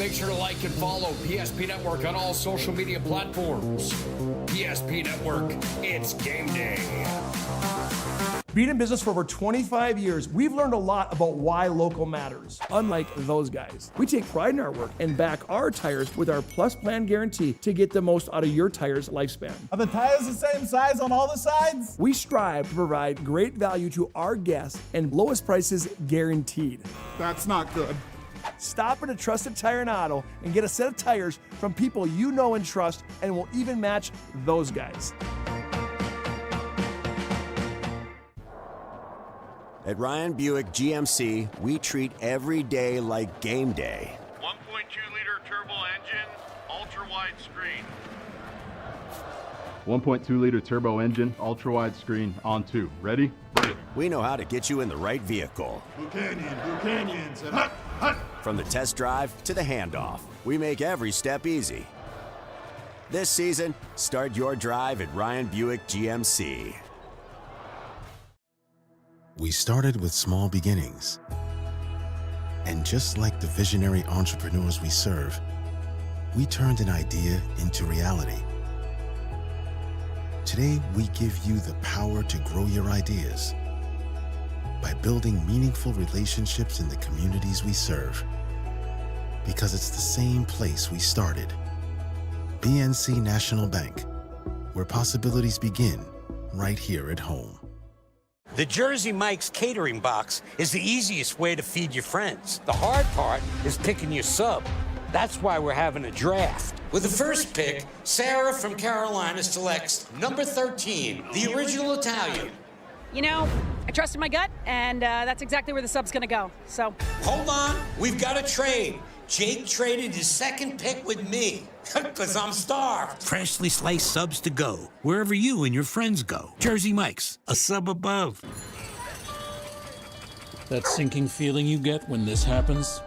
make sure to like and follow PSP Network on all social media platforms. PSP Network, it's game day. Being in business for over 25 years, we've learned a lot about why local matters. Unlike those guys, we take pride in our work and back our tires with our Plus Plan guarantee to get the most out of your tire's lifespan. Are the tires the same size on all the sides? We strive to provide great value to our guests and lowest prices guaranteed. That's not good. Stop at a trusted tire and auto and get a set of tires from people you know and trust, and will even match those guys. At Ryan Buick GMC, we treat every day like game day. 1.2-liter turbo engine, ultra-wide screen. 1.2-liter turbo engine, ultra-wide screen, on 2. Ready? We know how to get you in the right vehicle. Blue Canyons, and hut, hut. From the test drive to the handoff, we make every step easy. This season, start your drive at Ryan Buick GMC. We started with small beginnings. And just like the visionary entrepreneurs we serve, we turned an idea into reality. Today, we give you the power to grow your ideas by building meaningful relationships in the communities we serve. Because it's the same place we started. BNC National Bank, where possibilities begin right here at home. The Jersey Mike's catering box is the easiest way to feed your friends. The hard part is picking your sub. That's why we're having a draft. With the first pick, Sarah from Carolina selects number 13, the original Italian. You know, I trusted my gut, and that's exactly where the sub's gonna go, so. Hold on, we've got a trade. Jake traded his second pick with me, because I'm starved. Freshly sliced subs to go, wherever you and your friends go. Jersey Mike's, a sub above. That sinking feeling you get when this happens?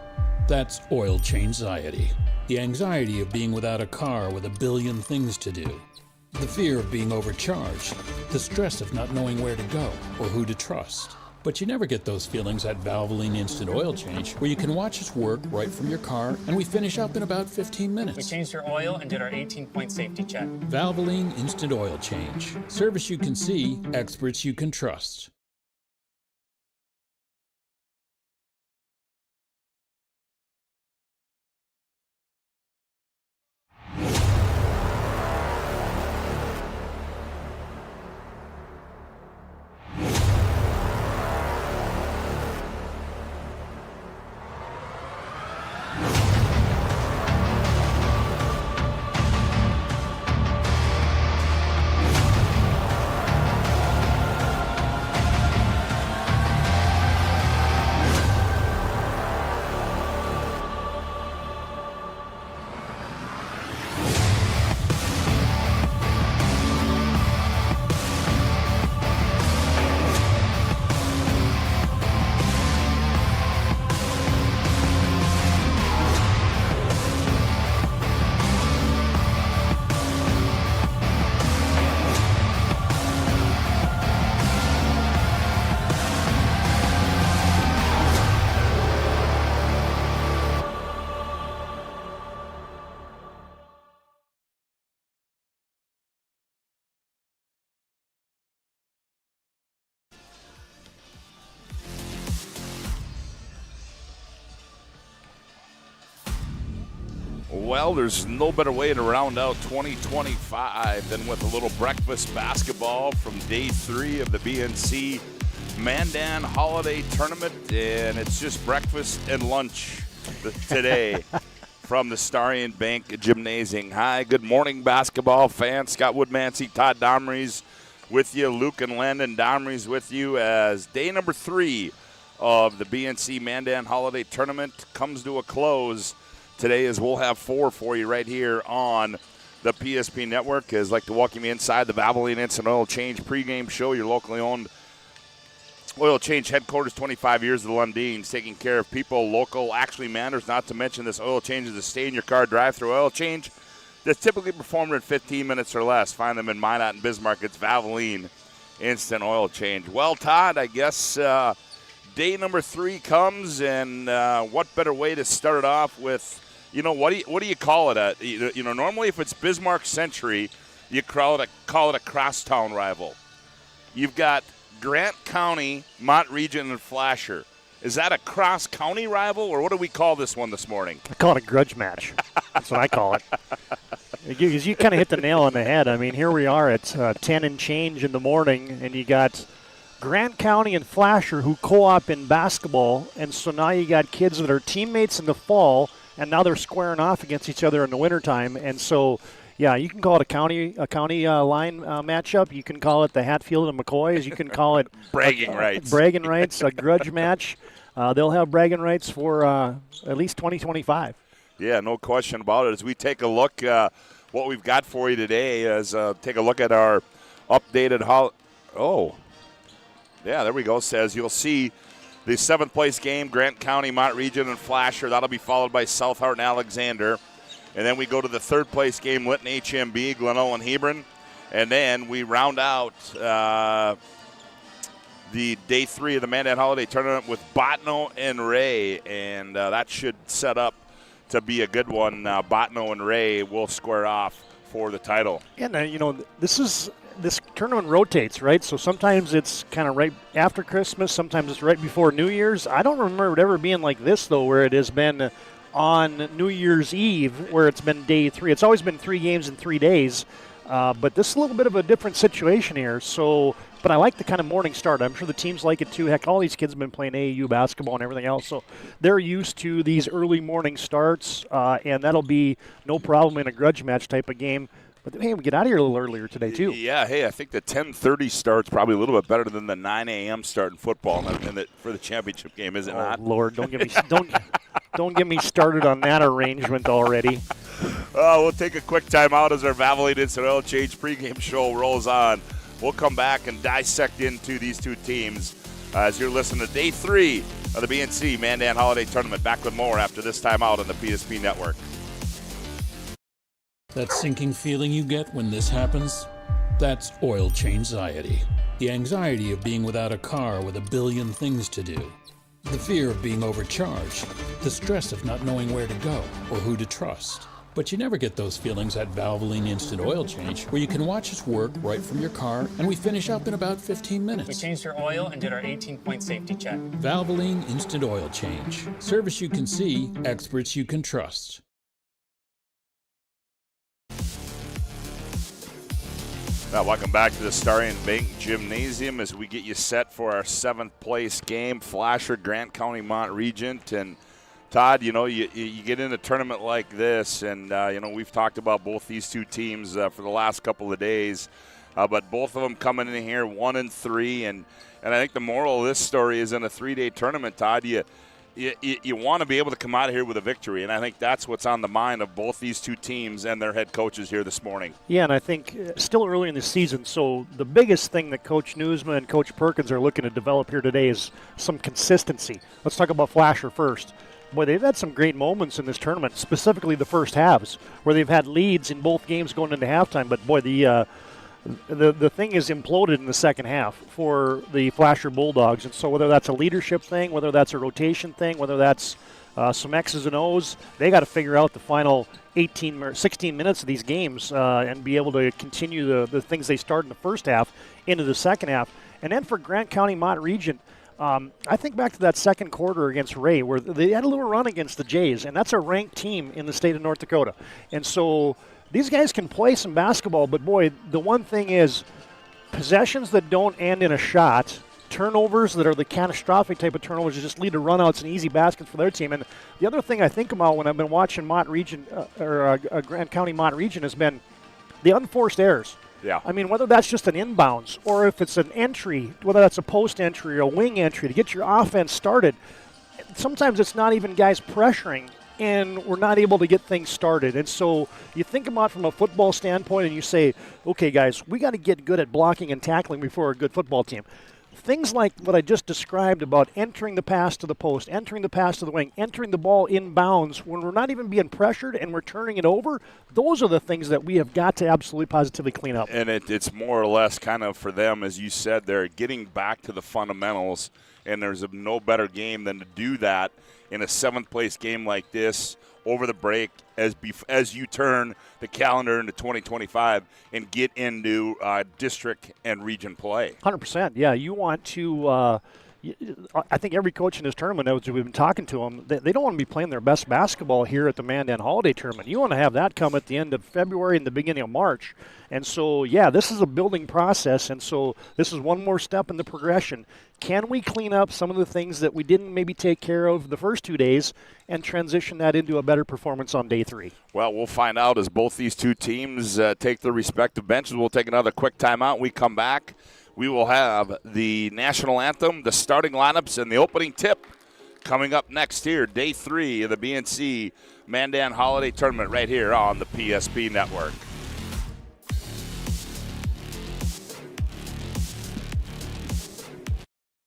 That's oil change-anxiety. The anxiety of being without a car with a billion things to do. The fear of being overcharged. The stress of not knowing where to go or who to trust. But you never get those feelings at Valvoline Instant Oil Change, where you can watch us work right from your car, and we finish up in about 15 minutes. We changed your oil and did our 18-point safety check. Valvoline Instant Oil Change. Service you can see, experts you can trust. Well, there's no better way to round out 2025 than with a little breakfast basketball from day 3 of the BNC Mandan Holiday Tournament, and it's just breakfast and lunch today from the Starion Bank Gymnasium. Hi, good morning, basketball fans. Scott Woodmansey, Todd Domrey's with you. Luke and Landon Domrey's with you as day number 3 of the BNC Mandan Holiday Tournament comes to a close today, as we'll have 4 for you right here on the PSP Network. I'd like to welcome you inside the Valvoline Instant Oil Change pregame show, your locally owned oil change headquarters, 25 years of the Lundins, taking care of people. Local actually matters, not to mention this oil change is a stay-in-your-car drive-through oil change that's typically performed in 15 minutes or less. Find them in Minot and Bismarck. It's Valvoline Instant Oil Change. Well, Todd, I guess day number 3 comes, and what better way to start it off with you know, what do you call it? You know, normally if it's Bismarck Century, you call it a crosstown rival. You've got Grant County, Mont Region, and Flasher. Is that a cross-county rival, or what do we call this one this morning? I call it a grudge match. That's what I call it. Because you kind of hit the nail on the head. I mean, here we are at 10 and change in the morning, and you got Grant County and Flasher who co-op in basketball, and so now you got kids that are teammates in the fall, and now they're squaring off against each other in the wintertime. And so, yeah, you can call it a county line matchup. You can call it the Hatfield and McCoys. You can call it bragging rights. Bragging rights, a grudge match. They'll have bragging rights for at least 2025. Yeah, no question about it. As we take a look, what we've got for you today is take a look at our updated yeah, there we go. Says you'll see the 7th place game, Grant County, Mont Region, and Flasher. That'll be followed by South Hart and Alexander. And then we go to the 3rd place game, Lytton HMB, Glenelg and Hebron. And then we round out the day 3 of the Mandan Holiday Tournament with Bottineau and Ray. And that should set up to be a good one. Bottineau and Ray will square off for the title. And, you know, this tournament rotates, right? So sometimes it's kind of right after Christmas. Sometimes it's right before New Year's. I don't remember it ever being like this, though, where it has been on New Year's Eve, where it's been day 3. It's always been 3 games in 3 days. But this is a little bit of a different situation here. So, but I like the kind of morning start. I'm sure the teams like it too. Heck, all these kids have been playing AAU basketball and everything else. So they're used to these early morning starts, and that'll be no problem in a grudge match type of game. But, hey, we get out of here a little earlier today, too. Yeah, hey, I think the 10:30 start's probably a little bit better than the 9 a.m. start in football for the championship game, is it not? Lord, don't get me started on that arrangement already. We'll take a quick timeout as our Valvoline Instant Oil Change pregame show rolls on. We'll come back and dissect into these two teams as you're listening to Day 3 of the BNC Mandan Holiday Tournament. Back with more after this timeout on the PSP Network. That sinking feeling you get when this happens? That's oil change-anxiety. The anxiety of being without a car with a billion things to do. The fear of being overcharged. The stress of not knowing where to go or who to trust. But you never get those feelings at Valvoline Instant Oil Change, where you can watch us work right from your car, and we finish up in about 15 minutes. We changed your oil and did our 18-point safety check. Valvoline Instant Oil Change. Service you can see, experts you can trust. Now, welcome back to the Starion Bank Gymnasium as we get you set for our 7th place game, Flasher, Grant County, Mont Regent. And Todd, you know, you get in a tournament like this, and, you know, we've talked about both these two teams for the last couple of days, but both of them coming in here 1-3. And I think the moral of this story is in a 3-day tournament, Todd, you want to be able to come out of here with a victory, and I think that's what's on the mind of both these two teams and their head coaches here this morning. Yeah, and I think still early in the season, so the biggest thing that Coach Newsman and Coach Perkins are looking to develop here today is some consistency. Let's talk about Flasher first. Boy, they've had some great moments in this tournament, specifically the first halves, where they've had leads in both games going into halftime, but boy, the thing is imploded in the second half for the Flasher Bulldogs. And so whether that's a leadership thing, whether that's a rotation thing, whether that's some X's and O's, they got to figure out the final 18 or 16 minutes of these games and be able to continue the things they started in the first half into the second half. And then for Grant County Mont Region, I think back to that second quarter against Ray where they had a little run against the Jays, and that's a ranked team in the state of North Dakota. And so these guys can play some basketball, but boy, the one thing is possessions that don't end in a shot, turnovers that are the catastrophic type of turnovers that just lead to runouts and easy baskets for their team. And the other thing I think about when I've been watching Mont Region Grant County Mont Region has been the unforced errors. Yeah. I mean, whether that's just an inbounds or if it's an entry, whether that's a post entry or a wing entry to get your offense started, sometimes it's not even guys pressuring, and we're not able to get things started. And so you think about it from a football standpoint and you say, okay, guys, we got to get good at blocking and tackling before we're a good football team. Things like what I just described about entering the pass to the post, entering the pass to the wing, entering the ball inbounds when we're not even being pressured and we're turning it over, those are the things that we have got to absolutely positively clean up. And it's more or less kind of for them, as you said, they're getting back to the fundamentals, and there's no better game than to do that in a 7th place game like this over the break as you turn the calendar into 2025 and get into district and region play. 100%. Yeah, you want to. I think every coach in this tournament, as we've been talking to them, they don't want to be playing their best basketball here at the Mandan Holiday Tournament. You want to have that come at the end of February and the beginning of March. And so, yeah, this is a building process, and so this is one more step in the progression. Can we clean up some of the things that we didn't maybe take care of the first 2 days and transition that into a better performance on day 3? Well, we'll find out as both these two teams take their respective benches. We'll take another quick timeout. We come back. We will have the national anthem, the starting lineups, and the opening tip coming up next here, day 3 of the BNC Mandan Holiday Tournament right here on the PSP Network.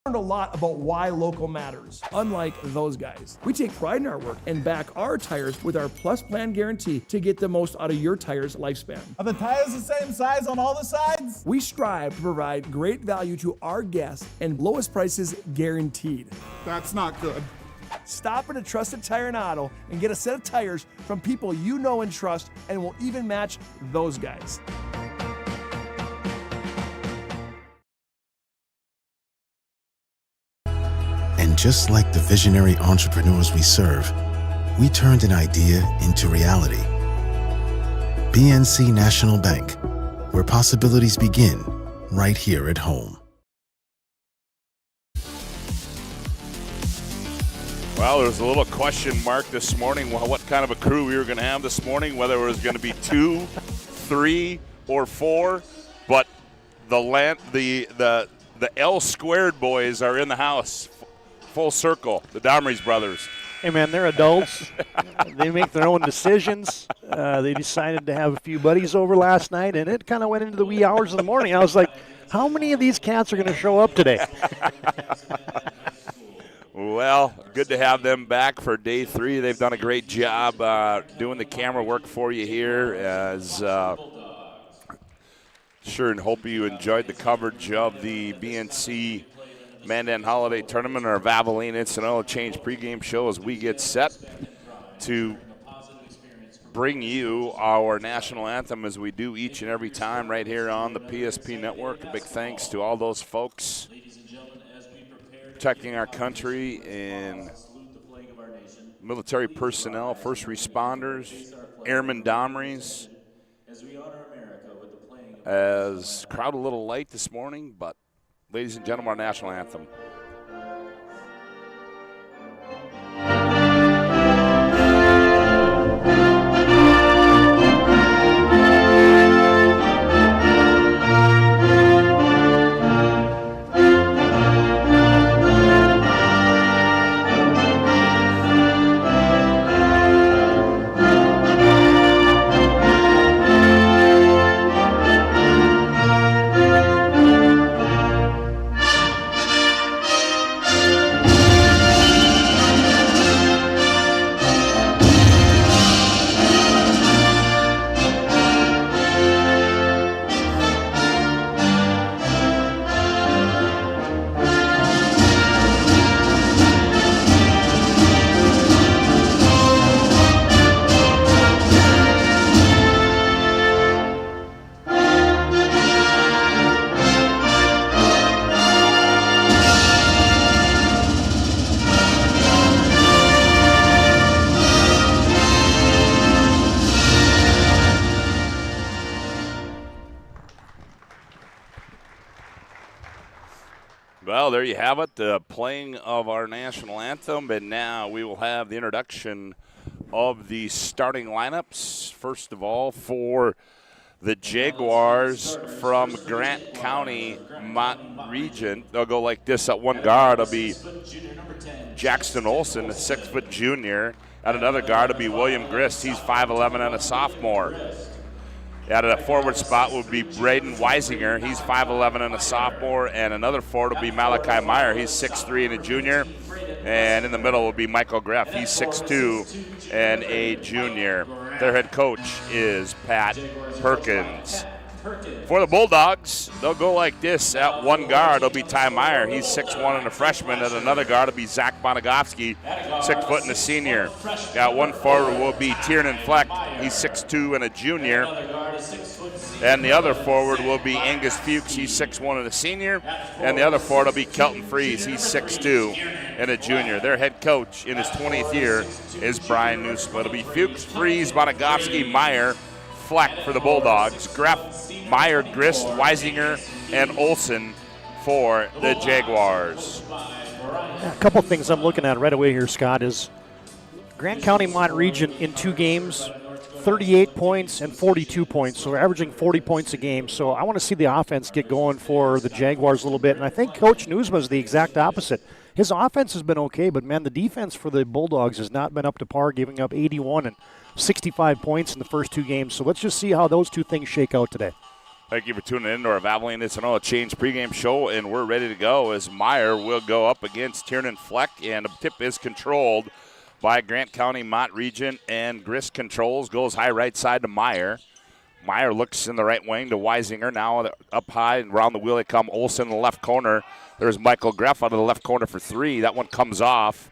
Learned a lot about why local matters. Unlike those guys, we take pride in our work and back our tires with our Plus Plan guarantee to get the most out of your tire's lifespan. Are the tires the same size on all the sides? We strive to provide great value to our guests and lowest prices guaranteed. That's not good. Stop at a trusted tire and auto and get a set of tires from people you know and trust, and will even match those guys. And just like the visionary entrepreneurs we serve, we turned an idea into reality. BNC National Bank, where possibilities begin right here at home. Well, there was a little question mark this morning what kind of a crew we were going to have this morning, whether it was going to be 2, 3, or 4. But the L Squared boys are in the house. Full circle, the Domrys brothers. Hey, man, they're adults. They make their own decisions. They decided to have a few buddies over last night, and it kind of went into the wee hours of the morning. I was like, how many of these cats are going to show up today? Well, good to have them back for day 3. They've done a great job doing the camera work for you here. As sure and hope you enjoyed the coverage of the BNC Mandan Holiday Tournament, our Valvoline Instant Oil Change pregame show, as we get set to bring you our national anthem as we do each and every time right here on the PSP Network. A big thanks to all those folks protecting our country and military personnel, first responders, airmen, Domrys. As crowd a little light this morning, but ladies and gentlemen, our national anthem. Well, there you have it, the playing of our national anthem, and now we will have the introduction of the starting lineups. First of all, for the Jaguars from Grant County region, they'll go like this. At one guard, it'll be Jackson Olson, a 6-foot junior. At another guard, it'll be William Grist. He's 5'11" and a sophomore. At a forward spot would be Braden Weisinger. He's 5'11" and a sophomore. And another forward will be Malachi Meyer. He's 6'3" and a junior. And in the middle will be Michael Greff. He's 6'2" and a junior. Their head coach is Pat Perkins. For the Bulldogs, they'll go like this. At one guard, it'll be Ty Meyer. He's 6'1" and a freshman. At another guard, it'll be Zach Bonagowski, 6 foot and a senior. At one forward will be Tiernan Fleck. He's 6'2" and a junior. And the other forward will be Angus Fuchs. He's 6'1" and a senior. And the other forward will be Kelton Freeze. He's 6'2" and a junior. Their head coach in his 20th year is Brian Newsma. It'll be Fuchs, Freeze, Bonagowski, Meyer, Fleck for the Bulldogs. Greff, Meyer, Grist, Weisinger, and Olson for the Jaguars. A couple things I'm looking at right away here, Scott, is Grant County Mont Region in 2 games, 38 points and 42 points. So we're averaging 40 points a game. So I want to see the offense get going for the Jaguars a little bit. And I think Coach Newsma is the exact opposite. His offense has been okay, but, man, the defense for the Bulldogs has not been up to par, giving up 81 and 65 points in the first 2 games. So let's just see how those 2 things shake out today. Thank you for tuning in to our Valvoline It's an Oil Change pregame show, and we're ready to go as Meyer will go up against Tiernan Fleck, and the tip is controlled by Grant County Mont Region, and Grist controls, goes high right side to Meyer. Meyer looks in the right wing to Weisinger. Now up high and around the wheel they come. Olsen in the left corner. There's Michael Greff out of the left corner for 3. That one comes off,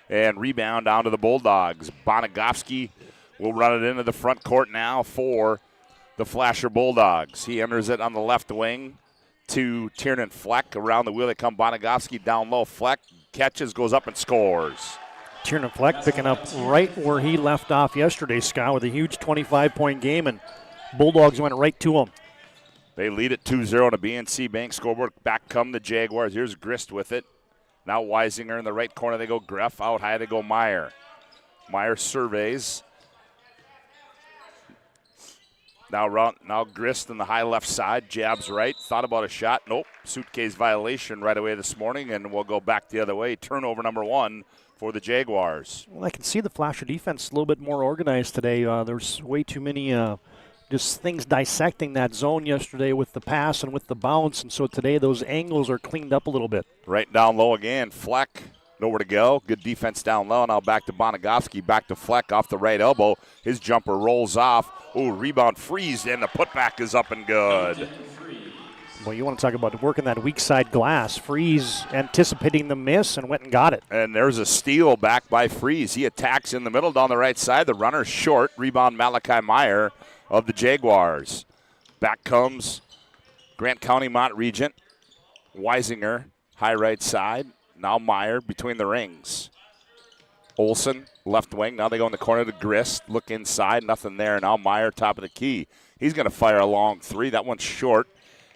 and rebound down to the Bulldogs. Bonagowski will run it into the front court now for the Flasher Bulldogs. He enters it on the left wing to Tiernan Fleck. Around the wheel they come. Bonagowski down low. Fleck catches, goes up and scores. Tiernan Fleck picking up right where he left off yesterday, Scott, with a huge 25-point game, and Bulldogs went right to him. They lead at 2-0 on a BNC Bank scoreboard. Back come the Jaguars. Here's Grist with it. Now Weisinger in the right corner. They go Greff. Out high they go Meyer. Meyer surveys. Now Grist in the high left side, jabs right, thought about a shot. Nope, suitcase violation right away this morning, and we'll go back the other way. Turnover number 1 for the Jaguars. Well, I can see the Flasher defense a little bit more organized today. There's way too many just things dissecting that zone yesterday with the pass and with the bounce, and so today those angles are cleaned up a little bit. Right down low again, Fleck. Nowhere to go. Good defense down low. Now back to Bonagowski. Back to Fleck off the right elbow. His jumper rolls off. Oh, rebound Freeze, and the putback is up and good. Well, you want to talk about working that weak side glass. Freeze anticipating the miss and went and got it. And there's a steal back by Freeze. He attacks in the middle down the right side. The runner's short. Rebound Malachi Meyer of the Jaguars. Back comes Grant County Mont Regent. Weisinger, high right side. Now Meyer between the rings. Olsen, left wing. Now they go in the corner to Grist. Look inside. Nothing there. Now Meyer, top of the key. He's going to fire a long 3. That one's short.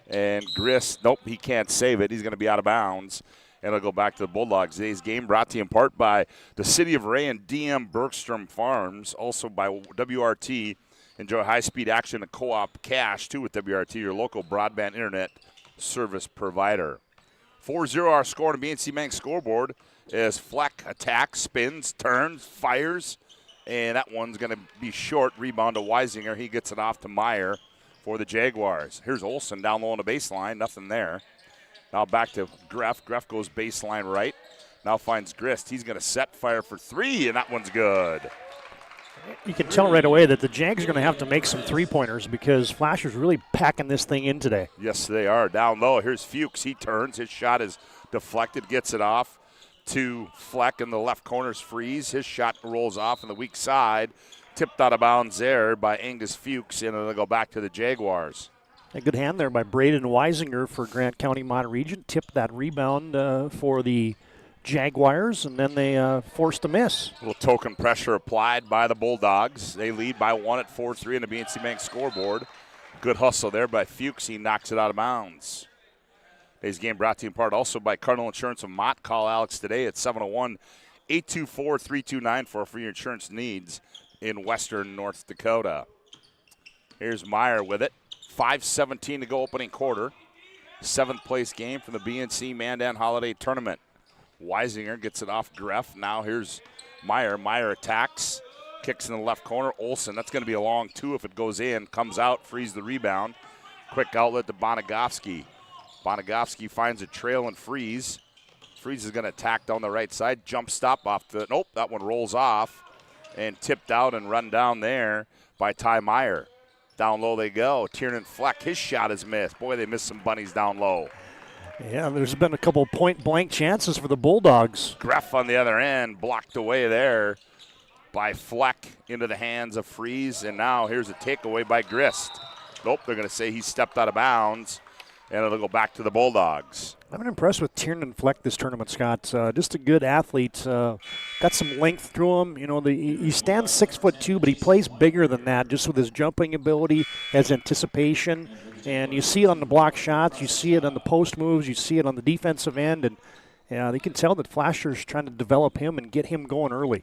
And Grist, nope, he can't save it. He's going to be out of bounds. And it'll go back to the Bulldogs. Today's game brought to you in part by the City of Ray and DM Bergstrom Farms. Also by WRT. Enjoy high-speed action and co-op cash, too, with WRT, your local broadband internet service provider. 4-0 our score on the BNC Bank scoreboard as Fleck attacks, spins, turns, fires, and that one's going to be short. Rebound to Weisinger. He gets it off to Meyer for the Jaguars. Here's Olsen down low on the baseline. Nothing there. Now back to Greff. Greff goes baseline right. Now finds Grist. He's going to set fire for 3, and that one's good. You can tell right away that the Jags are going to have to make some three-pointers because Flasher's really packing this thing in today. Yes, they are. Down low, here's Fuchs. He turns. His shot is deflected, gets it off to Fleck in the left corner's Freeze. His shot rolls off on the weak side. Tipped out of bounds there by Angus Fuchs, and it'll go back to the Jaguars. A good hand there by Braden Weisinger for Grant County Mont Region. Tipped that rebound for the Jaguars, and then they forced a miss. A little token pressure applied by the Bulldogs. They lead by 1 at 4-3 in the BNC Bank scoreboard. Good hustle there by Fuchs. He knocks it out of bounds. Today's game brought to you in part also by Cardinal Insurance of Mott. Call Alex today at 701-824-3294 for your insurance needs in western North Dakota. Here's Meyer with it. 5:17 to go opening quarter. 7th place game from the BNC Mandan Holiday Tournament. Weisinger gets it off Greff. Now here's Meyer. Meyer attacks. Kicks in the left corner. Olsen, that's going to be a long 2 if it goes in. Comes out, frees the rebound. Quick outlet to Bonagowski. Bonagowski finds a trail and Freeze. Freeze is going to attack down the right side. Jump stop off the, nope, that one rolls off. And tipped out and run down there by Ty Meyer. Down low they go. Tiernan Fleck, his shot is missed. Boy, they missed some bunnies down low. Yeah, there's been a couple point-blank chances for the Bulldogs. Greff on the other end, blocked away there by Fleck into the hands of Freeze, and now here's a takeaway by Grist. Nope, they're going to say he stepped out of bounds, and it'll go back to the Bulldogs. I've been impressed with Tiernan Fleck this tournament, Scott. Just a good athlete. Got some length to him. You know, he stands 6'2", but he plays bigger than that, just with his jumping ability, has anticipation. And you see it on the block shots, you see it on the post moves, you see it on the defensive end, and they can tell that Flasher's trying to develop him and get him going early.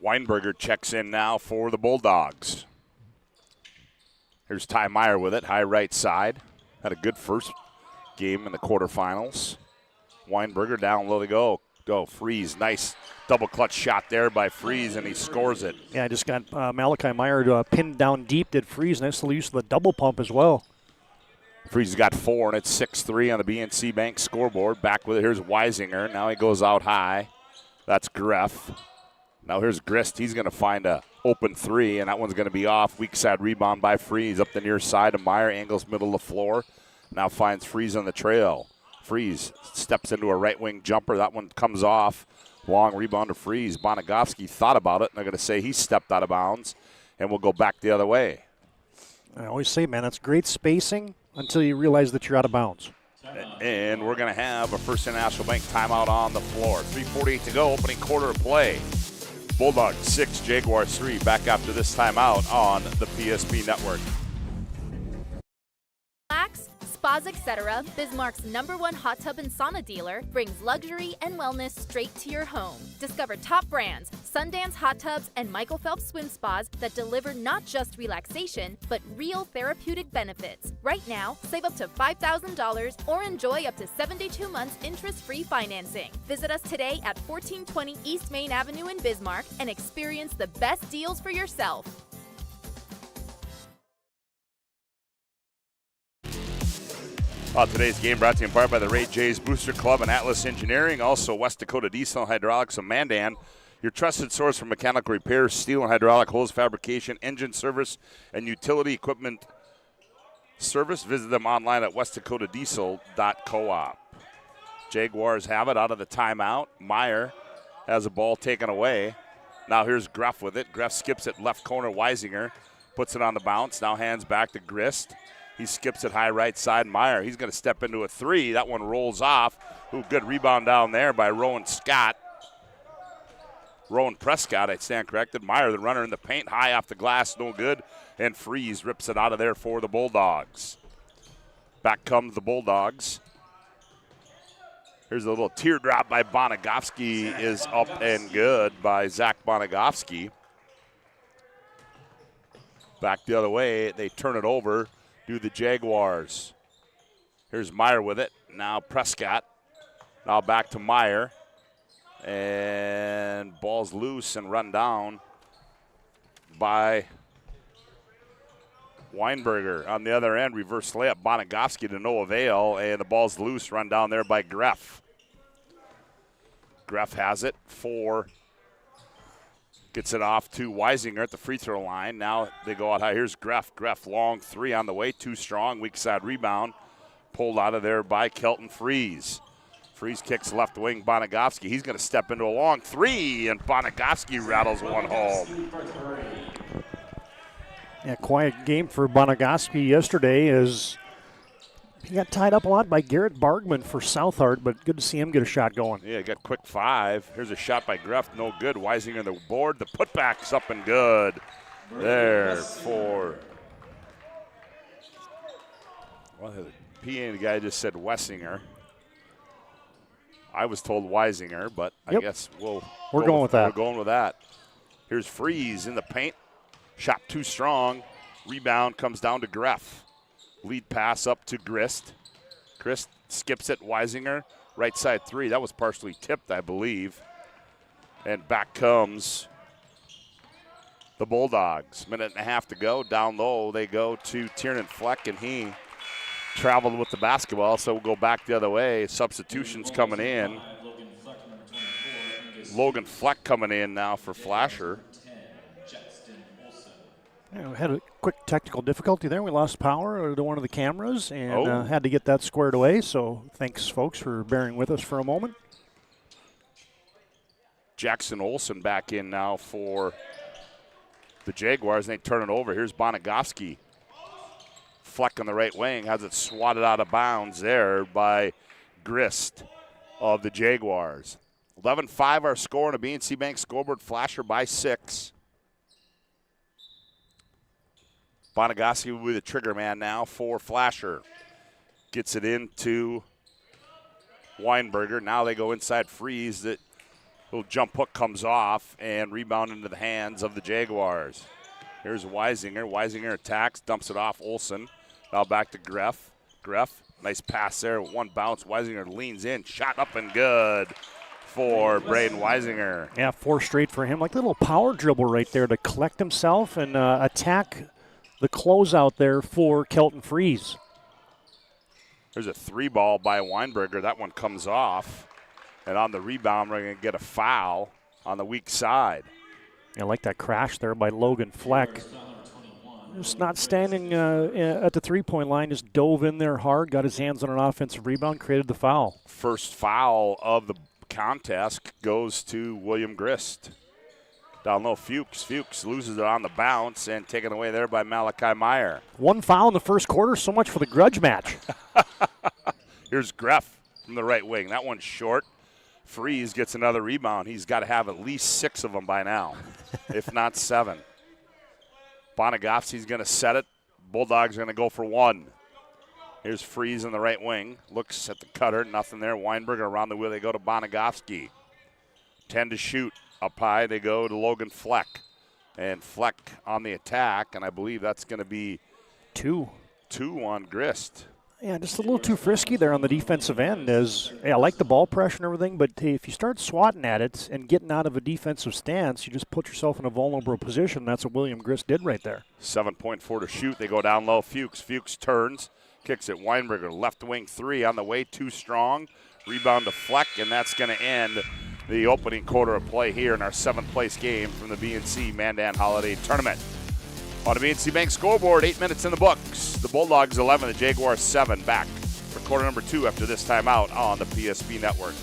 Weinberger checks in now for the Bulldogs. Here's Ty Meyer with it, high right side. Had a good first game in the quarterfinals. Weinberger down low they go. Freeze, nice double clutch shot there by Freeze, and he scores it. Yeah, I just got Malachi Meyer pinned down deep, did Freeze. Nice little use of the double pump as well. Freeze has got 4, and it's 6-3 on the BNC Bank scoreboard. Back with it, here's Weisinger. Now he goes out high. That's Greff. Now here's Grist. He's going to find a open 3, and that one's going to be off. Weak side rebound by Freeze up the near side of Meyer. Angles middle of the floor. Now finds Freeze on the trail. Freeze steps into a right wing jumper. That one comes off. Long rebound to Freeze. Bonagowski thought about it, and they're going to say he stepped out of bounds, and we'll go back the other way. I always say, man, that's great spacing until you realize that you're out of bounds. And we're going to have a First International Bank timeout on the floor. 3:48 to go, opening quarter of play. Bulldogs 6, Jaguars 3. Back after this timeout on the PSP Network. Spas Etc., Bismarck's #1 hot tub and sauna dealer, brings luxury and wellness straight to your home. Discover top brands, Sundance Hot Tubs and Michael Phelps Swim Spas that deliver not just relaxation, but real therapeutic benefits. Right now, save up to $5,000 or enjoy up to 72 months interest-free financing. Visit us today at 1420 East Main Avenue in Bismarck and experience the best deals for yourself. Today's game brought to you in part by the Ray J's Booster Club and Atlas Engineering. Also, West Dakota Diesel and Hydraulics of Mandan, your trusted source for mechanical repairs, steel and hydraulic hose fabrication, engine service, and utility equipment service. Visit them online at westdakotadiesel.coop. Jaguars have it out of the timeout. Meyer has a ball taken away. Now here's Greff with it. Greff skips it left corner. Weisinger puts it on the bounce. Now hands back to Grist. He skips it high right side. Meyer, he's going to step into a 3. That one rolls off. Ooh, good rebound down there by Rowan Prescott, I stand corrected. Meyer, the runner in the paint, high off the glass, no good. And Freeze rips it out of there for the Bulldogs. Back comes the Bulldogs. Here's a little teardrop by Bonagowski, is up and good by Zach Bonagowski. Back the other way, they turn it over. Do the Jaguars. Here's Meyer with it. Now Prescott. Now back to Meyer. And ball's loose and run down by Weinberger. On the other end, reverse layup. Bonagowski to no avail. And the ball's loose, run down there by Greff. Greff has it for... Gets it off to Weisinger at the free throw line. Now they go out high. Here's Greff. Greff, long 3 on the way. Too strong. Weak side rebound. Pulled out of there by Kelton Freeze. Freeze kicks left wing. Bonagowski. He's going to step into a long 3, and Bonagowski rattles one home. Yeah, quiet game for Bonagowski yesterday as he got tied up a lot by Garrett Bargman for Southard, but good to see him get a shot going. Yeah, got quick 5. Here's a shot by Greff, no good. Weisinger on the board. The putback's up and good. There for... Well, the PA the guy just said Wessinger. I was told Weisinger, but I guess we're going with that. We're going with that. Here's Freeze in the paint. Shot too strong. Rebound comes down to Greff. Lead pass up to Grist. Grist skips it. Weisinger, right side 3. That was partially tipped, I believe. And back comes the Bulldogs. Minute and a half to go. Down low, they go to Tiernan Fleck, and he traveled with the basketball, so we'll go back the other way. Substitutions coming in. Logan Fleck coming in now for Flasher. Yeah, we had a quick technical difficulty there. We lost power to one of the cameras and had to get that squared away. So thanks, folks, for bearing with us for a moment. Jackson Olsen back in now for the Jaguars, and they turn it over. Here's Bonagowski. Fleck on the right wing, has it swatted out of bounds there by Grist of the Jaguars. 11-5 our score on a BNC Bank scoreboard. Flasher by 6. Bonagowski will be the trigger man now for Flasher. Gets it into Weinberger. Now they go inside Freeze. That little jump hook comes off and rebound into the hands of the Jaguars. Here's Weisinger. Weisinger attacks, dumps it off Olsen. Now back to Greff. Greff, nice pass there. One bounce. Weisinger leans in. Shot up and good for Braden Weisinger. Yeah, 4 straight for him. Like a little power dribble right there to collect himself and attack the closeout there for Kelton Freeze. There's a 3-ball by Weinberger. That one comes off. And on the rebound, we're going to get a foul on the weak side. I like that crash there by Logan Fleck. Just not standing at the three-point line, just dove in there hard, got his hands on an offensive rebound, created the foul. First foul of the contest goes to William Grist. Down low, Fuchs. Fuchs loses it on the bounce and taken away there by Malachi Meyer. 1 foul in the first quarter, so much for the grudge match. Here's Greff from the right wing. That one's short. Freeze gets another rebound. He's got to have at least 6 of them by now, if not 7. Bonagowski's going to set it. Bulldogs are going to go for 1. Here's Freeze in the right wing. Looks at the cutter. Nothing there. Weinberger around the wheel. They go to Bonagowski. 10 to shoot. Up high they go to Logan Fleck. And Fleck on the attack, and I believe that's going to be 2 on Grist. Yeah, just a little too frisky there on the defensive end. I like the ball pressure and everything, but if you start swatting at it and getting out of a defensive stance, you just put yourself in a vulnerable position. That's what William Grist did right there. 7.4 to shoot. They go down low. Fuchs. Fuchs turns, kicks it. Weinberger, left wing 3 on the way, too strong. Rebound to Fleck, and that's going to end the opening quarter of play here in our 7th-place game from the BNC Mandan Holiday Tournament. On the BNC Bank scoreboard, 8 minutes in the books. The Bulldogs 11, the Jaguars 7. Back for quarter number 2 after this timeout on the PSP Network.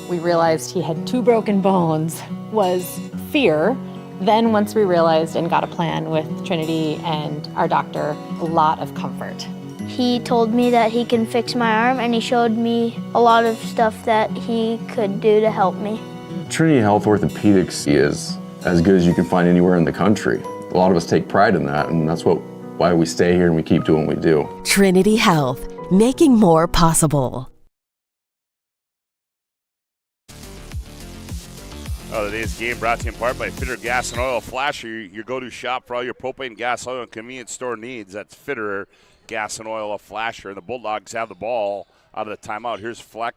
We realized he had 2 broken bones, was fear. Then once we realized and got a plan with Trinity and our doctor, a lot of comfort. He told me that he can fix my arm, and he showed me a lot of stuff that he could do to help me. Trinity Health Orthopedics is as good as you can find anywhere in the country. A lot of us take pride in that, and that's why we stay here and we keep doing what we do. Trinity Health, making more possible. Today's game brought to you in part by Fitter Gas and Oil. Flasher, your go-to shop for all your propane, gas, oil, and convenience store needs. That's Fitter Gas and Oil of Flasher. And the Bulldogs have the ball out of the timeout. Here's Fleck,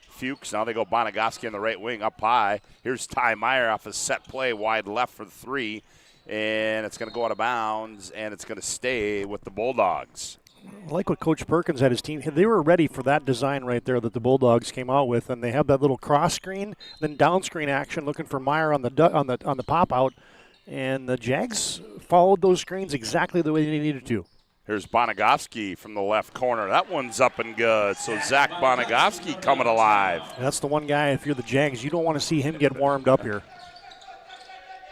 Fuchs. Now they go Bonagowski on the right wing up high. Here's Ty Meyer off a set play wide left for the 3. And it's going to go out of bounds, and it's going to stay with the Bulldogs. I like what Coach Perkins had his team. They were ready for that design right there that the Bulldogs came out with, and they have that little cross screen, then down screen action, looking for Meyer on the pop out, and the Jags followed those screens exactly the way they needed to. Here's Bonagowski from the left corner. That one's up and good. So Zach Bonagowski coming alive. That's the one guy. If you're the Jags, you don't want to see him get warmed up here.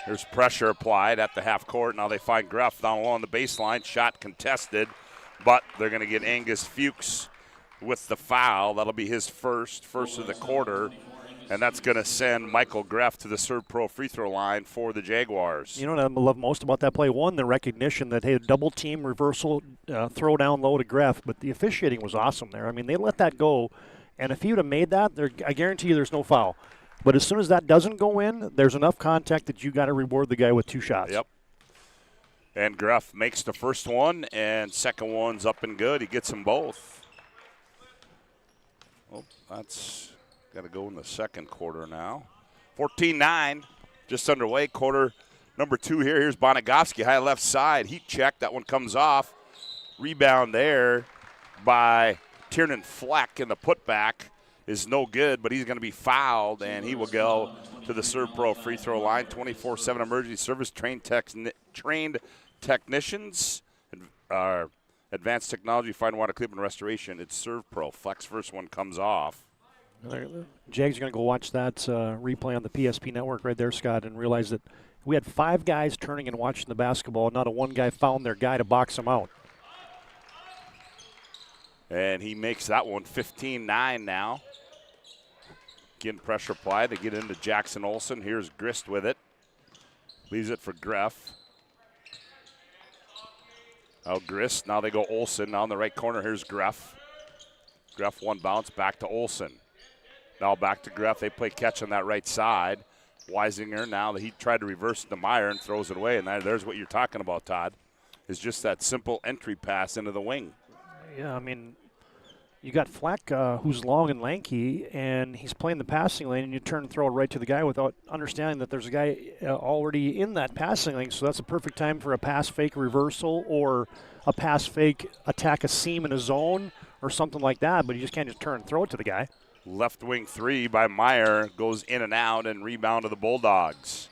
There's pressure applied at the half court. Now they find Greff down low on the baseline. Shot contested. But they're going to get Angus Fuchs with the foul. That'll be his first of the quarter. And that's going to send Michael Greff to the Serve Pro free throw line for the Jaguars. You know what I love most about that play? One, the recognition that, hey, double team reversal, throw down low to Greff. But the officiating was awesome there. I mean, they let that go. And if he would have made that, I guarantee you there's no foul. But as soon as that doesn't go in, there's enough contact that you got to reward the guy with 2 shots. Yep. And Greff makes the first one, and second one's up and good. He gets them both. Oh, that's got to go in the second quarter now. 14-9, just underway. Quarter number 2 here. Here's Bonagowski, high left side. Heat check. That one comes off. Rebound there by Tiernan Fleck, and the putback is no good, but he's going to be fouled, and he will go to the Serve Pro free throw line. 24/7 emergency service, trained technicians, advanced technology, fine water treatment restoration. It's Serve Pro. Fleck's first one comes off. Jags are going to go watch that replay on the PSP network right there, Scott, and realize that we had 5 guys turning and watching the basketball. Not a one guy found their guy to box him out. And he makes that one 15-9 now. Getting pressure applied. They get into Jackson Olsen. Here's Grist with it. Leaves it for Greff. Now Grist. Now they go Olsen. Now in the right corner, here's Greff. Greff one bounce back to Olsen. Now back to Greff. They play catch on that right side. Weisinger, now he tried to reverse it to Meyer and throws it away. And there's what you're talking about, Todd, is just that simple entry pass into the wing. Yeah, I mean, you got Fleck, who's long and lanky, and he's playing the passing lane, and you turn and throw it right to the guy without understanding that there's a guy already in that passing lane. So that's a perfect time for a pass fake reversal or a pass fake attack a seam in a zone or something like that, but you just can't just turn and throw it to the guy. Left wing 3 by Meyer goes in and out, and rebound to the Bulldogs.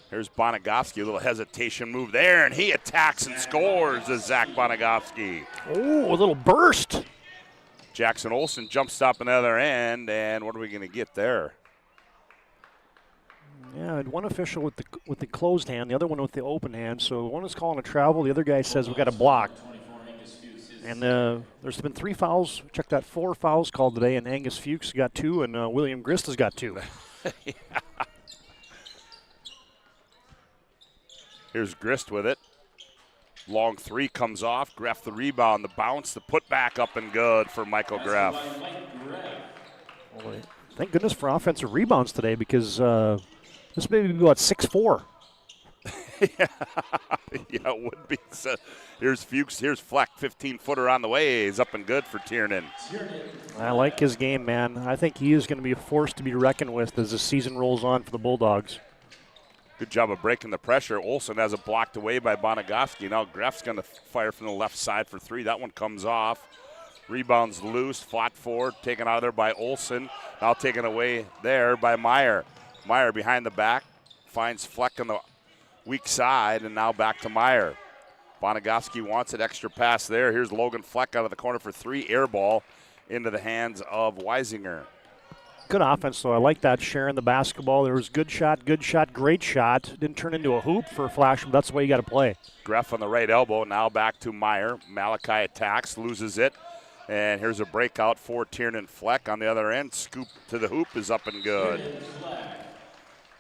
Here's Bonagowski, a little hesitation move there, and he attacks and scores as Zach Bonagowski. Oh, a little burst. Jackson Olsen jump stop on the other end, and what are we going to get there? Yeah, I had one official with the closed hand, the other one with the open hand. So one is calling a travel, the other guy says we got a block. And there's been 3 fouls. Check that, 4 fouls called today, and Angus Fuchs got 2, and William Grist has got 2. Yeah. Here's Grist with it. Long 3 comes off. Greff the rebound, the bounce, the putback up and good for Michael Greff. Thank goodness for offensive rebounds today, because this may be about 6-4. Yeah, it would be. So here's Fuchs. Here's Fleck, 15-footer on the way. He's up and good for Tiernan. I like his game, man. I think he is going to be a force to be reckoned with as the season rolls on for the Bulldogs. Good job of breaking the pressure. Olsen has it blocked away by Bonagowski. Now Greff's going to fire from the left side for 3. That one comes off. Rebounds loose, fought forward, taken out of there by Olsen. Now taken away there by Meyer. Meyer behind the back, finds Fleck on the weak side, and now back to Meyer. Bonagowski wants it, extra pass there. Here's Logan Fleck out of the corner for 3. Air ball into the hands of Weisinger. Good offense, though. I like that, sharing the basketball. There was good shot, great shot. Didn't turn into a hoop for a flash, but that's the way you got to play. Greff on the right elbow, now back to Meyer. Malachi attacks, loses it. And here's a breakout for Tiernan Fleck on the other end. Scoop to the hoop is up and good.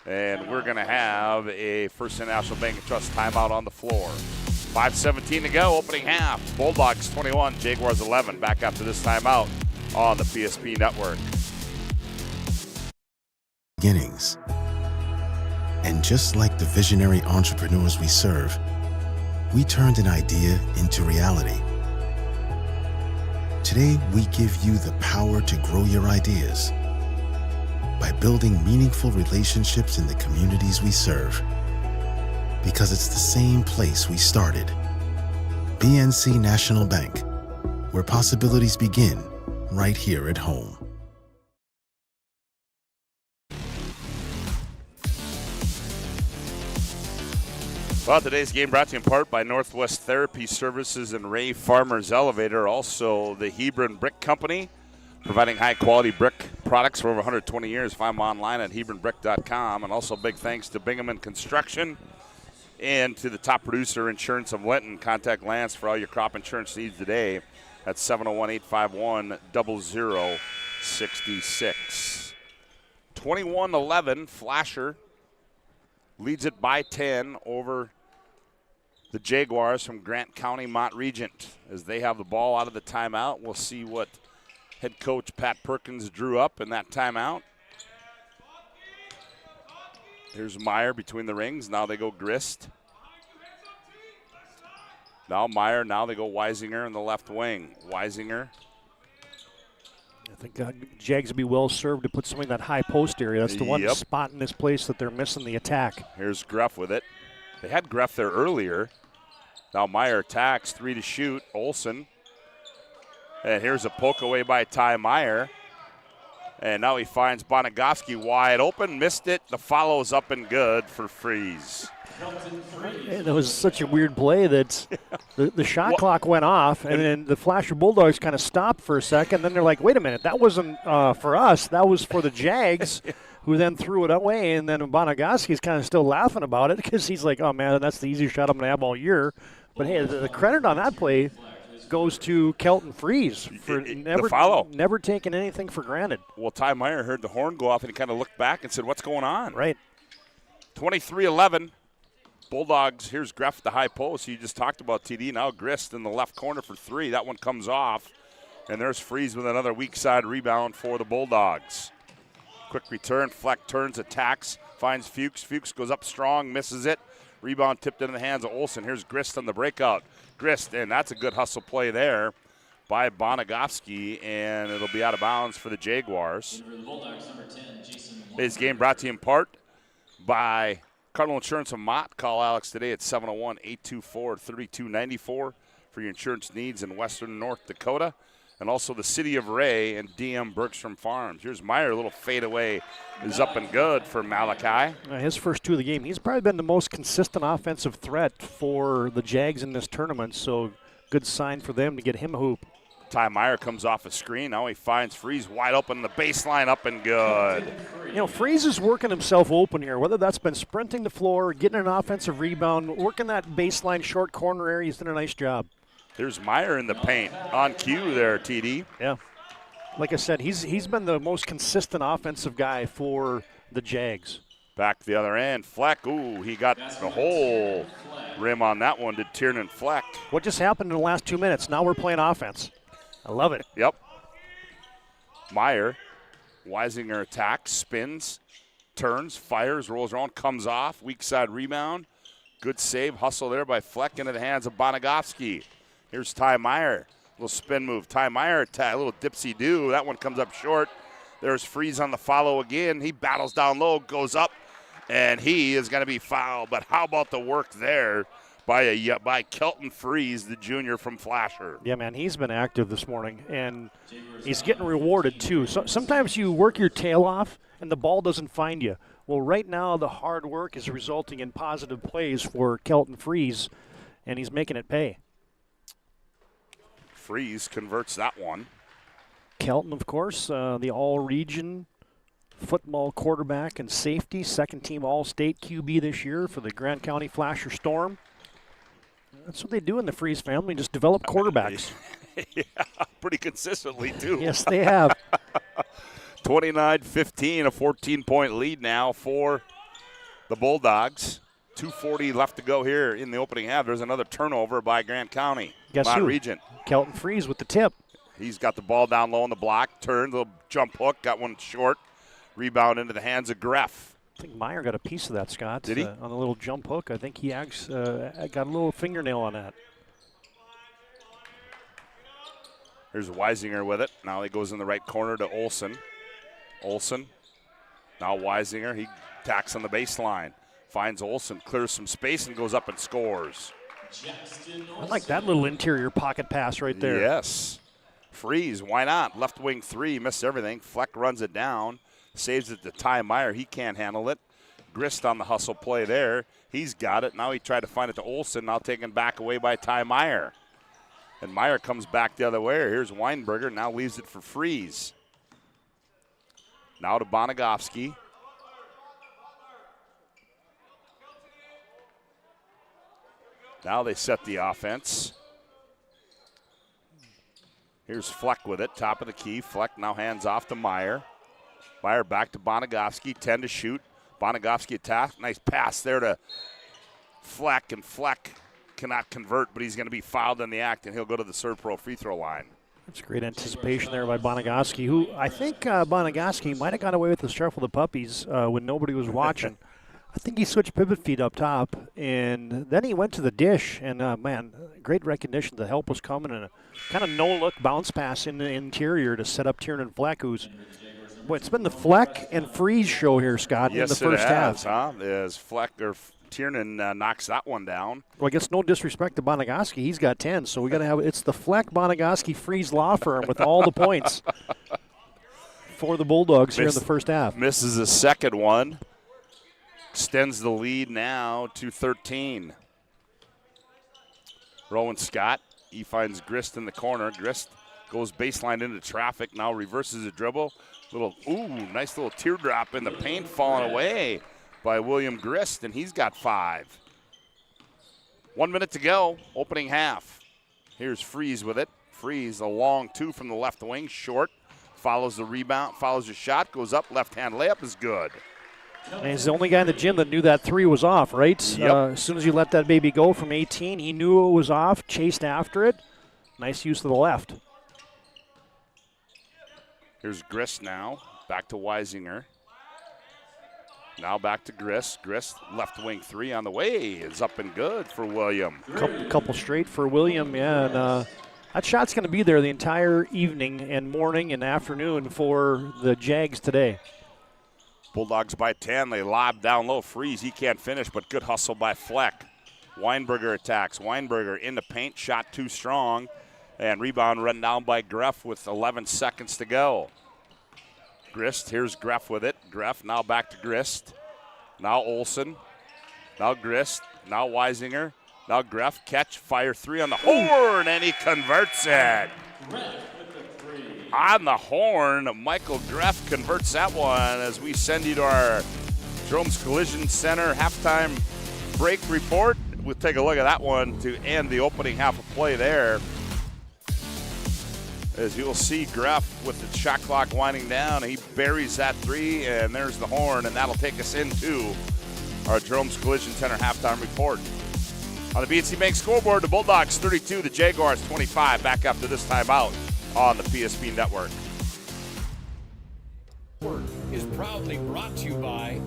And we're going to have a First International Bank and Trust timeout on the floor. 5:17 to go, opening half. Bulldogs 21, Jaguars 11. Back after this timeout on the PSP Network. Beginnings. And just like the visionary entrepreneurs we serve, we turned an idea into reality. Today, we give you the power to grow your ideas by building meaningful relationships in the communities we serve. Because it's the same place we started. BNC National Bank, where possibilities begin right here at home. Well, today's game brought to you in part by Northwest Therapy Services and Ray Farmer's Elevator. Also, the Hebron Brick Company, providing high-quality brick products for over 120 years. Find them online at hebronbrick.com. And also big thanks to Bingaman Construction and to the top producer, Insurance of Linton. Contact Lance for all your crop insurance needs today at 701-851-0066. 21-11, Flasher leads it by 10 over the Jaguars from Grant County Mont Regent. As they have the ball out of the timeout, we'll see what head coach Pat Perkins drew up in that timeout. Here's Meyer between the rings. Now they go Grist. Now Meyer. Now they go Weisinger in the left wing. Weisinger. I think Jags would be well served to put something in that high post area. That's the one Yep. spot in this place that they're missing the attack. Here's Greff with it. They had Greff there earlier. Now Meyer attacks, 3 to shoot. Olsen. And here's a poke away by Ty Meyer. And now he finds Bonagowski wide open. Missed it. The follow's up and good for Freeze. And it was such a weird play that the shot clock went off, and then the Flasher Bulldogs kind of stopped for a second. Then they're like, wait a minute, that wasn't for us. That was for the Jags, who then threw it away. And then Bonagowski's kind of still laughing about it because he's like, oh, man, that's the easiest shot I'm going to have all year. But, hey, the credit on that play goes to Kelton Freeze for never taking anything for granted. Well, Ty Meyer heard the horn go off, and he kind of looked back and said, what's going on? Right. 23-11. Bulldogs, here's Greff at the high post. You just talked about TD. Now Grist in the left corner for 3. That one comes off. And there's Freeze with another weak side rebound for the Bulldogs. Quick return. Fleck turns, attacks, finds Fuchs. Fuchs goes up strong, misses it. Rebound tipped into the hands of Olsen. Here's Grist on the breakout. Grist, and that's a good hustle play there by Bonagowski, and it'll be out of bounds for the Jaguars. Today's game brought to you in part by Cardinal Insurance of Mott. Call Alex today at 701-824-3294 for your insurance needs in western North Dakota. And also the City of Ray and DM Bergstrom Farms. Here's Meyer, a little fadeaway is up and good for Malachi. His first 2 of the game. He's probably been the most consistent offensive threat for the Jags in this tournament, so good sign for them to get him a hoop. Ty Meyer comes off a screen. Now he finds Freeze wide open, the baseline up and good. You know, Freeze is working himself open here, whether that's been sprinting the floor, getting an offensive rebound, working that baseline short corner area. He's done a nice job. There's Meyer in the paint. On cue there, TD. Yeah. Like I said, he's been the most consistent offensive guy for the Jags. Back the other end. Fleck, ooh, he got the whole rim on that one. Did Tiernan Fleck. What just happened in the last 2 minutes? Now we're playing offense. I love it. Yep. Meyer, Weisinger attacks, spins, turns, fires, rolls around, comes off. Weak side rebound. Good save, hustle there by Fleck into the hands of Bonagowski. Here's Ty Meyer. Little spin move. Ty Meyer attack, a little dipsy-do. That one comes up short. There's Freeze on the follow again. He battles down low, goes up, and he is going to be fouled. But how about the work there by Kelton Freeze, the junior from Flasher? Yeah, man, he's been active this morning, and he's getting rewarded too. So sometimes you work your tail off, and the ball doesn't find you. Well, right now the hard work is resulting in positive plays for Kelton Freeze, and he's making it pay. Freeze converts that one. Kelton, of course, the all-region football quarterback and safety, second-team All-State QB this year for the Grand County Flasher Storm. That's what they do in the Freeze family, just develop quarterbacks. Yeah, pretty consistently, too. Yes, they have. 29-15, a 14-point lead now for the Bulldogs. 2:40 left to go here in the opening half. There's another turnover by Grant County. Guess who? Region. Kelton Freeze with the tip. He's got the ball down low on the block, turned, little jump hook, got one short. Rebound into the hands of Greff. I think Meyer got a piece of that, Scott. Did he? On a little jump hook. I think he got a little fingernail on that. Here's Weisinger with it. Now he goes in the right corner to Olsen. Olsen. Now Weisinger. He attacks on the baseline. Finds Olsen, clears some space, and goes up and scores. I like that little interior pocket pass right there. Yes. Freeze, why not? Left wing 3, missed everything. Fleck runs it down, saves it to Ty Meyer. He can't handle it. Grist on the hustle play there. He's got it. Now he tried to find it to Olsen, now taken back away by Ty Meyer. And Meyer comes back the other way. Here's Weinberger, now leaves it for Freeze. Now to Bonagowski. Now they set the offense. Here's Fleck with it, top of the key. Fleck now hands off to Meyer. Meyer back to Bonagowski, 10 to shoot. Bonagowski attack, nice pass there to Fleck, and Fleck cannot convert, but he's going to be fouled in the act, and he'll go to the Serve-Pro free throw line. That's great anticipation there by Bonagowski, who I think Bonagowski might have got away with the shuffle of the puppies when nobody was watching. I think he switched pivot feet up top, and then he went to the dish, and man, great recognition. The help was coming, and a kind of no-look bounce pass in the interior to set up Tiernan Fleck, who's, boy, it's been the Fleck and Freeze show here, Scott, in the first half. As Tiernan knocks that one down. Well, I guess no disrespect to Bonagoski. He's got 10, so we got to have it's the Fleck Bonagoski Freeze law firm with all the points for the Bulldogs here in the first half. Misses a second one. Extends the lead now to 13. Rowan Scott, he finds Grist in the corner. Grist goes baseline into traffic, now reverses the dribble. Nice little teardrop in the paint falling away by William Grist, and he's got 5. 1 minute to go, opening half. Here's Freeze with it. Freeze, a long 2 from the left wing, short. Follows the rebound, follows the shot, goes up, left-hand layup is good. And he's the only guy in the gym that knew that 3 was off, right? Yep. As soon as you let that baby go from 18, he knew it was off, chased after it. Nice use to the left. Here's Grist now, back to Weisinger. Now back to Grist. Grist, left wing 3 on the way, is up and good for William. Couple straight for William, yeah. And that shot's going to be there the entire evening and morning and afternoon for the Jags today. Bulldogs by 10. They lob down low. Freeze, he can't finish, but good hustle by Fleck. Weinberger attacks. Weinberger in the paint, shot too strong. And rebound run down by Greff with 11 seconds to go. Grist, here's Greff with it. Greff now back to Grist. Now Olsen. Now Grist. Now Weisinger. Now Greff, catch, fire 3 on the horn, and he converts it. On the horn, Michael Greff converts that one as we send you to our Drome's Collision Center halftime break report. We'll take a look at that one to end the opening half of play there. As you'll see, Greff with the shot clock winding down, he buries that 3, and there's the horn, and that'll take us into our Drome's Collision Center halftime report. On the BNC Bank scoreboard, the Bulldogs 32, the Jaguars 25. Back after this timeout on the PSP Network. Is proudly brought to you by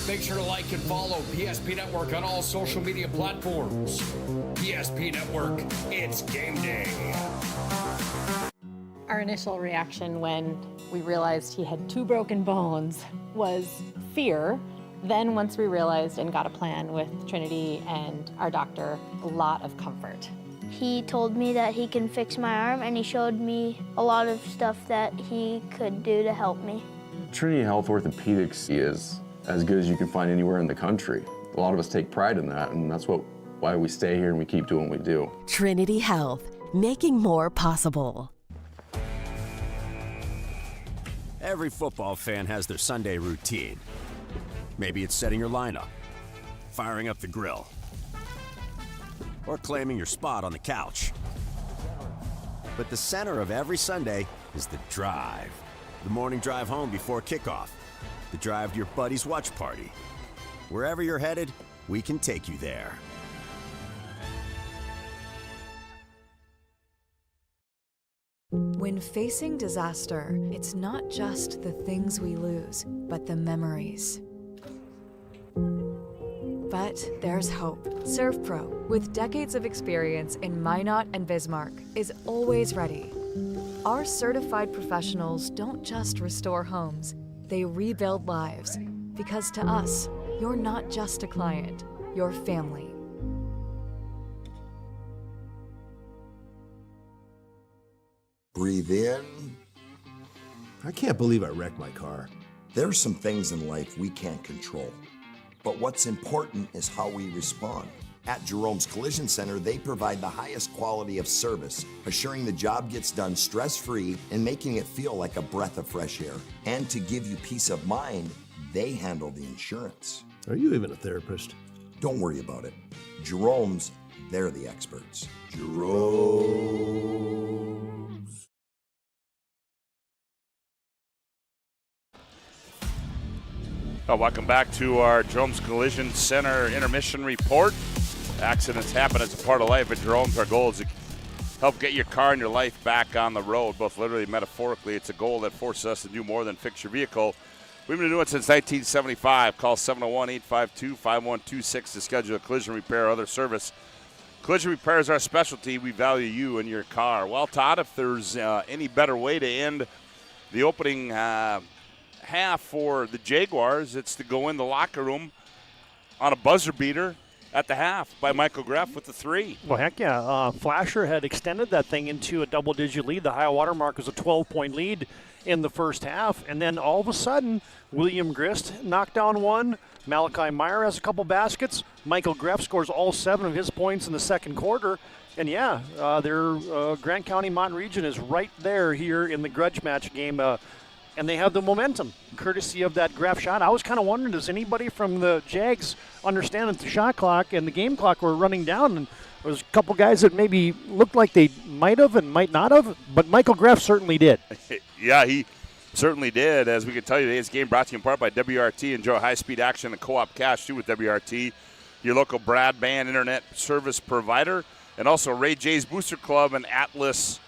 Make sure to like and follow PSP Network on all social media platforms. PSP Network, it's game day. Our initial reaction when we realized he had 2 broken bones was fear. Then once we realized and got a plan with Trinity and our doctor, a lot of comfort. He told me that he can fix my arm, and he showed me a lot of stuff that he could do to help me. Trinity Health Orthopedics is as good as you can find anywhere in the country. A lot of us take pride in that, and that's why we stay here and we keep doing what we do. Trinity Health, making more possible. Every football fan has their Sunday routine. Maybe it's setting your lineup, firing up the grill, or claiming your spot on the couch. But the center of every Sunday is the drive. The morning drive home before kickoff. The drive to your buddy's watch party. Wherever you're headed, we can take you there. When facing disaster, it's not just the things we lose, but the memories. But there's hope. ServPro, with decades of experience in Minot and Bismarck, is always ready. Our certified professionals don't just restore homes, they rebuild lives. Because to us, you're not just a client, you're family. Breathe in. I can't believe I wrecked my car. There's some things in life we can't control. But what's important is how we respond. At Jerome's Collision Center, they provide the highest quality of service, assuring the job gets done stress-free and making it feel like a breath of fresh air. And to give you peace of mind, they handle the insurance. Are you even a therapist? Don't worry about it. Jerome's, they're the experts. Jerome's. Welcome back to our Jerome's Collision Center intermission report. Accidents happen as a part of life. At Jerome's, our goal is to help get your car and your life back on the road, both literally and metaphorically. It's a goal that forces us to do more than fix your vehicle. We've been doing it since 1975. Call 701-852-5126 to schedule a collision repair or other service. Collision repair is our specialty. We value you and your car. Well, Todd, if there's any better way to end the opening half for the Jaguars, it's to go in the locker room on a buzzer beater at the half by Michael Greff with the 3. Well, heck yeah. Flasher had extended that thing into a double-digit lead. The high water mark was a 12-point lead in the first half. And then all of a sudden, William Grist knocked down one. Malachi Meyer has a couple baskets. Michael Greff scores all 7 of his points in the second quarter. And, yeah, their Grant County Mont Region is right there here in the grudge match game. And they have the momentum, courtesy of that Greff shot. I was kind of wondering, does anybody from the Jags understand that the shot clock and the game clock were running down? And there was a couple guys that maybe looked like they might have and might not have, but Michael Greff certainly did. Yeah, he certainly did. As we can tell you, today's game brought to you in part by WRT. Enjoy high-speed action and co-op cash, too, with WRT, your local broadband internet service provider, and also Ray J's Booster Club and Atlas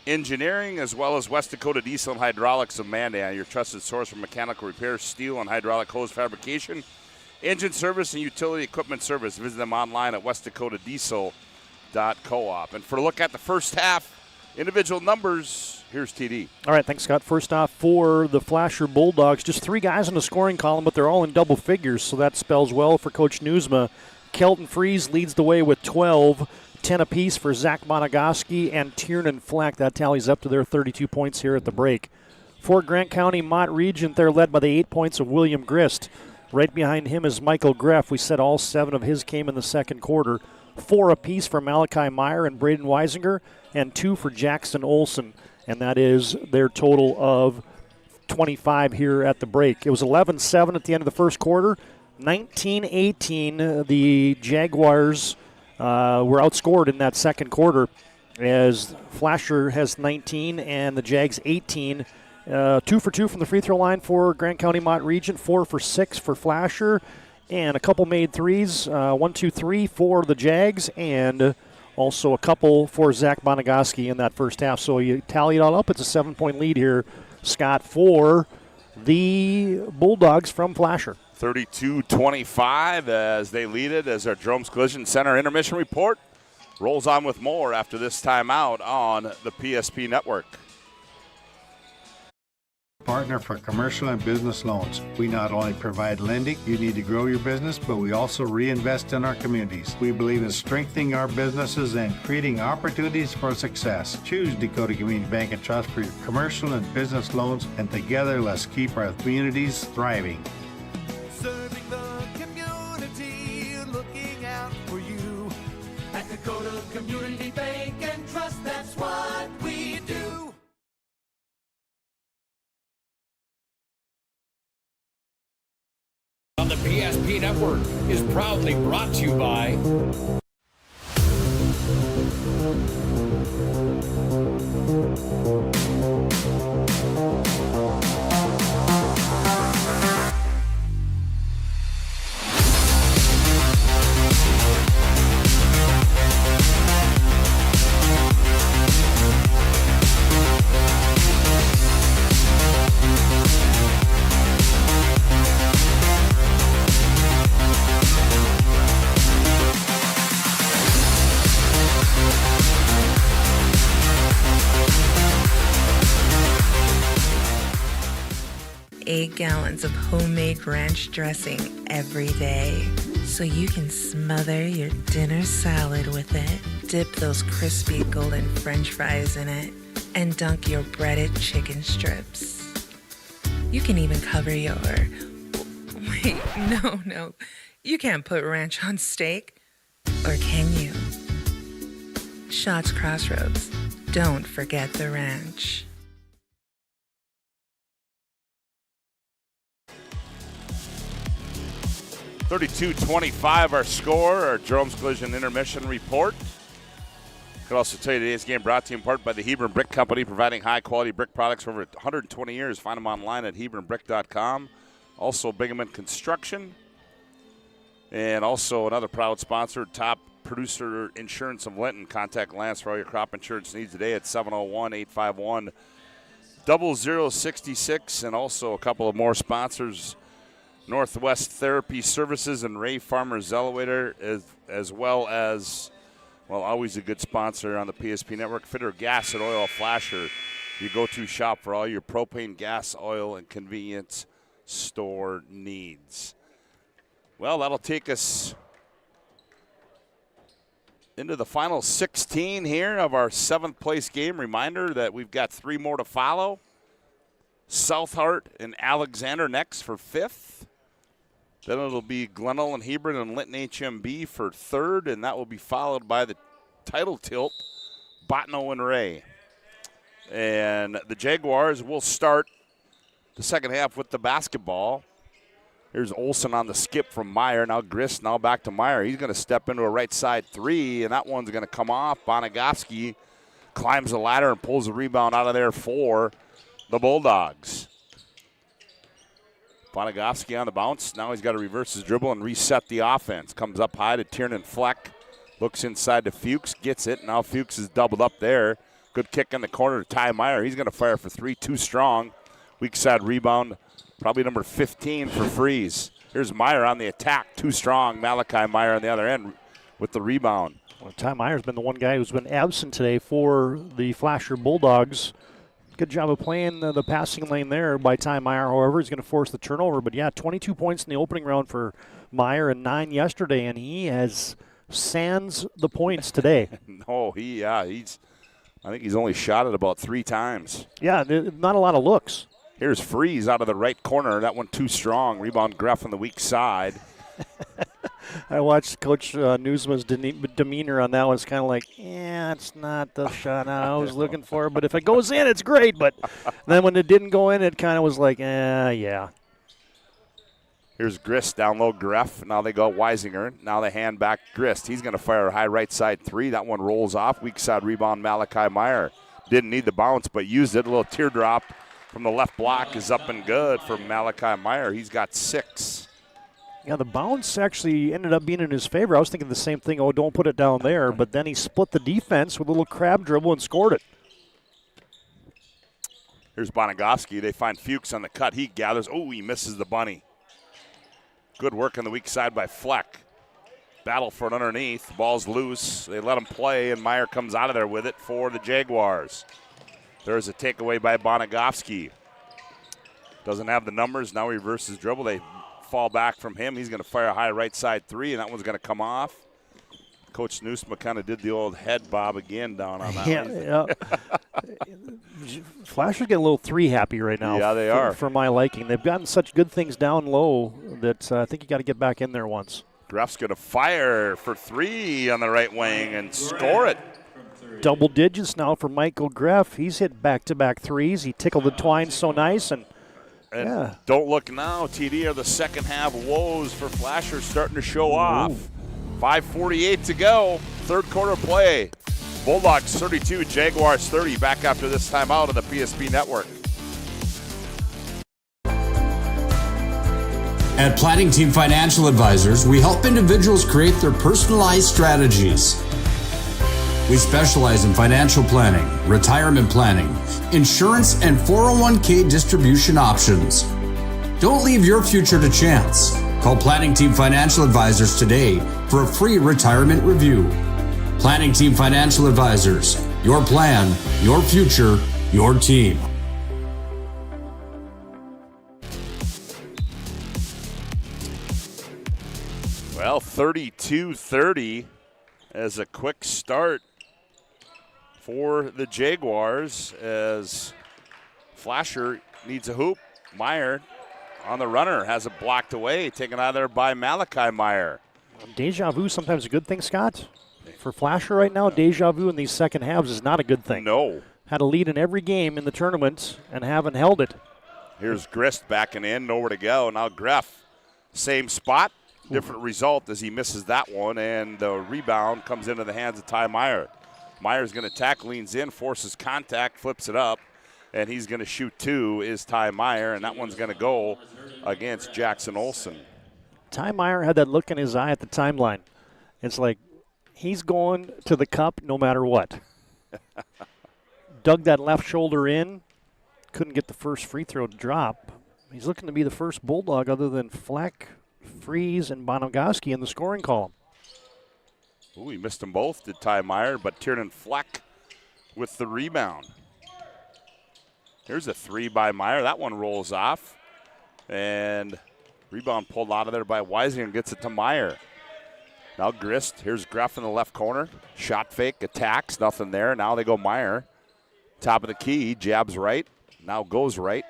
Engineering, as well as West Dakota Diesel and Hydraulics of Mandan, your trusted source for mechanical repairs, steel and hydraulic hose fabrication, engine service, and utility equipment service. Visit them online at westdakotadiesel.coop. And for a look at the first half, individual numbers, here's TD. All right, thanks, Scott. First off, for the Flasher Bulldogs, just 3 guys in the scoring column, but they're all in double figures, so that spells well for Coach Newsma. Kelton Fries leads the way with 12. 10 apiece for Zach Monogoski and Tiernan Flack. That tallies up to their 32 points here at the break. For Grant County Mont Region, they're led by the 8 points of William Grist. Right behind him is Michael Greff. We said all 7 of his came in the second quarter. 4 apiece for Malachi Meyer and Braden Weisinger, and 2 for Jackson Olson. And that is their total of 25 here at the break. It was 11-7 at the end of the first quarter. 19-18, the Jaguars were outscored in that second quarter as Flasher has 19 and the Jags 18. 2 for 2 from the free throw line for Grant County Mont Region, 4 for 6 for Flasher, and a couple made threes, 1, 2, 3 for the Jags, and also a couple for Zach Monogoski in that first half. So you tally it all up, it's a 7-point lead here, Scott, for the Bulldogs from Flasher. 32-25 as they lead it, as our Jerome's Collision Center intermission report rolls on with more after this timeout on the PSP Network. partner for commercial and business loans. We not only provide lending you need to grow your business, but we also reinvest in our communities. We believe in strengthening our businesses and creating opportunities for success. Choose Dakota Community Bank and Trust for your commercial and business loans, and together let's keep our communities thriving. Serving the community, looking out for you. At Dakota Community Bank and Trust, that's what we do. On the PSP Network is proudly brought to you by gallons of homemade ranch dressing every day, so you can smother your dinner salad with it, dip those crispy golden french fries in it, and dunk your breaded chicken strips. You can even cover your... Wait, no. You can't put ranch on steak. Or can you? Schatz Crossroads. Don't forget the ranch. 32-25 our score, our Jerome's Collision Intermission Report. Could also tell you today's game brought to you in part by the Hebron Brick Company, providing high-quality brick products for over 120 years. Find them online at hebronbrick.com. Also, Pregame Construction. And also another proud sponsor, Top Producer Insurance of Linton. Contact Lance for all your crop insurance needs today at 701-851-0066. And also a couple of more sponsors, Northwest Therapy Services and Ray Farmer's Elevator, as well as, well, always a good sponsor on the PSP Network, Fitter Gas and Oil Flasher, your go-to shop for all your propane, gas, oil, and convenience store needs. Well, that'll take us into the final 16 here of our 7th place game. Reminder that we've got 3 more to follow. South Hart and Alexander next for 5th. Then it'll be Glenelg and Hebron and Linton HMB for 3rd, and that will be followed by the title tilt, Bottineau and Ray. And the Jaguars will start the second half with the basketball. Here's Olson on the skip from Meyer. Now Grist, now back to Meyer. He's going to step into a right side 3, and that one's going to come off. Bonagowski climbs the ladder and pulls the rebound out of there for the Bulldogs. Bonagowski on the bounce. Now he's got to reverse his dribble and reset the offense. Comes up high to Tiernan Fleck. Looks inside to Fuchs. Gets it. Now Fuchs is doubled up there. Good kick in the corner to Ty Meyer. He's going to fire for 3. Too strong. Weak side rebound. Probably number 15 for Freeze. Here's Meyer on the attack. Too strong. Malachi Meyer on the other end with the rebound. Well, Ty Meyer's been the one guy who's been absent today for the Flasher Bulldogs. Good job of playing the passing lane there by Ty Meyer. However, he's going to force the turnover. But, yeah, 22 points in the opening round for Meyer and 9 yesterday, and he has sans the points today. No, I think he's only shot it about 3 times. Yeah, not a lot of looks. Here's Freeze out of the right corner. That one too strong. Rebound Greff on the weak side. I watched Coach Newsman's demeanor on that one. It's kind of like, it's not the shot I was looking for. But if it goes in, it's great. But then when it didn't go in, it kind of was like, yeah. Here's Grist down low, Greff. Now they go Weisinger. Now they hand back Grist. He's going to fire a high right side 3. That one rolls off. Weak side rebound, Malachi Meyer. Didn't need the bounce, but used it. A little teardrop from the left block is up and good for Malachi Meyer. He's got 6. Yeah, the bounce actually ended up being in his favor. I was thinking the same thing, don't put it down there. But then he split the defense with a little crab dribble and scored it. Here's Bonagowski. They find Fuchs on the cut. He gathers. Oh, he misses the bunny. Good work on the weak side by Fleck. Battle for it underneath. Ball's loose. They let him play, and Meyer comes out of there with it for the Jaguars. There's a takeaway by Bonagowski. Doesn't have the numbers. Now he reverses dribble. They fall back from him. He's going to fire a high right side three, and that one's going to come off. Coach Newsma kind of did the old head bob again down on that one. Flasher's getting a little three happy right now. Yeah, they are. For my liking. They've gotten such good things down low that I think you got to get back in there once. Greff's going to fire for three on the right wing and score it. Double digits now for Michael Greff. He's hit back-to-back threes. He tickled the twine so nice. And yeah. Don't look now, TD, are the second half woes for Flasher starting to show off. 5:48 to go, third quarter play. Bulldogs 32, Jaguars 30. Back after this timeout on the PSP Network. At Planning Team Financial Advisors, we help individuals create their personalized strategies. We specialize in financial planning, retirement planning, insurance, and 401k distribution options. Don't leave your future to chance. Call Planning Team Financial Advisors today for a free retirement review. Planning Team Financial Advisors. Your plan, your future, your team. Well, 32-30 as a quick start for the Jaguars as Flasher needs a hoop. Meyer on the runner, has it blocked away, taken out of there by Malachi Meyer. Deja vu sometimes a good thing, Scott. For Flasher right now, deja vu in these second halves is not a good thing. No. Had a lead in every game in the tournament and haven't held it. Here's Grist backing in, nowhere to go. Now Greff, same spot, different result as he misses that one, and the rebound comes into the hands of Ty Meyer. Meyer's going to attack, leans in, forces contact, flips it up, and he's going to shoot two is Ty Meyer, and that one's going to go against Jackson Olsen. Ty Meyer had that look in his eye at the timeline. It's like he's going to the cup no matter what. Dug that left shoulder in, couldn't get the first free throw to drop. He's looking to be the first Bulldog other than Fleck, Freeze, and Bonogowski in the scoring column. Ooh, he missed them both, did Ty Meyer, but Tiernan Fleck with the rebound. Here's a three by Meyer. That one rolls off. And rebound pulled out of there by Weisinger and gets it to Meyer. Now Grist. Here's Greff in the left corner. Shot fake, attacks, nothing there. Now they go Meyer. Top of the key, jabs right. Now goes right.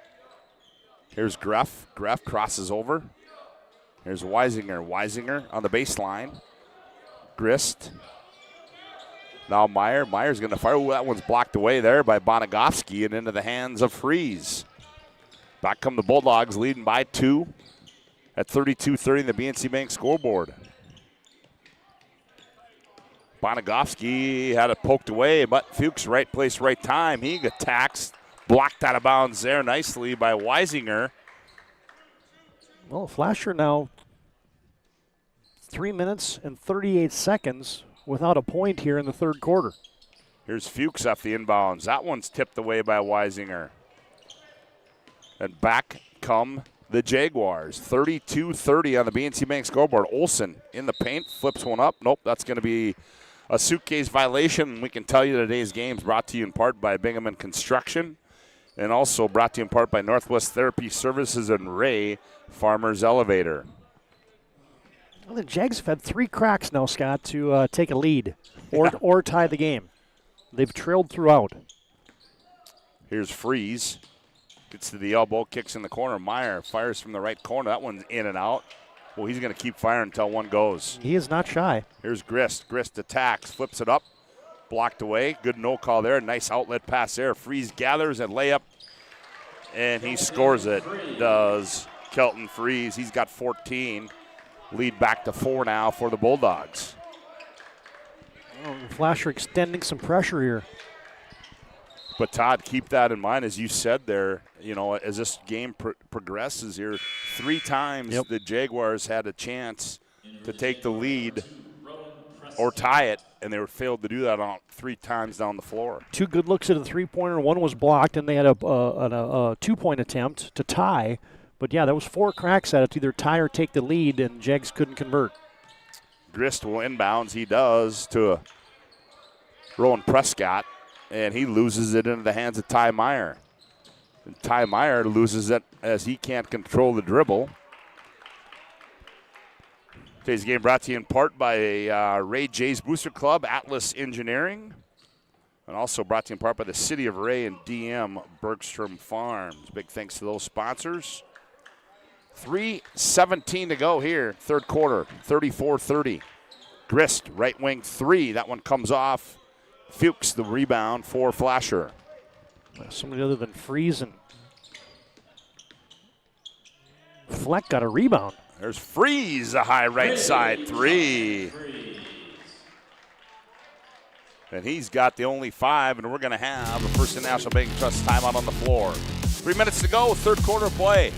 Here's Greff. Greff crosses over. Here's Weisinger. Weisinger on the baseline. Grist. Now Meyer. Meyer's going to fire. Ooh, that one's blocked away there by Bonogowski and into the hands of Freeze. Back come the Bulldogs, leading by 2 at 32-30 in the BNC Bank scoreboard. Bonogowski had it poked away, but Fuchs, right place, right time. He attacks, blocked out of bounds there nicely by Weisinger. Well, Flasher now 3 minutes and 38 seconds without a point here in the third quarter. Here's Fuchs off the inbounds. That one's tipped away by Weisinger. And back come the Jaguars. 32-30 on the BNC Bank scoreboard. Olsen in the paint, flips one up. Nope, that's going to be a suitcase violation. We can tell you today's game is brought to you in part by Bingham & Construction and also brought to you in part by Northwest Therapy Services and Ray Farmers Elevator. Well, the Jags have had 3 cracks now, Scott, to take a lead or tie the game. They've trailed throughout. Here's Freeze. Gets to the elbow, kicks in the corner. Meyer fires from the right corner. That one's in and out. Well, he's going to keep firing until one goes. He is not shy. Here's Grist. Grist attacks, flips it up, blocked away. Good no call there. Nice outlet pass there. Freeze gathers and layup, and he scores it. Does Kelton Freeze. He's got 14. Lead back to 4 now for the Bulldogs. Oh, Flasher extending some pressure here. But, Todd, keep that in mind, as you said there, you know, as this game progresses here, 3 times the Jaguars had a chance to take the lead or tie it, and they failed to do that on 3 times down the floor. 2 good looks at a three-pointer. One was blocked, and they had a 2-point attempt to tie. But, yeah, there was 4 cracks at it to either tie or take the lead, and Jags couldn't convert. Grist will inbounds. He does to Rowan Prescott, and he loses it into the hands of Ty Meyer. And Ty Meyer loses it as he can't control the dribble. Today's game brought to you in part by Ray J's Booster Club, Atlas Engineering, and also brought to you in part by the City of Ray and DM Bergstrom Farms. Big thanks to those sponsors. 3:17 to go here, third quarter, 34-30. Grist, right wing three. That one comes off. Fuchs, the rebound for Flasher. Somebody other than Friesen. Fleck got a rebound. There's Freeze, a high right side three. And he's got the only 5, and we're going to have a First National Bank Trust timeout on the floor. 3 minutes to go, third quarter play.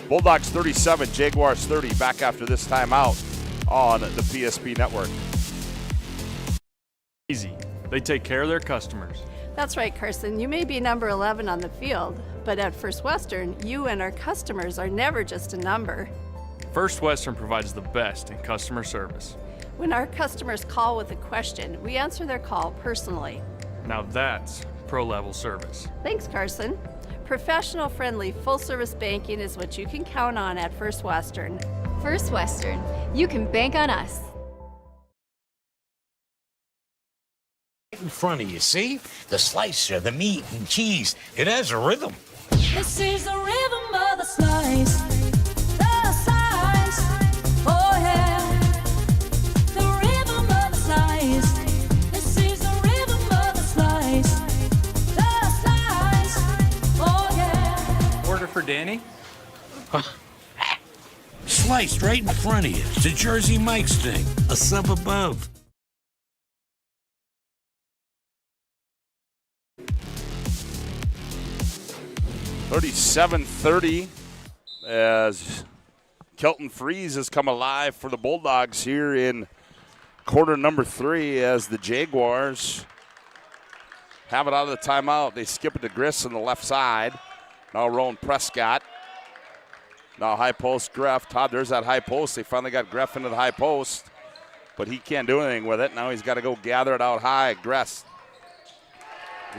Bulldogs 37, Jaguars 30. Back after this timeout on the PSP Network. Easy. They take care of their customers. That's right, Carson. You may be number 11 on the field, but at First Western, you and our customers are never just a number. First Western provides the best in customer service. When our customers call with a question, we answer their call personally. Now that's pro-level service. Thanks, Carson. Professional, friendly, full-service banking is what you can count on at First Western. First Western. You can bank on us. In front of you, see? The slicer, the meat and cheese. It has a rhythm. This is the rhythm of the slice. The slice. Oh, yeah. The rhythm of the slice. This is the rhythm of the slice. The slice. Oh, yeah. Order for Danny? Sliced right in front of you. It's a Jersey Mike's thing. A sub above. $37-30 as Kelton Freeze has come alive for the Bulldogs here in quarter number 3 as the Jaguars have it out of the timeout. They skip it to Grist on the left side. Now Rowan Prescott. Now high post Greff. Todd, there's that high post. They finally got Greff into the high post, but he can't do anything with it. Now he's got to go gather it out high. Grist.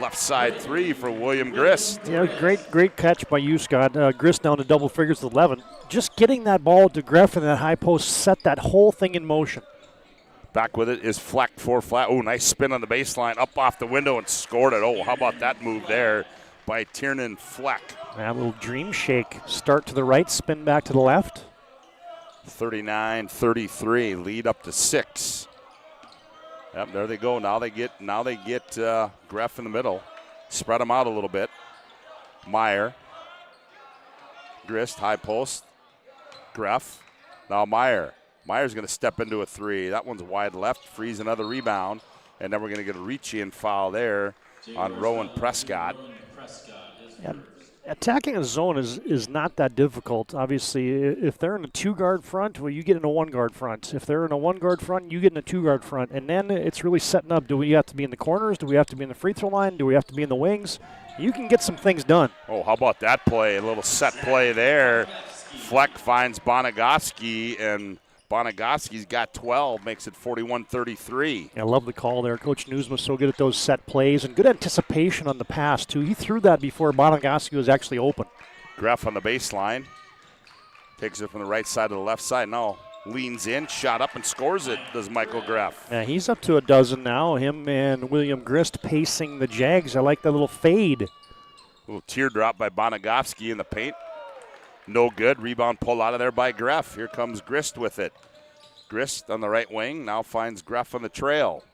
Left side three for William Grist. Yeah, great catch by you, Scott. Grist down to double figures with 11. Just getting that ball to Greff and that high post set that whole thing in motion. Back with it is Fleck for flat. Oh, nice spin on the baseline, up off the window and scored it. Oh, how about that move there by Tiernan Fleck. That little dream shake. Start to the right, spin back to the left. 39-33, lead up to 6. Yep, there they go. Now they get Greff in the middle. Spread them out a little bit. Meyer. Grist, high post. Greff. Now Meyer. Meyer's going to step into a 3. That one's wide left. Freeze another rebound. And then we're going to get a reach-in foul there on Rowan Prescott. Yeah, attacking a zone is not that difficult. Obviously, if they're in a 2-guard front, well, you get in a 1-guard front. If they're in a 1-guard front, you get in a 2-guard front. And then it's really setting up. Do we have to be in the corners? Do we have to be in the free throw line? Do we have to be in the wings? You can get some things done. Oh, how about that play? A little set play there. Fleck finds Bonagowski, and Bonagowski's got 12, makes it 41-33. I love the call there. Coach Newsom's so good at those set plays and good anticipation on the pass, too. He threw that before Bonagowski was actually open. Greff on the baseline. Takes it from the right side to the left side. No, leans in, shot up, and scores it, does Michael Greff. Yeah, he's up to a dozen now. Him and William Grist pacing the Jags. I like that little fade. A little teardrop by Bonagowski in the paint. No good. Rebound pulled out of there by Greff. Here comes Grist with it. Grist on the right wing now finds Greff on the trail.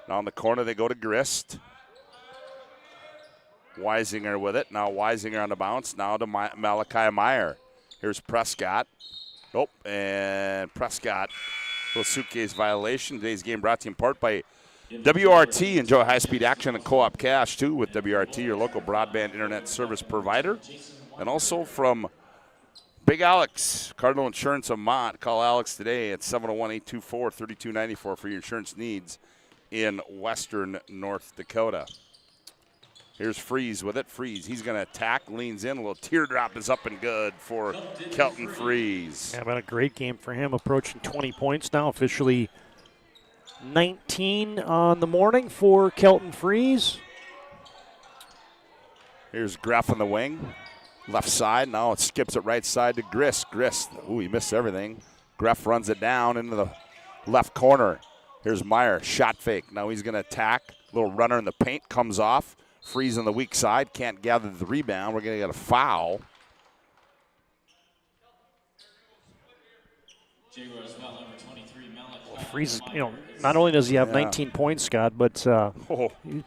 Now in the corner they go to Grist. Weisinger with it. Now Weisinger on the bounce. Now to Malachi Meyer. Here's Prescott. Nope. And Prescott. Little suitcase violation. Today's game brought to you in part by WRT. Enjoy high-speed action and co-op cash, too, with WRT, your local broadband internet service provider. And also from Big Alex, Cardinal Insurance of Mott. Call Alex today at 701-824-3294 for your insurance needs in western North Dakota. Here's Freeze with it. Freeze, he's going to attack, leans in. A little teardrop is up and good for Kelton Freeze. Yeah, been a great game for him, approaching 20 points now, officially 19 on the morning for Kelton Freeze. Here's Greff on the wing. Left side. Now it skips it right side to Grist. Grist. Ooh, he missed everything. Greff runs it down into the left corner. Here's Meyer. Shot fake. Now he's going to attack. Little runner in the paint. Comes off. Freeze on the weak side. Can't gather the rebound. We're going to get a foul. Freeze, not only does he have 19 points, Scott, but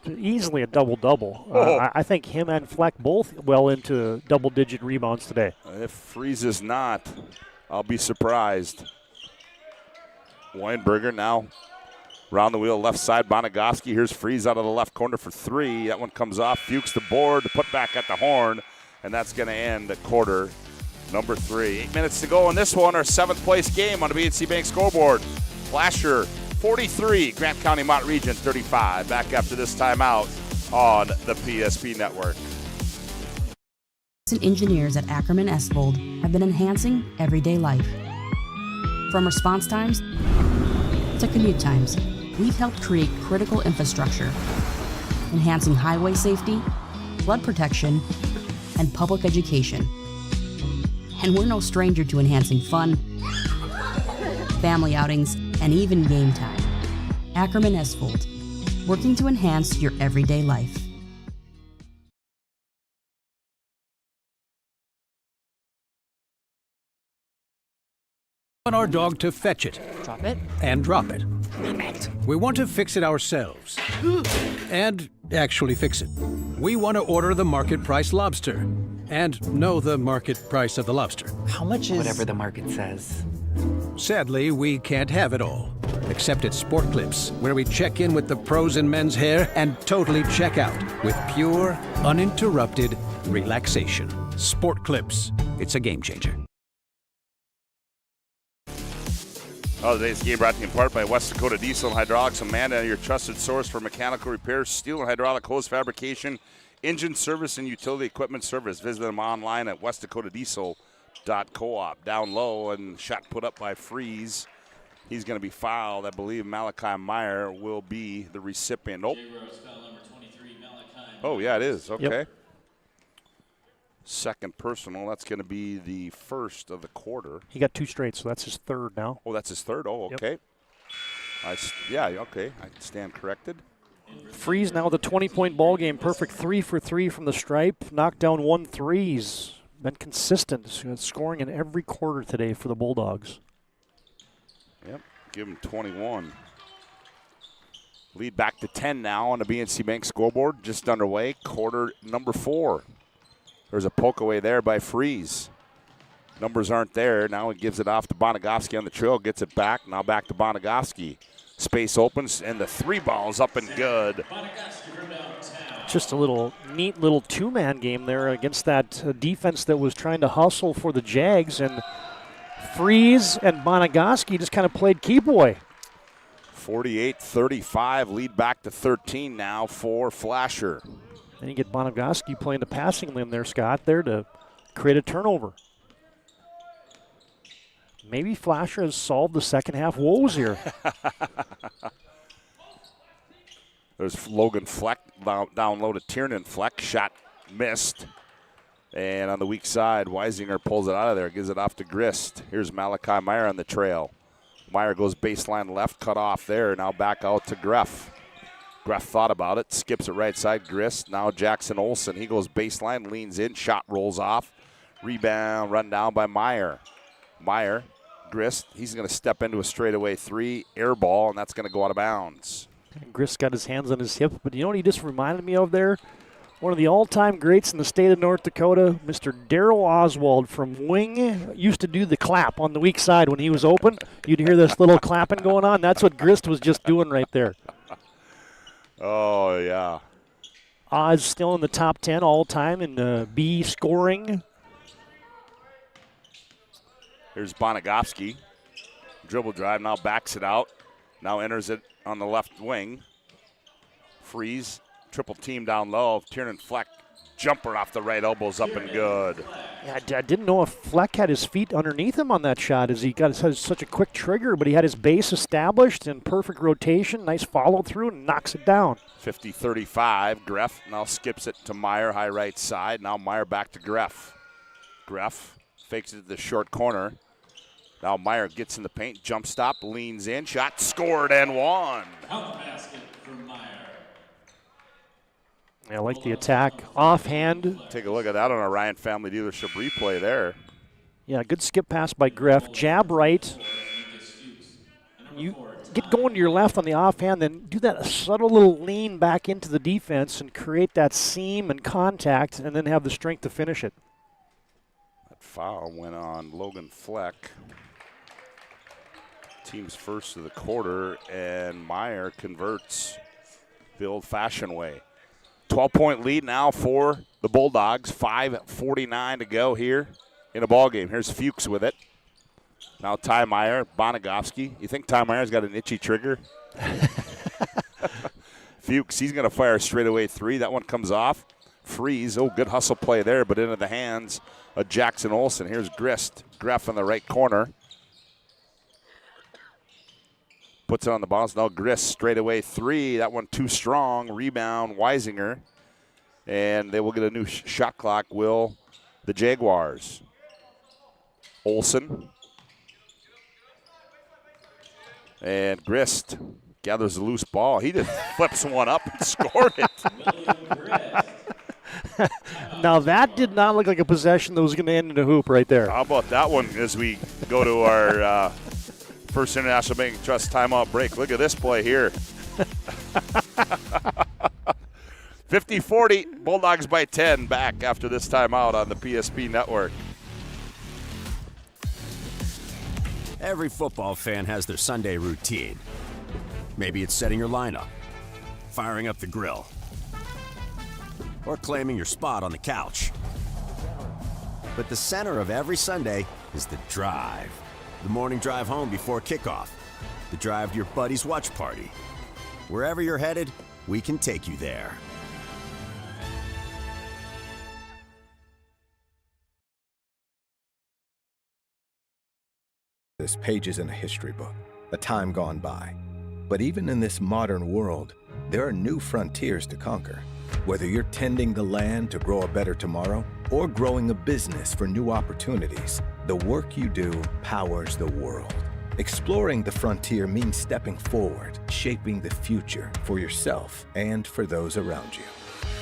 easily a double-double. I think him and Fleck both well into double-digit rebounds today. If Freeze is not, I'll be surprised. Weinberger now around the wheel, left side. Bonagowski. Here's Freeze out of the left corner for three. That one comes off. Fuchs the board, put back at the horn, and that's going to end at quarter number 3. 8 minutes to go in this one, our 7th place game on the BNC Bank scoreboard. Flasher 43, Grant County Mott Region 35. Back after this timeout on the PSP Network. Engineers at Ackerman Esvold have been enhancing everyday life. From response times to commute times, we've helped create critical infrastructure, enhancing highway safety, flood protection, and public education. And we're no stranger to enhancing fun, family outings, and even game time. Ackerman Esvold, working to enhance your everyday life. We want our dog to fetch it. Drop it. And drop it. We want to fix it ourselves. And actually fix it. We want to order the market price lobster. And know the market price of the lobster. How much is... Whatever the market says. Sadly, we can't have it all. Except at Sport Clips, where we check in with the pros in men's hair and totally check out with pure, uninterrupted relaxation. Sport Clips. It's a game changer. Today's game brought to you in part by West Dakota Diesel and Hydraulics. Mandan, your trusted source for mechanical repairs, steel and hydraulic hose fabrication, engine service, and utility equipment service. Visit them online at westdakotadiesel.coop. Down low and shot put up by Freeze. He's going to be fouled. I believe Malachi Meyer will be the recipient. Nope. Oh, yeah, it is. Okay. Yep. Second personal. That's going to be the first of the quarter. He got 2 straight, so that's his third now. Oh, that's his third? Oh, okay. Yep. Okay. I stand corrected. Freeze now the 20-point ball game. Perfect 3 for 3 from the stripe. Knocked down 1 threes. Been consistent. Scoring in every quarter today for the Bulldogs. Yep. Give him 21. Lead back to 10 now on the BNC Bank scoreboard. Just underway. Quarter number 4. There's a poke away there by Freeze. Numbers aren't there. Now he gives it off to Bonagowski on the trail. Gets it back. Now back to Bonagowski. Space opens, and the 3 ball's up and good. Just a neat little 2-man game there against that defense that was trying to hustle for the Jags. And Freeze and Bonagowski just kind of played key boy. 48-35. Lead back to 13 now for Flasher. Then you get Bonagowski playing the passing lane there, Scott, there to create a turnover. Maybe Flasher has solved the second half woes here. There's Logan Fleck down low to Tiernan. Fleck shot missed. And on the weak side, Weisinger pulls it out of there, gives it off to Grist. Here's Malachi Meyer on the trail. Meyer goes baseline left, cut off there. Now back out to Greff. Greff thought about it, skips it right side, Grist. Now Jackson Olsen, he goes baseline, leans in, shot rolls off. Rebound, run down by Meyer. Meyer, Grist, he's going to step into a straightaway 3, air ball, and that's going to go out of bounds. And Grist got his hands on his hip, but you know what he just reminded me of there? One of the all-time greats in the state of North Dakota, Mr. Darrell Oswald from Wing, used to do the clap on the weak side when he was open. You'd hear this little clapping going on. That's what Grist was just doing right there. Oh, yeah. Oz still in the top 10 all-time in B scoring. Here's Bonagowski. Dribble drive, now backs it out. Now enters it on the left wing. Freeze, triple team down low. Tiernan Fleck jumper off the right elbow's up and good. Yeah, I didn't know if Fleck had his feet underneath him on that shot as he has such a quick trigger, but he had his base established in perfect rotation, nice follow through, and knocks it down. 50-35. Greff now skips it to Meyer, high right side. Now Meyer back to Greff. Greff fakes it to the short corner. Now Meyer gets in the paint, jump stop, leans in, shot scored and one. Basket for Meyer. I like the attack. Offhand. Take a look at that on a Ryan Family Dealership replay there. Yeah, good skip pass by Greff. Jab right. You get going to your left on the offhand, then do that subtle little lean back into the defense and create that seam and contact, and then have the strength to finish it. That foul went on Logan Fleck. Team's first of the quarter, and Meyer converts the old-fashioned way. 12-point lead now for the Bulldogs. 5:49 to go here in a ball game. Here's Fuchs with it. Now Ty Meyer, Bonagowski. You think Ty Meyer's got an itchy trigger? Fuchs, he's going to fire a straightaway three. That one comes off. Freeze. Oh, good hustle play there, but into the hands of Jackson Olsen. Here's Greff in the right corner. Puts it on the bounce. Now Grist straightaway three. That one too strong. Rebound, Weisinger. And they will get a new shot clock, will the Jaguars. Olsen. And Grist gathers a loose ball. He just flips one up and scored it. Now that did not look like a possession that was going to end in a hoop right there. How about that one as we go to our First International Bank and Trust timeout break. Look at this play here. 50-40, Bulldogs by 10, back after this timeout on the PSP Network. Every football fan has their Sunday routine. Maybe it's setting your lineup, firing up the grill, or claiming your spot on the couch. But the center of every Sunday is the drive. The morning drive home before kickoff. The drive to your buddy's watch party. Wherever you're headed, we can take you there. This page isn't a history book, a time gone by. But even in this modern world, there are new frontiers to conquer. Whether you're tending the land to grow a better tomorrow or growing a business for new opportunities, the work you do powers the world. Exploring the frontier means stepping forward, shaping the future for yourself and for those around you.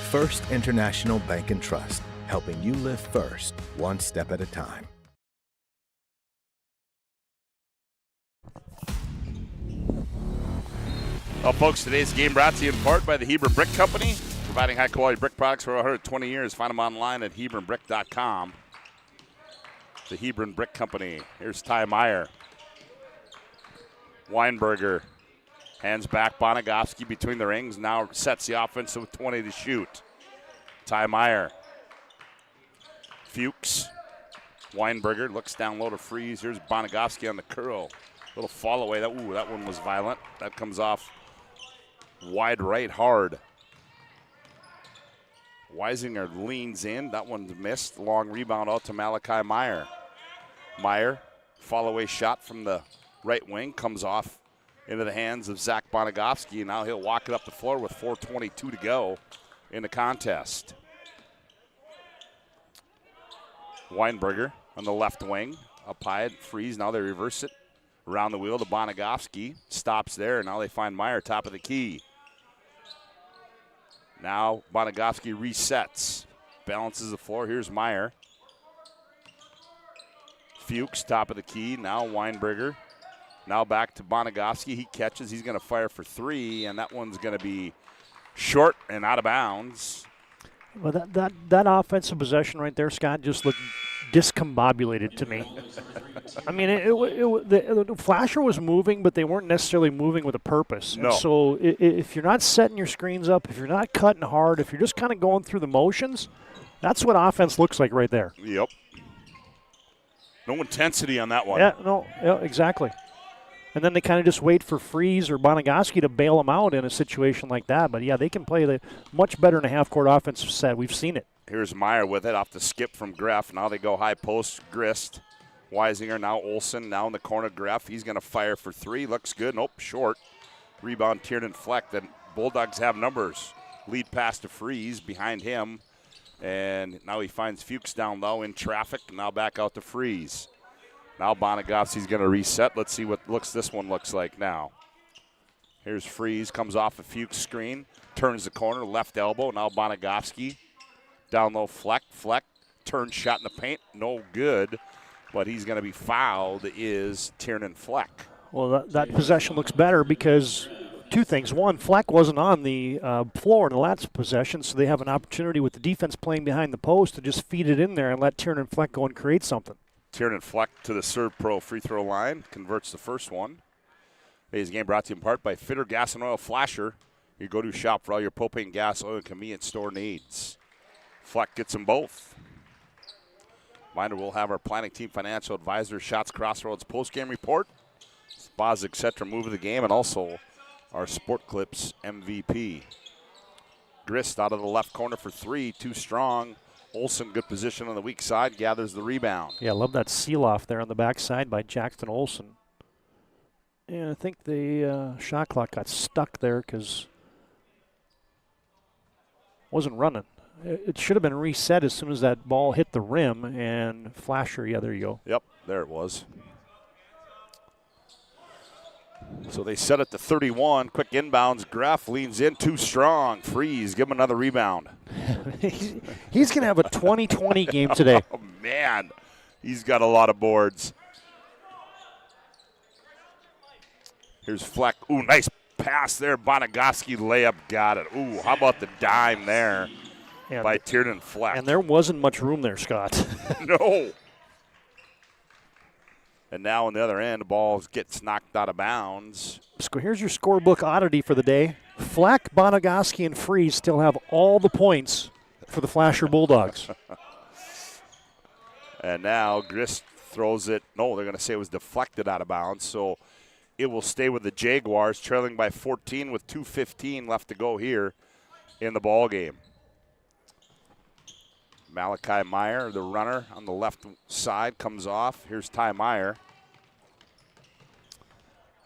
First International Bank and Trust, helping you live first, one step at a time. Well, folks, today's game brought to you in part by the Hebron Brick Company, providing high-quality brick products for 120 years. Find them online at HebronBrick.com. The Hebron Brick Company. Here's Ty Meyer. Weinberger hands back. Bonagowski between the rings. Now sets the offense with 20 to shoot. Ty Meyer. Fuchs. Weinberger looks down low to Freeze. Here's Bonagowski on the curl. Little fall away. That one was violent. That comes off wide right hard. Weisinger leans in. That one's missed. Long rebound out to Malachi Meyer. Meyer, fall-away shot from the right wing, comes off into the hands of Zach Bonagowski. Now he'll walk it up the floor with 4:22 to go in the contest. Weinberger on the left wing, up high, Freeze. Now they reverse it around the wheel to Bonagowski. Stops there. Now they find Meyer top of the key. Now Bonagowski resets. Balances the floor. Here's Meyer. Fuchs, top of the key. Now Weinberger. Now back to Bonagowski. He catches. He's going to fire for three, and that one's going to be short and out of bounds. Well, that offensive possession right there, Scott, just looked discombobulated to me. I mean, the flasher was moving, but they weren't necessarily moving with a purpose. No. And so if you're not setting your screens up, if you're not cutting hard, if you're just kind of going through the motions, that's what offense looks like right there. Yep. No intensity on that one. Yeah, exactly. And then they kind of just wait for Freeze or Bonagowski to bail them out in a situation like that. But, yeah, they can play the much better in a half-court offensive set. We've seen it. Here's Meyer with it off the skip from Greff. Now they go high post, Grist. Weisinger, now Olsen, now in the corner, Greff. He's going to fire for three. Looks good. Nope, short. Rebound, Tiernan Fleck. The Bulldogs have numbers. Lead pass to Freeze behind him. And now he finds Fuchs down low in traffic. Now back out to Freeze. Now Bonagowski's going to reset. Let's see what this one looks like now. Here's Freeze, comes off a Fuchs screen, turns the corner, left elbow. Now Bonagowski. Down low, Fleck. Fleck, turn shot in the paint. No good. But he's going to be fouled is Tiernan Fleck. Well, that possession looks better because two things. One, Fleck wasn't on the floor in the last possession, so they have an opportunity with the defense playing behind the post to just feed it in there and let Tiernan Fleck go and create something. Tiernan Fleck to the Serve Pro free throw line, converts the first one. Today's game brought to you in part by Fitter Gas and Oil Flasher, your go-to shop for all your propane, gas, oil, and convenience store needs. Fleck gets them both. Reminder, we'll have our planning team financial advisor, Shots Crossroads post-game report, spas, etc. move of the game, and also our Sport Clips MVP. Grist out of the left corner for three, too strong. Olsen, good position on the weak side, gathers the rebound. Yeah, I love that seal-off there on the backside by Jackson Olsen. And I think the shot clock got stuck there because it wasn't running. It should have been reset as soon as that ball hit the rim, and Flasher, yeah, there you go. Yep, there it was. So they set it to 31. Quick inbounds. Greff leans in too strong. Freeze, give him another rebound. He's going to have a 20-20 game today. Oh, man. He's got a lot of boards. Here's Fleck. Ooh, nice pass there. Bonagowski layup got it. Ooh, how about the dime there by Tiernan Fleck? And there wasn't much room there, Scott. No. And now on the other end, the ball gets knocked out of bounds. So here's your scorebook oddity for the day. Fleck, Bonagowski, and Freeze still have all the points for the Flasher Bulldogs. And now Grist throws it. No, they're going to say it was deflected out of bounds. So it will stay with the Jaguars, trailing by 14 with 2:15 left to go here in the ball game. Malachi Meyer, the runner on the left side, comes off. Here's Ty Meyer.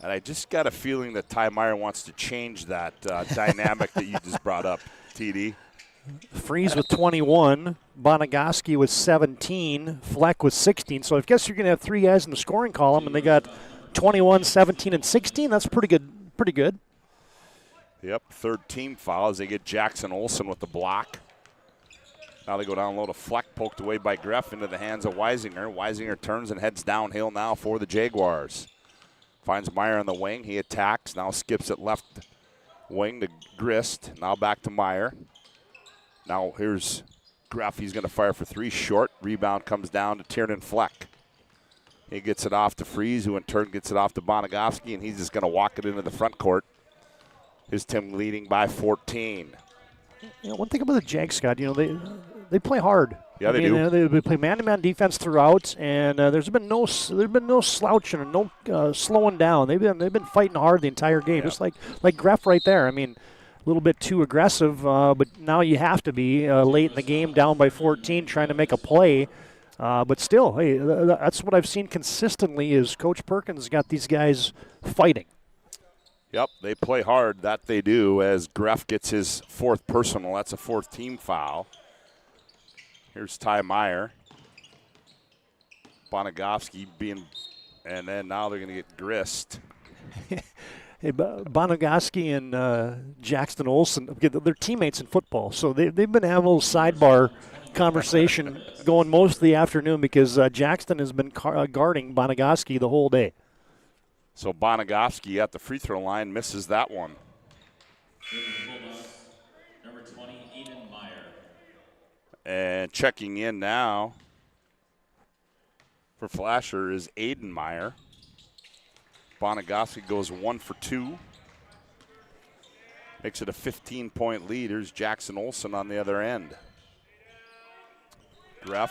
And I just got a feeling that Ty Meyer wants to change that dynamic that you just brought up, TD. Freeze with 21, Bonagowski with 17, Fleck with 16. So I guess you're going to have three guys in the scoring column, and they got 21, 17, and 16. That's pretty good. Pretty good. Yep, third team foul as they get Jackson Olsen with the block. Now they go down low to Fleck, poked away by Greff into the hands of Weisinger. Weisinger turns and heads downhill now for the Jaguars. Finds Meyer on the wing. He attacks. Now skips it left wing to Grist. Now back to Meyer. Now here's Greff. He's going to fire for three. Short. Rebound comes down to Tiernan Fleck. He gets it off to Freeze, who in turn gets it off to Bonagowski, and he's just going to walk it into the front court. His team leading by 14. You know, one thing about the Jags, Scott, you know, they play hard. Yeah, they do. They play man-to-man defense throughout, and there's been no slouching and no slowing down. They've been fighting hard the entire game, just like Greff right there. I mean, a little bit too aggressive, but now you have to be late in the game, down by 14, trying to make a play. But still, hey, that's what I've seen consistently is Coach Perkins got these guys fighting. Yep, they play hard. That they do as Greff gets his fourth personal. That's a fourth team foul. Here's Ty Meyer. Bonagowski and then now they're going to get Grist. Hey, Bonagowski and Jackson Olsen, they're teammates in football, so they've been having a little sidebar conversation going most of the afternoon because Jackson has been guarding Bonagowski the whole day. So Bonagowski at the free throw line misses that one. Number 20, Eden Meyer. And checking in now for Flasher is Aiden Meyer. Bonagowski goes 1 for 2. Makes it a 15-point lead. Here's Jackson Olsen on the other end. Greff,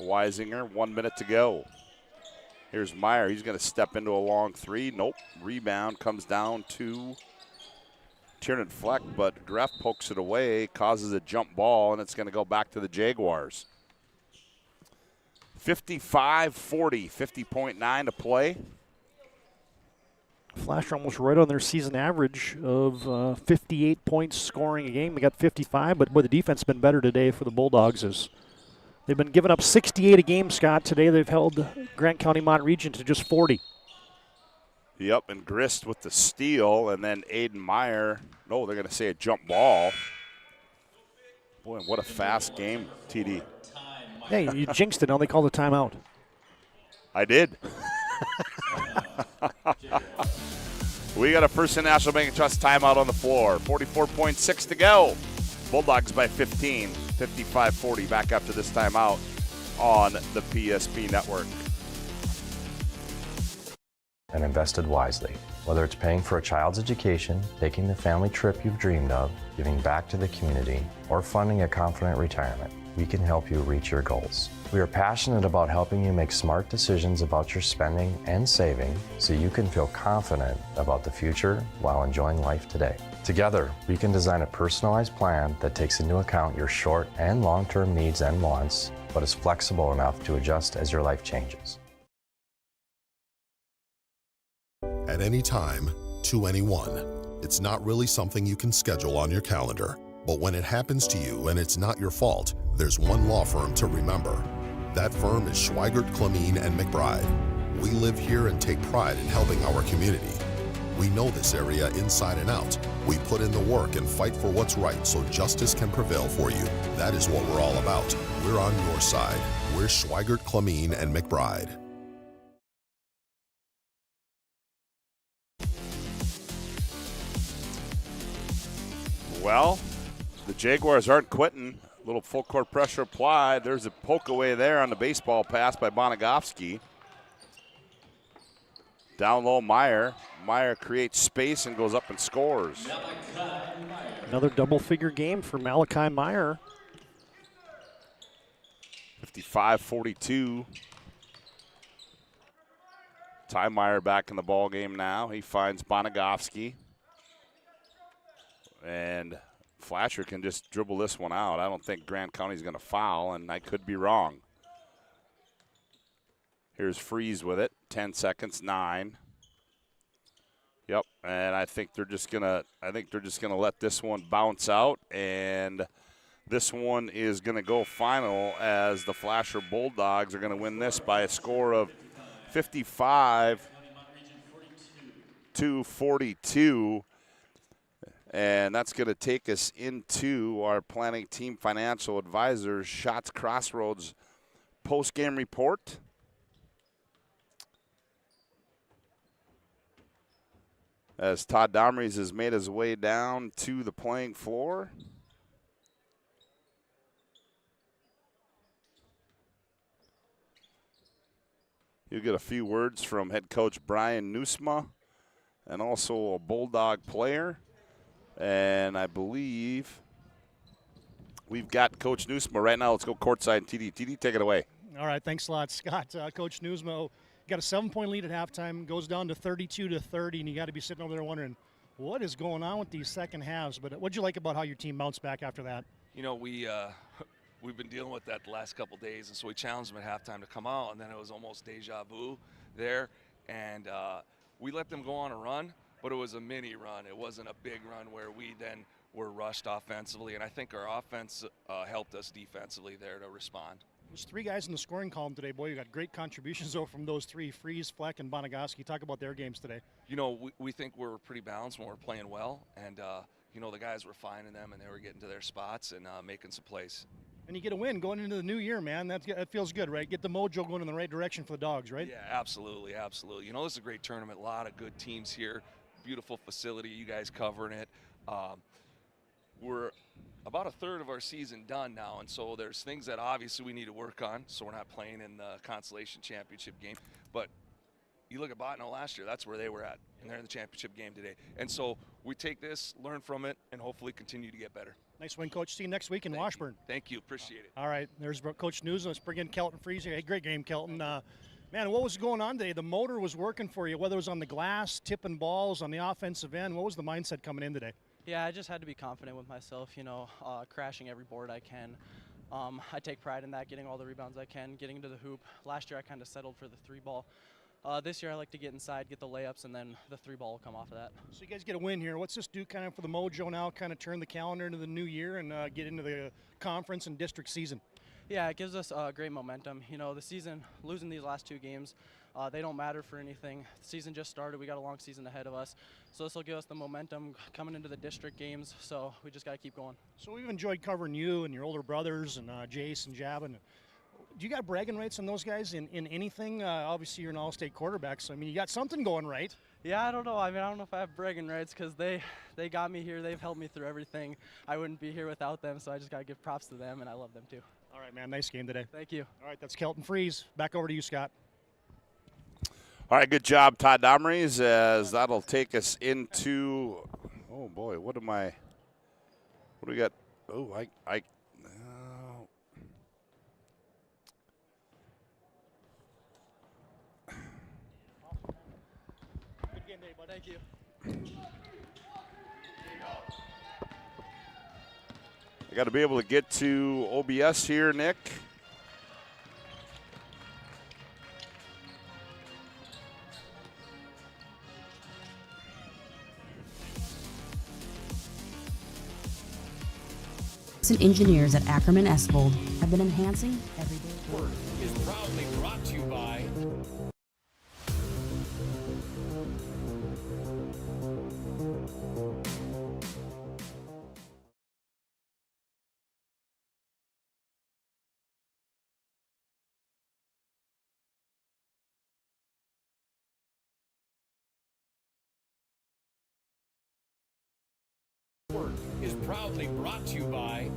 Weisinger, 1 minute to go. Here's Meyer. He's going to step into a long three. Nope. Rebound comes down to Tiernan Fleck, but Greff pokes it away, causes a jump ball, and it's going to go back to the Jaguars. 55-40, 50.9 to play. Flash are almost right on their season average of 58 points scoring a game. They got 55, but boy, the defense has been better today for the Bulldogs. As they've been giving up 68 a game, Scott. Today they've held Grant County Mont Region to just 40. Yep, and Grist with the steal, and then Aiden Meyer. No, they're going to say a jump ball. Boy, what a fast game, TD. Hey, you jinxed it. Now they call the timeout. I did. We got a First and National Bank and Trust timeout on the floor. 44.6 to go. Bulldogs by 15, 55-40. Back after this timeout on the PSP network. And invested wisely. Whether it's paying for a child's education, taking the family trip you've dreamed of, giving back to the community, or funding a confident retirement, we can help you reach your goals. We are passionate about helping you make smart decisions about your spending and saving so you can feel confident about the future while enjoying life today. Together, we can design a personalized plan that takes into account your short and long-term needs and wants, but is flexible enough to adjust as your life changes. At any time, to anyone. It's not really something you can schedule on your calendar. But when it happens to you and it's not your fault, there's one law firm to remember. That firm is Schweigert, Clemene, and McBride. We live here and take pride in helping our community. We know this area inside and out. We put in the work and fight for what's right so justice can prevail for you. That is what we're all about. We're on your side. We're Schweigert, Clemene, and McBride. Well, the Jaguars aren't quitting. A little full court pressure applied. There's a poke away there on the baseball pass by Bonagowski. Down low, Meyer. Meyer creates space and goes up and scores. Another double-figure game for Malachi Meyer. 55-42. Ty Meyer back in the ball game now. He finds Bonagowski. And Flasher can just dribble this one out. I don't think Grant County's going to foul, and I could be wrong. Here's Freeze with it. 10 seconds, 9. Yep, and I think they're just gonna let this one bounce out, and this one is gonna go final as the Flasher Bulldogs are gonna win this by a score of 55-42. And that's going to take us into our planning team financial advisors, Shots Crossroads post-game report. As Todd Domries has made his way down to the playing floor. You'll get a few words from head coach Brian Nusma and also a Bulldog player. And I believe we've got Coach Nusma right now. Let's go courtside. TD, take it away. All right, thanks a lot, Scott. Coach Nusma got a 7-point lead at halftime, goes down to 32-30, and you got to be sitting over there wondering what is going on with these second halves. But what'd you like about how your team bounced back after that? You know, we've been dealing with that the last couple days, and so we challenged them at halftime to come out, and then it was almost deja vu there, and we let them go on a run. But it was a mini run. It wasn't a big run where we then were rushed offensively. And I think our offense helped us defensively there to respond. There's 3 guys in the scoring column today. Boy, you got great contributions though from those 3, Freeze, Fleck, and Bonagowski. Talk about their games today. You know, we think we're pretty balanced when we're playing well. And, you know, the guys were finding them and they were getting to their spots and making some plays. And you get a win going into the new year, man. That feels good, right? Get the mojo going in the right direction for the Dogs, right? Yeah, absolutely, absolutely. You know, this is a great tournament. A lot of good teams here. Beautiful facility, you guys covering it. We're about a third of our season done now, and so there's things that obviously we need to work on, so we're not playing in the consolation championship game. But you look at Bottineau last year, that's where they were at, and they're in the championship game today. And so we take this, learn from it, and hopefully continue to get better. Nice win, Coach. See you next week in Washburn. Thank you, appreciate it. All right, there's Coach News. Let's bring in Kelton Freeze. Hey, great game, Kelton. Man, what was going on today? The motor was working for you, whether it was on the glass, tipping balls, on the offensive end. What was the mindset coming in today? Yeah, I just had to be confident with myself, crashing every board I can. I take pride in that, getting all the rebounds I can, getting into the hoop. Last year I kind of settled for the 3-ball. This year I like to get inside, get the layups, and then the 3-ball will come off of that. So you guys get a win here. What's this do kind of for the mojo now, kind of turn the calendar into the new year and get into the conference and district season? Yeah, it gives us great momentum. The season, losing these last 2 games, they don't matter for anything. The season just started. We got a long season ahead of us. So this will give us the momentum coming into the district games. So we just got to keep going. So we've enjoyed covering you and your older brothers and Jace and Jabin. Do you got bragging rights on those guys in anything? Obviously, you're an all-state quarterback, so, you got something going right. Yeah, I don't know. I don't know if I have bragging rights because they got me here. They've helped me through everything. I wouldn't be here without them, so I just got to give props to them, and I love them too. All right, man. Nice game today. Thank you. All right, that's Kelton Freeze. Back over to you, Scott. All right, good job, Todd Domries, as that'll take us into, oh boy, what do we got? Oh, Good game day, bud. Thank you. I got to be able to get to OBS here, Nick. And engineers at Ackerman Esvold have been enhancing everyday work. Is proudly brought to you by work. Is proudly brought to you by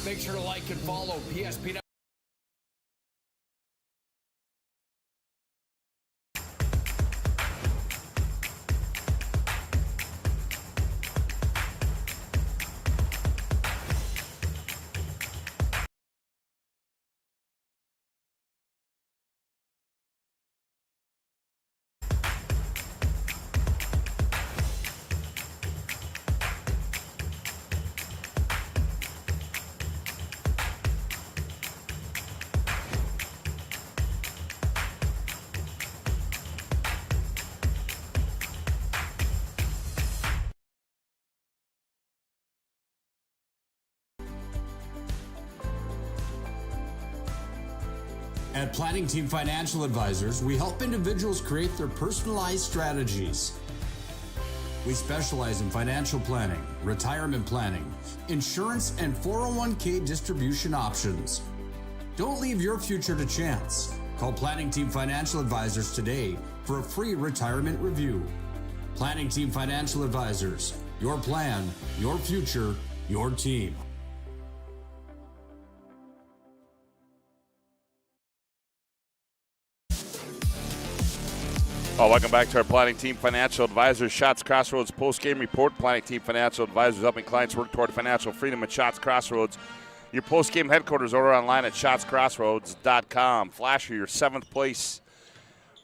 Make sure to like and follow PSP. At Planning Team Financial Advisors, we help individuals create their personalized strategies. We specialize in financial planning, retirement planning, insurance, and 401k distribution options. Don't leave your future to chance. Call Planning Team Financial Advisors today for a free retirement review. Planning Team Financial Advisors, your plan, your future, your team. Oh, welcome back to our Planning Team Financial Advisors Shots Crossroads post-game report. Planning Team Financial Advisors helping clients work toward financial freedom at Shots Crossroads. Your post-game headquarters, order online at shotscrossroads.com. Flasher, your 7th place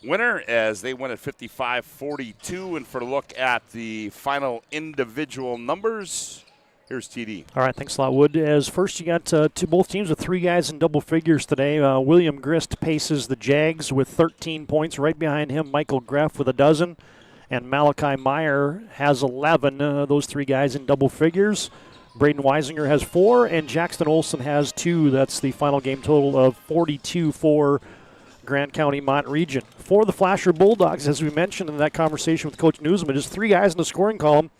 winner as they win at 55-42. And for a look at the final individual numbers, here's TD. All right, thanks a lot, Wood. As first, you got both teams with 3 guys in double figures today. William Grist paces the Jags with 13 points. Right behind him, Michael Greff with 12, and Malachi Meyer has 11. Those 3 guys in double figures. Braden Weisinger has 4, and Jackson Olson has 2. That's the final game total of 42 for Grand County Mont Region. For the Flasher Bulldogs, as we mentioned in that conversation with Coach Newsman, just 3 guys in the scoring column,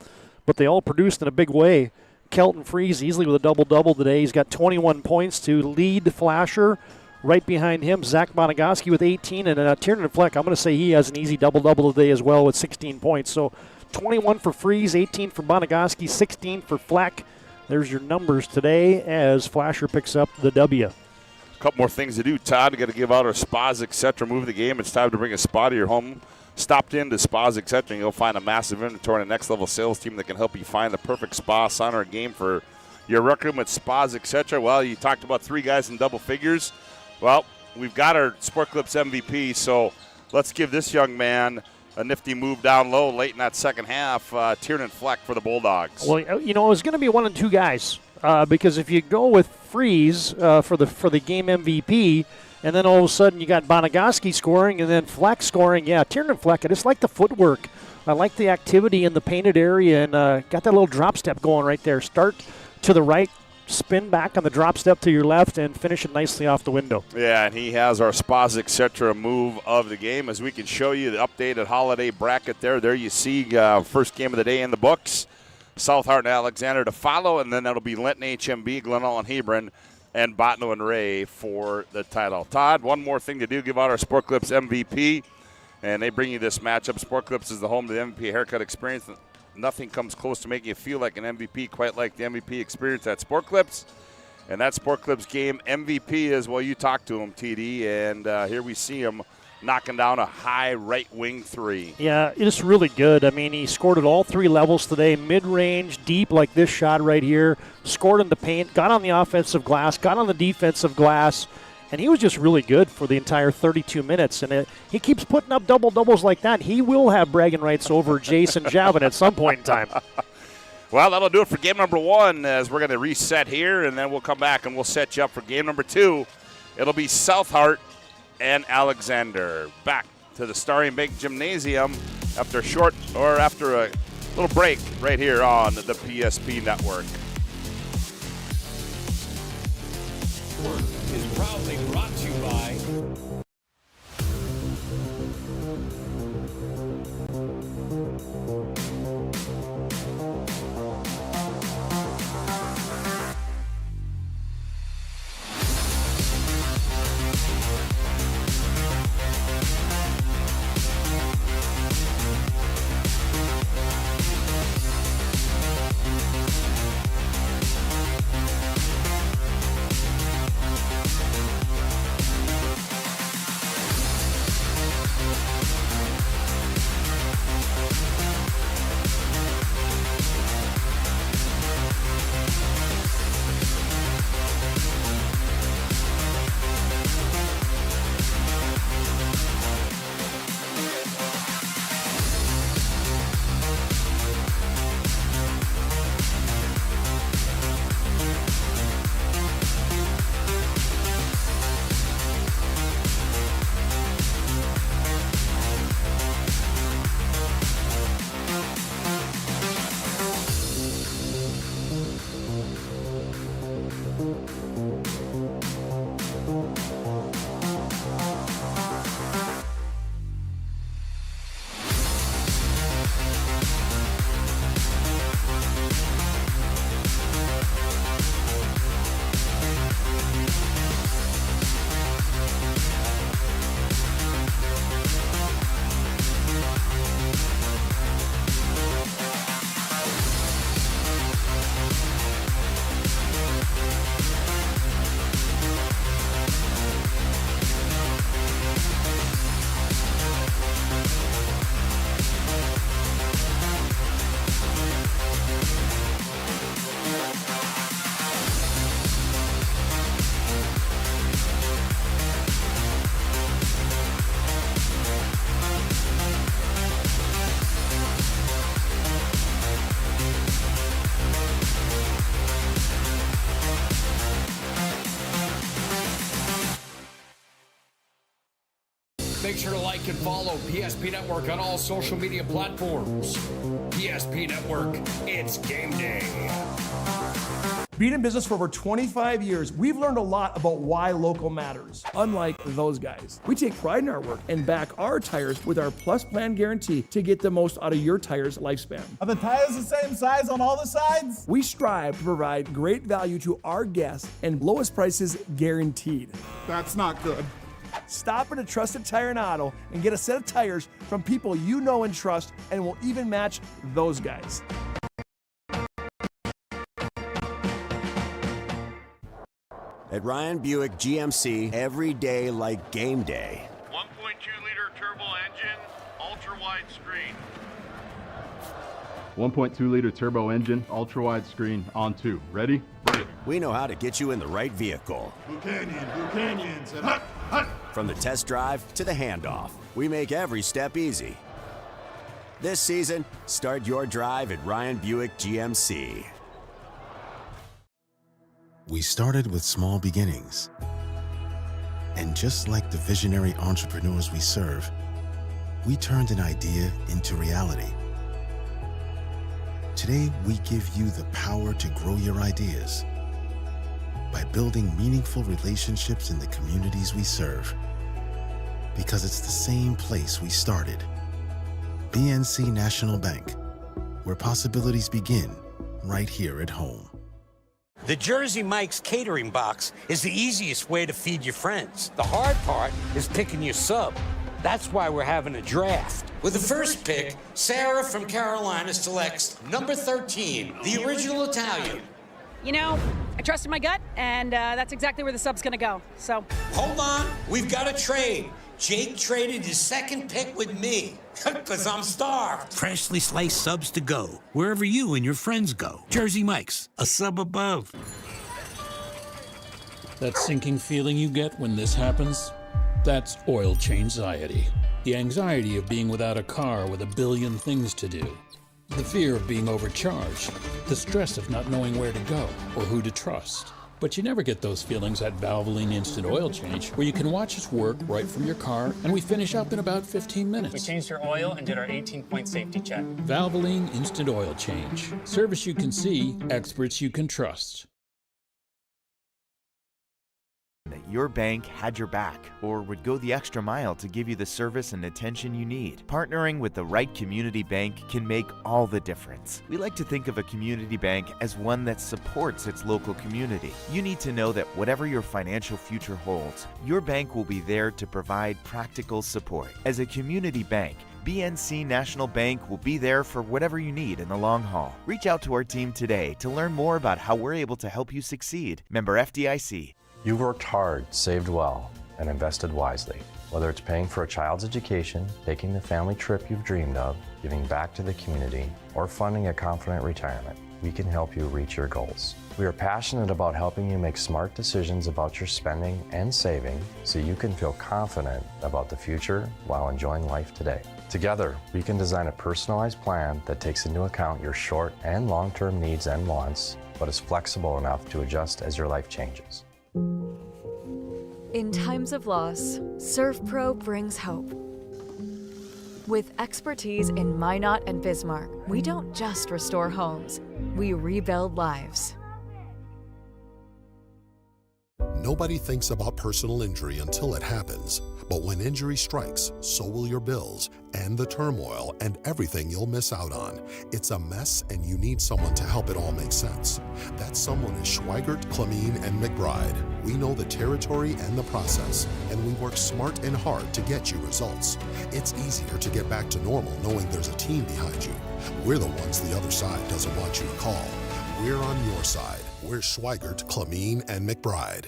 but they all produced in a big way. Kelton Freeze easily with a double-double today. He's got 21 points to lead Flasher. Right behind him, Zach Bonagowski with 18, and Tiernan Fleck, I'm going to say he has an easy double-double today as well with 16 points. So 21 for Freeze, 18 for Bonagowski, 16 for Fleck. There's your numbers today as Flasher picks up the W. A couple more things to do, Todd. You got to give out our spas, etc. Move the game. It's time to bring a spa to your home. Stopped into Spas, etc., and you'll find a massive inventory and a next-level sales team that can help you find the perfect spa, sauna, or game for your rec room at Spas, etc. Well, you talked about 3 guys in double figures. Well, we've got our Sport Clips MVP, so let's give this young man a nifty move down low late in that second half. Tiernan Fleck for the Bulldogs. Well, you know, it was going to be 1 and 2 guys because if you go with Freeze for the game MVP, and then all of a sudden you got Bonagowski scoring and then Fleck scoring. Yeah, Tiernan Fleck, I just like the footwork. I like the activity in the painted area and got that little drop step going right there. Start to the right, spin back on the drop step to your left, and finish it nicely off the window. Yeah, and he has our Spas, etc. move of the game. As we can show you the updated holiday bracket there. There you see first game of the day in the books. South Hart and Alexander to follow, and then that'll be Linton HMB, Glenall and Hebron, and Botno and Ray for the title. Todd, one more thing to do, give out our Sport Clips MVP, and they bring you this matchup. Sport Clips is the home to the MVP haircut experience. Nothing comes close to making you feel like an MVP quite like the MVP experience at Sport Clips. And that Sport Clips game MVP is, well, you talked to him, TD, and here we see him knocking down a high right wing 3. Yeah, it's really good. I mean, he scored at all 3 levels today, mid-range, deep like this shot right here, scored in the paint, got on the offensive glass, got on the defensive glass, and he was just really good for the entire 32 minutes. And he keeps putting up double-doubles like that. He will have bragging rights over Jason Javin at some point in time. Well, that'll do it for game number 1 as we're going to reset here, and then we'll come back and we'll set you up for game number 2. It'll be South Hart and Alexander. Back to the Starry Bank Gymnasium after a little break right here on the PSP Network. Is proudly brought to you by make sure to like and follow PSP Network on all social media platforms. PSP Network, it's game day. Being in business for over 25 years, we've learned a lot about why local matters, unlike those guys. We take pride in our work and back our tires with our Plus Plan guarantee to get the most out of your tire's lifespan. Are the tires the same size on all the sides? We strive to provide great value to our guests and lowest prices guaranteed. That's not good. Stop at a trusted tire and auto and get a set of tires from people you know and trust, and will even match those guys. At Ryan Buick GMC, every day like game day. 1.2-liter turbo engine, ultra-wide screen. 1.2-liter turbo engine, ultra-wide screen, on 2. Ready? Ready. We know how to get you in the right vehicle. Blue Canyons, and hut, hut. From the test drive to the handoff, we make every step easy. This season, start your drive at Ryan Buick GMC. We started with small beginnings. And just like the visionary entrepreneurs we serve, we turned an idea into reality. Today, we give you the power to grow your ideas by building meaningful relationships in the communities we serve. Because it's the same place we started. BNC National Bank, where possibilities begin right here at home. The Jersey Mike's catering box is the easiest way to feed your friends. The hard part is picking your sub. That's why we're having a draft. With the first pick, Sarah from Carolina selects number 13, the original Italian. You know, I trusted my gut, and that's exactly where the sub's gonna go, so. Hold on, we've got a trade. Jake traded his second pick with me, because I'm starved. Freshly sliced subs to go, wherever you and your friends go. Jersey Mike's, a sub above. That sinking feeling you get when this happens? That's oil change-anxiety. The anxiety of being without a car with a billion things to do. The fear of being overcharged. The stress of not knowing where to go or who to trust. But you never get those feelings at Valvoline Instant Oil Change, where you can watch us work right from your car, and we finish up in about 15 minutes. We changed your oil and did our 18-point safety check. Valvoline Instant Oil Change. Service you can see, experts you can trust. That your bank had your back or would go the extra mile to give you the service and attention you need. Partnering with the right community bank can make all the difference. We like to think of a community bank as one that supports its local community. You need to know that whatever your financial future holds, your bank will be there to provide practical support. As a community bank, BNC National Bank will be there for whatever you need in the long haul. Reach out to our team today to learn more about how we're able to help you succeed. Member FDIC. You've worked hard, saved well, and invested wisely. Whether it's paying for a child's education, taking the family trip you've dreamed of, giving back to the community, or funding a confident retirement, we can help you reach your goals. We are passionate about helping you make smart decisions about your spending and saving so you can feel confident about the future while enjoying life today. Together, we can design a personalized plan that takes into account your short and long-term needs and wants, but is flexible enough to adjust as your life changes. In times of loss, ServPro brings hope. With expertise in Minot and Bismarck, we don't just restore homes, we rebuild lives. Nobody thinks about personal injury until it happens. But when injury strikes, so will your bills and the turmoil and everything you'll miss out on. It's a mess and you need someone to help it all make sense. That someone is Schweigert, Clemene, and McBride. We know the territory and the process, and we work smart and hard to get you results. It's easier to get back to normal knowing there's a team behind you. We're the ones the other side doesn't want you to call. We're on your side. We're Schweigert, Clemene, and McBride.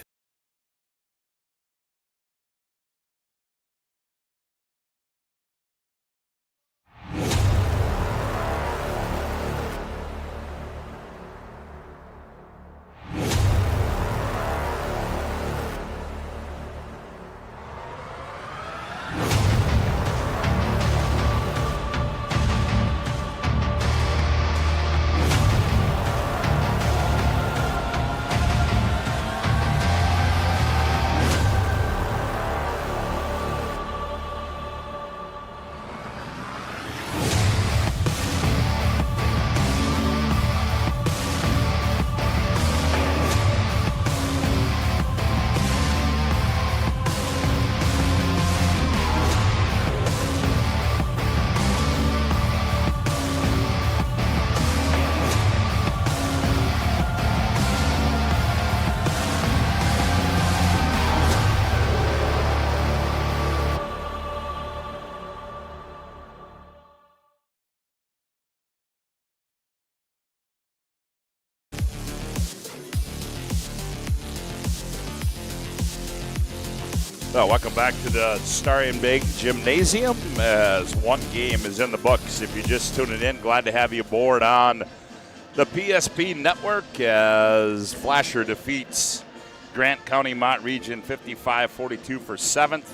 So welcome back to the Star and Big Gymnasium as one game is in the books. If you're just tuning in, glad to have you aboard on the PSP network as Flasher defeats Grant County Mott Region 55-42 for 7th.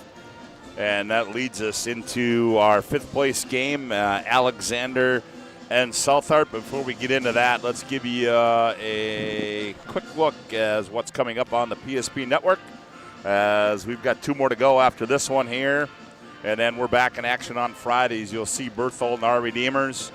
And that leads us into our 5th place game, Alexander and Southart. Before we get into that, let's give you a quick look as what's coming up on the PSP network, as we've got 2 more to go after this one here. And then we're back in action on Fridays. You'll see Berthold and our Redeemers.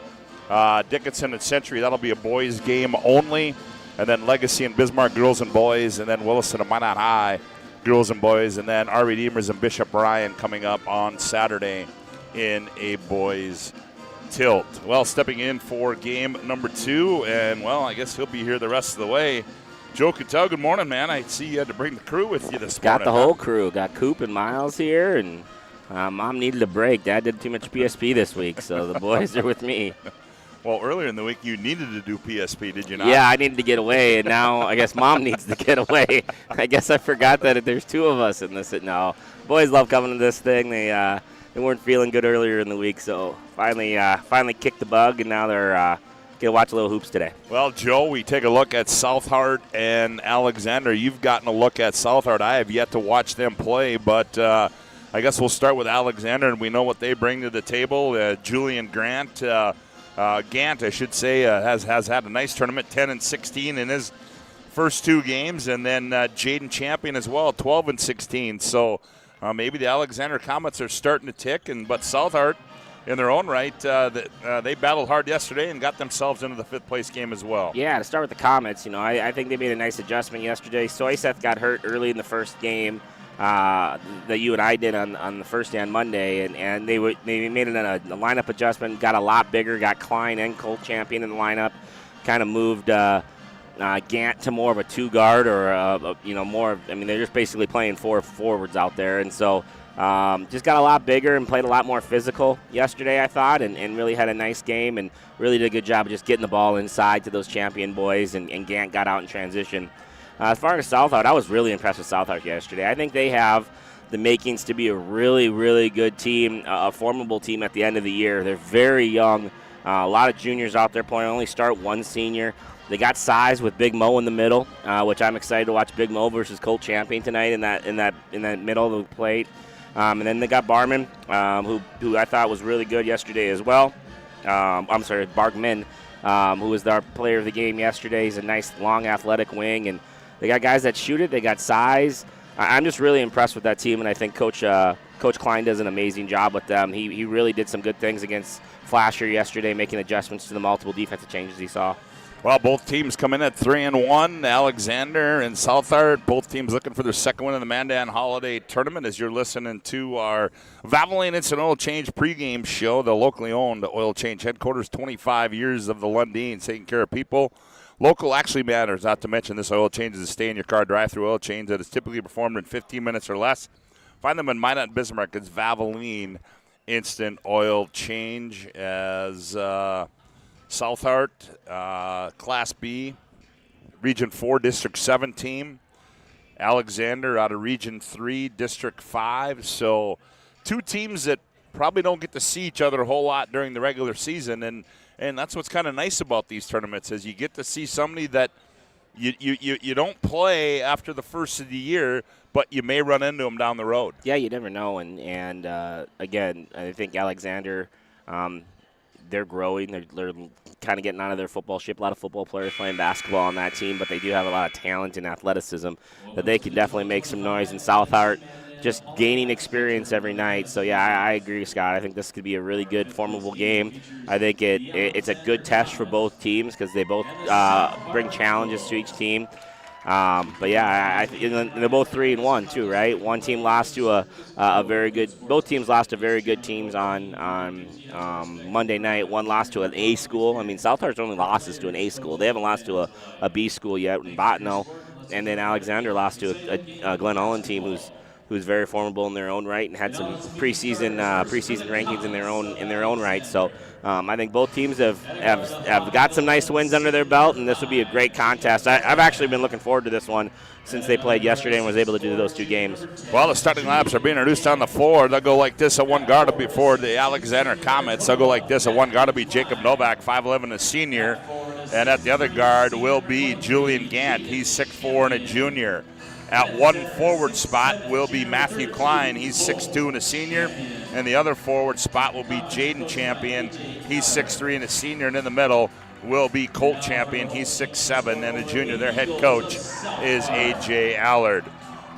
Dickinson and Century, that'll be a boys game only. And then Legacy and Bismarck, girls and boys. And then Williston and Minot High, girls and boys. And then our Redeemers and Bishop Bryan coming up on Saturday in a boys tilt. Well, stepping in for game number 2. And, well, I guess he'll be here the rest of the way. Joe Cattell, good morning, man. I see you had to bring the crew with you this morning. Got the whole crew. Got Coop and Miles here, and Mom needed a break. Dad did too much PSP this week, so the boys are with me. Well, earlier in the week, you needed to do PSP, did you not? Yeah, I needed to get away, and now I guess Mom needs to get away. I guess I forgot that there's 2 of us in this. No, boys love coming to this thing. They weren't feeling good earlier in the week, so finally kicked the bug, and now they're going to watch a little hoops today. Well, Joe, we take a look at Southart and Alexander. You've gotten a look at Southart. I have yet to watch them play, but I guess we'll start with Alexander, and we know what they bring to the table. Julian Gant, I should say, has had a nice tournament, 10-16 in his first 2 games, and then Jaden Champion as well, 12-16. So maybe the Alexander Comets are starting to tick, but Southart, in their own right, they battled hard yesterday and got themselves into the 5th place game as well. Yeah, to start with the Comets, I think they made a nice adjustment yesterday. Soyseth got hurt early in the first game that you and I did on the first day on Monday, and they made a lineup adjustment, got a lot bigger, got Klein and Colt Champion in the lineup, kind of moved Gant to more of a 2-guard or more. I mean, they're just basically playing 4 forwards out there, and so. Just got a lot bigger and played a lot more physical yesterday, I thought, and really had a nice game and really did a good job of just getting the ball inside to those Champion boys, and Gant got out in transition. As far as Southart, I was really impressed with Southart yesterday. I think they have the makings to be a really, really good team, a formidable team at the end of the year. They're very young. A lot of juniors out there playing, only start 1 senior. They got size with Big Mo in the middle, which I'm excited to watch Big Mo versus Colt Champion tonight in that middle of the plate. And then they got Barman, who I thought was really good yesterday as well. Bargman, who was our player of the game yesterday. He's a nice, long, athletic wing. And they got guys that shoot it. They got size. I'm just really impressed with that team, and I think Coach Klein does an amazing job with them. He really did some good things against Flasher yesterday, making adjustments to the multiple defensive changes he saw. Well, both teams come in at 3-1. Alexander and Southart, both teams looking for their second win in the Mandan Holiday Tournament. As you're listening to our Valvoline Instant Oil Change pregame show, the locally owned oil change headquarters, 25 years of the Lundins, taking care of people. Local actually matters, not to mention this oil change is a stay-in-your-car drive-through oil change that is typically performed in 15 minutes or less. Find them in Minot and Bismarck. It's Valvoline Instant Oil Change. As Southart, Class B, Region 4, District 7 team. Alexander out of Region 3, District 5. So 2 teams that probably don't get to see each other a whole lot during the regular season. And that's what's kind of nice about these tournaments is you get to see somebody that you don't play after the first of the year, but you may run into them down the road. Yeah, you never know. And again, I think Alexander – they're growing. They're kind of getting out of their football ship. A lot of football players playing basketball on that team, but they do have a lot of talent and athleticism that they can definitely make some noise. In Southart, just gaining experience every night. So, yeah, I agree, Scott. I think this could be a really good, formidable game. I think it's a good test for both teams because they both bring challenges to each team. But yeah, they're both 3-1 too, right? One team lost to a very good. Both teams lost to very good teams on Monday night. One lost to an A school. I mean, Southart's only losses to an A school. They haven't lost to a B school yet in Bottineau. And then Alexander lost to a Glen Ullin team who's very formidable in their own right and had some preseason rankings in their own right. So I think both teams have got some nice wins under their belt, and this would be a great contest. I've actually been looking forward to this one since they played yesterday and was able to do those 2 games. Well, the starting lineups are being introduced on the floor. They'll go like this. At one guard will be for the Alexander Comets. They'll go like this. At one guard will be Jacob Novak, 5'11", a senior. And at the other guard will be Julian Gant. He's 6'4" and a junior. At one forward spot will be Matthew Klein. He's 6'2" and a senior. And the other forward spot will be Jaden Champion. He's 6'3" and a senior. And in the middle will be Colt Champion. He's 6'7" and a junior. Their head coach is A.J. Allard.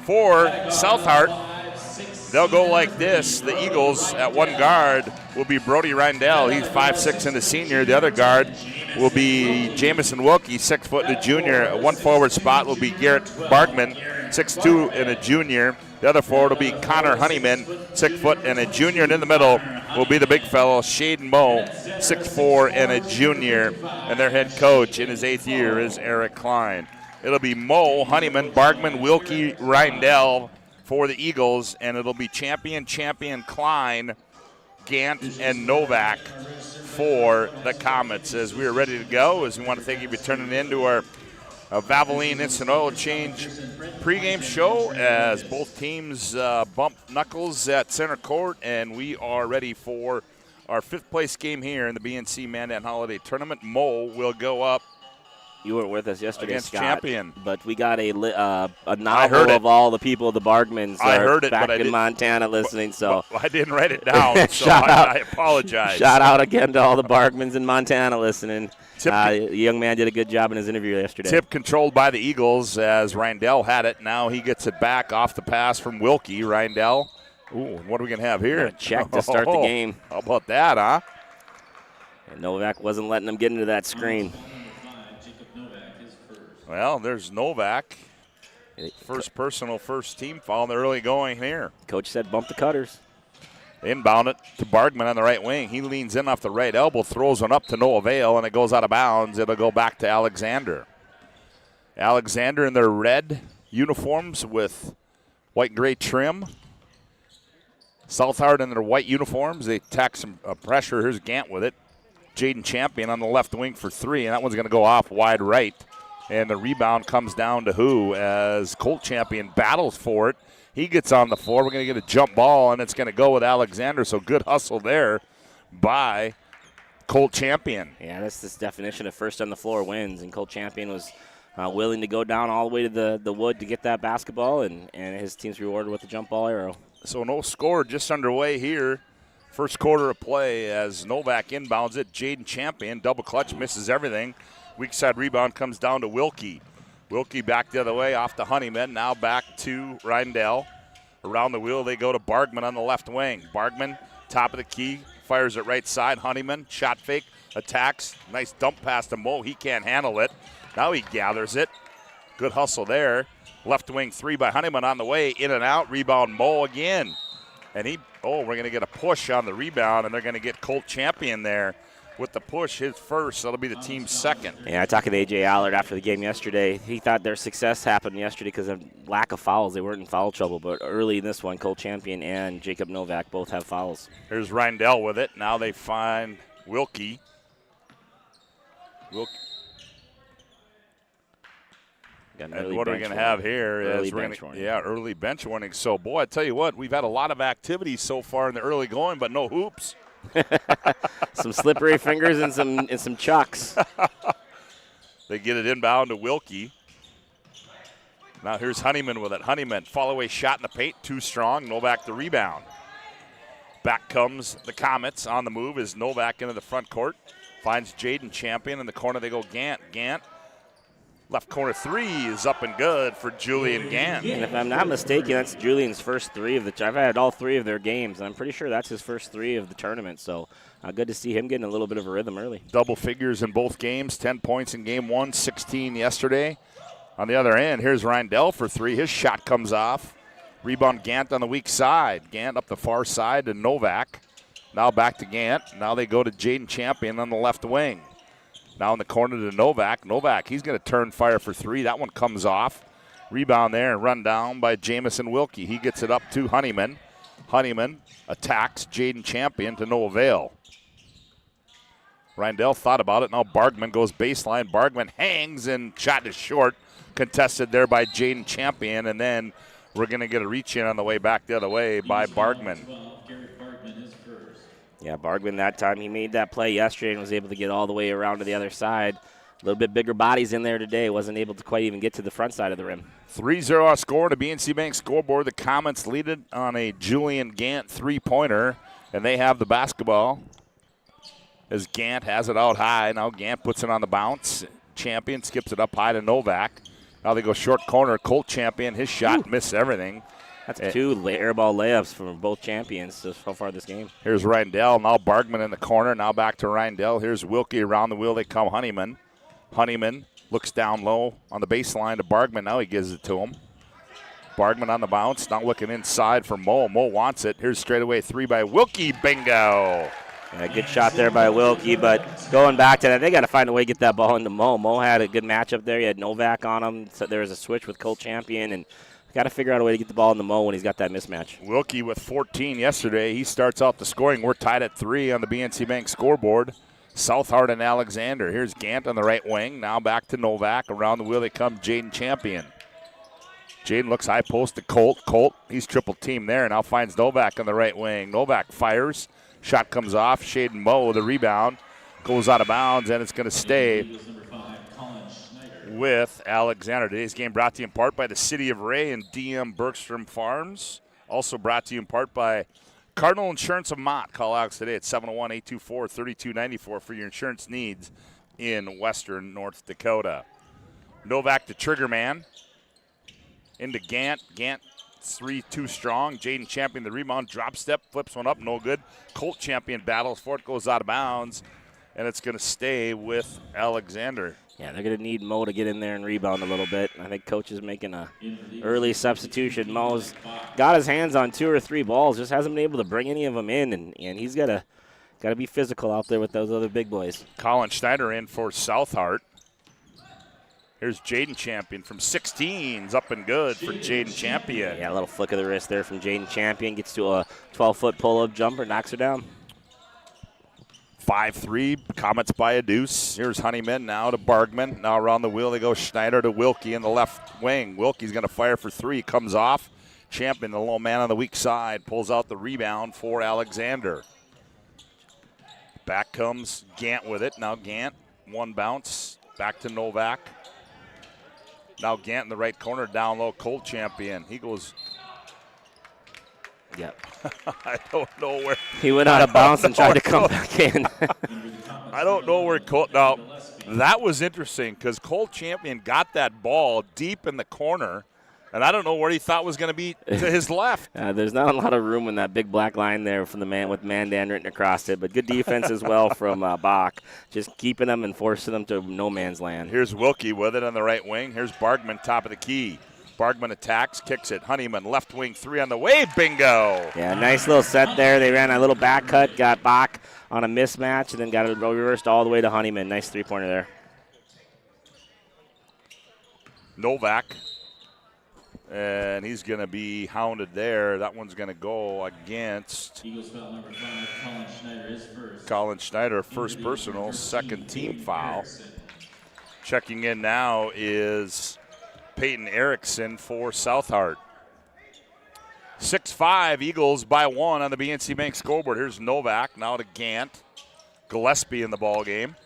For South Hart, they'll go like this. The Eagles at one guard will be Brody Rindell. He's 5'6" and a senior. The other guard will be Jamison Wilkie, 6 foot and a junior. At one forward spot will be Garrett Bargman, 6'2" and a junior. The other forward will be Connor Honeyman, 6 foot and a junior. And in the middle will be the big fellow, Shaden Moe, 6'4" and a junior. And their head coach in his 8th year is Eric Klein. It'll be Moe, Honeyman, Bargman, Wilkie, Rindell for the Eagles. And it'll be Champion, Klein, Gant, and Novak for the Comets. As we are ready to go, as we want to thank you for tuning in to our Valvoline Instant Oil Change pregame show as both teams bump knuckles at center court, and we are ready for our 5th place game here in the BNC Mandan Holiday Tournament. Moe will go up. You weren't with us yesterday, against Scott, Champion, but we got a novel of all the people, the Bargmans. I heard it, back but in Montana listening. So I didn't write it down. So I apologize. Shout out again to all the Bargmans in Montana listening. The young man did a good job in his interview yesterday. Tip controlled by the Eagles as Rindell had it. Now he gets it back off the pass from Wilkie. Rindell. Ooh, what are we going to have here? A check to start the game. How about that, huh? And Novak wasn't letting him get into that screen. Well, there's Novak. First personal, first team foul in the early going here. Coach said bump the cutters. Inbound it to Bargman on the right wing. He leans in off the right elbow, throws one up to no avail, and it goes out of bounds. It'll go back to Alexander. Alexander in their red uniforms with white and gray trim. Southard in their white uniforms. They attack some pressure. Here's Gant with it. Jaden Champion on the left wing for 3, and that one's going to go off wide right. And the rebound comes down to who as Colt Champion battles for it. He gets on the floor. We're going to get a jump ball, and it's going to go with Alexander. So good hustle there by Colt Champion. Yeah, that's this definition of first on the floor wins. And Colt Champion was willing to go down all the way to the wood to get that basketball, and his team's rewarded with a jump ball arrow. So no score just underway here. First quarter of play as Novak inbounds it. Jaden Champion, double clutch, misses everything. Weak side rebound comes down to Wilkie. Wilkie back the other way off to Honeyman. Now back to Rindell. Around the wheel they go to Bargman on the left wing. Bargman, top of the key, fires it right side. Honeyman, shot fake, attacks. Nice dump pass to Moe. He can't handle it. Now he gathers it. Good hustle there. Left wing 3 by Honeyman on the way. In and out. Rebound Moe again. And we're going to get a push on the rebound, and they're going to get Colt Champion there. With the push, his first. That'll be the team's second. Yeah, I talked to A.J. Allard after the game yesterday. He thought their success happened yesterday because of lack of fouls. They weren't in foul trouble, but early in this one, Colt Champion and Jacob Novak both have fouls. Here's Rindell with it. Now they find Wilkie. And what are we going to have here? Early bench warning. Yeah, early bench warning. So, boy, I tell you what, we've had a lot of activity so far in the early going, but no hoops. Some slippery fingers and some chucks. They get it inbound to Wilkie. Now here's Honeyman with it. Honeyman, fall away shot in the paint, too strong. Novak the rebound. Back comes the Comets on the move as Novak into the front court. Finds Jaden Champion in the corner. They go Gant. Gant. Left corner 3 is up and good for Julian Gant. And if I'm not mistaken, that's Julian's first 3 of the. I've had all 3 of their games, and I'm pretty sure that's his first 3 of the tournament. So good to see him getting a little bit of a rhythm early. Double figures in both games, 10 points in game 1, 16 yesterday. On the other end, here's Rindell for 3. His shot comes off. Rebound Gant on the weak side. Gant up the far side to Novak. Now back to Gant. Now they go to Jaden Champion on the left wing. Now in the corner to Novak. Novak, he's going to turn fire for 3. That one comes off. Rebound there and run down by Jamison Wilkie. He gets it up to Honeyman. Honeyman attacks Jaden Champion to no avail. Reindell thought about it. Now Bargman goes baseline. Bargman hangs and shot is short. Contested there by Jaden Champion. And then we're going to get a reach in on the way back the other way by Bargman. Yeah, Bargman that time, he made that play yesterday and was able to get all the way around to the other side. A little bit bigger bodies in there today. Wasn't able to quite even get to the front side of the rim. 3-0 our score to BNC Bank scoreboard. The Comets lead it on a Julian Gant three-pointer, and they have the basketball as Gant has it out high. Now Gant puts it on the bounce. Champion skips it up high to Novak. Now they go short corner. Colt Champion, his shot missed everything. That's two airball layups from both champions so far this game. Here's Reindell. Now Bargman in the corner. Now back to Reindell. Here's Wilkie around the wheel. They come Honeyman. Honeyman looks down low on the baseline to Bargman. Now he gives it to him. Bargman on the bounce. Now looking inside for Mo. Mo wants it. Here's straightaway three by Wilkie. Bingo. Yeah, good shot there by Wilkie, but going back to that, they got to find a way to get that ball into Mo. Mo had a good matchup there. He had Novak on him. So there was a switch with Colt Champion, and got to figure out a way to get the ball into Mo when he's got that mismatch. Wilkie with 14 yesterday. He starts out the scoring. We're tied at 3 on the BNC Bank scoreboard. Southard and Alexander. Here's Gant on the right wing. Now back to Novak. Around the wheel they come Jaden Champion. Jaden looks high post to Colt. Colt, he's triple team there. Now finds Novak on the right wing. Novak fires. Shot comes off. Shaden Moe, the rebound, goes out of bounds, and it's going to stay with Alexander. Today's game brought to you in part by the City of Ray and DM Bergstrom Farms. Also brought to you in part by Cardinal Insurance of Mott. Call Alex today at 701-824-3294 for your insurance needs in western North Dakota. Novak, the trigger man, into Gant. Gant 3-2 strong. Jaden Champion, the rebound, drop step, flips one up, no good. Colt Champion battles for it, goes out of bounds, and it's going to stay with Alexander. Yeah, they're going to need Mo to get in there and rebound a little bit. I think Coach is making a early substitution. Mo's got his hands on 2 or 3 balls, just hasn't been able to bring any of them in, and he's got to be physical out there with those other big boys. Colin Schneider in for Southard. Here's Jaden Champion from 16's up and good for Jaden Champion. Yeah, a little flick of the wrist there from Jaden Champion. Gets to a 12-foot pull-up jumper, knocks her down. 5-3, Comets by a deuce. Here's Honeyman now to Bargman. Now around the wheel they go Schneider to Wilkie in the left wing. Wilkie's going to fire for 3. Comes off. Champion, the little man on the weak side, pulls out the rebound for Alexander. Back comes Gant with it. Now Gant, one bounce. Back to Novak. Now Gant in the right corner, down low, Colt Champion. He goes. Yep. I don't know where. He went out of bounds and tried to come back in. I don't know where Colt. Now, that was interesting because Colt Champion got that ball deep in the corner, and I don't know where he thought was going to be to his left. There's not a lot of room in that big black line there from the man with Mandan written across it, but good defense as well from Bach, just keeping them and forcing them to no man's land. Here's Wilkie with it on the right wing. Here's Bargman, top of the key. Bargman attacks, kicks it. Honeyman, left wing 3 on the way. Bingo! Yeah, nice little set there. They ran a little back cut, got Bach on a mismatch, and then got it reversed all the way to Honeyman. Nice three-pointer there. Novak. And he's going to be hounded there. That one's going to go against Eagles foul number 5, Colin Schneider is first. Colin Schneider, first personal, second team foul. Checking in now is Peyton Erickson for Southard. 6-5, Eagles by 1 on the BNC Bank scoreboard. Here's Novak, now to Gant. Gillespie in the ball game.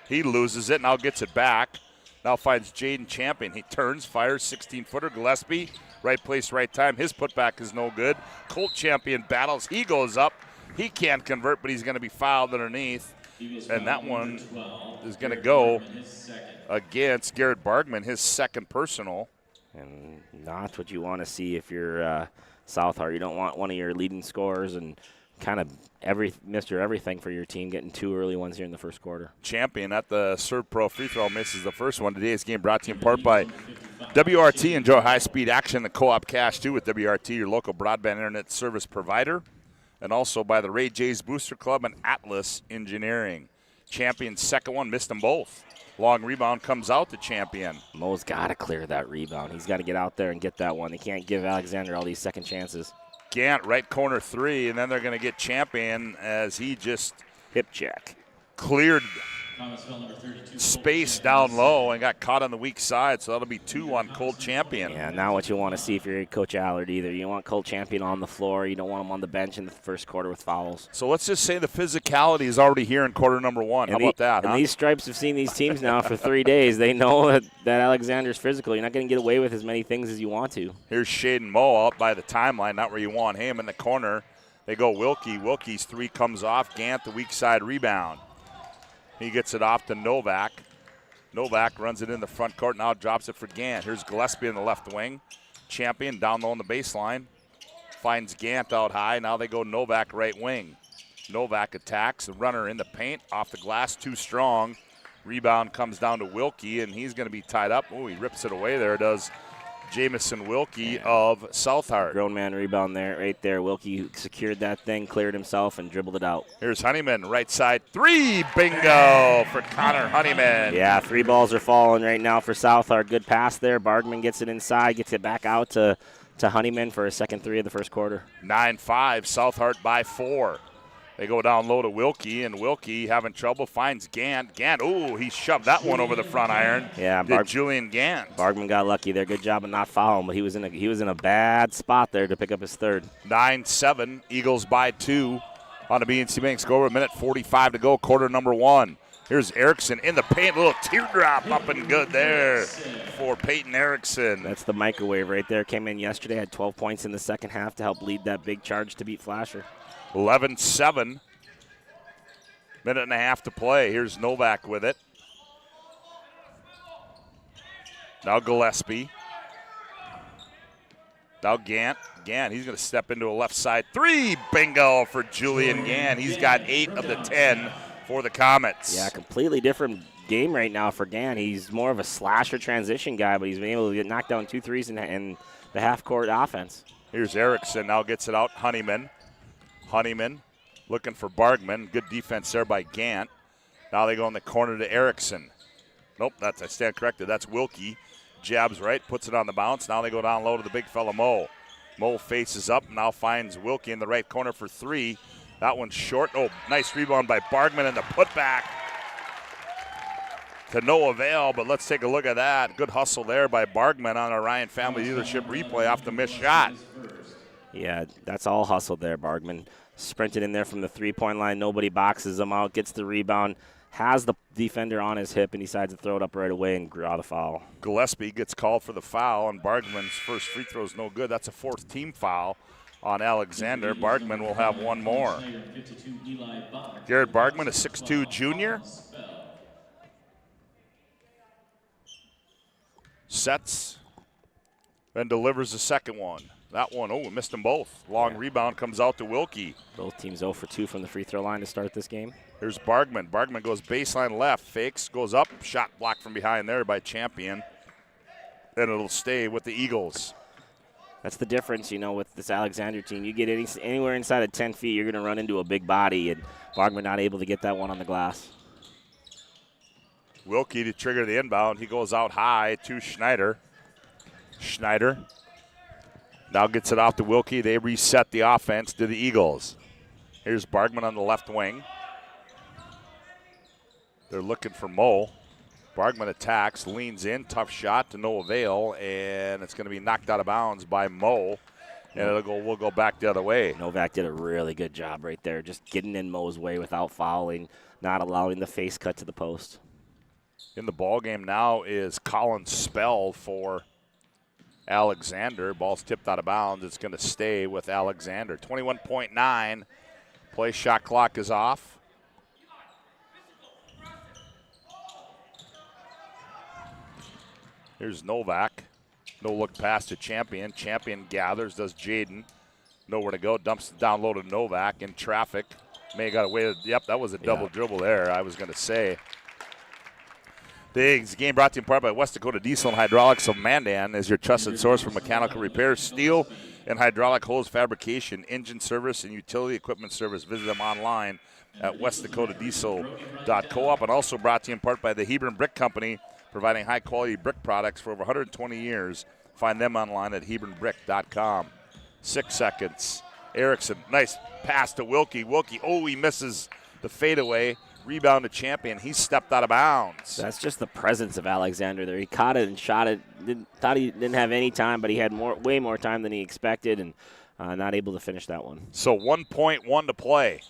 He loses it, now gets it back. Now finds Jaden Champion. He turns, fires, 16-footer. Gillespie, right place, right time. His putback is no good. Colt Champion battles. He goes up. He can't convert, but he's going to be fouled underneath. And that one is going to go against Garrett Bargman, his second personal. And not what you want to see if you're Southard. You don't want one of your leading scorers and kind of Mr. Everything for your team getting 2 early ones here in the first quarter. Champion at the Serve Pro free throw misses the first one. Today's game brought to you in part by WRT. Enjoy high-speed action, the co-op cash, too, with WRT, your local broadband internet service provider. And also by the Ray J's Booster Club and Atlas Engineering. Champion's second one, missed them both. Long rebound comes out to Champion. Mo's got to clear that rebound. He's got to get out there and get that one. They can't give Alexander all these second chances. Gant, right corner 3, and then they're going to get Champion as he just hip check. cleared space down low and got caught on the weak side, so that'll be 2 on Colt Champion. Yeah, not what you want to see if you're Coach Allard either. You want Colt Champion on the floor. You don't want him on the bench in the first quarter with fouls. So let's just say the physicality is already here in quarter number 1. How about that? And these Stripes have seen these teams now for 3 days. They know that Alexander's physical. You're not going to get away with as many things as you want to. Here's Shaden Moe out by the timeline, not where you want him. In the corner, they go Wilkie. Wilkie's 3 comes off. Gant, the weak side rebound. He gets it off to Novak. Novak runs it in the front court, now drops it for Gant. Here's Gillespie in the left wing. Champion down low on the baseline. Finds Gant out high. Now they go Novak right wing. Novak attacks. The runner in the paint. Off the glass, too strong. Rebound comes down to Wilkie, and he's going to be tied up. Oh, he rips it away there, does Jamison Wilkie of Southard. Grown man rebound there, right there. Wilkie secured that thing, cleared himself, and dribbled it out. Here's Honeyman, right side 3. Bingo for Connor Honeyman. Yeah, 3 balls are falling right now for Southard. Good pass there. Bargman gets it inside, gets it back out to Honeyman for a second 3 of the first quarter. 9-5, Southard by 4. They go down low to Wilkie, and Wilkie having trouble, finds Gant. Gant, ooh, he shoved that one over the front iron. Yeah, Julian Gant. Bargman got lucky there. Good job of not fouling, but he was in a bad spot there to pick up his 3rd. 9-7, Eagles by 2 on the BNC Bank score. 1:45 to go, quarter number 1. Here's Erickson in the paint, little teardrop up and good there for Peyton Erickson. That's the microwave right there. Came in yesterday, had 12 points in the second half to help lead that big charge to beat Flasher. 11-7. Minute and a half to play. Here's Novak with it. Now Gillespie. Now Gant. Gant, he's going to step into a left side 3. Bingo for Julian Gant. He's got 8 of the 10 for the Comets. Yeah, completely different game right now for Gant. He's more of a slasher transition guy, but he's been able to knock down 2 threes in the half-court offense. Here's Erickson. Now gets it out. Honeyman looking for Bargman. Good defense there by Gant. Now they go in the corner to Erickson. Nope, I stand corrected. That's Wilkie. Jabs right, puts it on the bounce. Now they go down low to the big fella Moe. Moe faces up, now finds Wilkie in the right corner for 3. That one's short. Oh, nice rebound by Bargman and the putback to no avail, but let's take a look at that. Good hustle there by Bargman on a Ryan Family Dealership replay off the missed shot. Yeah, that's all hustle there, Bargman. Sprinted in there from the 3-point line. Nobody boxes him out, gets the rebound, has the defender on his hip, and decides to throw it up right away and draw the foul. Gillespie gets called for the foul, and Bargman's first free throw is no good. That's a 4th team foul on Alexander. Bargman will have 1 more. Garrett Bargman, a 6'2 junior. Sets, then delivers the second one. That one, oh, missed them both. Long rebound comes out to Wilkie. Both teams 0 for 2 from the free throw line to start this game. Here's Bargman. Bargman goes baseline left, fakes, goes up, shot blocked from behind there by Champion. And it'll stay with the Eagles. That's the difference, with this Alexander team. You get anywhere inside of 10 feet, you're going to run into a big body, and Bargman not able to get that one on the glass. Wilkie to trigger the inbound. He goes out high to Schneider. Schneider now gets it off to Wilkie. They reset the offense to the Eagles. Here's Bargman on the left wing. They're looking for Moe. Bargman attacks, leans in, tough shot to no avail, and it's going to be knocked out of bounds by Moe. And we'll go back the other way. Novak did a really good job right there, just getting in Moe's way without fouling, not allowing the face cut to the post. In the ball game now is Colin Spell for Alexander. Ball's tipped out of bounds. It's going to stay with Alexander. 21.9. Play shot clock is off. Here's Novak. No look pass to Champion. Champion gathers, does Jaden. Nowhere to go. Dumps it down low to Novak in traffic. May have got away. Yep, that was a double dribble there, I was going to say. The game brought to you in part by West Dakota Diesel and Hydraulics of Mandan as your trusted source for mechanical repairs, steel and hydraulic hose fabrication, engine service, and utility equipment service. Visit them online at westdakotadiesel.coop. And also brought to you in part by the Hebron Brick Company, providing high-quality brick products for over 120 years. Find them online at hebronbrick.com. 6 seconds. Erickson, nice pass to Wilkie. Wilkie, oh, he misses the fadeaway. Rebound to Champion. He stepped out of bounds. That's just the presence of Alexander there. He caught it and shot it. Thought he didn't have any time, but he had way more time than he expected, and not able to finish that one. So 1.1 to play.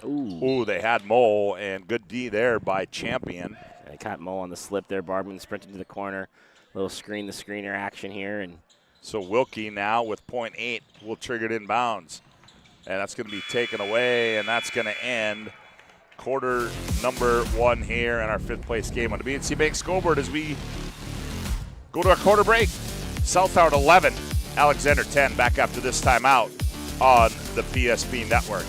Ooh, they had Mo, and good D there by Champion. They caught Mo on the slip there. Bardman sprinted to the corner. Little screen-the-screener action here. And so Wilkie now with .8 will trigger it inbounds. And that's going to be taken away, and that's going to end quarter number 1 here in our 5th place game on the BNC Bank scoreboard as we go to our quarter break. South Howard 11, Alexander 10. Back after this timeout on the PSP Network.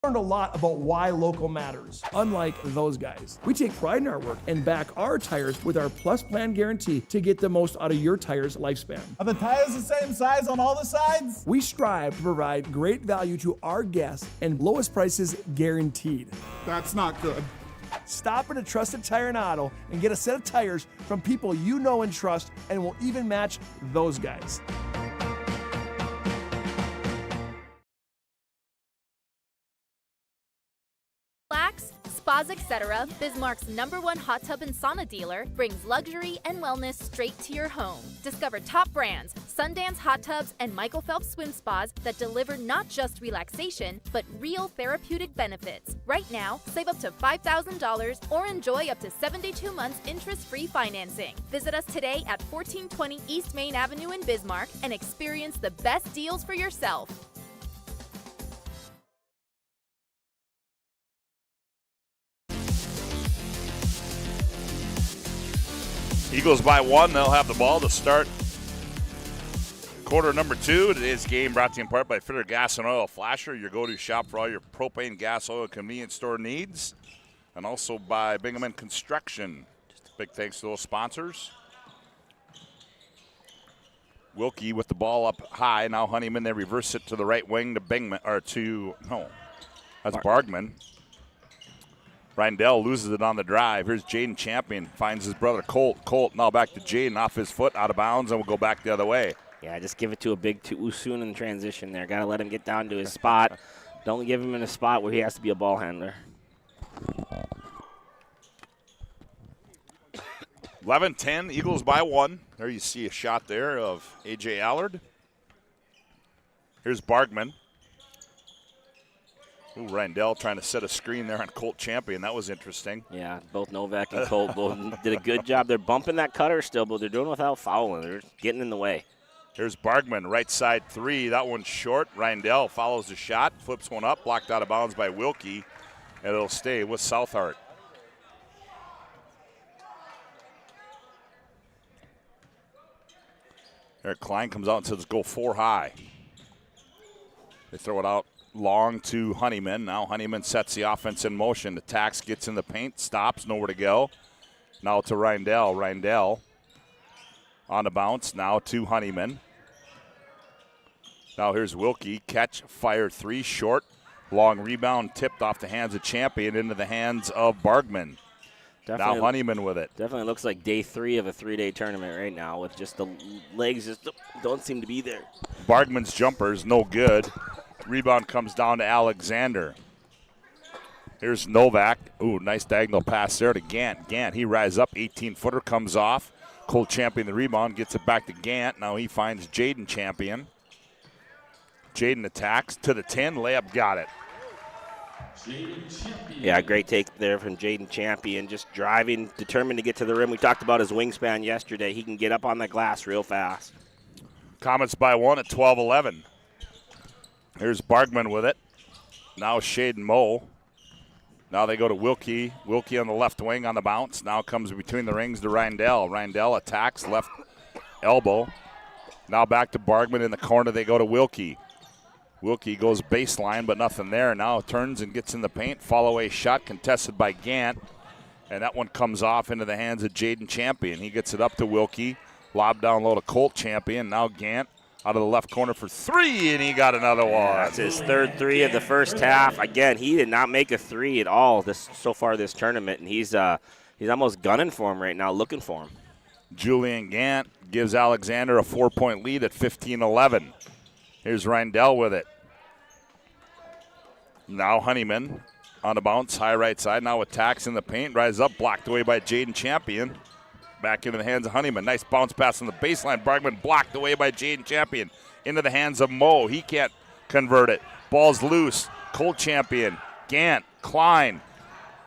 Learned a lot about why local matters. Unlike those guys, we take pride in our work and back our tires with our Plus Plan guarantee to get the most out of your tire's lifespan. Are the tires the same size on all the sides? We strive to provide great value to our guests and lowest prices guaranteed. That's not good. Stop at a trusted tire and auto and get a set of tires from people you know and trust, and will even match those guys. Relax, spas, etc., Bismarck's #1 hot tub and sauna dealer brings luxury and wellness straight to your home. Discover top brands, Sundance hot tubs, and Michael Phelps swim spas that deliver not just relaxation, but real therapeutic benefits. Right now, save up to $5,000 or enjoy up to 72 months interest-free financing. Visit us today at 1420 East Main Avenue in Bismarck and experience the best deals for yourself. Eagles by 1. They'll have the ball to start quarter number 2. Today's game brought to you in part by Fitter Gas and Oil Flasher, your go-to shop for all your propane, gas, oil, and convenience store needs. And also by Bingham & Construction. Just a big thanks to those sponsors. Wilkie with the ball up high. Now Honeyman, they reverse it to the right wing to Bingman, or to, no, that's Bargman. Reindell loses it on the drive. Here's Jaden Champion, finds his brother Colt. Colt now back to Jaden, off his foot, out of bounds, and we'll go back the other way. Yeah, just give it to a big too soon in transition there. Got to let him get down to his spot. Don't give him in a spot where he has to be a ball handler. 11-10, Eagles by 1. There you see a shot there of A.J. Allard. Here's Bargman. Ooh, Reindell trying to set a screen there on Colt Champion. That was interesting. Yeah, both Novak and Colt both did a good job. They're bumping that cutter still, but they're doing it without fouling. They're getting in the way. Here's Bargman, right side 3. That one's short. Reindell follows the shot, flips one up, blocked out of bounds by Wilkie, and it'll stay with Southhart. There, Klein comes out and says, go 4 high. They throw it out long to Honeyman. Now Honeyman sets the offense in motion. Attacks, gets in the paint, stops, nowhere to go. Now to Reindell. Reindell on the bounce. Now to Honeyman. Now here's Wilkie. Catch, fire 3, short. Long rebound tipped off the hands of Champion into the hands of Bargman. Now Honeyman with it. Definitely looks like day 3 of a 3-day tournament right now with just the legs just don't seem to be there. Bargman's jumper is no good. Rebound comes down to Alexander. Here's Novak. Ooh, nice diagonal pass there to Gant. Gant, he rises up. 18-footer comes off. Colt Champion the rebound, gets it back to Gant. Now he finds Jaden Champion. Jaden attacks to the 10. Layup got it. Yeah, great take there from Jaden Champion. Just driving, determined to get to the rim. We talked about his wingspan yesterday. He can get up on that glass real fast. Comets by 1 at 12-11. Here's Bargman with it. Now Shaden Moe. Now they go to Wilkie. Wilkie on the left wing on the bounce. Now comes between the rings to Reindell. Reindell attacks left elbow. Now back to Bargman in the corner. They go to Wilkie. Wilkie goes baseline, but nothing there. Now turns and gets in the paint. Follow-away shot contested by Gant. And that one comes off into the hands of Jaden Champion. He gets it up to Wilkie. Lob down low to Colt Champion. Now Gant out of the left corner for 3, and he got another one. That's his 3rd 3 of the first half. Again, he did not make a 3 at all so far this tournament, and he's almost gunning for him right now, looking for him. Julian Gant gives Alexander a 4-point lead at 15-11. Here's Reindell with it. Now Honeyman on the bounce, high right side. Now attacks in the paint. Rises up, blocked away by Jaden Champion. Back into the hands of Honeyman. Nice bounce pass on the baseline. Bargman blocked away by Jaden Champion. Into the hands of Moe. He can't convert it. Ball's loose. Colt Champion. Gant. Klein.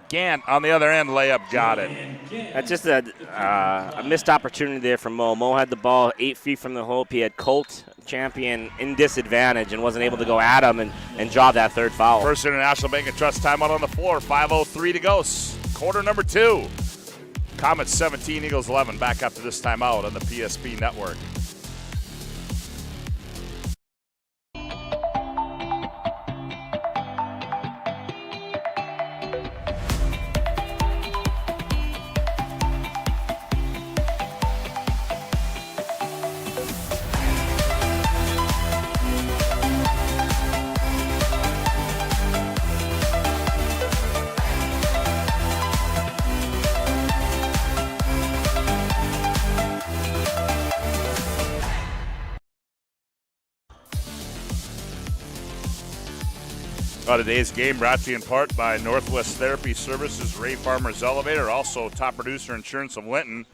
Gant on the other end. Layup got it. That's just a missed opportunity there from Moe. Moe had the ball 8 feet from the hoop. He had Colt Champion in disadvantage and wasn't able to go at him and draw that third foul. First International Bank and Trust timeout on the floor. 5:03 to go. Quarter number 2. Comets 17, Eagles 11. Back after this timeout on the PSP Network. Today's game brought to you in part by Northwest Therapy Services, Ray Farmer's Elevator, also Top Producer Insurance of Linton.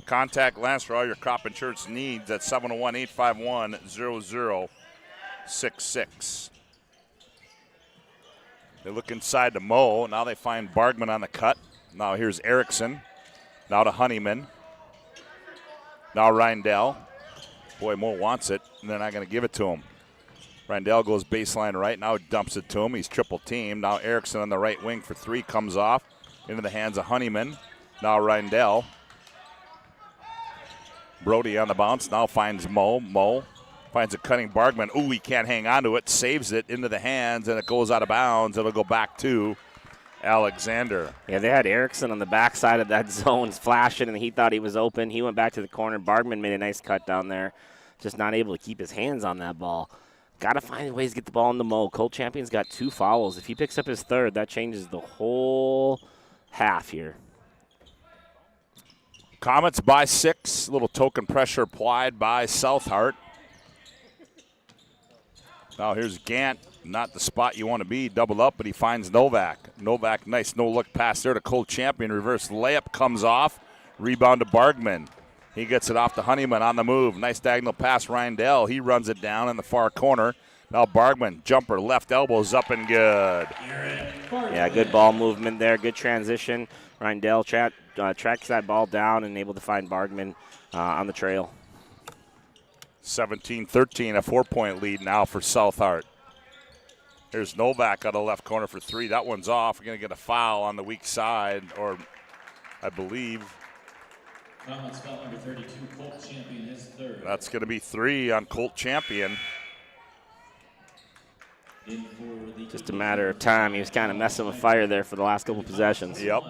Contact Lance for all your crop insurance needs at 701-851-0066. They look inside to Moe. Now they find Bargman on the cut. Now here's Erickson. Now to Honeyman. Now Reindell. Boy, Moe wants it, and they're not going to give it to him. Reindell goes baseline right. Now dumps it to him. He's triple teamed. Now Erickson on the right wing for 3 comes off into the hands of Honeyman. Now Reindell. Brody on the bounce. Now finds Moe. Moe finds a cutting Bargman. Ooh, he can't hang on to it. Saves it into the hands, and it goes out of bounds. It'll go back to Alexander. Yeah, they had Erickson on the backside of that zone flashing, and he thought he was open. He went back to the corner. Bargman made a nice cut down there. Just not able to keep his hands on that ball. Got to find ways to get the ball in the Moe. Colt Champion's got 2 fouls. If he picks up his third, that changes the whole half here. Comets by 6. Little token pressure applied by Southhart. Now here's Gant. Not the spot you want to be. Double up, but he finds Novak. Novak, nice no-look pass there to Colt Champion. Reverse layup comes off. Rebound to Bargman. He gets it off to Honeyman on the move. Nice diagonal pass, Reindell. He runs it down in the far corner. Now Bargman, jumper, left elbows up and good. Yeah, good ball movement there. Good transition. Reindell tracks that ball down and able to find Bargman on the trail. 17-13, a 4-point lead now for Southhart. Here's Novak out of the left corner for 3. That one's off. We're going to get a foul on the weak side, or I believe. Foul number 32, Colt Champion, his third. That's going to be 3 on Colt Champion. Just a matter of time. He was kind of messing with fire there for the last couple possessions. Yep.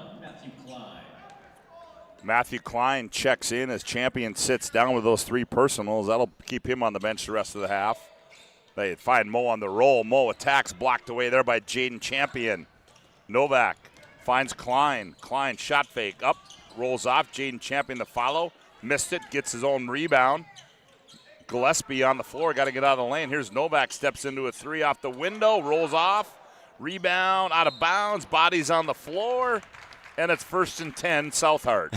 Matthew Klein checks in as Champion sits down with those 3 personals. That'll keep him on the bench the rest of the half. They find Moe on the roll. Moe attacks, blocked away there by Jaden Champion. Novak finds Klein. Klein shot fake up. Rolls off. Jaden Champion to follow. Missed it. Gets his own rebound. Gillespie on the floor. Got to get out of the lane. Here's Novak. Steps into a 3 off the window. Rolls off. Rebound out of bounds. Bodies on the floor. And it's 1st and 10, Southhart.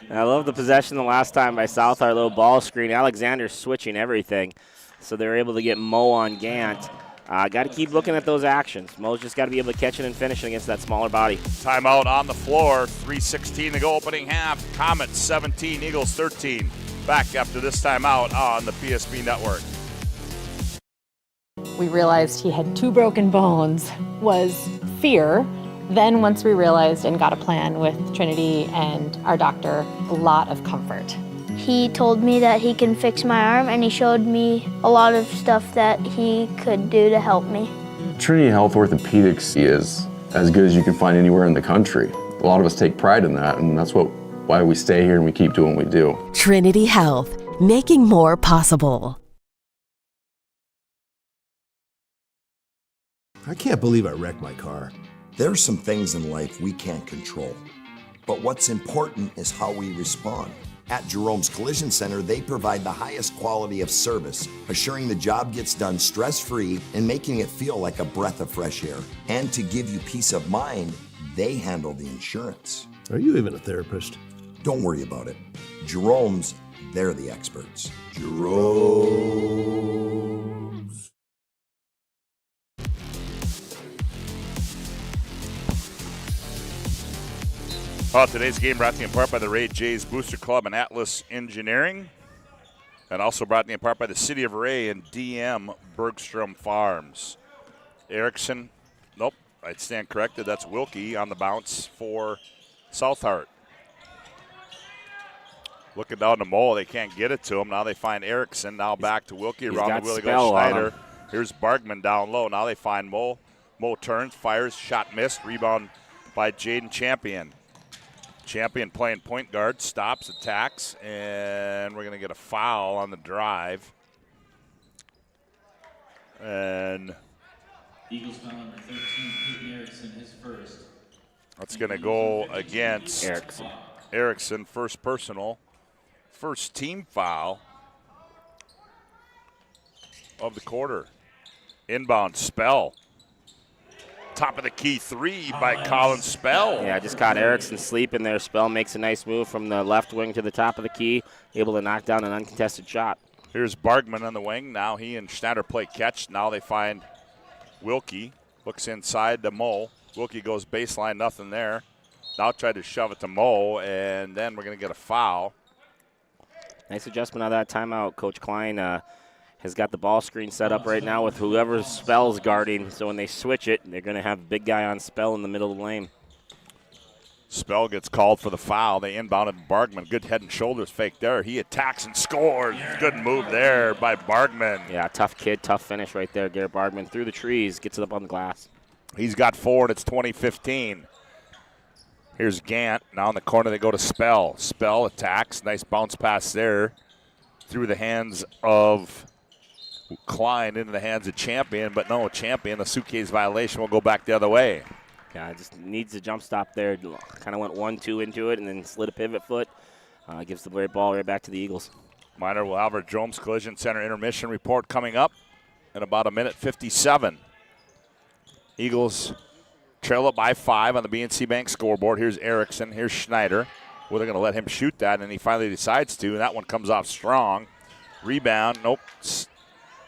I love the possession the last time by Southhart. Little ball screen. Alexander switching everything. So they're able to get Moe on Gant. Got to keep looking at those actions. Moe's just got to be able to catch it and finish it against that smaller body. Timeout on the floor. 3:16 to go opening half. Comets 17, Eagles 13. Back after this timeout on the PSP Network. We realized he had 2 broken bones was fear. Then once we realized and got a plan with Trinity and our doctor, a lot of comfort. He told me that he can fix my arm, and he showed me a lot of stuff that he could do to help me. Trinity Health Orthopedics is as good as you can find anywhere in the country. A lot of us take pride in that, and that's why we stay here and we keep doing what we do. Trinity Health, making more possible. I can't believe I wrecked my car. There are some things in life we can't control, but what's important is how we respond. At Jerome's Collision Center, they provide the highest quality of service, assuring the job gets done stress-free and making it feel like a breath of fresh air. And to give you peace of mind, they handle the insurance. Are you even a therapist? Don't worry about it. Jerome's, they're the experts. Jerome's. Well, today's game brought to you in part by the Ray Jays Booster Club and Atlas Engineering. And also brought to you in part by the City of Ray and DM Bergstrom Farms. Erickson, nope, I stand corrected. That's Wilkie on the bounce for Southhart. Looking down to Mole, they can't get it to him. Now they find Erickson. Now back to Wilkie. Around the wheel goes Schneider. Here's Bargman down low. Now they find Mole. Mole turns, fires, shot missed. Rebound by Jaden Champion. Champion playing point guard, stops, attacks, and we're going to get a foul on the drive. And Eagles foul number 13, Peyton Erickson, his first. That's going to go against Erickson, first personal, first team foul of the quarter. Inbound spell. Top of the key three by Colin Spell. Yeah, just caught Erickson sleeping there. Spell makes a nice move from the left wing to the top of the key, able to knock down an uncontested shot. Here's Bargman on the wing. Now he and Schneider play catch. Now they find Wilkie. Looks inside to Mo. Wilkie goes baseline, nothing there. Now tried to shove it to Mo, and then we're going to get a foul. Nice adjustment on that timeout. Coach Klein has got the ball screen set up right now with whoever Spell's guarding. So when they switch it, they're going to have big guy on Spell in the middle of the lane. Spell gets called for the foul. They inbounded Bargman. Good head and shoulders fake there. He attacks and scores. Good move there by Bargman. Yeah, tough kid, tough finish right there. Garrett Bargman through the trees, gets it up on the glass. He's got 4, and it's 20-15. Here's Gant. Now in the corner they go to Spell. Spell attacks. Nice bounce pass there through the hands of Klein into the hands of Champion, but no, Champion, the suitcase violation will go back the other way. Yeah, just needs a jump stop there. Kind of went 1-2 into it and then slid a pivot foot. Gives the ball right back to the Eagles. Minor will have our Jones Collision Center intermission report coming up in about 1:57. Eagles trail it by 5 on the BNC Bank scoreboard. Here's Erickson. Here's Schneider. Well, they're going to let him shoot that, and he finally decides to, and that one comes off strong. Rebound, nope.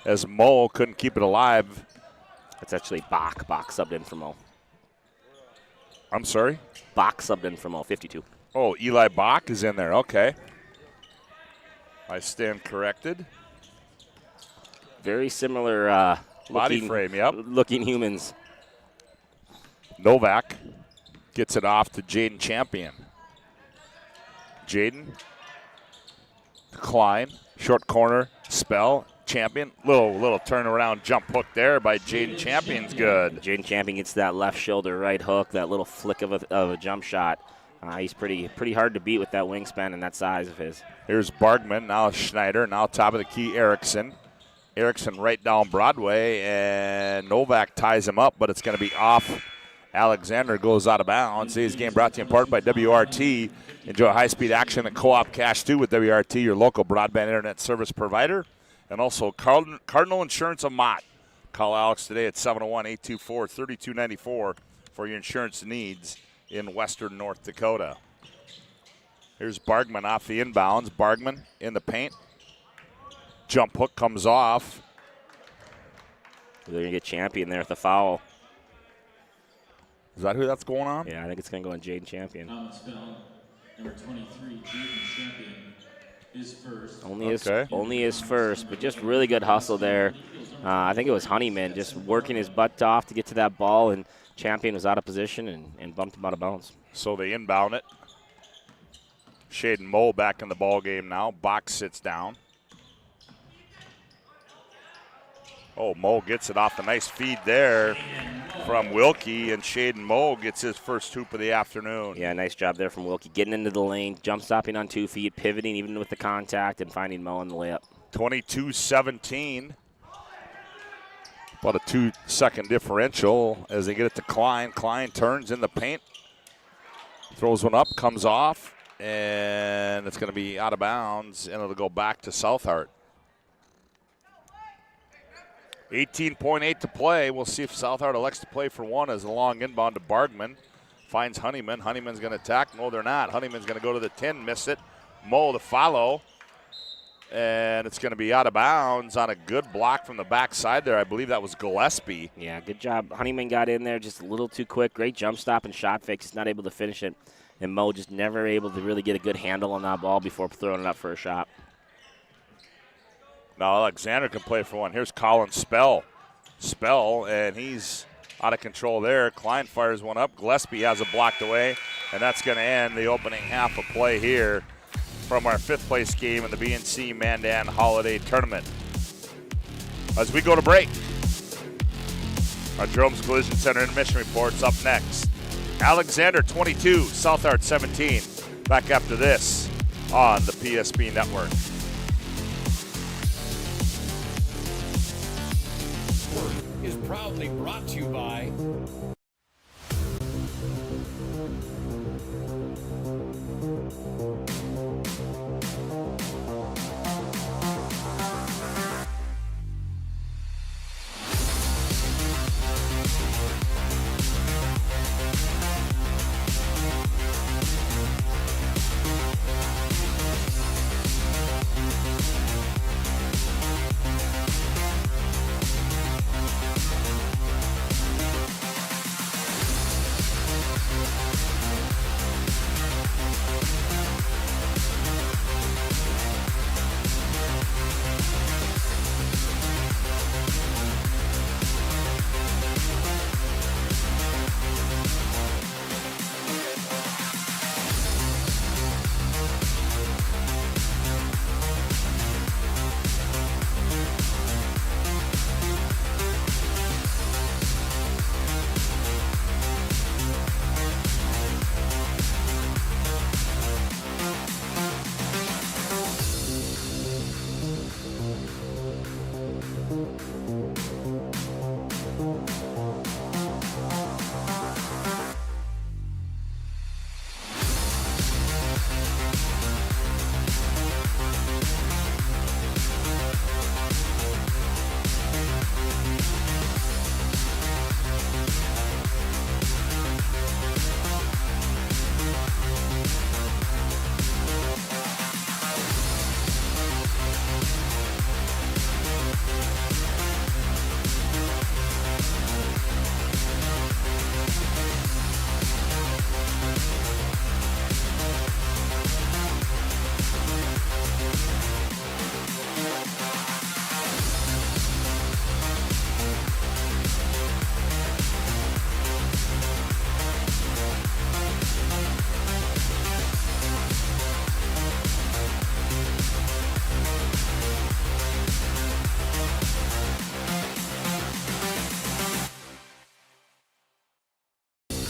As Mo couldn't keep it alive. It's actually Bach. Bach subbed in for Mo. I'm sorry? Bach subbed in for Mo, 52. Oh, Eli Bach is in there. Okay. I stand corrected. Very similar body frame, yep. Looking humans. Novak gets it off to Jaden Champion. Jaden. Klein. Short corner. Spell. Champion. Little turnaround jump hook there by Jaden Champion's good. Jaden Champion gets that left shoulder right hook, that little flick of a jump shot. He's pretty hard to beat with that wingspan and that size of his. Here's Bargman, now Schneider, now top of the key Erickson. Erickson right down Broadway, and Novak ties him up, but it's going to be off. Alexander goes out of bounds. Today's game brought to you in part by WRT. Enjoy high-speed action and co-op cash too with WRT, your local broadband internet service provider. And also Cardinal Insurance of Mott. Call Alex today at 701-824-3294 for your insurance needs in western North Dakota. Here's Bargman off the inbounds. Bargman in the paint. Jump hook comes off. They're going to get Champion there with the foul. Is that who that's going on? Yeah, I think it's going to go on Jaden Champion. Number 23, Jaden Champion. Only his first, but just really good hustle there. I think it was Honeyman just working his butt off to get to that ball, and Champion was out of position and bumped him out of bounds. So they inbound it. Shaden Moe back in the ball game now. Bach sits down. Oh, Moe gets it off the nice feed there from Wilkie, and Shaden Moe gets his first hoop of the afternoon. Yeah, nice job there from Wilkie. Getting into the lane, jump stopping on 2 feet, pivoting even with the contact, and finding Moe in the layup. 22-17. About a 2-second differential as they get it to Klein. Klein turns in the paint. Throws one up, comes off. And it's going to be out of bounds, and it'll go back to Southart. 18.8 to play. We'll see if Southart elects to play for one as a long inbound to Bargman. Finds Honeyman. Honeyman's going to attack. No, they're not. Honeyman's going to go to the 10, miss it. Mo to follow. And it's going to be out of bounds on a good block from the backside there. I believe that was Gillespie. Yeah, good job. Honeyman got in there just a little too quick. Great jump stop and shot fake. He's not able to finish it. And Mo just never able to really get a good handle on that ball before throwing it up for a shot. Now Alexander can play for one. Here's Colin Spell. And he's out of control there. Klein fires one up. Gillespie has it blocked away. And that's going to end the opening half of play here from our fifth place game in the BNC Mandan Holiday Tournament. As we go to break, our Jerome's Collision Center intermission report's up next. Alexander 22, Southart 17. Back after this on the PSP Network. Is proudly brought to you by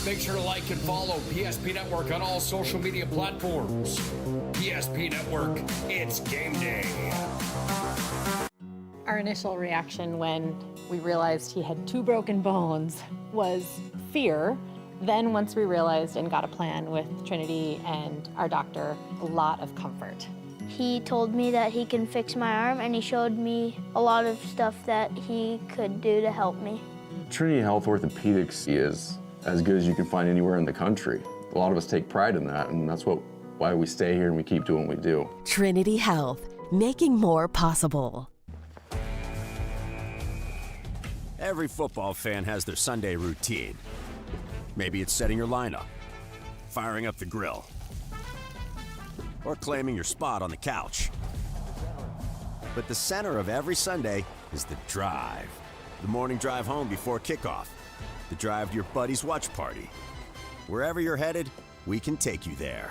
Make sure to like and follow PSP Network on all social media platforms. PSP Network, it's game day. Our initial reaction when we realized he had 2 broken bones was fear. Then once we realized and got a plan with Trinity and our doctor, a lot of comfort. He told me that he can fix my arm, and he showed me a lot of stuff that he could do to help me. Trinity Health Orthopedics is as good as you can find anywhere in the country. A lot of us take pride in that, and that's why we stay here and we keep doing what we do. Trinity Health, making more possible. Every football fan has their Sunday routine. Maybe it's setting your lineup, firing up the grill, or claiming your spot on the couch. But the center of every Sunday is the drive. The morning drive home before kickoff. The drive to your buddy's watch party. Wherever you're headed, we can take you there.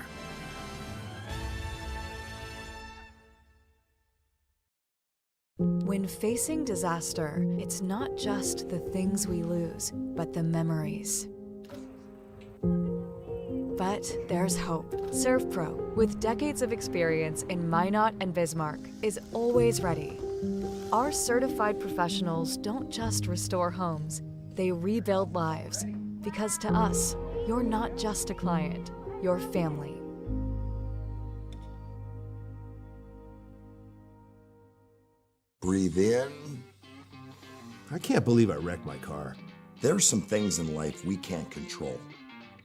When facing disaster, it's not just the things we lose, but the memories. But there's hope. ServPro, with decades of experience in Minot and Bismarck, is always ready. Our certified professionals don't just restore homes, they rebuild lives. Because to us, you're not just a client, you're family. Breathe in. I can't believe I wrecked my car. There's some things in life we can't control,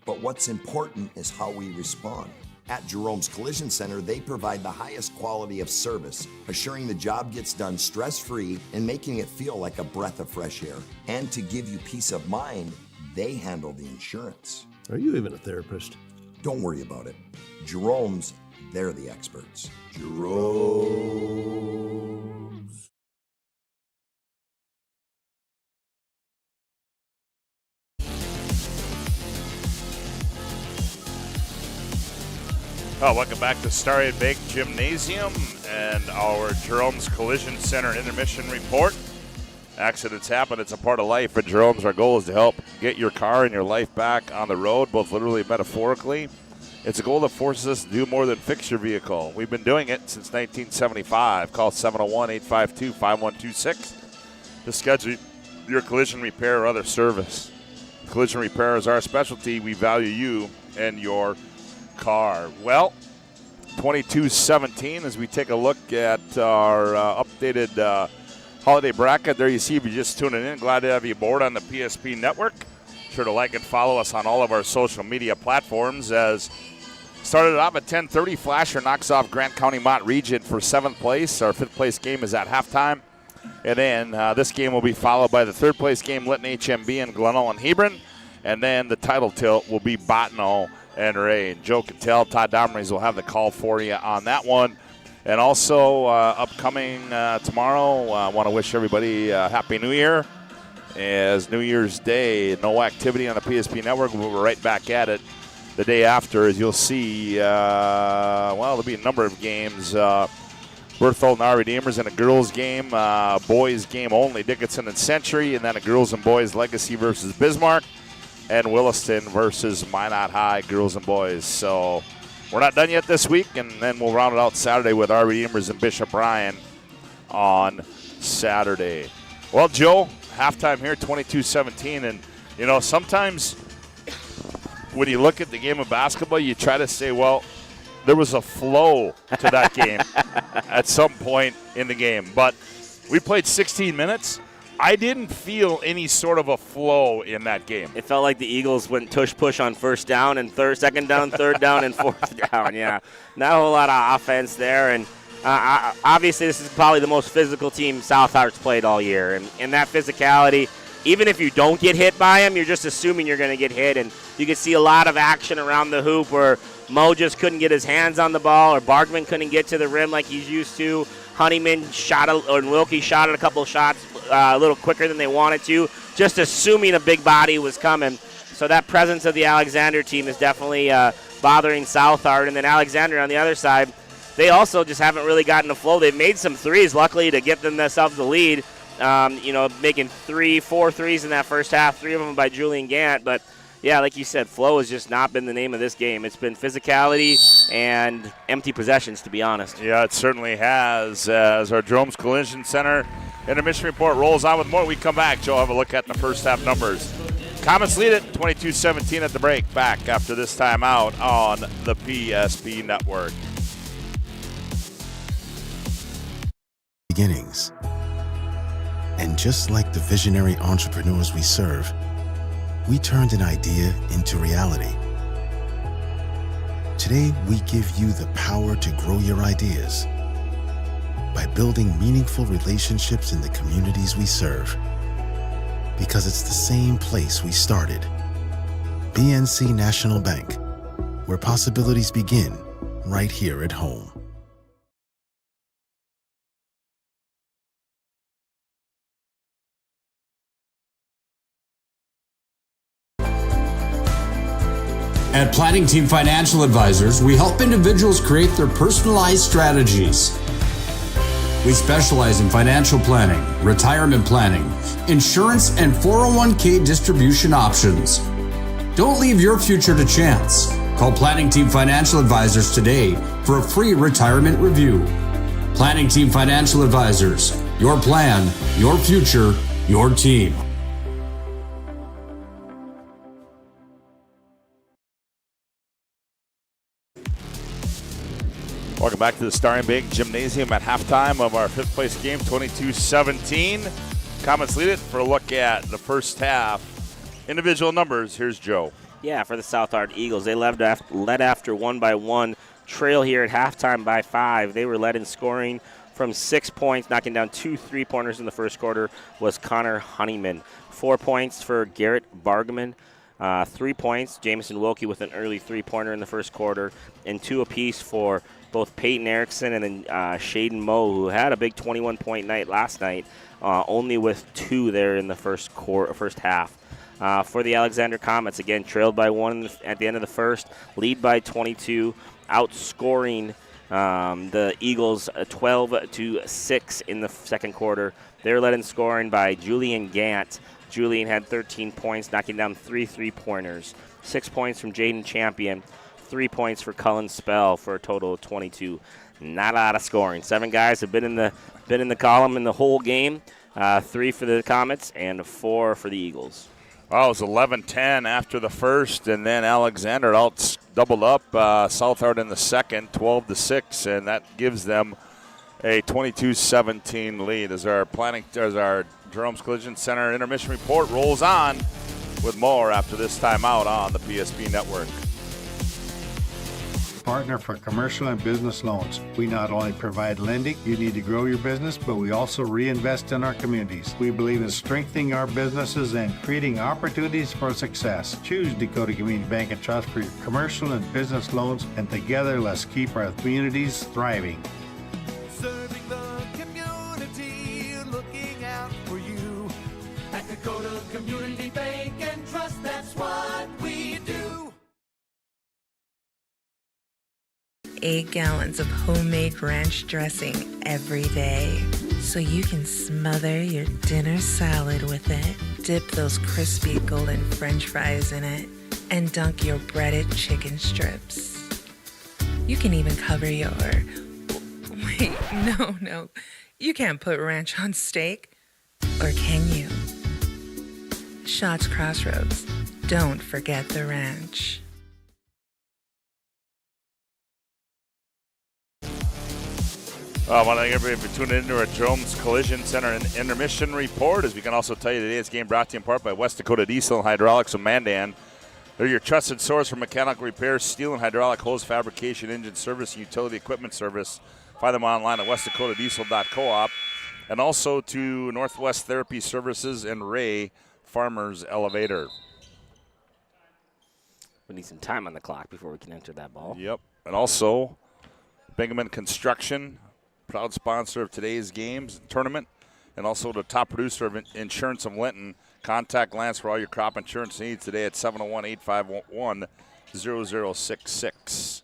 but what's important is how we respond. At Jerome's Collision Center, they provide the highest quality of service, assuring the job gets done stress-free and making it feel like a breath of fresh air. And to give you peace of mind, they handle the insurance. Are you even a therapist? Don't worry about it. Jerome's, they're the experts. Jerome's. Oh, welcome back to Starry Bank Gymnasium and our Jerome's Collision Center intermission report. Accidents happen. It's a part of life. At Jerome's, our goal is to help get your car and your life back on the road, both literally and metaphorically. It's a goal that forces us to do more than fix your vehicle. We've been doing it since 1975. Call 701-852-5126 to schedule your collision repair or other service. Collision repair is our specialty. We value you and your car. Well, 22-17 as we take a look at our updated holiday bracket. There you see if you're just tuning in. Glad to have you aboard on the PSP network. Sure to like and follow us on all of our social media platforms. As started off at 10:30, Flasher knocks off Grant County Mont Region for 7th place. Our 5th place game is at halftime. And then this game will be followed by the 3rd place game, Lytton HMB and Glenelg and Hebron. And then the title tilt will be Bottineau and Ray. And Joe Cattell, Todd Domrys will have the call for you on that one. And also upcoming tomorrow, I want to wish everybody a Happy New Year. As New Year's Day, no activity on the PSP network. We'll be right back at it the day after. As you'll see, there'll be a number of games. Berthold and our Redeemers in a girls game, boys game only, Dickinson and Century, and then a girls and boys Legacy versus Bismarck, and Williston versus Minot High, girls and boys. So we're not done yet this week, and then we'll round it out Saturday with our Redeemers and Bishop Bryan on Saturday. Well, Joe, halftime here, 22-17, and, you know, sometimes when you look at the game of basketball, you try to say, well, there was a flow to that game at some point in the game. But we played 16 minutes. I didn't feel any sort of a flow in that game. It felt like the Eagles went tush-push on first down and second down, third down, and fourth down. Yeah, not a whole lot of offense there. And obviously this is probably the most physical team South Hart's played all year. And that physicality, even if you don't get hit by them, you're just assuming you're going to get hit. And you can see a lot of action around the hoop where Mo just couldn't get his hands on the ball, or Bargman couldn't get to the rim like he's used to. Honeyman and Wilkie shot at a couple shots a little quicker than they wanted to, just assuming a big body was coming. So that presence of the Alexander team is definitely bothering South Hart. And then Alexander on the other side, they also just haven't really gotten the flow. They've made some threes, luckily, to get themselves the lead. Making 4 threes in that first half, 3 of them by Julian Gant. But, yeah, like you said, flow has just not been the name of this game. It's been physicality and empty possessions, to be honest. Yeah, it certainly has. As our Jerome's Collision Center intermission report rolls on with more, we come back. Joe, have a look at the first half numbers. Comets lead it 22-17 at the break. Back after this time out on the PSP Network. Beginnings. And just like the visionary entrepreneurs we serve, we turned an idea into reality. Today, we give you the power to grow your ideas by building meaningful relationships in the communities we serve. Because it's the same place we started. BNC National Bank, where possibilities begin right here at home. At Planning Team Financial Advisors, we help individuals create their personalized strategies. We specialize in financial planning, retirement planning, insurance, and 401k distribution options. Don't leave your future to chance. Call Planning Team Financial Advisors today for a free retirement review. Planning Team Financial Advisors, your plan, your future, your team. Welcome back to the Starring Bank Gymnasium at halftime of our 5th place game, 22-17. Comets lead it for a look at the first half. Individual numbers, here's Joe. Yeah, for the South Art Eagles, they led after 1-1, trail here at halftime by 5. They were led in scoring from 6 points, knocking down 2 3-pointers in the first quarter was Connor Honeyman. 4 points for Garrett Bargman. 3 points, Jamison Wilkie with an early 3-pointer in the first quarter, and 2 apiece for both Peyton Erickson and then Shaden Moe, who had a big 21-point night last night, only with 2 there in the first half. For the Alexander Comets, again, trailed by 1 at the end of the first, lead by 22, outscoring the Eagles 12-6 in the second quarter. They're led in scoring by Julian Gant. Julian had 13 points, knocking down 3 3-pointers. 6 points from Jaden Champion. 3 points for Cullen Spell for a total of 22. Not a lot of scoring. 7 guys have been in the column in the whole game. 3 for the Comets and 4 for the Eagles. Well, it was 11-10 after the first, and then Alexander doubled up Southard in the second, 12-6, and that gives them a 22-17 lead. As our Jerome's Collision Center intermission report rolls on with more after this timeout on the PSP Network. Partner for commercial and business loans. We not only provide lending you need to grow your business, but we also reinvest in our communities. We believe in strengthening our businesses and creating opportunities for success. Choose Dakota Community Bank and Trust for your commercial and business loans, and together let's keep our communities thriving. Serving the community, looking out for you. At Dakota Community Bank and Trust, that's what we do. 8 gallons of homemade ranch dressing every day, so you can smother your dinner salad with it, dip those crispy golden French fries in it, and dunk your breaded chicken strips. You can even cover your... Wait, no. You can't put ranch on steak. Or can you? Shots Crossroads. Don't forget the ranch. I want to thank everybody for tuning into our Jerome's Collision Center and intermission report. As we can also tell you, today's game brought to you in part by West Dakota Diesel and Hydraulics of Mandan. They're your trusted source for mechanical repairs, steel and hydraulic hose fabrication, engine service, and utility equipment service. Find them online at westdakotadiesel.coop. And also to Northwest Therapy Services and Ray Farmers Elevator. We need some time on the clock before we can enter that ball. Yep. And also, Bingaman Construction, proud sponsor of today's games tournament, and also the top producer of Insurance of Linton. Contact Lance for all your crop insurance needs today at 701-851-0066.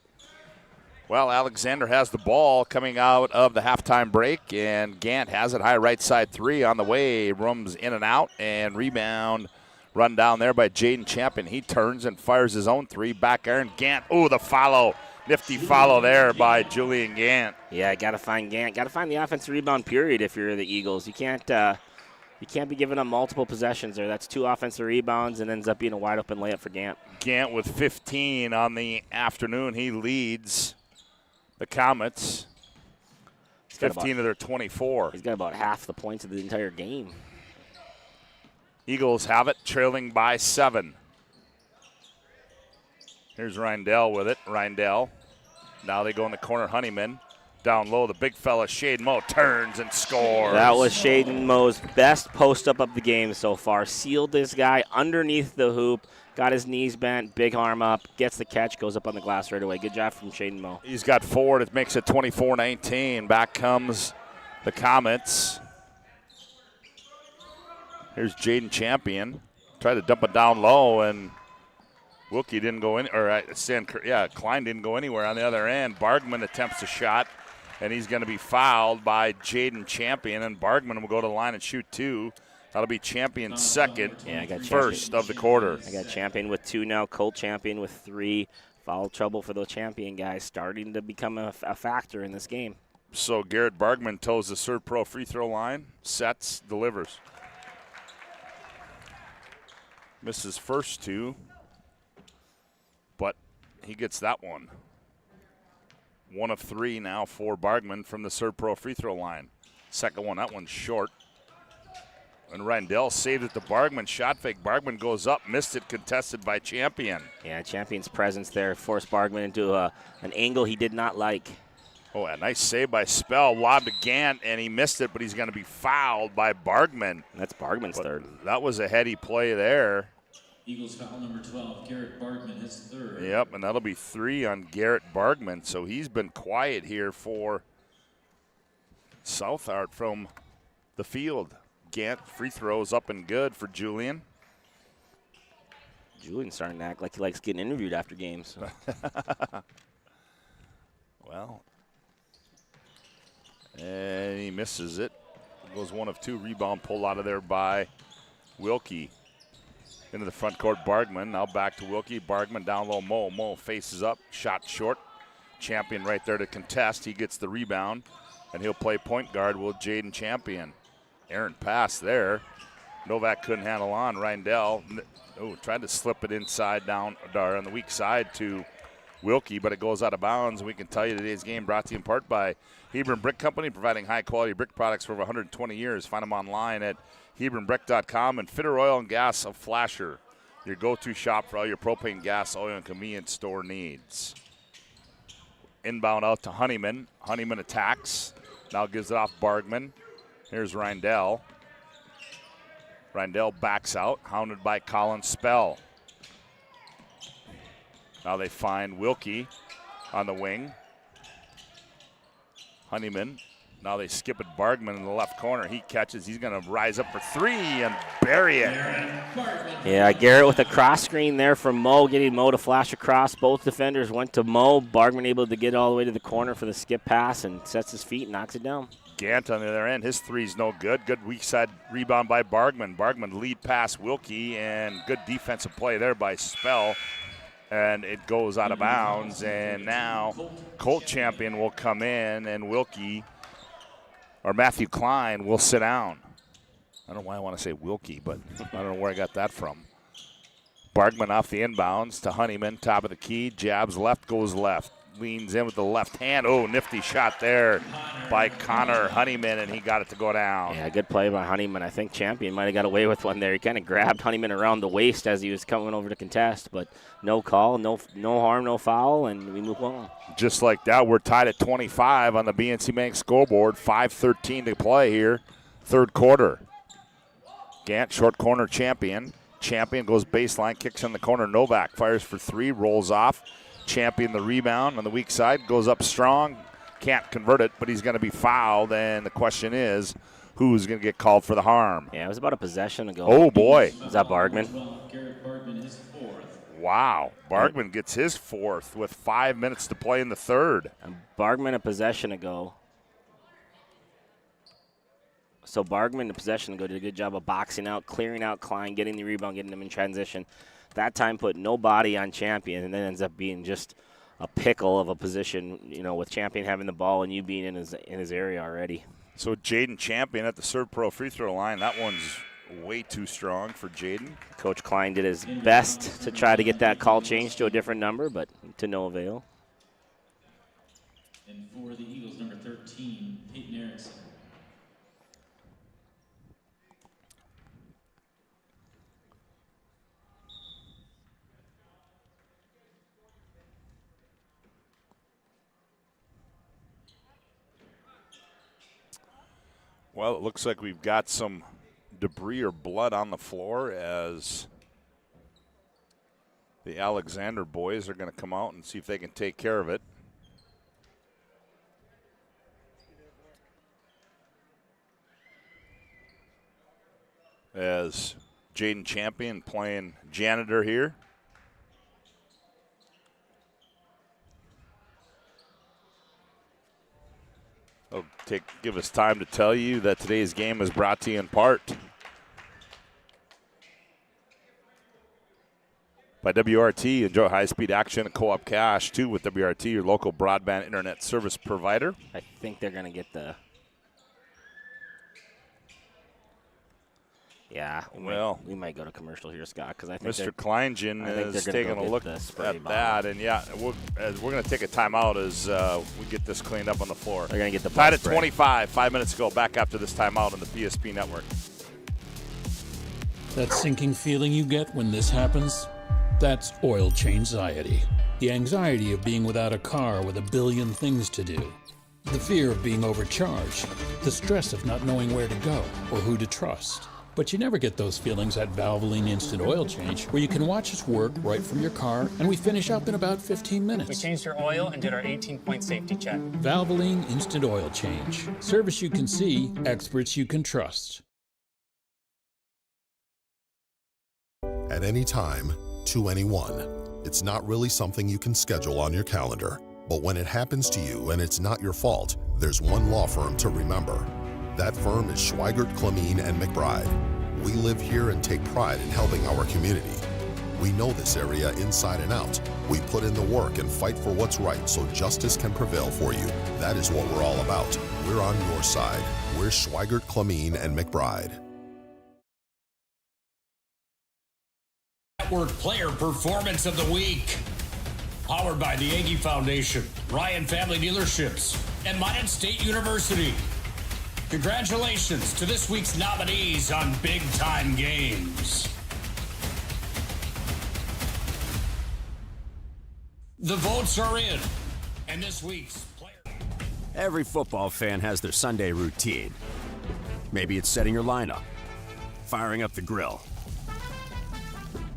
Well, Alexander has the ball coming out of the halftime break, and Gant has it high right side 3 on the way. Rooms in and out, and rebound run down there by Jaden Champion. He turns and fires his own 3. Back iron, Gant. Oh, the follow. Nifty follow there by Julian Gant. Yeah, got to find Gant. Got to find the offensive rebound period if you're the Eagles. You can't be giving up multiple possessions there. That's 2 offensive rebounds and ends up being a wide open layup for Gant. Gant with 15 on the afternoon. He leads the Comets. 15 of their 24. He's got about half the points of the entire game. Eagles have it, trailing by 7. Here's Reindell with it. Reindell. Now they go in the corner. Honeyman down low. The big fella, Shaden Moe, turns and scores. That was Shaden Moe's best post-up of the game so far. Sealed this guy underneath the hoop. Got his knees bent, big arm up, gets the catch, goes up on the glass right away. Good job from Shaden Moe. He's got 4. It makes it 24-19. Back comes the Comets. Here's Jaden Champion. Tried to dump it down low, and Wilkie didn't go in, Klein didn't go anywhere on the other end. Bargman attempts a shot, and he's going to be fouled by Jaden Champion, and Bargman will go to the line and shoot 2. That'll be Champion's second, first of the quarter. I got Champion with 2 now, Colt Champion with 3. Foul trouble for those Champion guys starting to become a factor in this game. So Garrett Bargman toes the Serve Pro free throw line, sets, delivers. Misses first 2. But he gets that one. 1 of 3 now for Bargman from the Serve Pro free throw line. Second one, that one's short. And Reindell saved it to Bargman. Shot fake. Bargman goes up, missed it, contested by Champion. Yeah, Champion's presence there forced Bargman into an angle he did not like. Oh, a nice save by Spell. Lobbed to Gant, and he missed it, but he's going to be fouled by Bargman. That's Bargman's third. That was a heady play there. Eagles foul number 12, Garrett Bargman, his third. Yep, and that'll be 3 on Garrett Bargman. So he's been quiet here for Southart from the field. Gant free throws up and good for Julian. Julian's starting to act like he likes getting interviewed after games. Well, and he misses it. Goes 1 of 2. Rebound pulled out of there by Wilkie. Into the front court, Bargman. Now back to Wilkie. Bargman down low, Mo. Mo faces up. Shot short. Champion right there to contest. He gets the rebound, and he'll play point guard with Jaden Champion. Errant pass there. Novak couldn't handle on. Reindell tried to slip it inside down on the weak side to Wilkie, but it goes out of bounds. We can tell you today's game brought to you in part by Hebron Brick Company, providing high-quality brick products for over 120 years. Find them online at HebronBrick.com. And Fitter Oil and Gas of Flasher, your go-to shop for all your propane, gas, oil, and convenience store needs. Inbound out to Honeyman. Honeyman attacks. Now gives it off Bargman. Here's Reindell. Reindell backs out, hounded by Colin Spell. Now they find Wilkie on the wing. Honeyman. Now they skip it. Bargman in the left corner. He catches. He's going to rise up for 3 and bury it. Yeah, Garrett with a cross screen there from Mo, getting Mo to flash across. Both defenders went to Mo. Bargman able to get all the way to the corner for the skip pass and sets his feet and knocks it down. Gant on the other end. His three's no good. Good weak side rebound by Bargman. Bargman lead pass Wilkie, and good defensive play there by Spell. And it goes out of bounds. And now Colt Champion will come in, and Wilkie, or Matthew Klein, will sit down. I don't know why I want to say Wilkie, but I don't know where I got that from. Bargman off the inbounds to Honeyman, top of the key. Jabs left, goes left. Leans in with the left hand. Oh, nifty shot there by Connor Honeyman, and he got it to go down. Yeah, good play by Honeyman. I think Champion might have got away with one there. He kind of grabbed Honeyman around the waist as he was coming over to contest, but no call, no harm, no foul, and we move on. Just like that, we're tied at 25 on the BNC Bank scoreboard. 5:13 to play here, third quarter. Gant, short corner Champion. Champion goes baseline, kicks in the corner. Novak fires for 3, rolls off. Champion the rebound on the weak side, goes up strong, can't convert it, but he's going to be fouled, and the question is, who's going to get called for the harm? Yeah, it was about a possession ago. Oh, boy. Was that Bargman? Garrett Bargman, his fourth. Wow. Bargman gets his 4th with 5 minutes to play in the third. And Bargman a possession ago. So Bargman, a possession ago, did a good job of boxing out, clearing out Klein, getting the rebound, getting him in transition. That time put no body on Champion, and then ends up being just a pickle of a position, with Champion having the ball and you being in his area already. So Jaden Champion at the Serve Pro free throw line. That one's way too strong for Jaden. Coach Klein did his best to try to get that call changed to a different number, but to no avail. And for the Eagles, number 13, Peyton Erickson. Well, it looks like we've got some debris or blood on the floor as the Alexander boys are going to come out and see if they can take care of it. As Jaden Champion playing janitor here. It'll give us time to tell you that today's game is brought to you in part by WRT. Enjoy high-speed action and co-op cash, too, with WRT, your local broadband internet service provider. I think they're going to get the... Yeah. We might go to commercial here, Scott, because I think Mr. Kleingen is taking a look at bottle. that, and we're going to take a timeout as we get this cleaned up on the floor. They're going to get the tied at spray. 25. 5 minutes ago. Back after this timeout on the PSP network. That sinking feeling you get when this happens? That's oil change anxiety. The anxiety of being without a car with a billion things to do. The fear of being overcharged. The stress of not knowing where to go or who to trust. But you never get those feelings at Valvoline Instant Oil Change, where you can watch us work right from your car, and we finish up in about 15 minutes. We changed your oil and did our 18-point safety check. Valvoline Instant Oil Change. Service you can see, experts you can trust. At any time, to anyone. It's not really something you can schedule on your calendar. But when it happens to you and it's not your fault, there's one law firm to remember. That firm is Schweigert, Clemeen, and McBride. We live here and take pride in helping our community. We know this area inside and out. We put in the work and fight for what's right so justice can prevail for you. That is what we're all about. We're on your side. We're Schweigert, Clemeen, and McBride. Network Player Performance of the Week. Powered by the Aggie Foundation, Ryan Family Dealerships, and Mandan State University. Congratulations to this week's nominees on Big Time Games. The votes are in, and this week's player... Every football fan has their Sunday routine. Maybe it's setting your lineup, firing up the grill,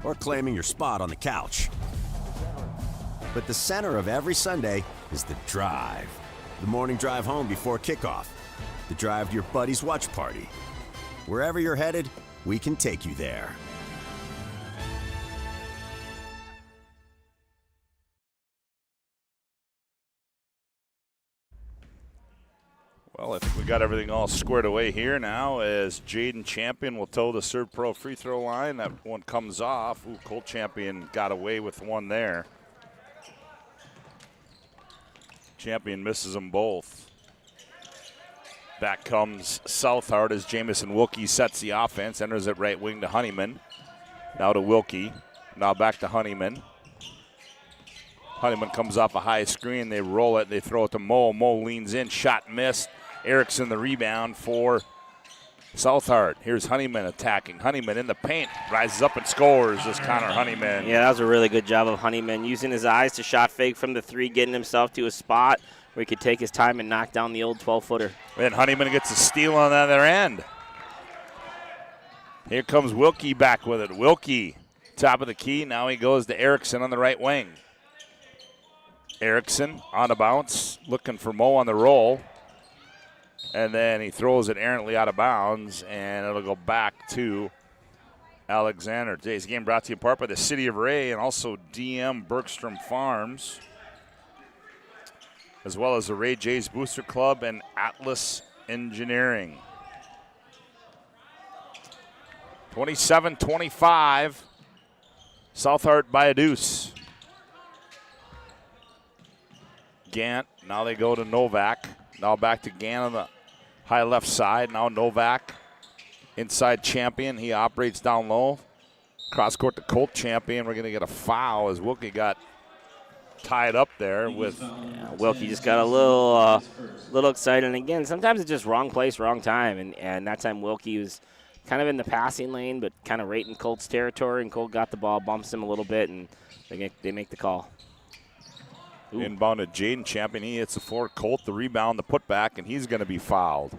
or claiming your spot on the couch. But the center of every Sunday is the drive. The morning drive home before kickoff. The drive to your buddy's watch party. Wherever you're headed, we can take you there. Well, I think we got everything all squared away here now as Jaden Champion will toe the Serve Pro free throw line. That one comes off. Ooh, Colt Champion got away with one there. Champion misses them both. Back comes Southard as Jamison Wilkie sets the offense, enters at right wing to Honeyman. Now to Wilkie, now back to Honeyman. Honeyman comes off a high screen, they roll it, they throw it to Mo. Mo leans in, shot missed. Erickson the rebound for Southard. Here's Honeyman attacking. Honeyman in the paint, rises up and scores as Connor Honeyman. Yeah, that was a really good job of Honeyman, using his eyes to shot fake from the three, getting himself to a spot where he could take his time and knock down the old 12-footer. And Honeyman gets a steal on the other end. Here comes Wilkie back with it. Wilkie, top of the key. Now he goes to Erickson on the right wing. Erickson on a bounce, looking for Mo on the roll. And then he throws it errantly out of bounds, and it'll go back to Alexander. Today's game brought to you in part by the City of Ray and also DM Bergstrom Farms, as well as the Ray Jays Booster Club and Atlas Engineering. 27-25, Southard by a deuce. Gant, now they go to Novak. Now back to Gant on the high left side. Now Novak, inside Champion. He operates down low. Cross court to Colt Champion. We're going to get a foul as Wilkie got tied up there with. Yeah, Wilkie just got a little excited. And again, sometimes it's just wrong place, wrong time. And that time Wilkie was kind of in the passing lane, but kind of right in Colt's territory. And Colt got the ball, bumps him a little bit, and they make the call. Ooh. Inbound to Jaden Champion. He hits the floor. Colt the rebound, the putback, and he's going to be fouled.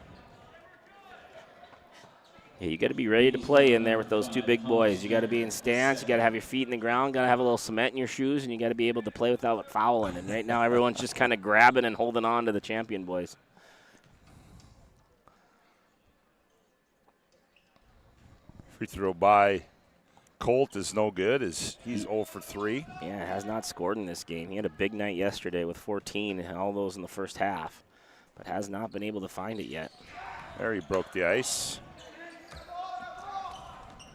Yeah, you got to be ready to play in there with those two big boys. You got to be in stance. You got to have your feet in the ground. Got to have a little cement in your shoes, and you got to be able to play without fouling. And right now, everyone's just kind of grabbing and holding on to the Champion boys. Free throw by Colt is no good as he's 0 for 3. Yeah, has not scored in this game. He had a big night yesterday with 14 and all those in the first half, but has not been able to find it yet. There he broke the ice.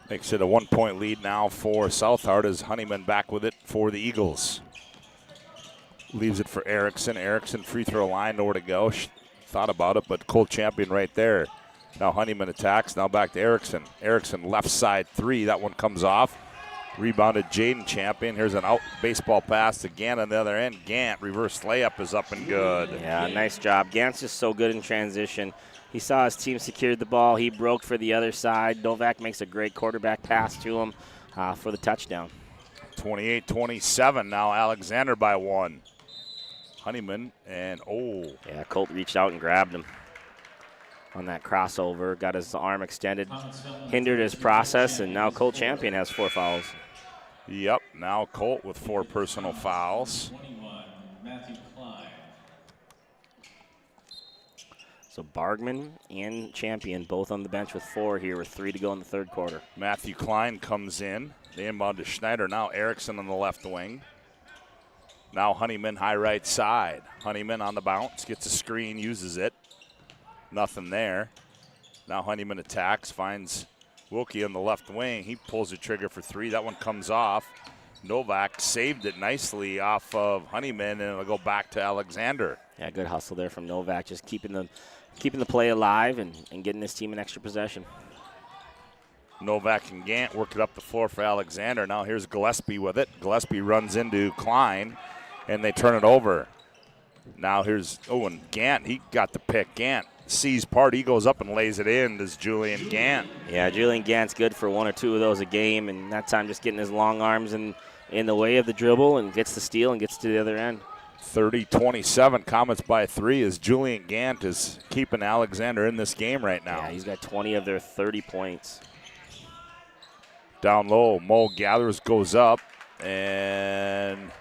Makes it a 1-point lead now for Southard as Honeyman back with it for the Eagles. Leaves it for Erickson. Erickson free throw line, nowhere to go. Thought about it, but Colt Champion right there. Now Honeyman attacks. Now back to Erickson. Erickson left side three. That one comes off. Rebounded Jaden Champion. Here's an out baseball pass to Gant on the other end. Gant, reverse layup is up and good. Yeah, nice job. Gant's just so good in transition. He saw his team secured the ball. He broke for the other side. Novak makes a great quarterback pass to him for the touchdown. 28-27. Now Alexander by 1. Honeyman and Yeah, Colt reached out and grabbed him on that crossover. Got his arm extended, hindered his process, and now Colt Champion has 4 fouls. Yep, now Colt with 4 personal fouls. 21, Matthew Klein. So Bargman and Champion both on the bench with 4 here with 3 to go in the third quarter. Matthew Klein comes in. They inbound to Schneider. Now Erickson on the left wing. Now Honeyman high right side. Honeyman on the bounce, gets a screen, uses it. Nothing there. Now Honeyman attacks, finds Wilkie on the left wing. He pulls the trigger for 3. That one comes off. Novak saved it nicely off of Honeyman, and it'll go back to Alexander. Yeah, good hustle there from Novak, just keeping the play alive and getting his team an extra possession. Novak and Gant work it up the floor for Alexander. Now here's Gillespie with it. Gillespie runs into Klein, and they turn it over. Now here's, and Gant, he got the pick. Gant sees part, he goes up and lays it in. Does Julian Gant. Yeah, Julian Gant's good for 1 or 2 of those a game, and that time just getting his long arms in the way of the dribble and gets the steal and gets to the other end. 30-27, Comets by 3 as Julian Gant is keeping Alexander in this game right now. Yeah, he's got 20 of their 30 points. Down low, Mo gathers, goes up, and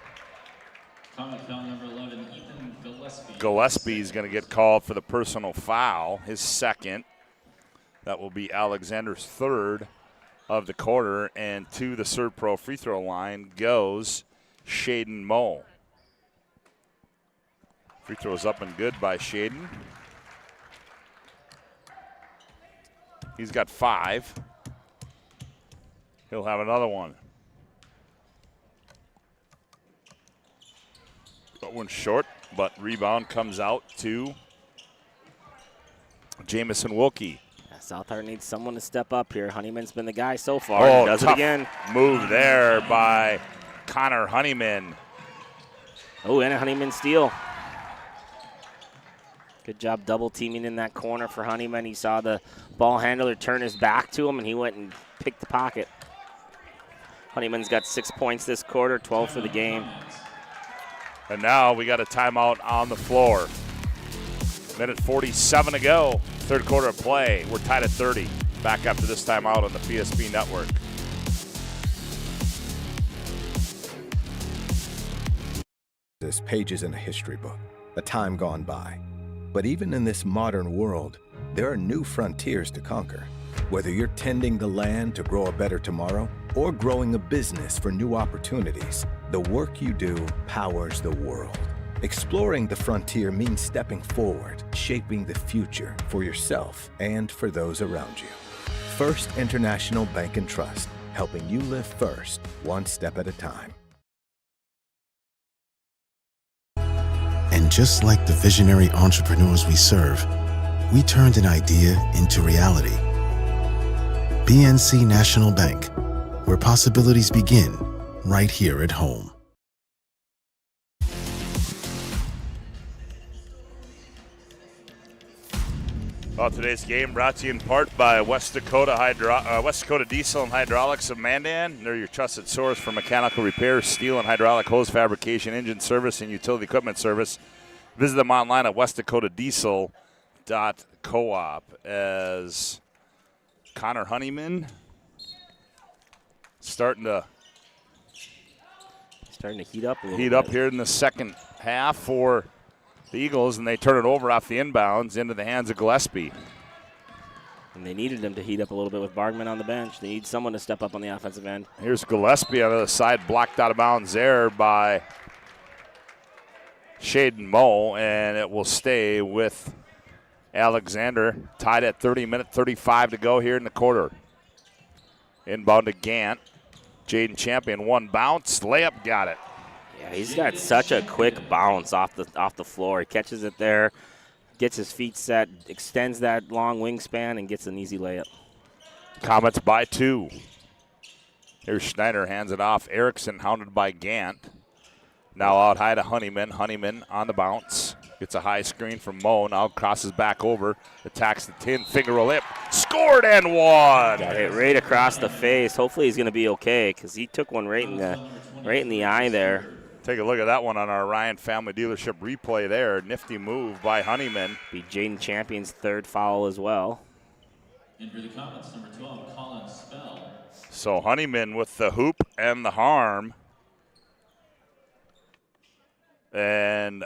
Comet foul number 11, Ethan Gillespie. Gillespie is going to get called for the personal foul, his second. That will be Alexander's 3rd of the quarter, and to the Serve Pro free throw line goes Shaden Moe. Free throws up and good by Shaden. He's got 5. He'll have another one. That one's short, but rebound comes out to Jamison Wilkie. Yeah, Southard needs someone to step up here. Honeyman's been the guy so far. He does it again. Move there by Connor Honeyman. Oh, and a Honeyman steal. Good job double teaming in that corner for Honeyman. He saw the ball handler turn his back to him, and he went and picked the pocket. Honeyman's got 6 points this quarter, 12 for the game. And now we got a timeout on the floor. Minute 47 to go, third quarter of play. We're tied at 30. Back after this timeout on the PSP Network. This page isn't a history book, a time gone by. But even in this modern world, there are new frontiers to conquer. Whether you're tending the land to grow a better tomorrow or growing a business for new opportunities, the work you do powers the world. Exploring the frontier means stepping forward, shaping the future for yourself and for those around you. First International Bank and Trust, helping you live first, one step at a time. And just like the visionary entrepreneurs we serve, we turned an idea into reality. BNC National Bank, where possibilities begin right here at home. Well, today's game brought to you in part by West Dakota Diesel and Hydraulics of Mandan. They're your trusted source for mechanical repairs, steel and hydraulic hose fabrication, engine service, and utility equipment service. Visit them online at westdakotadiesel.coop. As Connor Honeyman starting to heat up a little bit. Heat up here in the second half for the Eagles, and they turn it over off the inbounds into the hands of Gillespie. And they needed him to heat up a little bit with Bargman on the bench. They need someone to step up on the offensive end. Here's Gillespie on the other side, blocked out of bounds there by Shaden Moe, and it will stay with Alexander, tied at 30, minute 35 to go here in the quarter. Inbound to Gant. Jaden Champion, one bounce, layup, got it. Yeah, he's got such a quick bounce off the floor. He catches it there, gets his feet set, extends that long wingspan, and gets an easy layup. Comets by 2. Here's Schneider, hands it off. Erickson hounded by Gant. Now out high to Honeyman. Honeyman on the bounce. Gets a high screen from Mo. Now crosses back over. Attacks the tin. Finger roll lip. Scored and one. Got hit right across the face. Hopefully he's going to be okay because he took one right in the eye there. Take a look at that one on our Ryan Family Dealership replay there. Nifty move by Honeyman. Be Jaden Champion's 3rd foul as well. And for the Comets, number 12, Colin Spell. So Honeyman with the hoop and the harm. And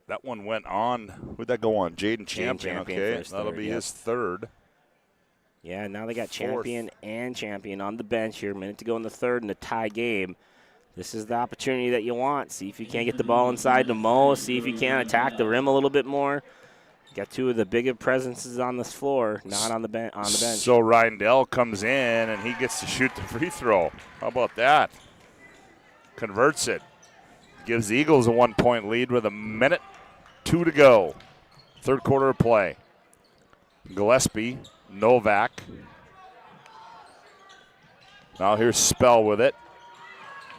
that one went on. Who'd that go on? Jaden Champion. Okay, that'll be his 3rd. Yeah, now they got Champion and Champion on the bench here. Minute to go in the 3rd in a tie game. This is the opportunity that you want. See if you can't get the ball inside to Mo. See if you can attack the rim a little bit more. Got 2 of the bigger presences on this floor, not on the bench. So Rindell comes in, and he gets to shoot the free throw. How about that? Converts it. Gives the Eagles a 1-point lead with 1:02 to go. 3rd quarter of play. Gillespie, Novak. Now here's Spell with it.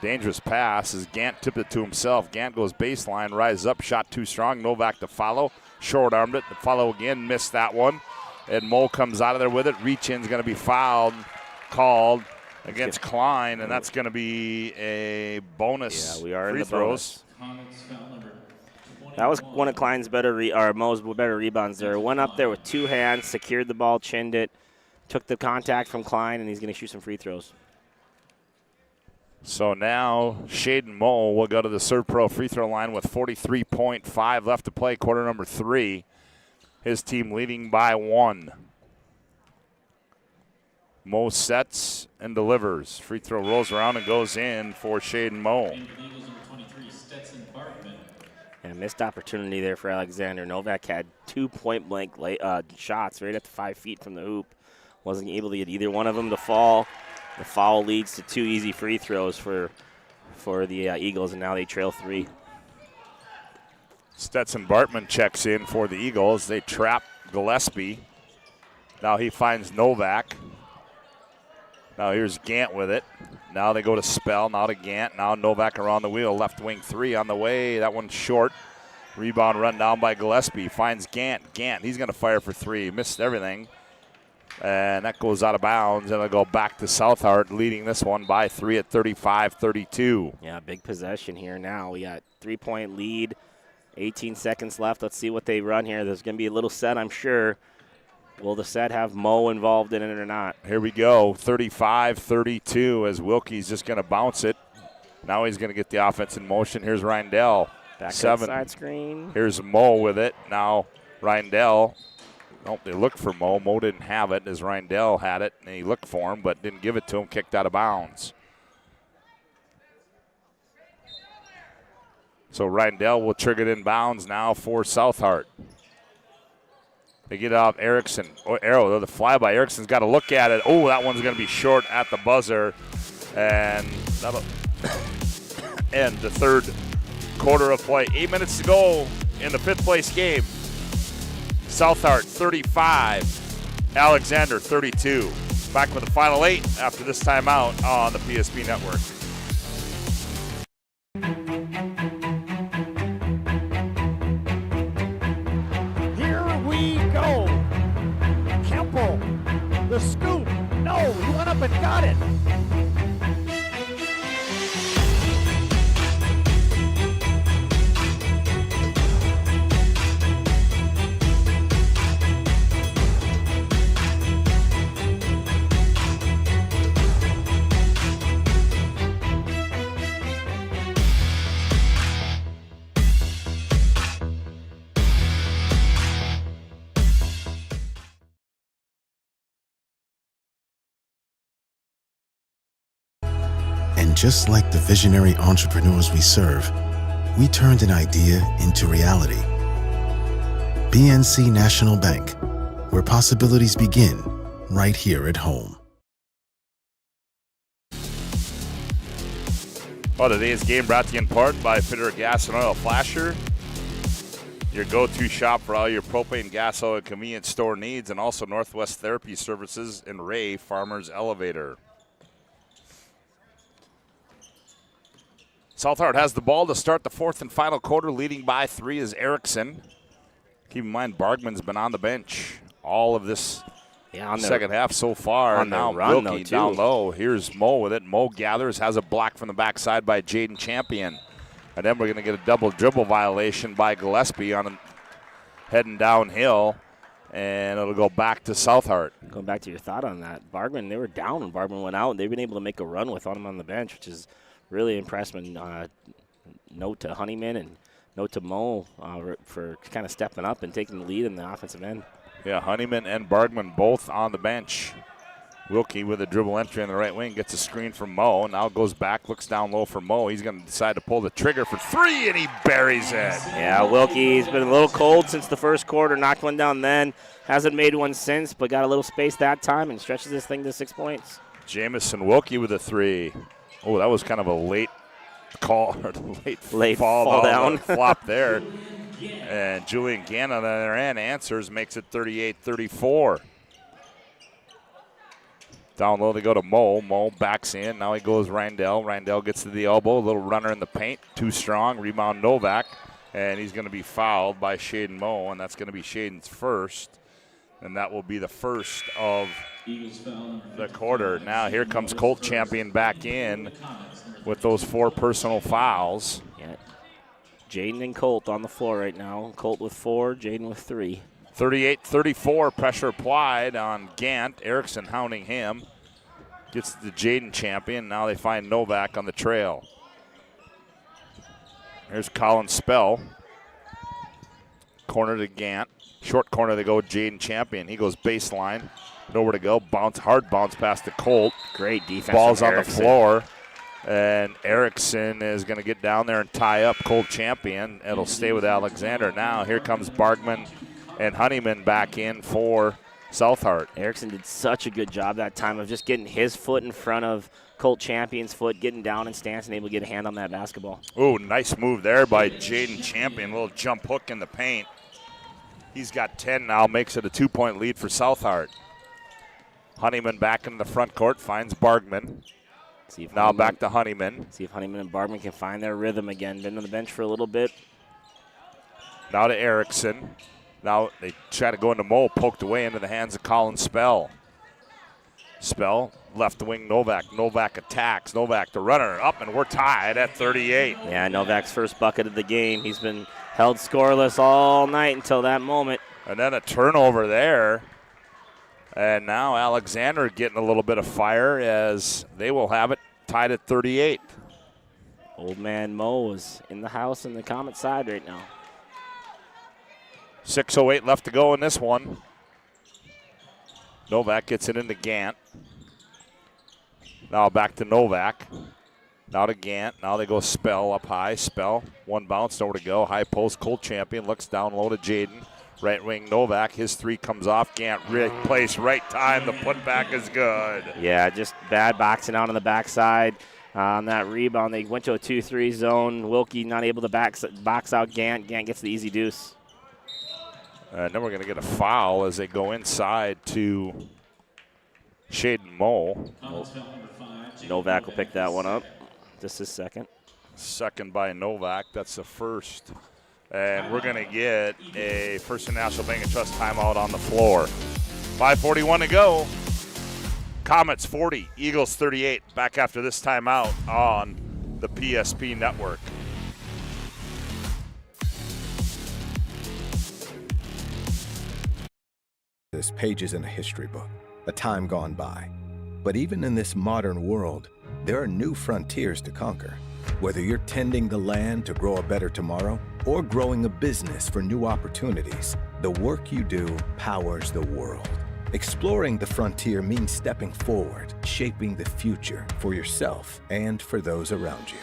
Dangerous pass as Gant tipped it to himself. Gant goes baseline, rises up, shot too strong. Novak to follow. Short-armed it. To follow again, missed that one. And Mo comes out of there with it. Reach-in's going to be fouled, called against Klein, and that's going to be a bonus. Yeah, we are free in the throws. That was one of Klein's Mo's better rebounds there. Went up there with 2 hands, secured the ball, chinned it, took the contact from Klein, and he's going to shoot some free throws. So now Shaden Mo will go to the Serve Pro free throw line with 43.5 left to play, quarter number 3. His team leading by 1. Mo sets and delivers. Free throw rolls around and goes in for Shaden Mo. And missed opportunity there for Alexander. Novak had 2 point-blank shots right at the 5 feet from the hoop. Wasn't able to get either one of them to fall. The foul leads to 2 easy free throws for the Eagles, and now they trail 3. Stetson Bartman checks in for the Eagles. They trap Gillespie. Now he finds Novak. Now here's Gant with it. Now they go to Spell, now to Gant. Now Novak around the wheel. Left wing 3 on the way. That one's short. Rebound run down by Gillespie. Finds Gant. Gant, he's going to fire for 3. Missed everything. And that goes out of bounds, and it'll go back to Southart, leading this one by 3 at 35-32. Yeah, big possession here now. We got 3-point lead, 18 seconds left. Let's see what they run here. There's going to be a little set, I'm sure. Will the set have Mo involved in it or not? Here we go, 35-32 as Wilkie's just going to bounce it. Now he's going to get the offense in motion. Here's Rindell. Back 7. outside screen. Here's Mo with it. Now Rindell. Oh, they looked for Mo. Mo didn't have it as Rindell had it, and he looked for him but didn't give it to him, kicked out of bounds. So Rindell will trigger it in bounds now for Southart. They get off Erickson. The flyby. Erickson's got to look at it. Oh, that one's going to be short at the buzzer. And that'll end the 3rd quarter of play. 8 minutes to go in the 5th place game. Southart 35, Alexander 32. Back with the final 8 after this timeout on the PSP Network. Here we go. Kemple, the scoop. No, he went up and got it. Just like the visionary entrepreneurs we serve, we turned an idea into reality. BNC National Bank, where possibilities begin right here at home. Well, today's game brought to you in part by Fitter Gas and Oil Flasher. Your go-to shop for all your propane, gas, oil, and convenience store needs, and also Northwest Therapy Services and Ray Farmers Elevator. Southard has the ball to start the fourth and final quarter. Leading by 3 is Erickson. Keep in mind, Bargman's been on the bench all of this second half so far. Now Wilkie down low. Here's Mo with it. Mo gathers, has a block from the backside by Jaden Champion. And then we're going to get a double dribble violation by Gillespie on heading downhill, and it'll go back to Southard. Going back to your thought on that, Bargman, they were down when Bargman went out, and they've been able to make a run without him on the bench, which is really impressive. Note to Honeyman and note to Mo for kind of stepping up and taking the lead in the offensive end. Yeah, Honeyman and Bargman both on the bench. Wilkie with a dribble entry on the right wing, gets a screen from Mo. Now goes back, looks down low for Mo. He's going to decide to pull the trigger for 3, and he buries it. Yeah, Wilkie's been a little cold since the first quarter. Knocked one down then. Hasn't made one since, but got a little space that time and stretches this thing to 6 points. Jamison Wilkie with a 3. Oh, that was kind of a late call, or late fall down. Flop there. And Julian Gannon on the other end answers, makes it 38-34. Down low they go to Mo. Mo backs in. Now he goes Rindell. Rindell gets to the elbow. A little runner in the paint. Too strong. Rebound Novak. And he's going to be fouled by Shaden Mo, and that's going to be Shaden's first. And that will be the first of the quarter. Now here comes Colt Champion back in with those 4 personal fouls. Yeah. Jaden and Colt on the floor right now. Colt with 4, Jaden with 3. 38-34, pressure applied on Gant. Erickson hounding him. Gets the Jaden Champion. Now they find Novak on the trail. Here's Colin Spell. Corner to Gant. Short corner they go with Jaden Champion. He goes baseline. Nowhere to go. Hard bounce pass to Colt. Great defense. Ball's on the floor. And Erickson is going to get down there and tie up Colt Champion. It'll stay with Alexander. Now here comes Bargman and Honeyman back in for Southard. Erickson did such a good job that time of just getting his foot in front of Colt Champion's foot, getting down in stance and able to get a hand on that basketball. Oh, nice move there by Jaden Champion. Little jump hook in the paint. He's got 10 now, makes it a 2-point lead for Southard. Honeyman back in the front court, finds Bargman. Now back to Honeyman. See if Honeyman and Bargman can find their rhythm again. Been on the bench for a little bit. Now to Erickson. Now they try to go into Mo, poked away into the hands of Colin Spell. Spell, left wing Novak. Novak attacks. Novak, the runner, up, and we're tied at 38. Yeah, Novak's first bucket of the game. He's been held scoreless all night until that moment. And then a turnover there. And now Alexander getting a little bit of fire as they will have it tied at 38. Old man Mo is in the house in the Comet side right now. 6:08 left to go in this one. Novak gets it into Gant. Now back to Novak. Now to Gant. Now they go Spell up high. Spell, one bounce, nowhere to go. High post, Colt Champion looks down low to Jaden. Right wing Novak, his 3 comes off. Gant, right place, right time. The putback is good. Yeah, just bad boxing out on the backside. On that rebound, they went to a 2-3 zone. Wilkie not able to box out Gant. Gant gets the easy deuce. And then we're going to get a foul as they go inside to Shaden Mo. Novak will pick that one up. Just his second. Second by Novak. That's the first. And we're going to get a First National Bank and Trust timeout on the floor. 5:41 to go. Comets 40, Eagles 38. Back after this timeout on the PSP Network. There's pages in a history book, a time gone by. But even in this modern world, there are new frontiers to conquer. Whether you're tending the land to grow a better tomorrow or growing a business for new opportunities, the work you do powers the world. Exploring the frontier means stepping forward, shaping the future for yourself and for those around you.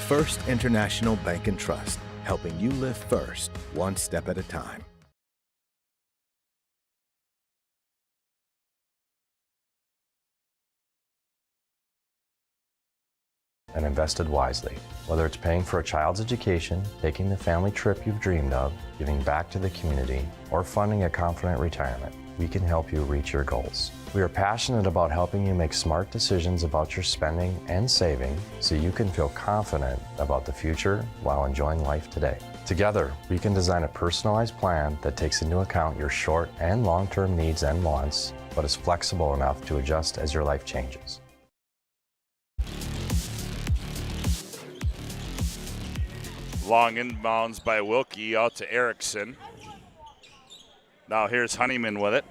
First International Bank and Trust, helping you live first, one step at a time. and invested wisely. Whether it's paying for a child's education, taking the family trip you've dreamed of, giving back to the community, or funding a confident retirement, we can help you reach your goals. We are passionate about helping you make smart decisions about your spending and saving so you can feel confident about the future while enjoying life today. Together, we can design a personalized plan that takes into account your short and long-term needs and wants, but is flexible enough to adjust as your life changes. Long inbounds by Wilkie out to Erickson. Now here's Honeyman with it.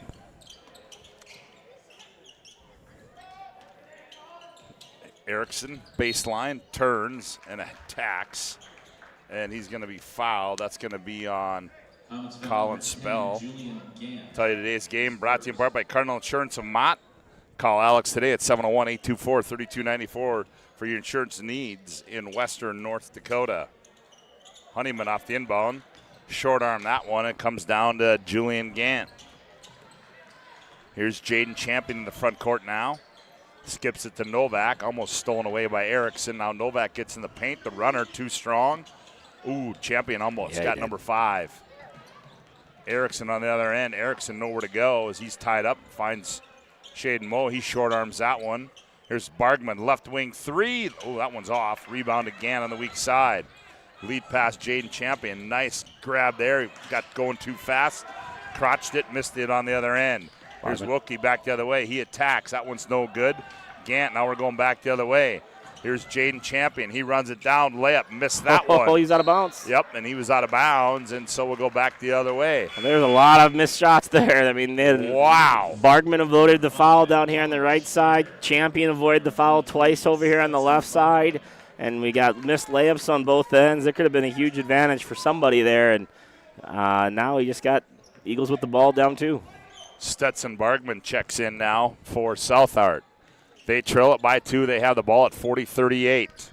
Erickson, baseline, turns and attacks. And he's going to be fouled. That's going to be on Colin Spell. Tell you today's game brought to you in part by Cardinal Insurance of Mott. Call Alex today at 701-824-3294 for your insurance needs in western North Dakota. Honeyman off the inbound. Short arm that one. It comes down to Julian Gant. Here's Jaden Champion in the front court now. Skips it to Novak. Almost stolen away by Erickson. Now Novak gets in the paint. The runner too strong. Ooh, Champion almost got number 5. Erickson on the other end. Erickson nowhere to go as he's tied up. Finds Shaden Moe. He short arms that one. Here's Bargman, left wing 3. Oh, that one's off. Rebound again on the weak side. Lead pass, Jaden Champion. Nice grab there. He got going too fast. Crotched it, missed it on the other end. Here's Wilkie back the other way. He attacks. That one's no good. Gant, now we're going back the other way. Here's Jaden Champion. He runs it down. Layup, missed that one. Oh, he's out of bounds. Yep, and he was out of bounds, and so we'll go back the other way. And there's a lot of missed shots there. I mean, wow. Bargman avoided the foul down here on the right side. Champion avoided the foul twice over here on the left side. And we got missed layups on both ends. There could have been a huge advantage for somebody there. And now we just got Eagles with the ball down 2. Stetson Bargman checks in now for Southart. They trail it by 2. They have the ball at 40-38.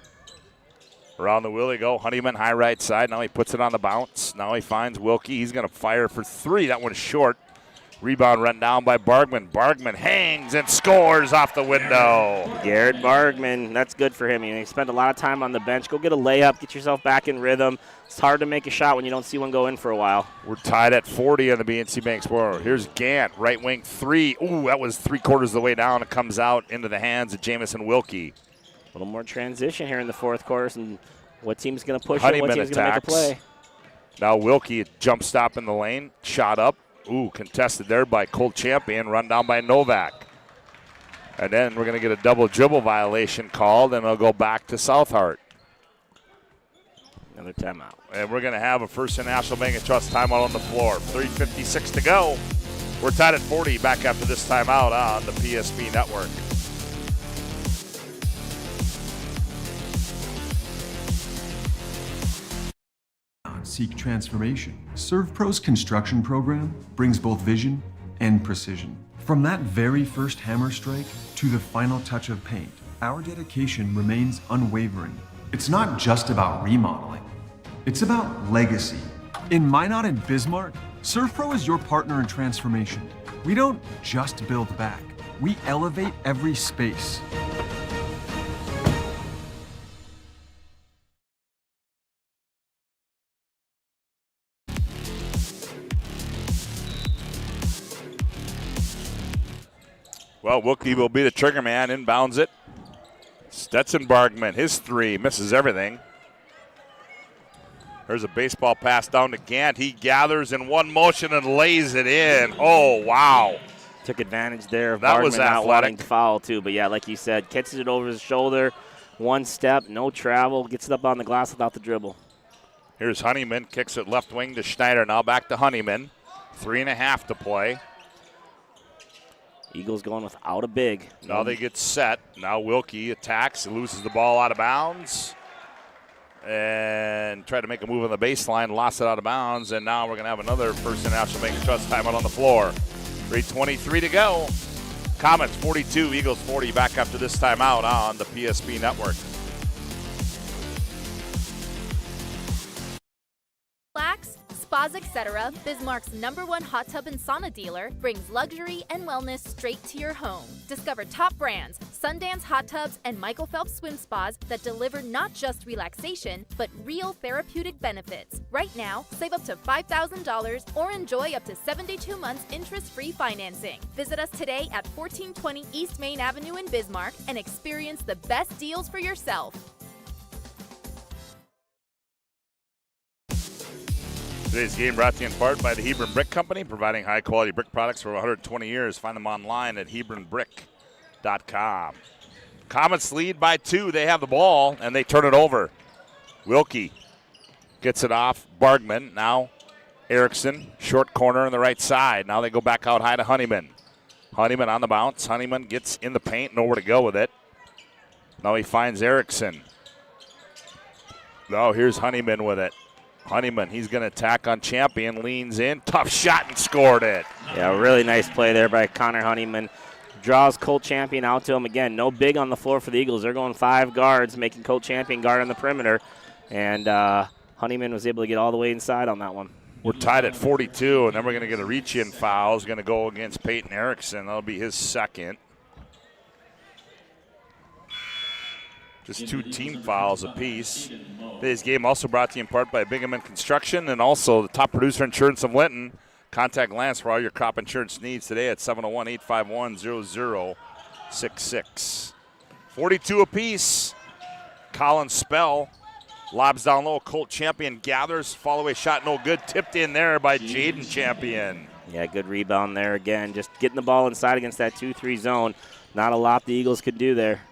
Around the wheel they go. Honeyman, high right side. Now he puts it on the bounce. Now he finds Wilkie. He's going to fire for 3. That one's short. Rebound run down by Bargman. Bargman hangs and scores off the window. Garrett Bargman, that's good for him. He spent a lot of time on the bench. Go get a layup, get yourself back in rhythm. It's hard to make a shot when you don't see one go in for a while. We're tied at 40 on the BNC Bank Score. Here's Gant, right wing 3. Ooh, that was 3/4 of the way down. It comes out into the hands of Jamison Wilkie. A little more transition here in the fourth quarter, and what team's going to push Honeyman it, what team's going to make a play. Now Wilkie, jump stop in the lane, shot up. Ooh, contested there by Colt Champion, run down by Novak. And then we're going to get a double dribble violation called, and it'll go back to Southart. Another timeout. And we're going to have a First National Bank and Trust timeout on the floor. 3:56 to go. We're tied at 40. Back after this timeout on the PSP Network. Seek transformation. ServPro's construction program brings both vision and precision. From that very first hammer strike to the final touch of paint, our dedication remains unwavering. It's not just about remodeling, it's about legacy. In Minot and Bismarck, ServPro is your partner in transformation. We don't just build back, we elevate every space. Well, Wilkie will be the trigger man, inbounds it. Stetson Bargman, his 3, misses everything. There's a baseball pass down to Gant. He gathers in one motion and lays it in. Oh, wow. Took advantage there of that Bargman was not wanting athletic. to foul, too. But, yeah, like you said, catches it over his shoulder, one step, no travel, gets it up on the glass without the dribble. Here's Honeyman, kicks it left wing to Schneider. Now back to Honeyman. 3.5 to play. Eagles going without a big. Now they get set. Now Wilkie attacks and loses the ball out of bounds. And tried to make a move on the baseline, lost it out of bounds. And now we're going to have another First National Bank and Trust timeout on the floor. 3:23 to go. Comets 42, Eagles 40. Back after this timeout on the PSP Network. Relax, Spas Etc., Bismarck's #1 hot tub and sauna dealer, brings luxury and wellness straight to your home. Discover top brands Sundance Hot Tubs and Michael Phelps Swim Spas that deliver not just relaxation, but real therapeutic benefits. Right now, save up to $5,000 or enjoy up to 72 months interest-free financing. Visit us today at 1420 East Main Avenue in Bismarck and experience the best deals for yourself. Today's game brought to you in part by the Hebron Brick Company, providing high-quality brick products for 120 years. Find them online at hebronbrick.com. Comets lead by 2. They have the ball, and they turn it over. Wilkie gets it off. Bargman. Now Erickson, short corner on the right side. Now they go back out high to Honeyman. Honeyman on the bounce. Honeyman gets in the paint, nowhere to go with it. Now he finds Erickson. Oh, here's Honeyman with it. Honeyman, he's going to attack on Champion, leans in, tough shot, and scored it. Yeah, really nice play there by Connor Honeyman. Draws Colt Champion out to him again. No big on the floor for the Eagles. They're going 5 guards, making Colt Champion guard on the perimeter. And Honeyman was able to get all the way inside on that one. We're tied at 42, and then we're going to get a reach-in foul. It's going to go against Peyton Erickson. That'll be his second. Just 2 team fouls apiece. Today's game also brought to you in part by Pregame Construction and also the top producer insurance of Linton. Contact Lance for all your crop insurance needs today at 701-851-0066. 42 apiece. Colin Spell lobs down low. Colt Champion gathers. Fall away shot no good. Tipped in there by Jaden Champion. Yeah, good rebound there again. Just getting the ball inside against that 2-3 zone. Not a lot the Eagles could do there.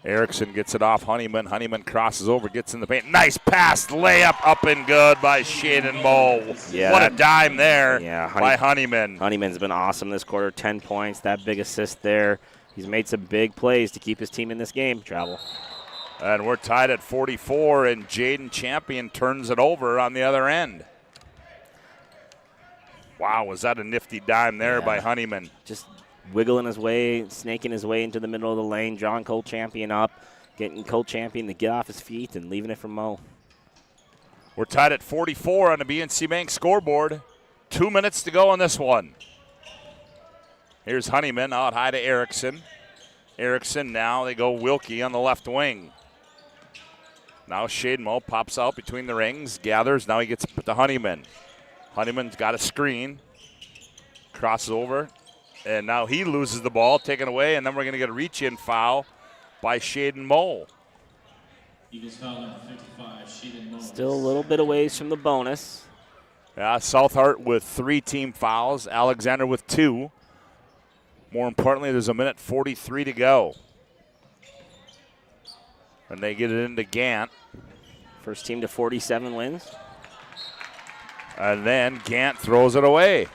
Erickson gets it off Honeyman. Honeyman crosses over, gets in the paint. Nice pass, layup up and good by Shaden Moe. Yeah, what a dime there by Honeyman. Honeyman's been awesome this quarter. 10 points, that big assist there. He's made some big plays to keep his team in this game. Travel. And we're tied at 44, and Jaden Champion turns it over on the other end. Wow, was that a nifty dime there by Honeyman. Just wiggling his way, snaking his way into the middle of the lane, drawing Colt Champion up, getting Colt Champion to get off his feet and leaving it for Moe. We're tied at 44 on the BNC Bank scoreboard. 2 minutes to go on this one. Here's Honeyman out high to Erickson. Erickson now, they go Wilkie on the left wing. Now Shaden Moe pops out between the rings, gathers, now he gets to Honeyman. Honeyman's got a screen, crosses over. And now he loses the ball, taken away, and then we're going to get a reach-in foul by Shaden Moe. Eagles foul number 55, Shaden Moe. Still a little bit away from the bonus. Yeah, Southhart with 3 team fouls, Alexander with 2. More importantly, there's a minute 43 to go. And they get it into Gant. First team to 47 wins. And then Gant throws it away.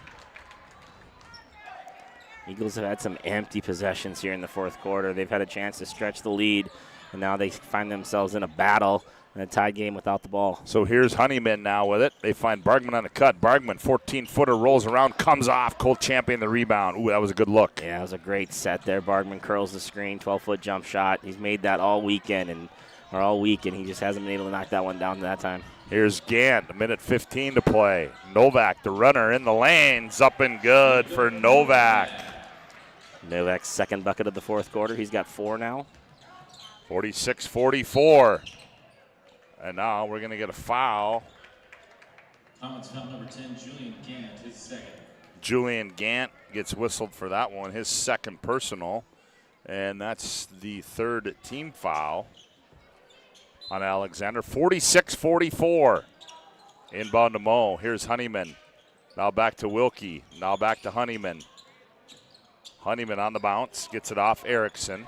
Eagles have had some empty possessions here in the fourth quarter. They've had a chance to stretch the lead, and now they find themselves in a battle in a tied game without the ball. So here's Honeyman now with it. They find Bargman on the cut. Bargman, 14-footer, rolls around, comes off. Colt Champion the rebound. Ooh, that was a good look. Yeah, it was a great set there. Bargman curls the screen, 12-foot jump shot. He's made that all week, and he just hasn't been able to knock that one down that time. Here's Gant, a minute 15 to play. Novak, the runner in the lanes, up and good for Novak. Novak's second bucket of the fourth quarter. He's got 4 now. 46-44. And now we're going to get a foul. Comets foul number 10, Julian Gant, his second. Julian Gant gets whistled for that one, his second personal. And that's the third team foul on Alexander. 46-44. Inbound to Moe. Here's Honeyman. Now back to Wilkie. Now back to Honeyman. Honeyman on the bounce, gets it off Erickson.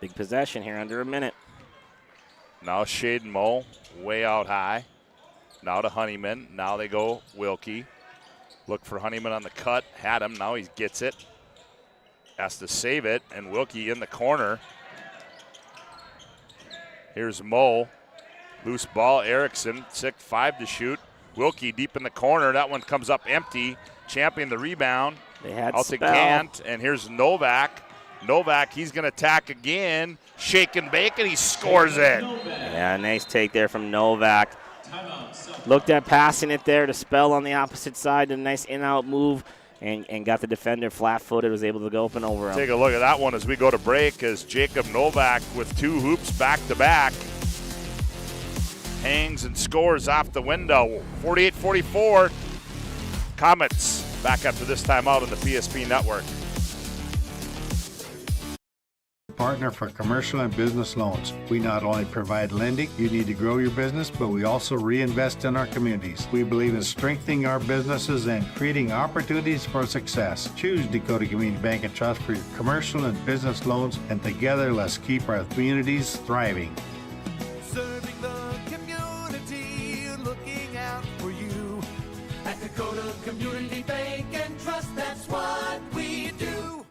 Big possession here, under a minute. Now Shaden Moe, way out high. Now to Honeyman. Now they go Wilkie. Look for Honeyman on the cut. Had him. Now he gets it. Has to save it. And Wilkie in the corner. Here's Moe. Loose ball. Erickson. 6-5 to shoot. Wilkie deep in the corner. That one comes up empty. Champion the rebound. They had out to Gant. And here's Novak. Novak, he's going to attack again. Shake and bake, and he scores it. Yeah, nice take there from Novak. Looked at passing it there to Spell on the opposite side. A nice in-out move. and got the defender flat-footed, was able to go up and over him. Take a look at that one as we go to break, as Jacob Novak with 2 hoops back-to-back hangs and scores off the window. 48-44. Comets back after this timeout on the PSP Network. Partner for commercial and business loans. We not only provide lending you need to grow your business, but we also reinvest in our communities. We believe in strengthening our businesses and creating opportunities for success. Choose Dakota Community Bank and Trust for your commercial and business loans, and together let's keep our communities thriving. Serving the community, looking out for you. At Dakota Community Bank and Trust, that's what we do.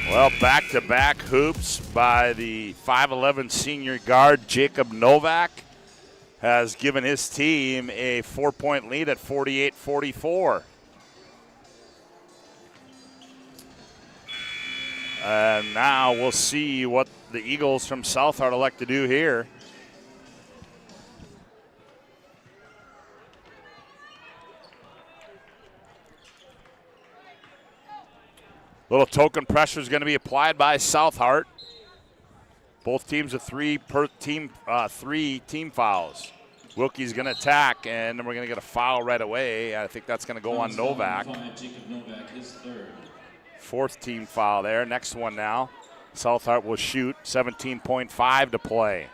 Well, back-to-back hoops by the 5'11 senior guard Jacob Novak has given his team a 4-point lead at 48-44. And now we'll see what the Eagles from Southard elect to do here. Little token pressure is going to be applied by Southard. Both teams with 3 team fouls. Wilkie's going to attack, and then we're going to get a foul right away. I think that's going to go on Novak. Jacob Novak, his third. 4th team foul there. Next one now. Southard will shoot. 17.5 to play.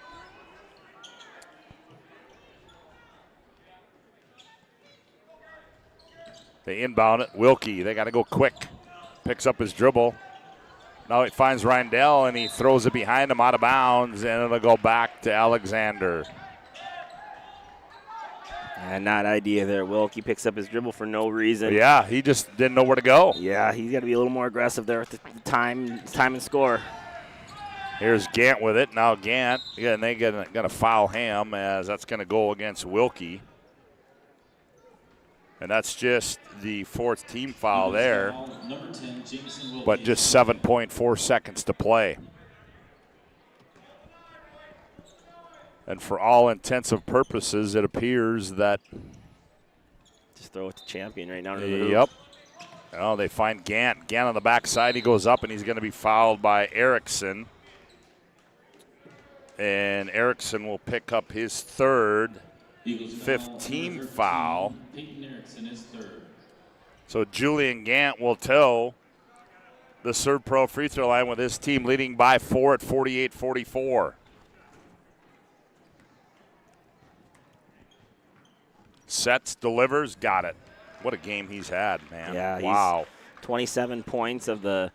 They inbound it. Wilkie, they got to go quick. Picks up his dribble. Now he finds Reindell, and he throws it behind him out of bounds, and it'll go back to Alexander. And not idea there. Wilkie picks up his dribble for no reason. Yeah, he just didn't know where to go. Yeah, he's got to be a little more aggressive there at the time and score. Here's Gant with it. Now Gant, yeah, and they're going to foul him, as that's going to go against Wilkie. And that's just the 4th team foul there. Number 10, Jameson Wilkie. But just 7.4 seconds to play. And for all intents and purposes, it appears that. Just throw it to Champion right now. Yep. Oh, they find Gant. Gant on the backside. He goes up, and he's going to be fouled by Erickson. And Erickson will pick up his 3rd. 5th team foul. Peyton Erickson is 3rd. So Julian Gant will toe the Serve Pro free throw line with his team leading by 4 at 48-44. Sets, delivers, got it. What a game he's had, man. Yeah, wow. 27 points of the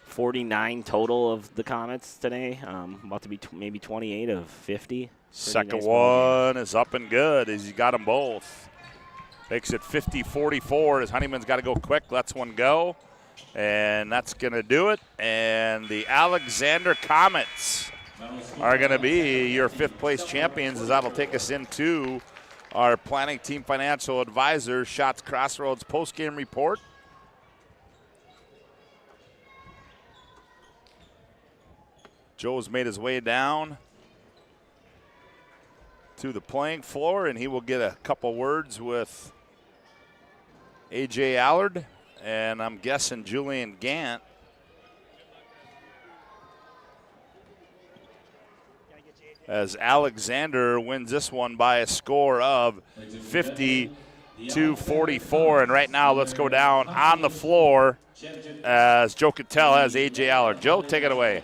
49 total of the Comets today. About to be maybe 28 of 50. Second one is up and good as he got them both. Makes it 50-44 as Honeyman's got to go quick, lets one go. And that's going to do it. And the Alexander Comets are going to be your 5th place champions, as that'll take us into our Planning Team Financial Advisor Shots Crossroads postgame report. Joe's made his way down to the playing floor, and he will get a couple words with A.J. Allard, and I'm guessing Julian Gant. As Alexander wins this one by a score of 50-44. And right now, let's go down on the floor as Joe Cattell has A.J. Allard. Joe, take it away.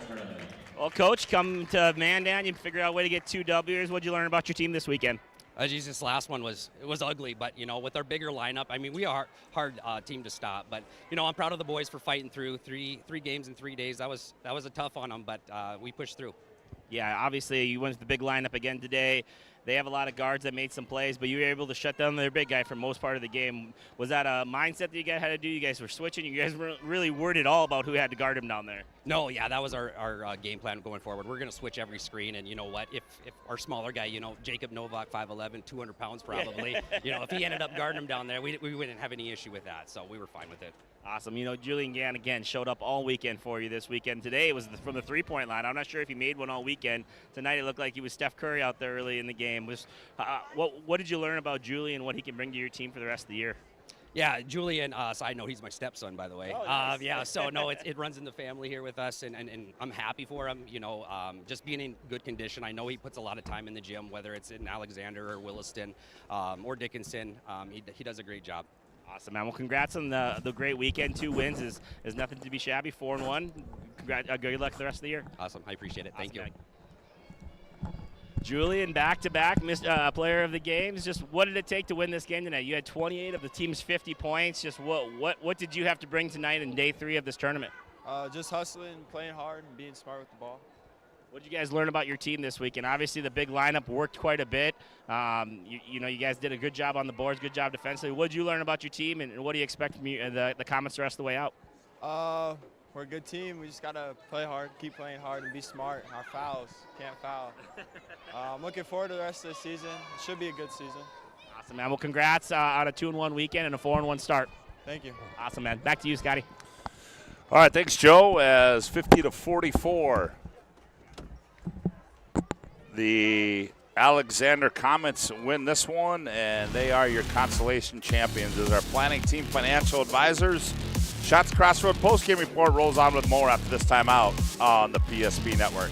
Well, Coach, come to Mandan, you figure out a way to get 2 W's. What'd you learn about your team this weekend? This last one was ugly, but with our bigger lineup, I mean, we are a hard team to stop. But I'm proud of the boys for fighting through three games in 3 days. That was a tough on them, but we pushed through. Yeah, obviously you went with the big lineup again today. They have a lot of guards that made some plays, but you were able to shut down their big guy for most part of the game. Was that a mindset that you guys had to do? You guys were switching. You guys weren't really worried at all about who had to guard him down there. No, yeah, that was our game plan going forward. We're going to switch every screen, and you know what? If our smaller guy, Jacob Novak, 5'11", 200 pounds probably, if he ended up guarding him down there, we wouldn't have any issue with that, so we were fine with it. Awesome. Julian Gant, again, showed up all weekend for you this weekend. Today it was from the three-point line. I'm not sure if he made one all weekend. Tonight it looked like he was Steph Curry out there early in the game. game. What did you learn about Julian and what he can bring to your team for the rest of the year? Yeah, Julian, side note, he's my stepson, by the way. Oh, nice. Yeah, so no, it runs in the family here with us, and I'm happy for him, just being in good condition. I know he puts a lot of time in the gym, whether it's in Alexander or Williston or Dickinson. He does a great job. Awesome, man. Well, congrats on the great weekend. 2 wins is nothing to be shabby. 4-1. Good luck the rest of the year. Awesome. I appreciate it. Thank you. Man. Julian, back-to-back player of the games. Just what did it take to win this game tonight? You had 28 of the team's 50 points. Just what did you have to bring tonight in day 3 of this tournament? Just hustling, playing hard, and being smart with the ball. What did you guys learn about your team this week? And obviously the big lineup worked quite a bit. You guys did a good job on the boards, good job defensively. What did you learn about your team, and what do you expect from the comments the rest of the way out? We're a good team. We just got to play hard, keep playing hard, and be smart. Our fouls, can't foul. I'm looking forward to the rest of the season. It should be a good season. Awesome, man. Well, congrats on a 2-1 weekend and a 4-1 start. Thank you. Awesome, man. Back to you, Scotty. All right, thanks, Joe. As 50-44, the Alexander Comets win this one, and they are your consolation champions. As our planning team financial advisors, Shots Crossroad postgame report rolls on with more after this timeout on the PSP Network.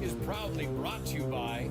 Is proudly brought to you by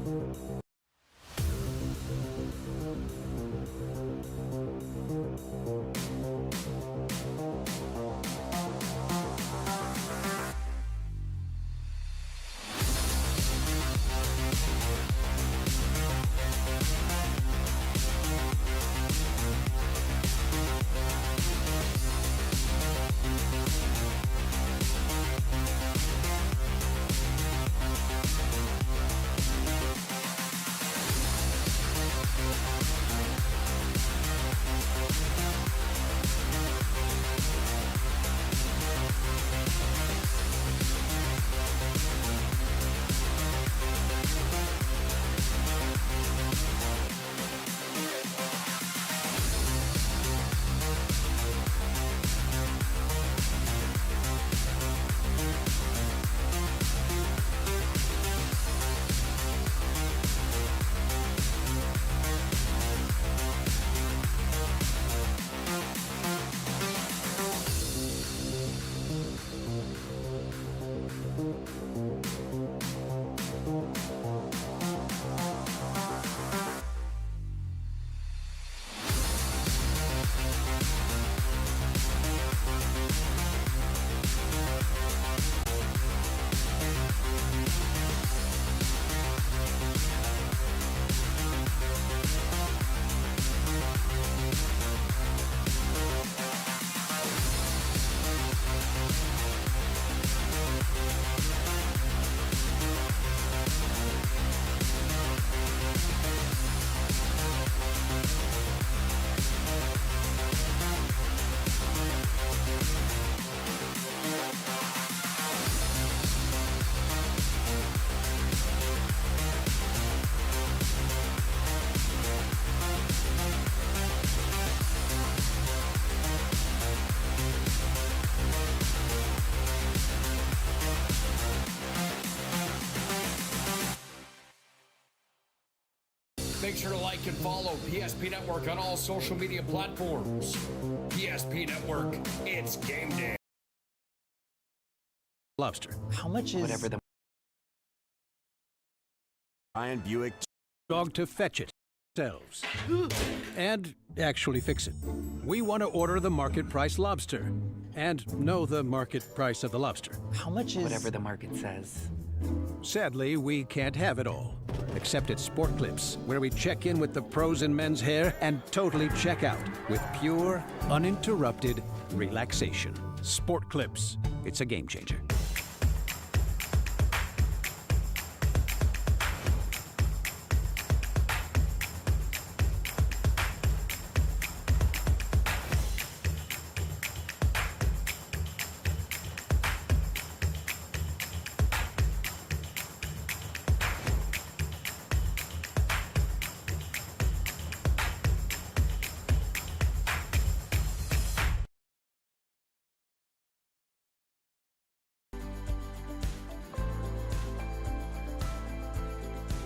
Make sure to like and follow PSP Network on all social media platforms. PSP Network, it's game day. Lobster. How much is... Whatever the... Ryan Buick. Dog to fetch it themselves. And actually fix it. We want to order the market price lobster. And know the market price of the lobster. How much is... Whatever the market says. Sadly, we can't have it all. Except at Sport Clips, where we check in with the pros in men's hair and totally check out with pure, uninterrupted relaxation. Sport Clips. It's a game changer.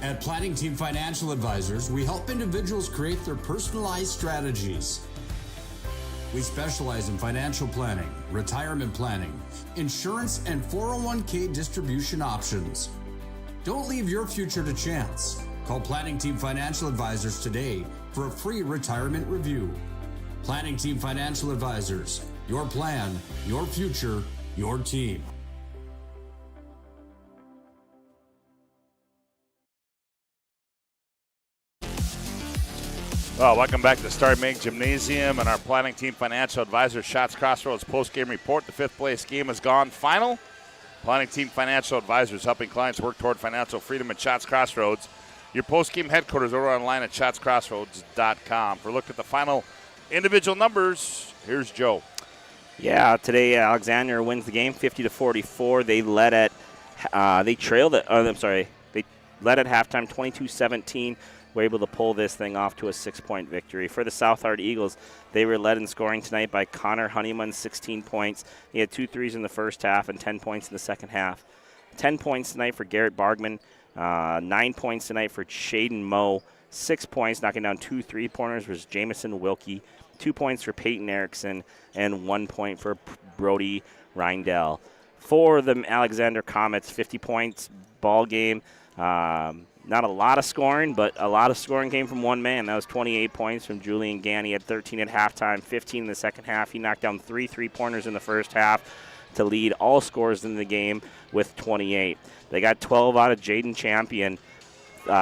At Planning Team Financial Advisors, we help individuals create their personalized strategies. We specialize in financial planning, retirement planning, insurance, and 401k distribution options. Don't leave your future to chance. Call Planning Team Financial Advisors today for a free retirement review. Planning Team Financial Advisors. Your plan, your future, your team. Well, welcome back to Star Make Gymnasium and our Planning Team Financial Advisors Shots Crossroads post-game report. The fifth place game has gone final. Planning Team Financial Advisors helping clients work toward financial freedom at Shots Crossroads. Your post-game headquarters over online at shotscrossroads.com. For a look at the final individual numbers, here's Joe. Yeah, today Alexander wins the game 50-44. They led at they led at halftime 22-17. Were able to pull this thing off to a 6-point victory. For the Southard Eagles, they were led in scoring tonight by Connor Honeyman, 16 points. He had 2 threes in the first half and 10 points in the second half. 10 points tonight for Garrett Bargman, 9 points tonight for Shaden Moe, 6 points, knocking down 2 3-pointers was Jamison Wilkie, 2 points for Peyton Erickson, and 1 point for Brody Reindell. For the Alexander Comets, 50 points ball game. Not a lot of scoring, but a lot of scoring came from one man. That was 28 points from Julian Gann. He had 13 at halftime, 15 in the second half. He knocked down 3 3-pointers in the first half to lead all scorers in the game with 28. They got 12 out of Jaden Champion,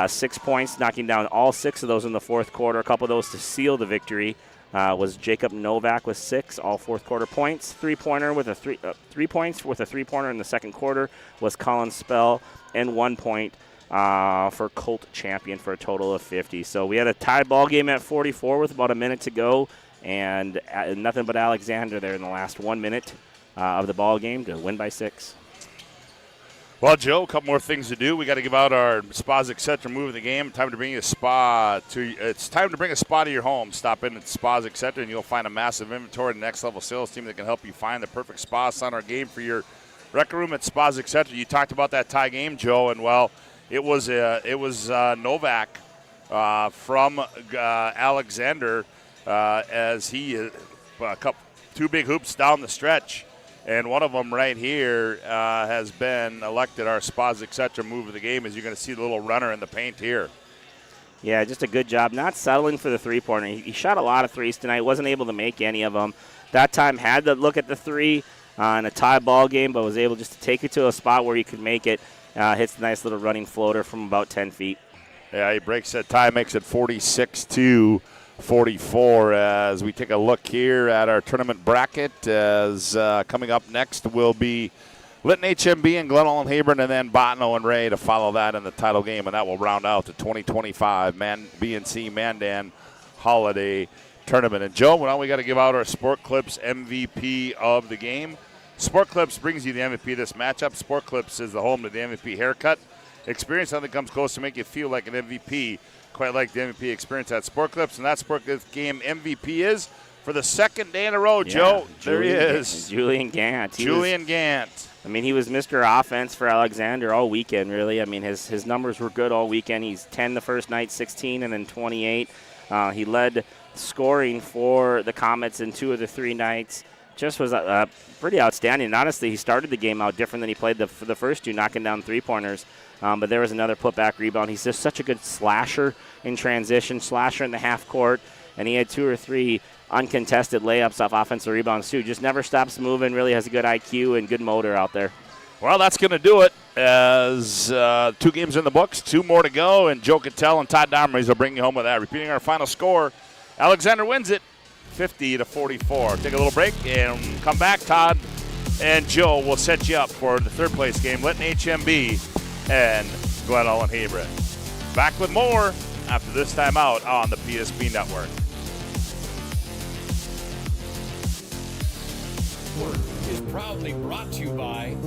6 points, knocking down all 6 of those in the fourth quarter. A couple of those to seal the victory was Jacob Novak with 6, all fourth quarter points. 3-pointer with 3 points with a 3-pointer in the second quarter was Colin Spell, and 1 point for Colt Champion for a total of 50. So we had a tie ball game at 44 with about a minute to go, and nothing but Alexander there in the last 1 minute of the ball game to win by 6. Well, Joe, a couple more things to do. We got to give out our spas, etc. Move of the game. It's time to bring a spa to your home. Stop in at Spas, etc., and you'll find a massive inventory and next level sales team that can help you find the perfect spa on our game for your rec room at Spas, etc. You talked about that tie game, Joe, and well, it was Novak from Alexander as he 2 big hoops down the stretch. And one of them right here has been elected our Spas, etc. move of the game, as you're going to see the little runner in the paint here. Yeah, just a good job. Not settling for the 3-pointer. He shot a lot of threes tonight. Wasn't able to make any of them. That time had to look at the 3 in a tie ball game, but was able just to take it to a spot where he could make it. Hits a nice little running floater from about 10 feet. Yeah, he breaks that tie, makes it 46-44 as we take a look here at our tournament bracket. As coming up next will be Lytton HMB and Glen Olin Hebron, and then Bottineau and Ray to follow that in the title game, and that will round out the 2025 BNC Mandan Holiday Tournament. And Joe, well, we got to give out our Sport Clips MVP of the game. Sport Clips brings you the MVP of this matchup. Sport Clips is the home to the MVP haircut. Experience nothing comes close to make you feel like an MVP, quite like the MVP experience at Sport Clips. And that Sport Clips game MVP is for the second day in a row, Joe. There he is. Julian Gant. Julian Gant. I mean, he was Mr. Offense for Alexander all weekend, really. I mean, his numbers were good all weekend. He's 10 the first night, 16, and then 28. He led scoring for the Comets in 2 of the 3 nights. Just was pretty outstanding. And honestly, he started the game out different than he played the first 2, knocking down 3-pointers. But there was another putback rebound. He's just such a good slasher in transition, slasher in the half court, and he had 2 or 3 uncontested layups off offensive rebounds too. Just never stops moving, really has a good IQ and good motor out there. Well, that's going to do it as 2 games in the books, 2 more to go, and Joe Cattell and Todd Domrys will bring you home with that. Repeating our final score, Alexander wins it 50-44. Take a little break and come back. Todd and Joe will set you up for the third place game, Lytton HMB and Glen Olin Hebron. Back with more after this time out on the PSP Network. Is proudly brought to you by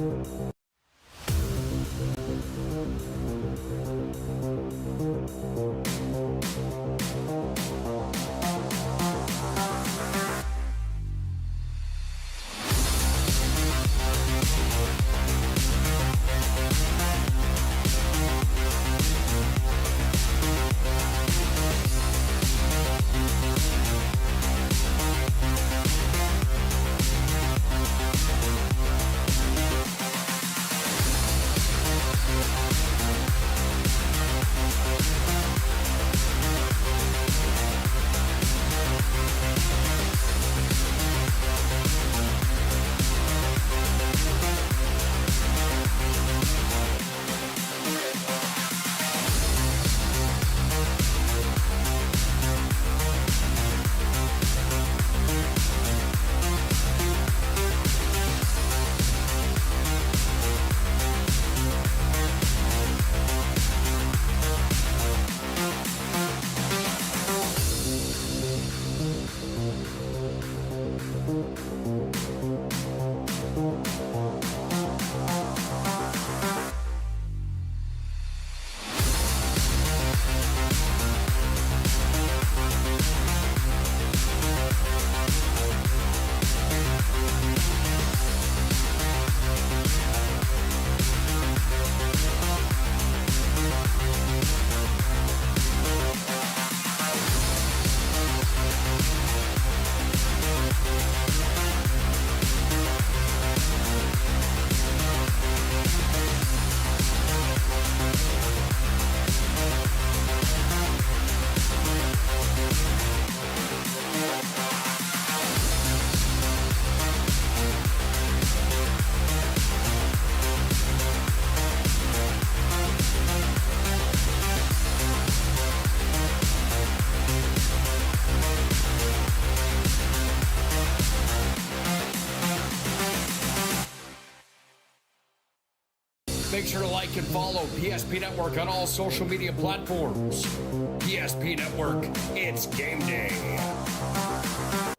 Make sure to like and follow PSP Network on all social media platforms. PSP Network, it's game day.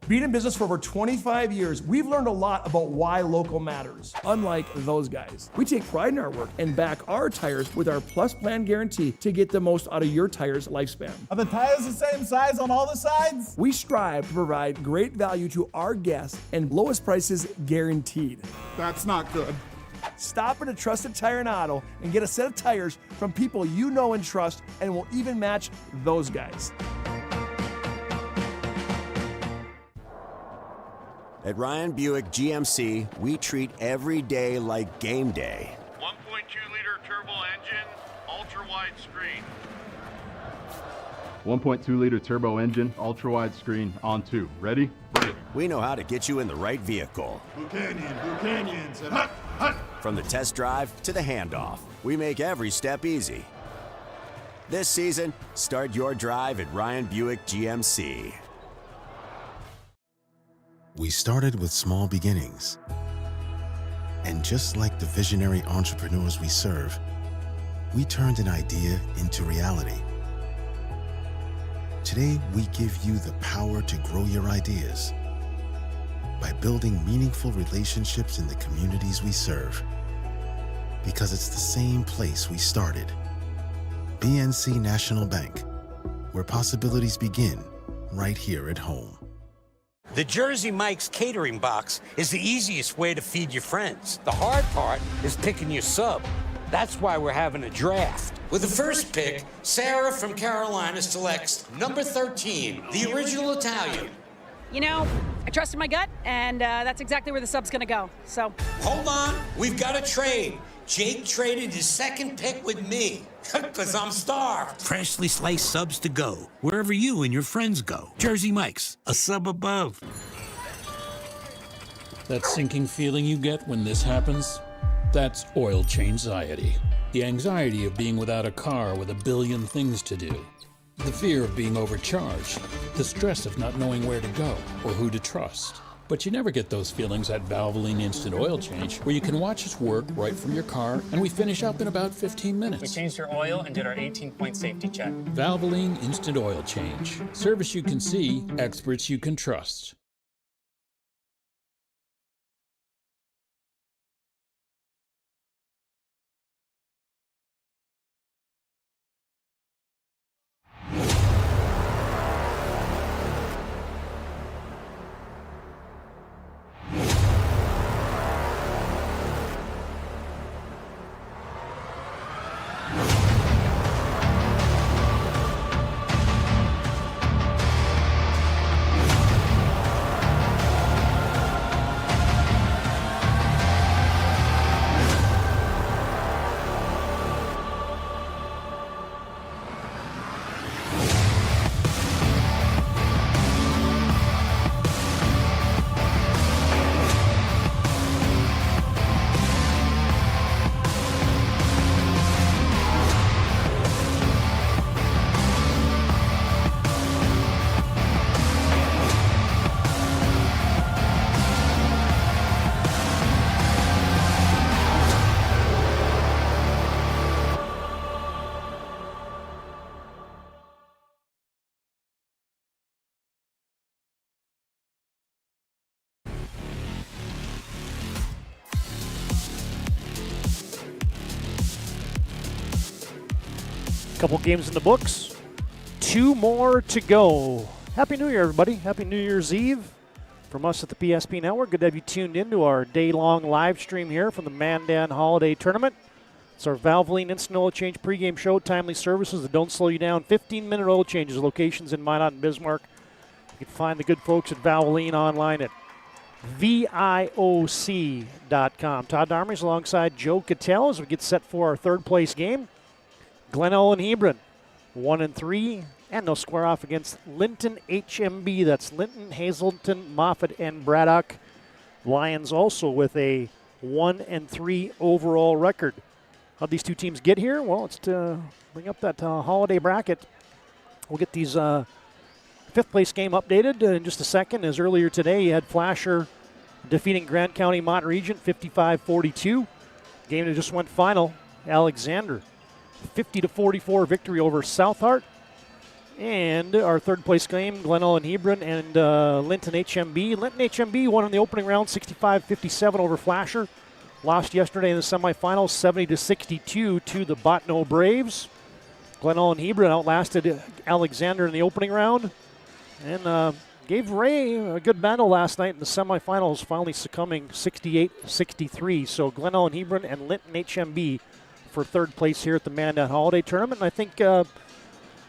Being in business for over 25 years, we've learned a lot about why local matters. Unlike those guys, we take pride in our work and back our tires with our Plus Plan guarantee to get the most out of your tire's lifespan. Are the tires the same size on all the sides? We strive to provide great value to our guests and lowest prices guaranteed. That's not good. Stop at a trusted tire and auto and get a set of tires from people you know and trust, and will even match those guys. At Ryan Buick GMC, we treat every day like game day. 1.2-liter turbo engine, ultra-wide screen. 1.2-liter turbo engine, ultra-wide screen, on 2. Ready? Break. We know how to get you in the right vehicle. Blue Canyons, and hut, hut. From the test drive to the handoff, we make every step easy. This season, start your drive at Ryan Buick GMC. We started with small beginnings. And just like the visionary entrepreneurs we serve, we turned an idea into reality. Today, we give you the power to grow your ideas by building meaningful relationships in the communities we serve. Because it's the same place we started. BNC National Bank, where possibilities begin right here at home. The Jersey Mike's catering box is the easiest way to feed your friends. The hard part is picking your sub. That's why we're having a draft. With the first pick, Sarah from Carolina selects number 13, the original Italian. You know, I trusted my gut, and that's exactly where the sub's gonna go, so. Hold on, we've got a trade. Jake traded his second pick with me, because I'm starved. Freshly sliced subs to go, wherever you and your friends go. Jersey Mike's, a sub above. That sinking feeling you get when this happens? That's oil change-anxiety. The anxiety of being without a car with a billion things to do. The fear of being overcharged. The stress of not knowing where to go or who to trust. But you never get those feelings at Valvoline Instant Oil Change, where you can watch us work right from your car, and we finish up in about 15 minutes. We changed your oil and did our 18-point safety check. Valvoline Instant Oil Change. Service you can see, experts you can trust. Couple games in the books. 2 more to go. Happy New Year, everybody. Happy New Year's Eve from us at the PSP Network. Good to have you tuned in to our day-long live stream here from the Mandan Holiday Tournament. It's our Valvoline Instant Oil Change pregame show. Timely services that don't slow you down. 15-minute oil changes. Locations in Minot and Bismarck. You can find the good folks at Valvoline online at VIOC.com. Todd Darmers alongside Joe Cattell as we get set for our third-place game. Glenelg and Hebron, 1-3, and they'll square off against Linton HMB. That's Linton, Hazleton, Moffat, and Braddock. Lions also with a 1-3 overall record. How'd these two teams get here? Well, it's to bring up that holiday bracket. We'll get these fifth-place game updated in just a second. As earlier today, you had Flasher defeating Grant County Mont Regent 55-42. Game that just went final. Alexander. 50-44 victory over South Hart. And our third place game, Glenelg and Hebron and Linton HMB. Linton HMB won in the opening round 65-57 over Flasher. Lost yesterday in the semifinals 70-62 to the Botno Braves. Glenelg and Hebron outlasted Alexander in the opening round and gave Ray a good battle last night in the semifinals, finally succumbing 68-63. So Glenelg and Hebron and Linton HMB for third place here at the Mandan Holiday Tournament. And I think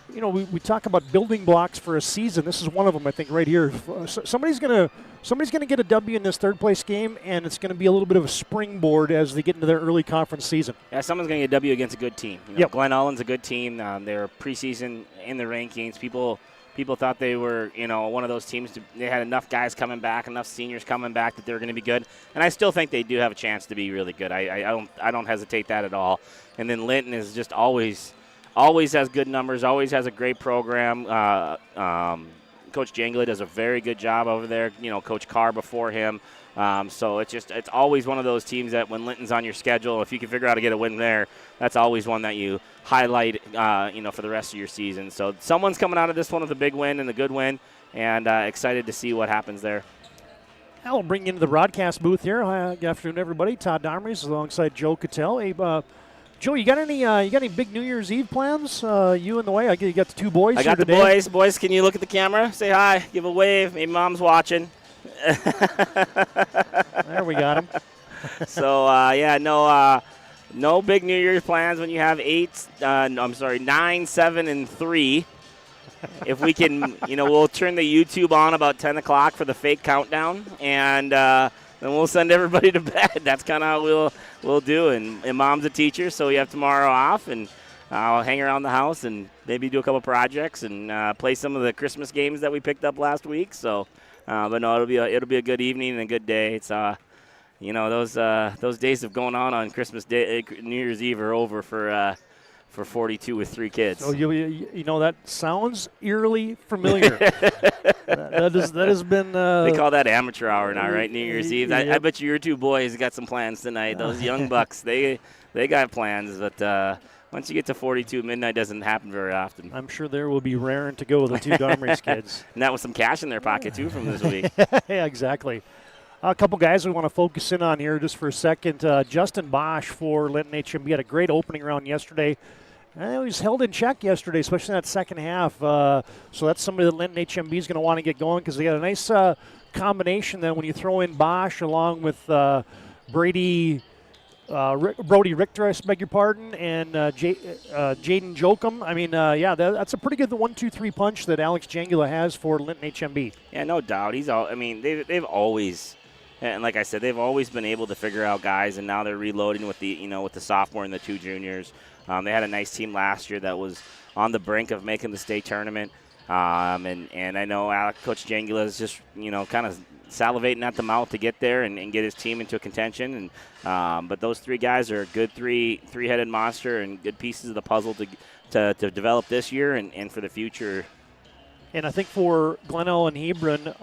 we talk about building blocks for a season. This is one of them, I think, right here. Somebody's gonna get a W in this third place game, and it's going to be a little bit of a springboard as they get into their early conference season. Yeah, someone's going to get a W against a good team. Yep. Glen Ellen's a good team. They're preseason in the rankings. People thought they were, one of those teams. They had enough guys coming back, enough seniors coming back that they were going to be good. And I still think they do have a chance to be really good. I don't hesitate that at all. And then Linton is just always has good numbers, always has a great program. Coach Jangla does a very good job over there. Coach Carr before him. So it's always one of those teams that when Linton's on your schedule, if you can figure out how to get a win there, that's always one that you highlight, for the rest of your season. So someone's coming out of this one with a big win and a good win, and excited to see what happens there. I'll bring you into the broadcast booth here. Good afternoon, everybody. Todd Domrys alongside Joe Cattell. Hey, Joe, you got any big New Year's Eve plans? You and the way? You got the two boys. I got the today. boys. Boys, can you look at the camera? Say hi. Give a wave. Maybe mom's watching. There we got him. So no big New Year's plans when you have 9, 7, and 3. If we can, we'll turn the YouTube on about 10 o'clock for the fake countdown, and then we'll send everybody to bed. That's kind of how we'll do. And Mom's a teacher, so we have tomorrow off, and I'll hang around the house and maybe do a couple projects and play some of the Christmas games that we picked up last week. So, but no, it'll be a good evening and a good day. It's those days of going on Christmas Day, New Year's Eve are over for 42 with 3 kids. So that sounds eerily familiar. that has been. They call that amateur hour now, right? New Year's Eve. Yep. I bet your two boys got some plans tonight. Those young bucks, they got plans, but once you get to 42, midnight doesn't happen very often. I'm sure there will be raring to go, the two Domrys kids. And that was some cash in their pocket too from this week. Yeah, exactly. A couple guys we want to focus in on here just for a second. Justin Bosch for Linton HMB had a great opening round yesterday. He was held in check yesterday, especially in that second half. So that's somebody that Linton HMB is going to want to get going because they got a nice combination then when you throw in Bosch along with Brody Richter, I beg your pardon, and Jaden Jokum. I mean, that's a pretty good 1-2-3 punch that Alex Jangula has for Linton HMB. Yeah, no doubt. They've always, and like I said, they've always been able to figure out guys, and now they're reloading with the sophomore and the 2 juniors. They had a nice team last year that was on the brink of making the state tournament. And I know Coach Jangula is just, kind of salivating at the mouth to get there and get his team into a contention. And but those 3 guys are a good three-headed monster and good pieces of the puzzle to develop this year and for the future. And I think for Glenelg and Hebron,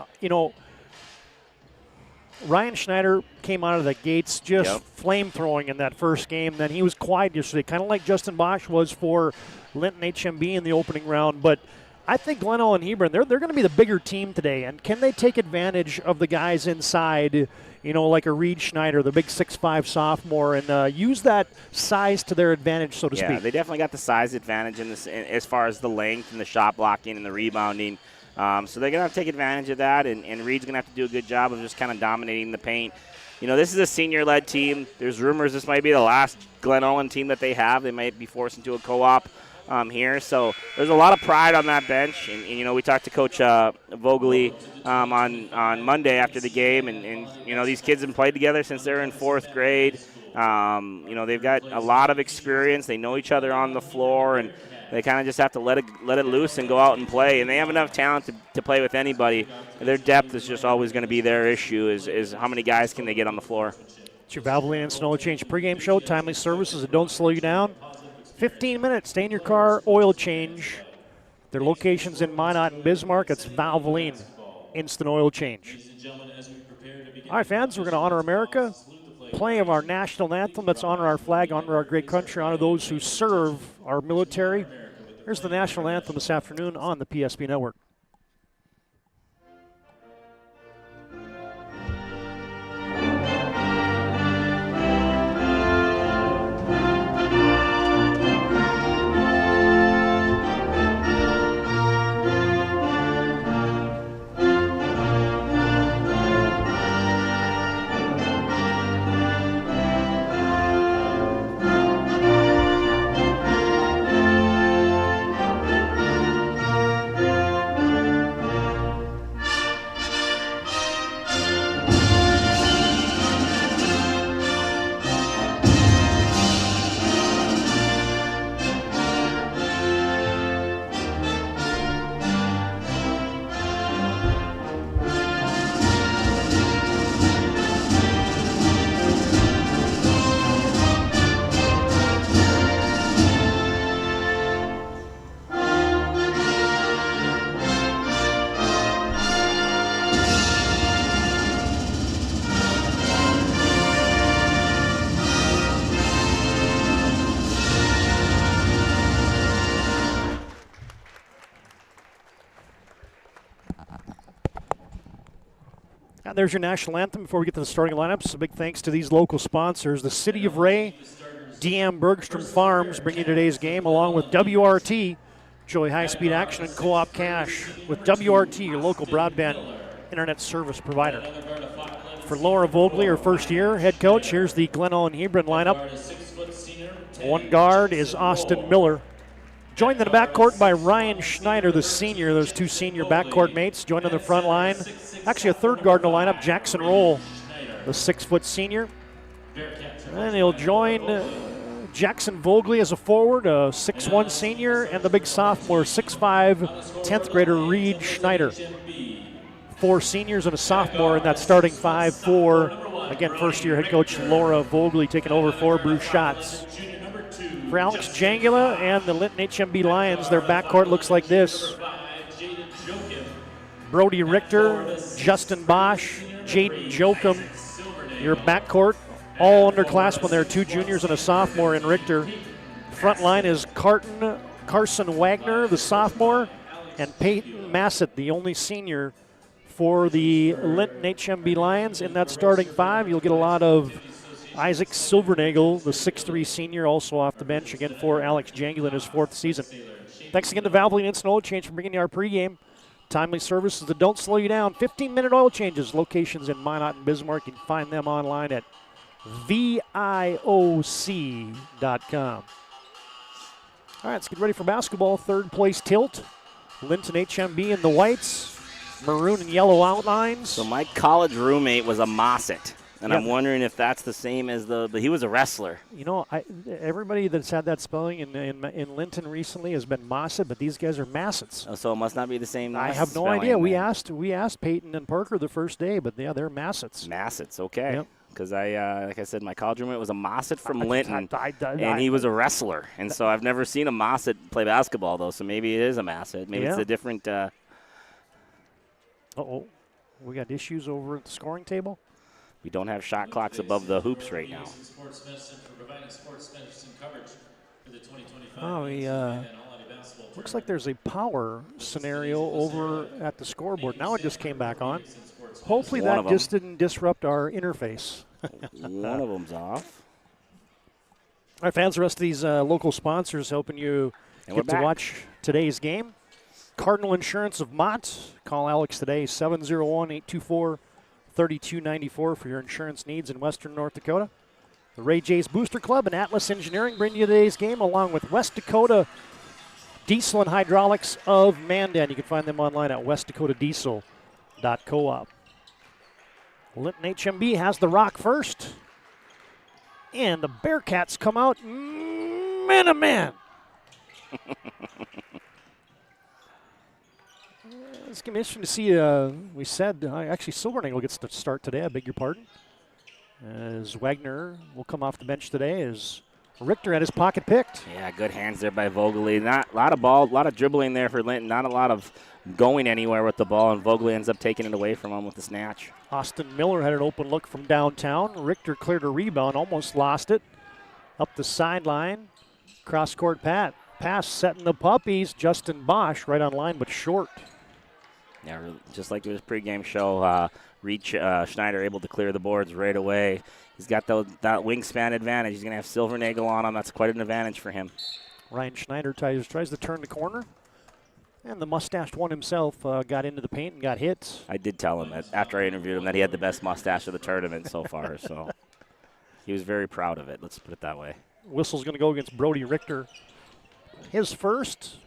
Ryan Schneider came out of the gates just flame-throwing in that first game. Then he was quiet yesterday, kind of like Justin Bosch was for Linton HMB in the opening round. But I think Glenelg and Hebron, they're going to be the bigger team today. And can they take advantage of the guys inside, like a Reed Schneider, the big 6'5 sophomore, and use that size to their advantage, so to speak? Yeah, they definitely got the size advantage in this as far as the length and the shot blocking and the rebounding. So they're going to have to take advantage of that, and Reed's going to have to do a good job of just kind of dominating the paint. This is a senior-led team. There's rumors this might be the last Glen Ellen team that they have. They might be forced into a co-op here. So there's a lot of pride on that bench. And we talked to Coach Vogeley on Monday after the game, and these kids have played together since they're in 4th grade. They've got a lot of experience. They know each other on the floor, and they kind of just have to let it loose and go out and play. And they have enough talent to play with anybody. Their depth is just always going to be their issue is how many guys can they get on the floor. It's your Valvoline Instant Oil Change pregame show. Timely services that don't slow you down. 15 minutes, stay in your car, oil change. Their locations in Minot and Bismarck. It's Valvoline Instant Oil Change. All right, fans, we're going to honor America play of our national anthem. Let's honor our flag, honor our great country, honor those who serve our military. Here's the national anthem this afternoon on the PSP Network. There's your national anthem. Before we get to the starting lineups, a big thanks to these local sponsors. The City of Ray, DM Bergstrom Farms bring you today's game, along with WRT, Joy High Speed Action, and Co-op Cash. With WRT, your local broadband internet service provider. For Laura Vogley, her first year head coach, here's the Glen Ellen Hebron lineup. One guard is Austin Miller. Joined in the backcourt by Ryan Schneider, the senior. Those two senior backcourt mates joined on the front line. Actually, a third guard in the lineup, Jackson Roll, the 6-foot senior. And he'll join Jackson Vogley as a forward, a 6'1 senior, and the big sophomore, 6'5", 10th grader Reed Schneider. 4 seniors and a sophomore in that starting 5 for, again, first-year head coach Laura Vogley taking over for Bruce Schatz. For Alex Jangula and the Linton HMB Lions, their backcourt looks like this. Brody Richter, Justin Bosch, Jaden Jokum, your backcourt, all underclassmen. There are 2 juniors and a sophomore in Richter. Front line is Carson Wagner, the sophomore, and Peyton Massett, the only senior for the Linton HMB Lions. In that starting 5, you'll get a lot of Isaac Silvernagel, the 6'3 senior, also off the bench, again for Alex Jangula in his 4th season. Thanks again to Valvoline Instant Oil Change for bringing you our pregame. Timely services that don't slow you down. 15-minute oil changes. Locations in Minot and Bismarck. You can find them online at VIOC.com. All right, let's get ready for basketball. Third place tilt. Linton HMB in the whites. Maroon and yellow outlines. So my college roommate was a Mossett. And I'm wondering if that's the same as he was a wrestler. You know, everybody that's had that spelling in Linton recently has been Mossett, but these guys are Massets. Oh, so it must not be the same. I have no idea. We asked Peyton and Parker the first day, but yeah, they're Massets. Massets, okay. Because like I said, my college roommate was a Mossett from Linton, and he was a wrestler. And so I've never seen a Mossett play basketball, though, so maybe it is a Massett. Maybe it's a different. Uh-oh. We got issues over at the scoring table? We don't have shot clocks above the hoops right now. Oh, looks like there's a power scenario over at the scoreboard. Now it just came back on. Hopefully that just didn't disrupt our interface. One of them's off. All right, fans, the rest of these local sponsors helping you get to watch today's game. Cardinal Insurance of Mott. Call Alex today, 701-824-3294 for your insurance needs in western North Dakota. The Ray J's Booster Club and Atlas Engineering bring you today's game, along with West Dakota Diesel and Hydraulics of Mandan. You can find them online at westdakotadiesel.coop. Linton HMB has the rock first. And the Bearcats come out man-to-man. It's going to be interesting to see. We said, actually, Silvernagel gets to start today. I beg your pardon. As Wagner will come off the bench today as Richter had his pocket picked. Yeah, good hands there by Vogely. Not a lot of ball, a lot of dribbling there for Linton. Not a lot of going anywhere with the ball, and Vogely ends up taking it away from him with the snatch. Austin Miller had an open look from downtown. Richter cleared a rebound, almost lost it. Up the sideline, cross-court pass setting the puppies. Justin Bosch right on line, but short. Yeah, just like his pregame show, Reed Schneider able to clear the boards right away. He's got that wingspan advantage. He's going to have Silvernagel on him. That's quite an advantage for him. Ryan Schneider tries to turn the corner. And the mustached one himself got into the paint and got hits. I did tell him that after I interviewed him that he had the best mustache of the tournament so far. So he was very proud of it. Let's put it that way. Whistle's going to go against Brody Richter. His first.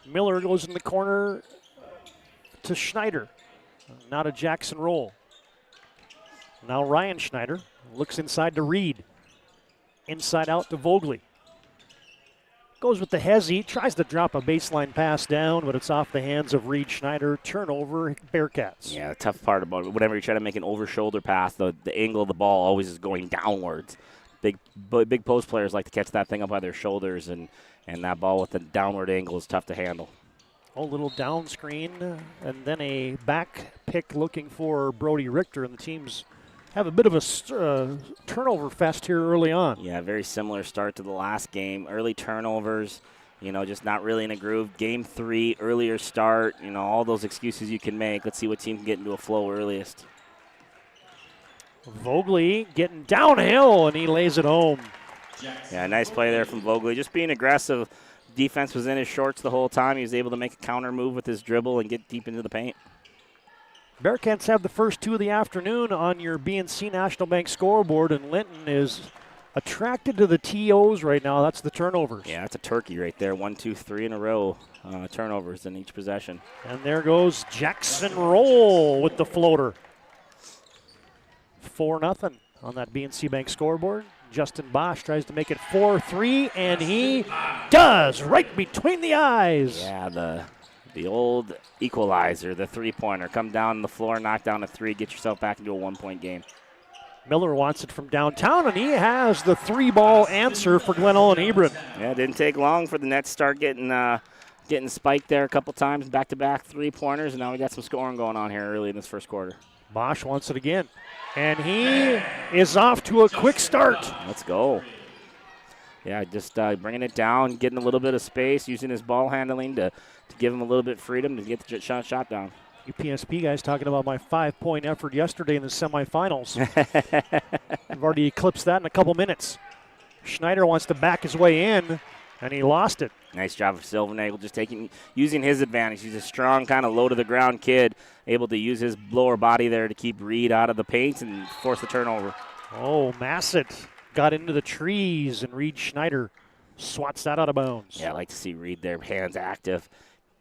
Miller goes in the corner to Schneider. Not a Jackson roll. Now Ryan Schneider looks inside to Reed. Inside out to Vogely. Goes with the hezzy, tries to drop a baseline pass down, but it's off the hands of Reed Schneider. Turnover, Bearcats. Yeah, the tough part about it, whenever you try to make an over-shoulder pass, the angle of the ball always is going downwards. Big post players like to catch that thing up by their shoulders, and that ball with the downward angle is tough to handle. A little down screen, and then a back pick looking for Brody Richter, and the teams have a bit of a turnover fest here early on. Yeah, very similar start to the last game. Early turnovers, just not really in a groove. Game 3, earlier start, all those excuses you can make. Let's see what team can get into a flow earliest. Vogely getting downhill, and he lays it home. Yeah, nice play there from Vogely. Just being aggressive. Defense was in his shorts the whole time. He was able to make a counter move with his dribble and get deep into the paint. Bearcats have the first 2 of the afternoon on your BNC National Bank scoreboard, and Linton is attracted to the TOs right now. That's the turnovers. Yeah, that's a turkey right there. 1, 2, 3 in a row turnovers in each possession. And there goes Jackson Roll with the floater. 4-0 on that BNC Bank scoreboard. Justin Bosch tries to make it 4-3, and he does, right between the eyes. Yeah, the old equalizer, the three-pointer. Come down the floor, knock down a 3, get yourself back into a 1-point game. Miller wants it from downtown, and he has the 3-ball answer for Glen Olin Hebron. Yeah, it didn't take long for the Nets to start getting spiked there a couple times, back-to-back three-pointers, and now we got some scoring going on here early in this first quarter. Bosch wants it again, and he is off to a quick start. Let's go. Yeah, just bringing it down, getting a little bit of space, using his ball handling to give him a little bit of freedom to get the shot down. UPSP guys talking about my 5-point effort yesterday in the semifinals. I've already eclipsed that in a couple minutes. Schneider wants to back his way in, and he lost it. Nice job of Silvernagel, just using his advantage. He's a strong, kind of low-to-the-ground kid, able to use his lower body there to keep Reed out of the paint and force the turnover. Oh, Massett got into the trees, and Reed Schneider swats that out of bounds. Yeah, I like to see Reed there, hands active,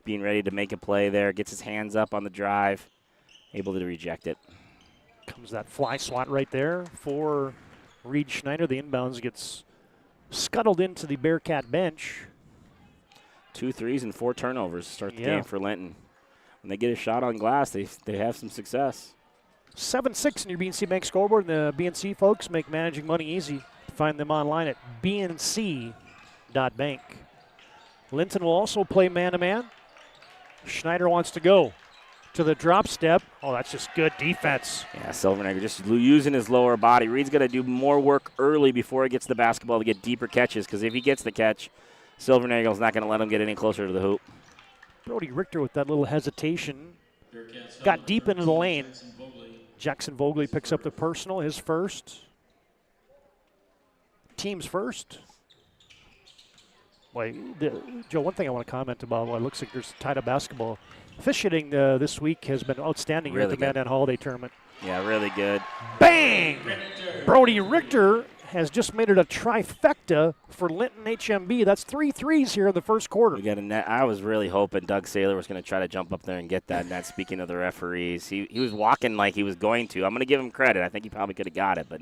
being ready to make a play there, gets his hands up on the drive, able to reject it. Comes that fly swat right there for Reed Schneider. The inbounds gets scuttled into the Bearcat bench. 2 threes and 4 turnovers to start the game for Linton. When they get a shot on glass, they have some success. 7-6 in your BNC Bank scoreboard. And the BNC folks make managing money easy. Find them online at bnc.bank. Linton will also play man-to-man. Schneider wants to go to the drop step. Oh, that's just good defense. Yeah, Silvernagel just using his lower body. Reed's going to do more work early before he gets the basketball to get deeper catches, because if he gets the catch, Silvernagel's not going to let him get any closer to the hoop. Brody Richter with that little hesitation. Got deep into the lane. Jackson Vogely picks up the personal, his first. Team's first. Boy, Joe, one thing I want to comment about, it looks like there's tied up basketball. Officiating this week has been outstanding here at the Mandan Holiday Tournament. Yeah, really good. Bang! Brody Richter has just made it a trifecta for Linton HMB. That's 3 threes here in the first quarter. We got a net. I was really hoping Doug Saylor was going to try to jump up there and get that net. Speaking of the referees, he was walking like he was going to. I'm going to give him credit. I think he probably could have got it. But,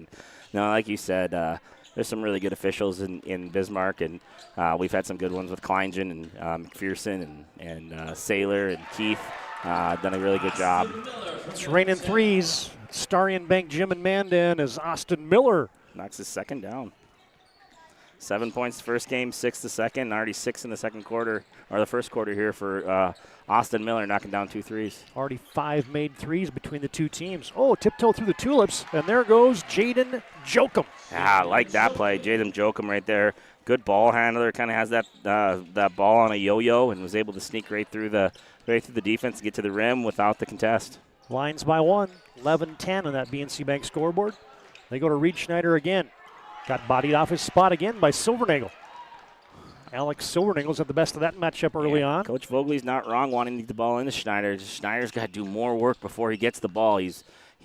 no, like you said, there's some really good officials in Bismarck, and we've had some good ones with Kleingen and McPherson and Saylor and Keith. Done a really good job. It's raining threes. Starion Bank Gym in Mandan as Austin Miller knocks his second down. 7 points the first game, 6 the second, already 6 in the second quarter, or the first quarter here for Austin Miller, knocking down 2 threes. Already 5 made threes between the two teams. Oh, tiptoe through the tulips, and there goes Jaden Jokum. Yeah, I like that play. Jaden Jokum right there. Good ball handler, kind of has that ball on a yo-yo and was able to sneak right through the defense to get to the rim without the contest. Lions by 1, 11-10 on that BNC Bank scoreboard. They go to Reed Schneider again. Got bodied off his spot again by Silvernagle. Alex Silvernagel's at the best of that matchup early on. Coach Vogeley's not wrong wanting to get the ball into Schneider. Schneider's got to do more work before he gets the ball. He's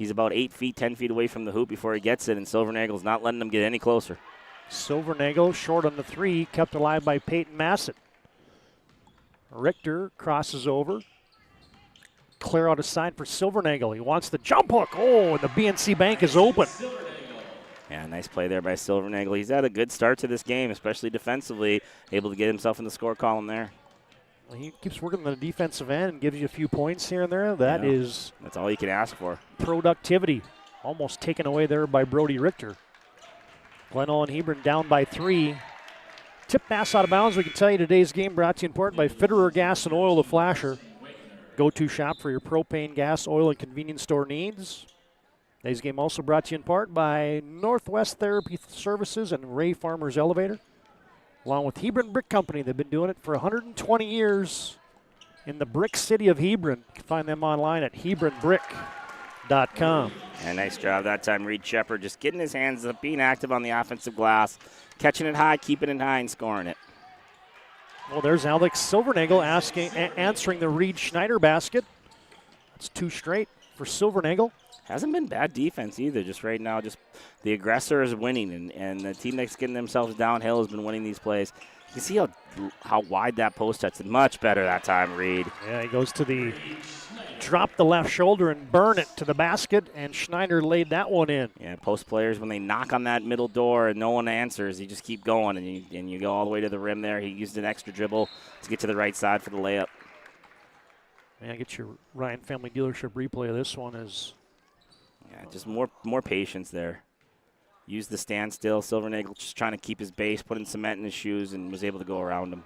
about 8 feet, 10 feet away from the hoop before he gets it, and Silvernagle's not letting him get any closer. Silvernagle short on the 3, kept alive by Peyton Massett. Richter crosses over. Clear out a side for Silvernagle. He wants the jump hook. Oh, and the BNC Bank is open. Yeah, nice play there by Silvernagle. He's had a good start to this game, especially defensively, able to get himself in the score column there. Well, he keeps working on the defensive end and gives you a few points here and there. That's all you can ask for. Productivity. Almost taken away there by Brody Richter. Glen Olin Hebron down by 3. Tip pass out of bounds. We can tell you today's game brought to you in part by Fitterer Gas and Oil, the Flasher. Go-to shop for your propane, gas, oil, and convenience store needs. Today's game also brought to you in part by Northwest Therapy Services and Ray Farmers Elevator, along with Hebron Brick Company. They've been doing it for 120 years in the brick city of Hebron. You can find them online at hebronbrick.com. And nice job that time, Reed Shepard, just getting his hands up, being active on the offensive glass, catching it high, keeping it high, and scoring it. Well, there's Alex Silvernagle answering the Reed Schneider basket. That's 2 straight for Silvernagle. Hasn't been bad defense either. Just right now, just the aggressor is winning, and the team that's getting themselves downhill has been winning these plays. You can see how wide that post touch is. Much better that time, Reed. Yeah, he goes to the drop the left shoulder and burn it to the basket, and Schneider laid that one in. Yeah, post players, when they knock on that middle door and no one answers, you just keep going, and you go all the way to the rim there. He used an extra dribble to get to the right side for the layup. Man, get your Ryan Family Dealership replay of this one. Yeah, just more patience there. Used the standstill. Silvernagle just trying to keep his base, putting cement in his shoes, and was able to go around him.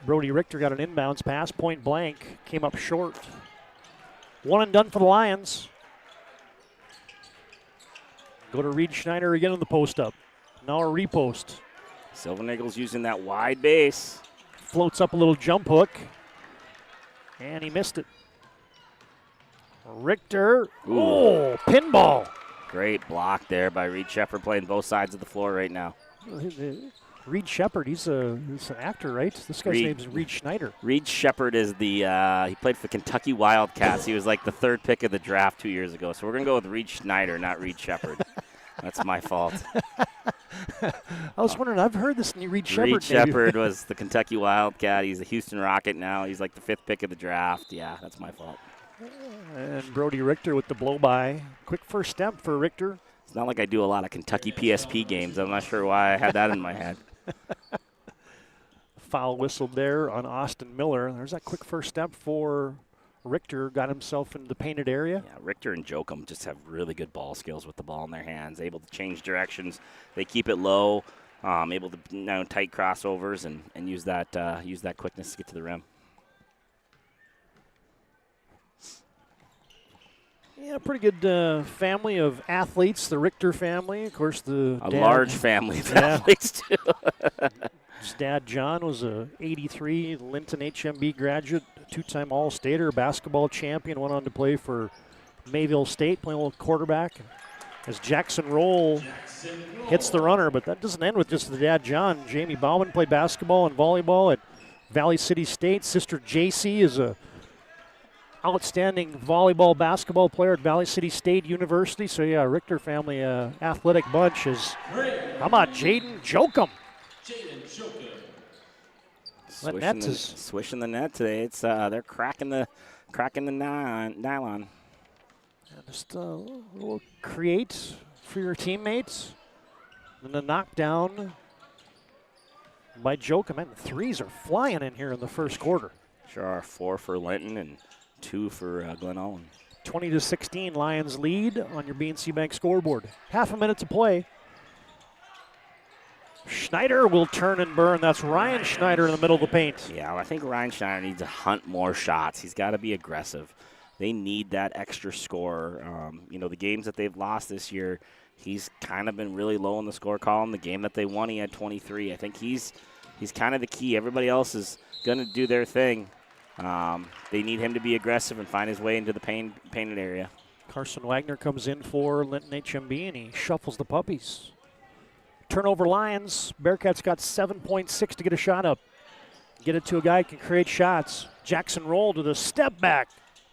Brody Richter got an inbounds pass, point blank, came up short. 1 and done for the Lions. Go to Reed Schneider again in the post up. Now a repost. Silvernagle's using that wide base. Floats up a little jump hook, and he missed it. Richter, oh, pinball. Great block there by Reed Shepard, playing both sides of the floor right now. Reed Shepard, he's an actor, right? This guy's name is Reed Schneider. Reed Shepard is he played for the Kentucky Wildcats. He was like the 3rd pick of the draft 2 years ago. So we're going to go with Reed Schneider, not Reed Shepard. That's my fault. I was wondering, I've heard this Reed Shepard. Reed Shepard was the Kentucky Wildcat. He's a Houston Rocket now. He's like the 5th pick of the draft. Yeah, that's my fault. And Brody Richter with the blow-by. Quick first step for Richter. It's not like I do a lot of Kentucky PSP games. I'm not sure why I had that in my head. Foul whistled there on Austin Miller. There's that quick first step for Richter. Got himself into the painted area. Yeah, Richter and Jokum just have really good ball skills with the ball in their hands. Able to change directions. They keep it low. Able to tight crossovers and use that quickness to get to the rim. Yeah, pretty good family of athletes, the Richter family. Of course, a large family of athletes, too. His dad, John, was a '83 Linton HMB graduate, 2-time All-Stater, basketball champion, went on to play for Mayville State, playing a little quarterback. As Jackson Roll hits the runner, but that doesn't end with just the dad, John. Jamie Bauman played basketball and volleyball at Valley City State. Sister JC is a outstanding volleyball basketball player at Valley City State University. So, yeah, Richter family athletic bunch is. How about Jaden Jokum? Swishing the net today. It's they're cracking the nylon. Just a little create for your teammates. And a knockdown by Jokum. And the threes are flying in here in the first quarter. Sure are. 4 for Linton and 2 for Glen Olin. 20-16 Lions lead on your BNC Bank scoreboard. Half a minute to play. Schneider will turn and burn. That's Ryan Schneider in the middle of the paint. Yeah, well, I think Ryan Schneider needs to hunt more shots. He's got to be aggressive. They need that extra score. The games that they've lost this year, he's kind of been really low in the score column. The game that they won, he had 23. I think he's kind of the key. Everybody else is going to do their thing. They need him to be aggressive and find his way into the painted area. Carson Wagner comes in for Linton HMB, and he shuffles the puppies. Turnover Lions. Bearcats got 7.6 to get a shot up. Get it to a guy who can create shots. Jackson Roll to the step back.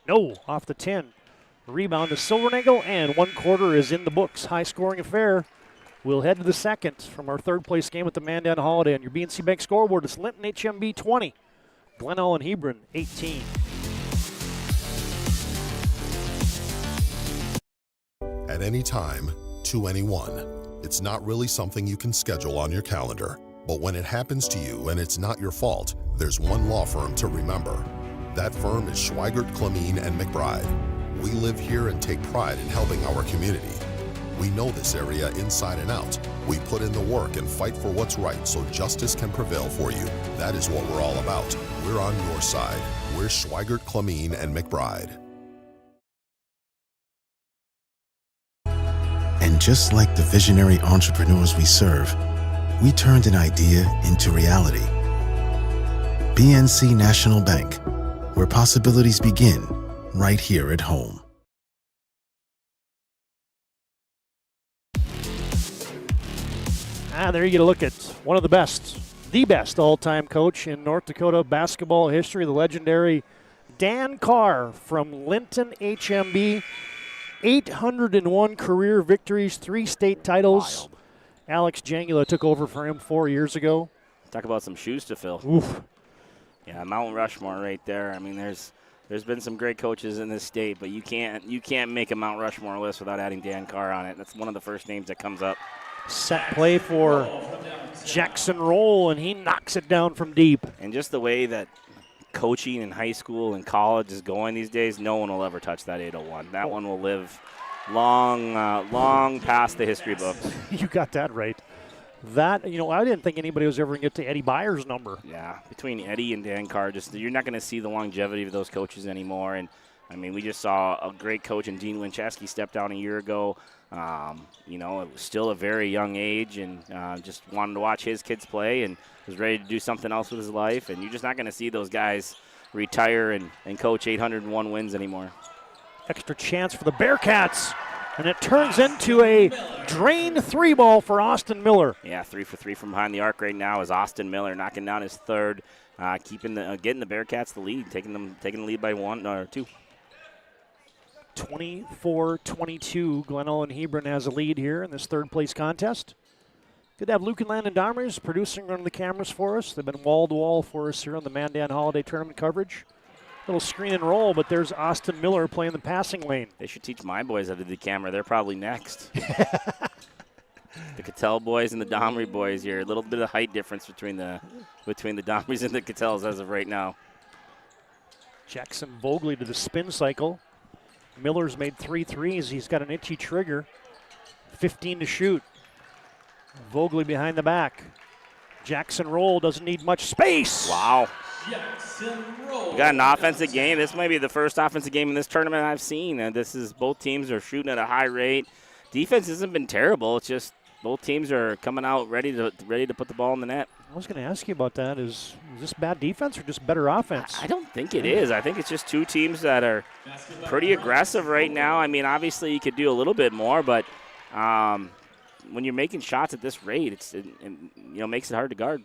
No, off the 10. Rebound to Silvernagle, and 1 quarter is in the books. High-scoring affair. We'll head to the second from our third-place game at the Mandan Holiday. On your BNC Bank scoreboard, it's Linton HMB 20. Glenelg and Hebron 18. At any time, to anyone. It's not really something you can schedule on your calendar. But when it happens to you and it's not your fault, there's one law firm to remember. That firm is Schweigert, Clemene, and McBride. We live here and take pride in helping our community. We know this area inside and out. We put in the work and fight for what's right so justice can prevail for you. That is what we're all about. We're on your side. We're Schweigert, Clemene, and McBride. And just like the visionary entrepreneurs we serve, we turned an idea into reality. BNC National Bank, where possibilities begin, right here at home. There you get a look at one of the best all-time coach in North Dakota basketball history, the legendary Dan Carr from Linton HMB. 801 career victories, 3 state titles. Wild. Alex Jangula took over for him 4 years ago. Talk about some shoes to fill. Oof. Yeah, Mount Rushmore right there. I mean, there's been some great coaches in this state, but you can't make a Mount Rushmore list without adding Dan Carr on it. That's one of the first names that comes up. Set play for Jackson Roll, and he knocks it down from deep. And just the way that coaching in high school and college is going these days, no one will ever touch that 801. That one will live long past the history books. You got that right. That, I didn't think anybody was ever going to get to Eddie Byers' number. Yeah, between Eddie and Dan Carr, you're not going to see the longevity of those coaches anymore. And, I mean, we just saw a great coach in Dean Winchesky step down a year ago. It was still a very young age, and just wanted to watch his kids play and was ready to do something else with his life. And you're just not going to see those guys retire and coach 801 wins anymore. Extra chance for the Bearcats, and it turns into a drained 3 ball for Austin Miller. Yeah, 3 for 3 from behind the arc right now is Austin Miller knocking down his third, getting the Bearcats the lead, taking the lead by 1 or 2. 24-22, Glenelg and Hebron has a lead here in this third-place contest. Good to have Luke and Landon Domers producing, running the cameras for us. They've been wall-to-wall for us here on the Mandan Holiday Tournament coverage. Little screen and roll, but there's Austin Miller playing the passing lane. They should teach my boys how to do the camera. They're probably next. The Cattell boys and the Domry boys here. A little bit of height difference between the Domrys and the Cattells as of right now. Jackson Vogley to the spin cycle. Miller's made 3 threes. He's got an itchy trigger. 15 to shoot. Vogley behind the back. Jackson Roll doesn't need much space. Wow. You got an offensive game. This might be the first offensive game in this tournament I've seen. And both teams are shooting at a high rate. Defense hasn't been terrible. It's just both teams are coming out ready to put the ball in the net. I was going to ask you about that. Is this bad defense or just better offense? I don't think it is. I think it's just two teams that are pretty aggressive right now. I mean, obviously you could do a little bit more, but when you're making shots at this rate, it makes it hard to guard.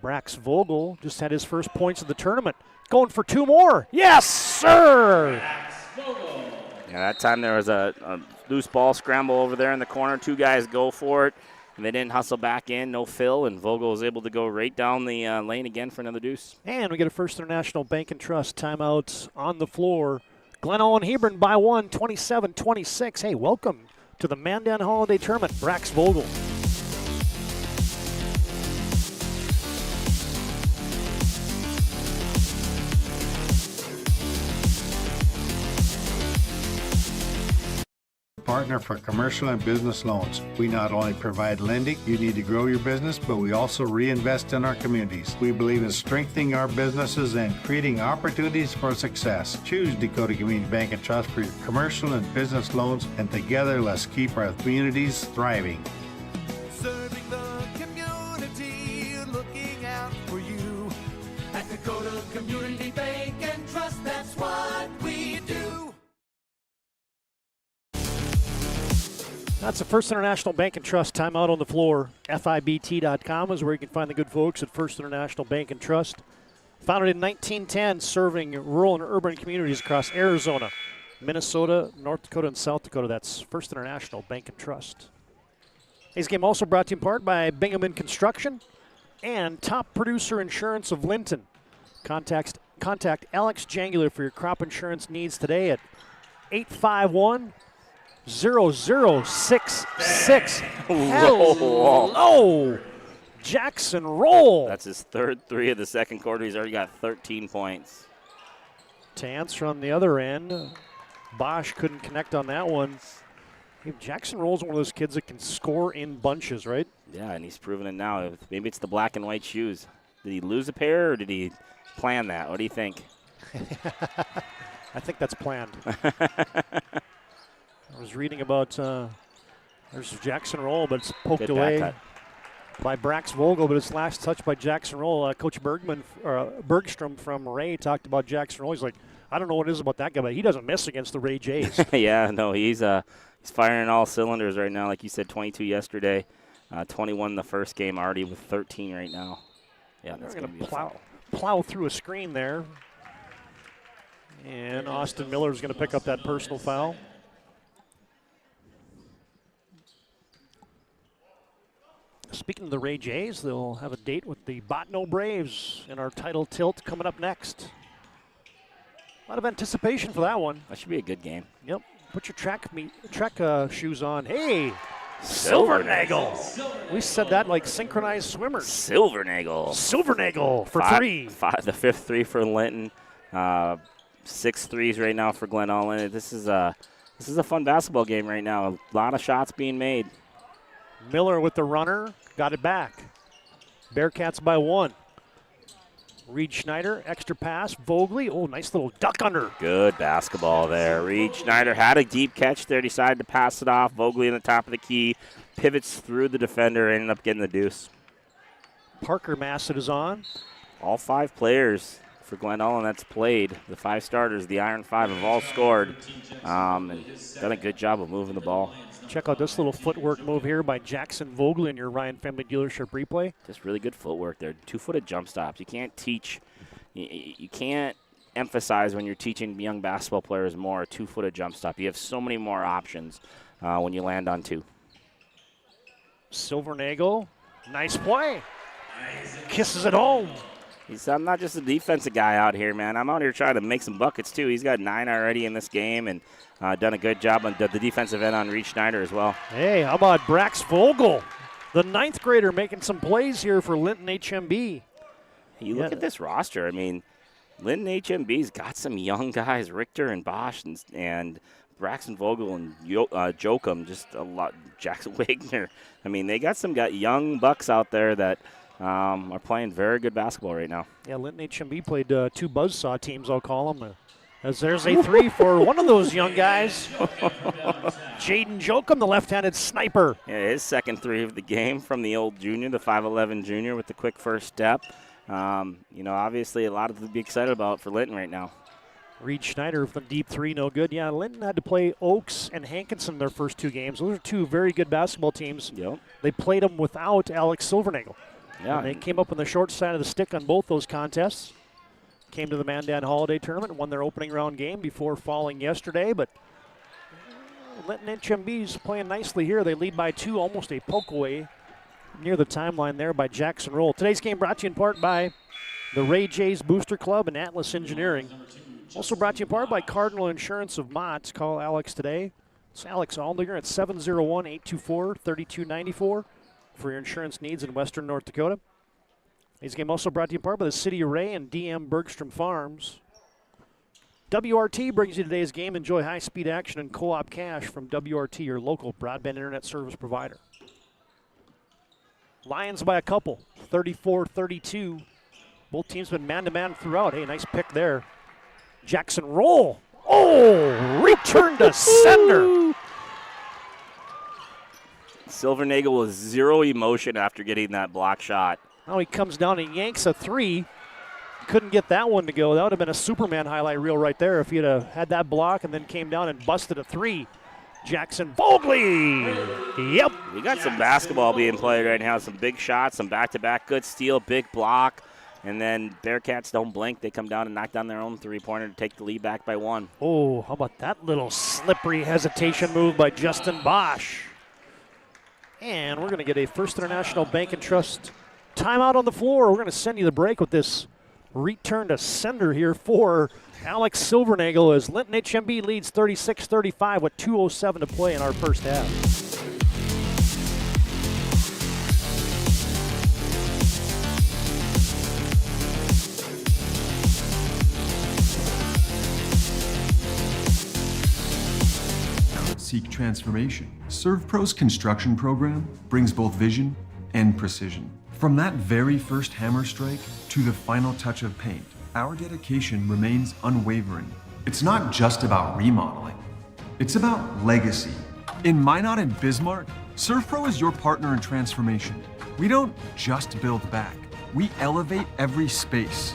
Brax Vogel just had his first points of the tournament. Going for 2 more. Yes, sir! Yeah, that time there was a loose ball scramble over there in the corner. 2 guys go for it, and they didn't hustle back in. No fill, and Vogel was able to go right down the lane again for another deuce. And we get a First International Bank and Trust timeout on the floor. Glenelg and Hebron by 1, 27-26. Hey, welcome to the Mandan Holiday Tournament. Brax Vogel. partner for commercial and business loans. We not only provide lending you need to grow your business, but we also reinvest in our communities. We believe in strengthening our businesses and creating opportunities for success. Choose Dakota Community Bank and Trust for your commercial and business loans, and together let's keep our communities thriving. Serving the community, looking out for you. At Dakota Community Bank and Trust, that's what we do. That's the First International Bank and Trust timeout on the floor. FIBT.com is where you can find the good folks at First International Bank and Trust. Founded in 1910, serving rural and urban communities across Arizona, Minnesota, North Dakota, and South Dakota. That's First International Bank and Trust. Today's game also brought to you in part by Bingham Construction and Top Producer Insurance of Linton. Contact Alex Jangular for your crop insurance needs today at 851-0066. Hello, Jackson Roll. That's his third three of the second quarter. He's already got 13 points. To answer on the other end, Bosch couldn't connect on that one. Jackson Roll's one of those kids that can score in bunches, right? Yeah, and he's proven it now. Maybe it's the black and white shoes. Did he lose a pair, or did he plan that? What do you think? I think that's planned. I was reading about there's Jackson Roll, but it's poked away by Brax Vogel, but it's last touch by Jackson Roll. Coach Bergstrom from Ray talked about Jackson Roll. He's like, I don't know what it is about that guy, but he doesn't miss against the Ray Jays. Yeah, no, he's firing all cylinders right now. Like you said, 22 yesterday, 21 the first game, already with 13 right now. Yeah, that's going to be plow through a screen there. And Austin Miller is going to pick up that personal foul. Speaking of the Ray Jays, they'll have a date with the Botno Braves in our title tilt coming up next. A lot of anticipation for that one. That should be a good game. Yep. Put your track shoes on. Hey, Silvernagel. We said that like synchronized swimmers. Silvernagel for three. The fifth three for Linton. 6 threes right now for Glen Allen. This is a fun basketball game right now. A lot of shots being made. Miller with the runner. Got it back. Bearcats by 1. Reed Schneider, extra pass. Vogley, oh, nice little duck under. Good basketball there. Reed Schneider had a deep catch there, decided to pass it off. Vogley in the top of the key, pivots through the defender, ended up getting the deuce. Parker Massett is on. All 5 players for Glen Allen that's played. The 5 starters, the Iron 5, have all scored and done a good job of moving the ball. Check out this little footwork move here by Jackson Vogel in your Ryan Family Dealership replay. Just really good footwork there. 2-footed jump stops. You can't teach, you can't emphasize when you're teaching young basketball players more a 2-footed jump stop. You have so many more options when you land on 2. Silvernagel, nice play. Kisses it home. I'm not just a defensive guy out here, man. I'm out here trying to make some buckets, too. He's got 9 already in this game and done a good job on the defensive end on Reed Schneider as well. Hey, how about Brax Vogel, the 9th grader, making some plays here for Linton HMB. You look at this roster. I mean, Linton HMB's got some young guys, Richter and Bosch and Braxton Vogel and Jokum, just a lot. Jackson Wagner. I mean, they got some young bucks out there that are playing very good basketball right now. Yeah, Linton HMB played 2 buzzsaw teams, I'll call them. As there's a 3 for one of those young guys. Jaden Jokum, the left-handed sniper. Yeah, his second 3 of the game from the old junior, the 5'11 junior with the quick first step. Obviously a lot to be excited about for Linton right now. Reed Schneider from deep 3, no good. Yeah, Linton had to play Oaks and Hankinson their first 2 games. Those are 2 very good basketball teams. Yep. They played them without Alex Silvernagel. Yeah. And they came up on the short side of the stick on both those contests. Came to the Mandan Holiday Tournament, won their opening round game before falling yesterday, but Linton HMB's playing nicely here. They lead by 2, almost a poke away near the timeline there by Jackson Roll. Today's game brought to you in part by the Ray Jays Booster Club and Atlas Engineering. Also brought to you in part by Cardinal Insurance of Mott. Call Alex today. It's Alex Aldinger at 701-824-3294 for your insurance needs in western North Dakota. Today's game also brought to you in part by the City of Ray and DM Bergstrom Farms. WRT brings you today's game. Enjoy high-speed action and co-op cash from WRT, your local broadband internet service provider. Lions by a couple, 34-32. Both teams been man-to-man throughout. Hey, nice pick there. Jackson roll. Oh, return to sender. Silvernagel with zero emotion after getting that block shot. Now he comes down and yanks a three. Couldn't get that one to go. That would have been a Superman highlight reel right there if he'd have had that block and then came down and busted a three. Jackson Vogley. Yep. We got some basketball being played right now. Some big shots, some back-to-back good steal, big block. And then Bearcats don't blink. They come down and knock down their own three-pointer to take the lead back by one. Oh, how about that little slippery hesitation move by Justin Bosch. And we're going to get a First International Bank and Trust timeout on the floor. We're going to send you the break with this return to sender here for Alex Silvernagel as Linton HMB leads 36-35 with 2:07 to play in our first half. Seek transformation. ServPro's construction program brings both vision and precision. From that very first hammer strike to the final touch of paint, our dedication remains unwavering. It's not just about remodeling, it's about legacy. In Minot and Bismarck, ServPro is your partner in transformation. We don't just build back, we elevate every space.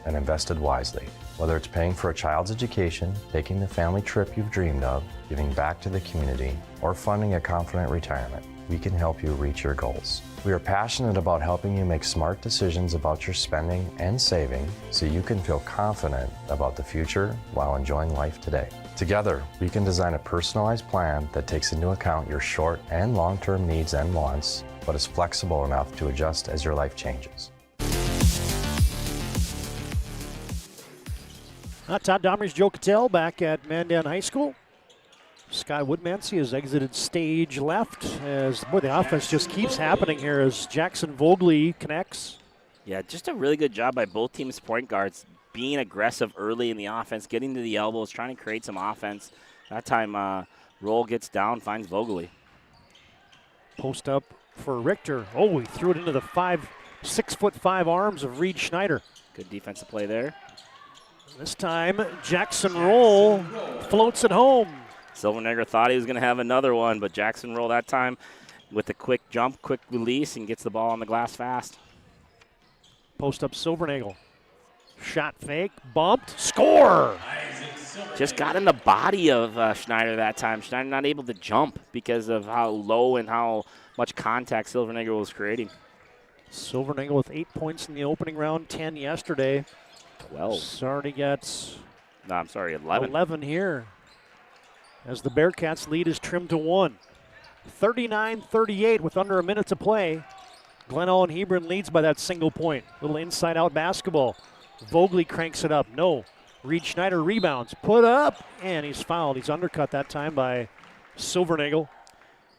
And invested wisely. Whether it's paying for a child's education, taking the family trip you've dreamed of, giving back to the community, or funding a confident retirement, we can help you reach your goals. We are passionate about helping you make smart decisions about your spending and saving so you can feel confident about the future while enjoying life today. Together, we can design a personalized plan that takes into account your short and long-term needs and wants, but is flexible enough to adjust as your life changes. Todd Dommer's Joe Cattell back at Mandan High School. Sky Woodmansey has exited stage left as, boy, the offense just keeps happening here as Jackson Vogley connects. Yeah, just a really good job by both teams' point guards being aggressive early in the offense, getting to the elbows, trying to create some offense. That time, Roll gets down, finds Vogley. Post up for Richter. Oh, he threw it into the 6'5" arms of Reed Schneider. Good defensive play there. This time, Jackson Roll floats it home. Silvernagel thought he was going to have another one, but Jackson Roll that time with a quick jump, quick release, and gets the ball on the glass fast. Post up Silvernagel. Shot fake, bumped, score! Just got in the body of Schneider that time. Schneider not able to jump because of how low and how much contact Silvernagel was creating. Silvernagel with 8 points in the opening round, 10 yesterday. 12. Sardi gets 11. 11 here as the Bearcats lead is trimmed to 1. 39-38 with under a minute to play. Glen Ellen Hebron leads by that single point. Little inside-out basketball. Vogley cranks it up. No. Reed Schneider rebounds. Put up, and he's fouled. He's undercut that time by Silvernagel.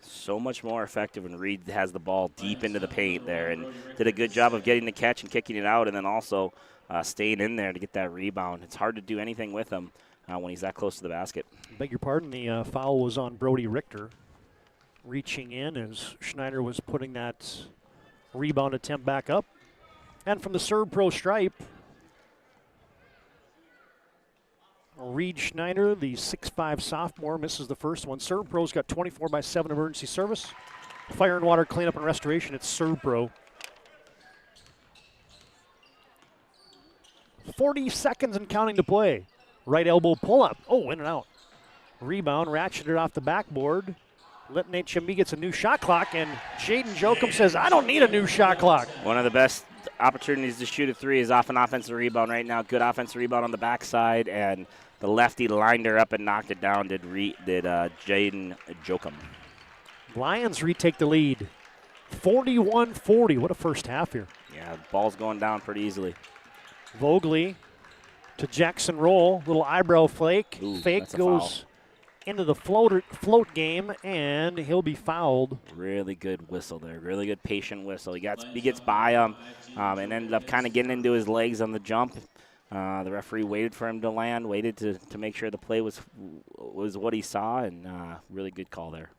So much more effective when Reed has the ball deep into the paint there and did a good job of getting the catch and kicking it out and then also staying in there to get that rebound. It's hard to do anything with him when he's that close to the basket. Beg your pardon, the foul was on Brody Richter. Reaching in as Schneider was putting that rebound attempt back up. And from the ServPro stripe, Reed Schneider, the 6'5" sophomore, misses the first one. ServPro's got 24/7 emergency service. Fire and water cleanup and restoration, it's ServPro. 40 seconds and counting to play. Right elbow pull up. Oh, in and out. Rebound, ratcheted off the backboard. Linton HMB gets a new shot clock, and Jaden Jokum says, I don't need a new shot clock. One of the best opportunities to shoot a three is off an offensive rebound right now. Good offensive rebound on the backside, and the lefty lined her up and knocked it down, did Jaden Jokum. Lions retake the lead. 41-40. What a first half here. Yeah, ball's going down pretty easily. Vogley to Jackson Roll. Little eyebrow flake. Ooh, Fake goes into the float game, and he'll be fouled. Really good whistle there. Really good patient whistle. He gets by him and ended up kind of getting into his legs on the jump. The referee waited for him to land, waited to make sure the play was what he saw, and really good call there.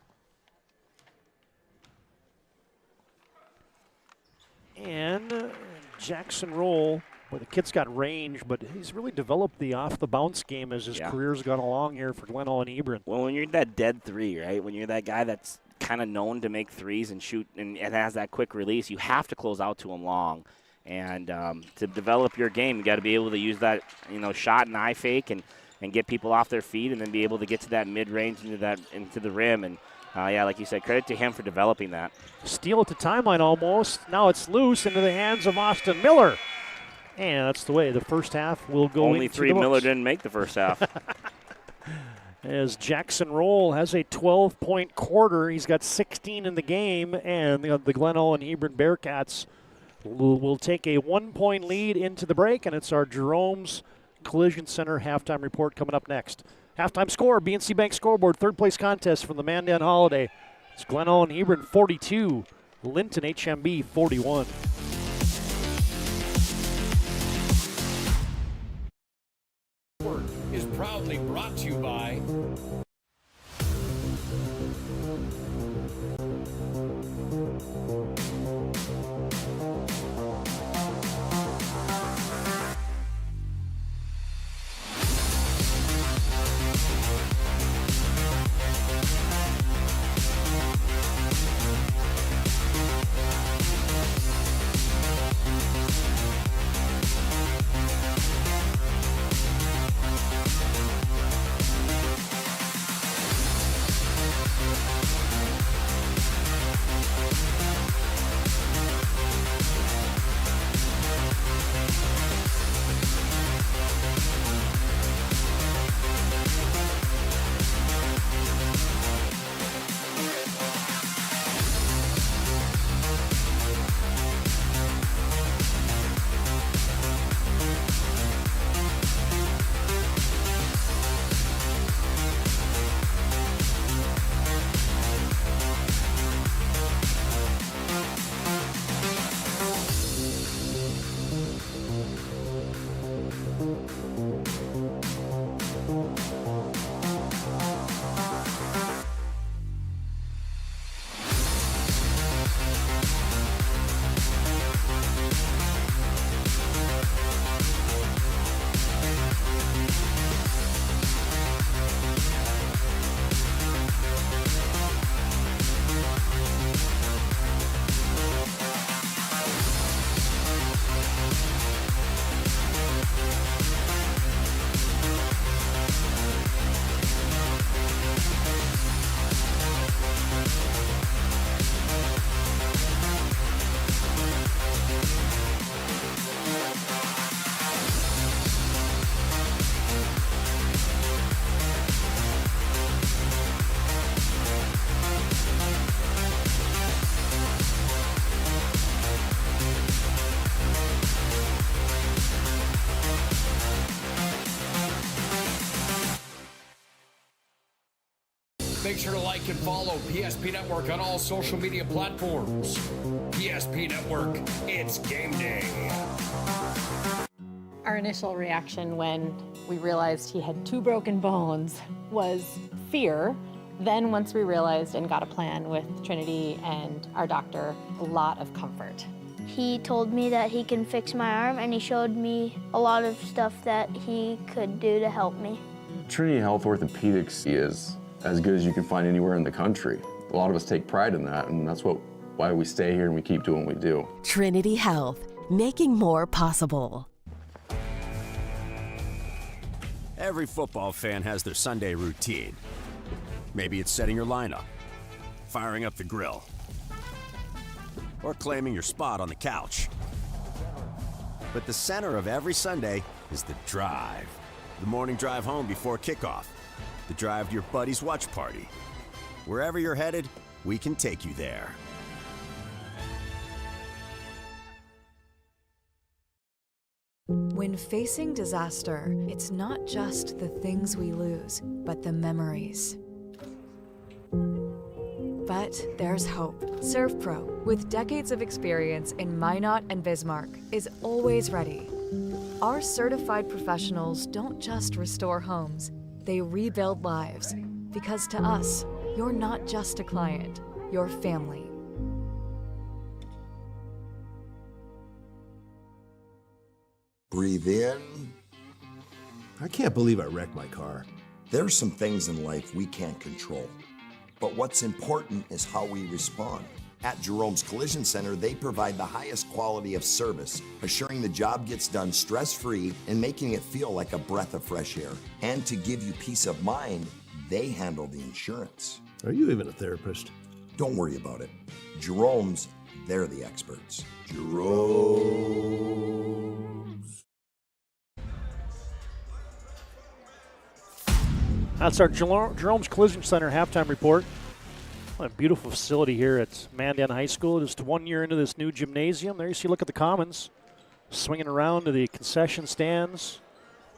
And Jackson Roll, well, the kid's got range, but he's really developed the off-the-bounce game as his career's gone along here for Glenallen Hebron. Well, when you're that dead three, right, when you're that guy that's kind of known to make threes and shoot and has that quick release, you have to close out to him long. And to develop your game, you got to be able to use that, shot and eye fake and get people off their feet, and then be able to get to that mid-range into the rim. And like you said, credit to him for developing that. Steal at the timeline almost. Now it's loose into the hands of Austin Miller. And that's the way the first half will go. Only three. Miller didn't make the first half. As Jackson Roll has a 12-point quarter. He's got 16 in the game, and the Glenallen Hebron Bearcats will take a 1-point lead into the break, and it's our Jerome's Collision Center halftime report coming up next. Halftime score, BNC Bank scoreboard, third place contest from the Mandan Holiday. It's Glenallen Hebron 42, Linton HMB 41. Is proudly brought to you by Make sure to like and follow PSP Network on all social media platforms. PSP Network, it's game day. Our initial reaction when we realized he had 2 broken bones was fear. Then once we realized and got a plan with Trinity and our doctor, a lot of comfort. He told me that he can fix my arm, and he showed me a lot of stuff that he could do to help me. Trinity Health Orthopedics is as good as you can find anywhere in the country. A lot of us take pride in that, and that's why we stay here and we keep doing what we do. Trinity Health, making more possible. Every football fan has their Sunday routine. Maybe it's setting your lineup, firing up the grill, or claiming your spot on the couch. But the center of every Sunday is the drive. The morning drive home before kickoff. The drive to your buddy's watch party. Wherever you're headed, we can take you there. When facing disaster, it's not just the things we lose, but the memories. But there's hope. ServPro, with decades of experience in Minot and Bismarck, is always ready. Our certified professionals don't just restore homes, they rebuild lives. Because to us, you're not just a client, you're family. Breathe in. I can't believe I wrecked my car. There's some things in life we can't control. But what's important is how we respond. At Jerome's Collision Center, they provide the highest quality of service, assuring the job gets done stress-free and making it feel like a breath of fresh air. And to give you peace of mind, they handle the insurance. Are you even a therapist? Don't worry about it. Jerome's, they're the experts. Jerome's. That's our Jerome's Collision Center halftime report. What a beautiful facility here at Mandan High School. Just 1 year into this new gymnasium. There you see, look at the commons. Swinging around to the concession stands.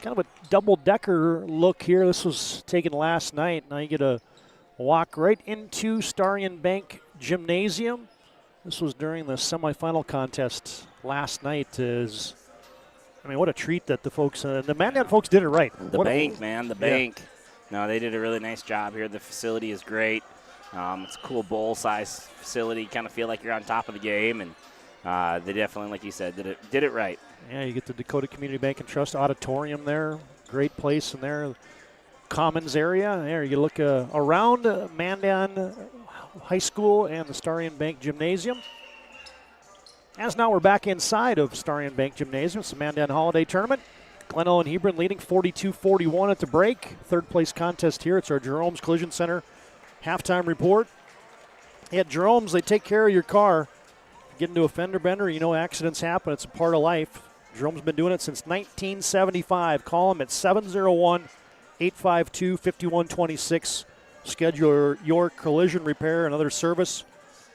Kind of a double-decker look here. This was taken last night. Now you get a walk right into Starion Bank Gymnasium. This was during the semifinal contest last night. What a treat that the folks, the Mandan folks did it right. The bank. No, they did a really nice job here. The facility is great. It's a cool bowl-sized facility. You kind of feel like you're on top of the game, and they definitely, like you said, did it right. Yeah, you get the Dakota Community Bank and Trust Auditorium there. Great place in there. Commons area. There you look around Mandan High School and the Starion Bank Gymnasium. As now we're back inside of Starion Bank Gymnasium. It's the Mandan Holiday Tournament. Glenelg and Hebron leading 42-41 at the break. Third place contest here. It's our Jerome's Collision Center halftime report. At Jerome's, they take care of your car. Get into a fender bender, accidents happen. It's a part of life. Jerome's been doing it since 1975. Call them at 701-852-5126. Schedule your collision repair and other service.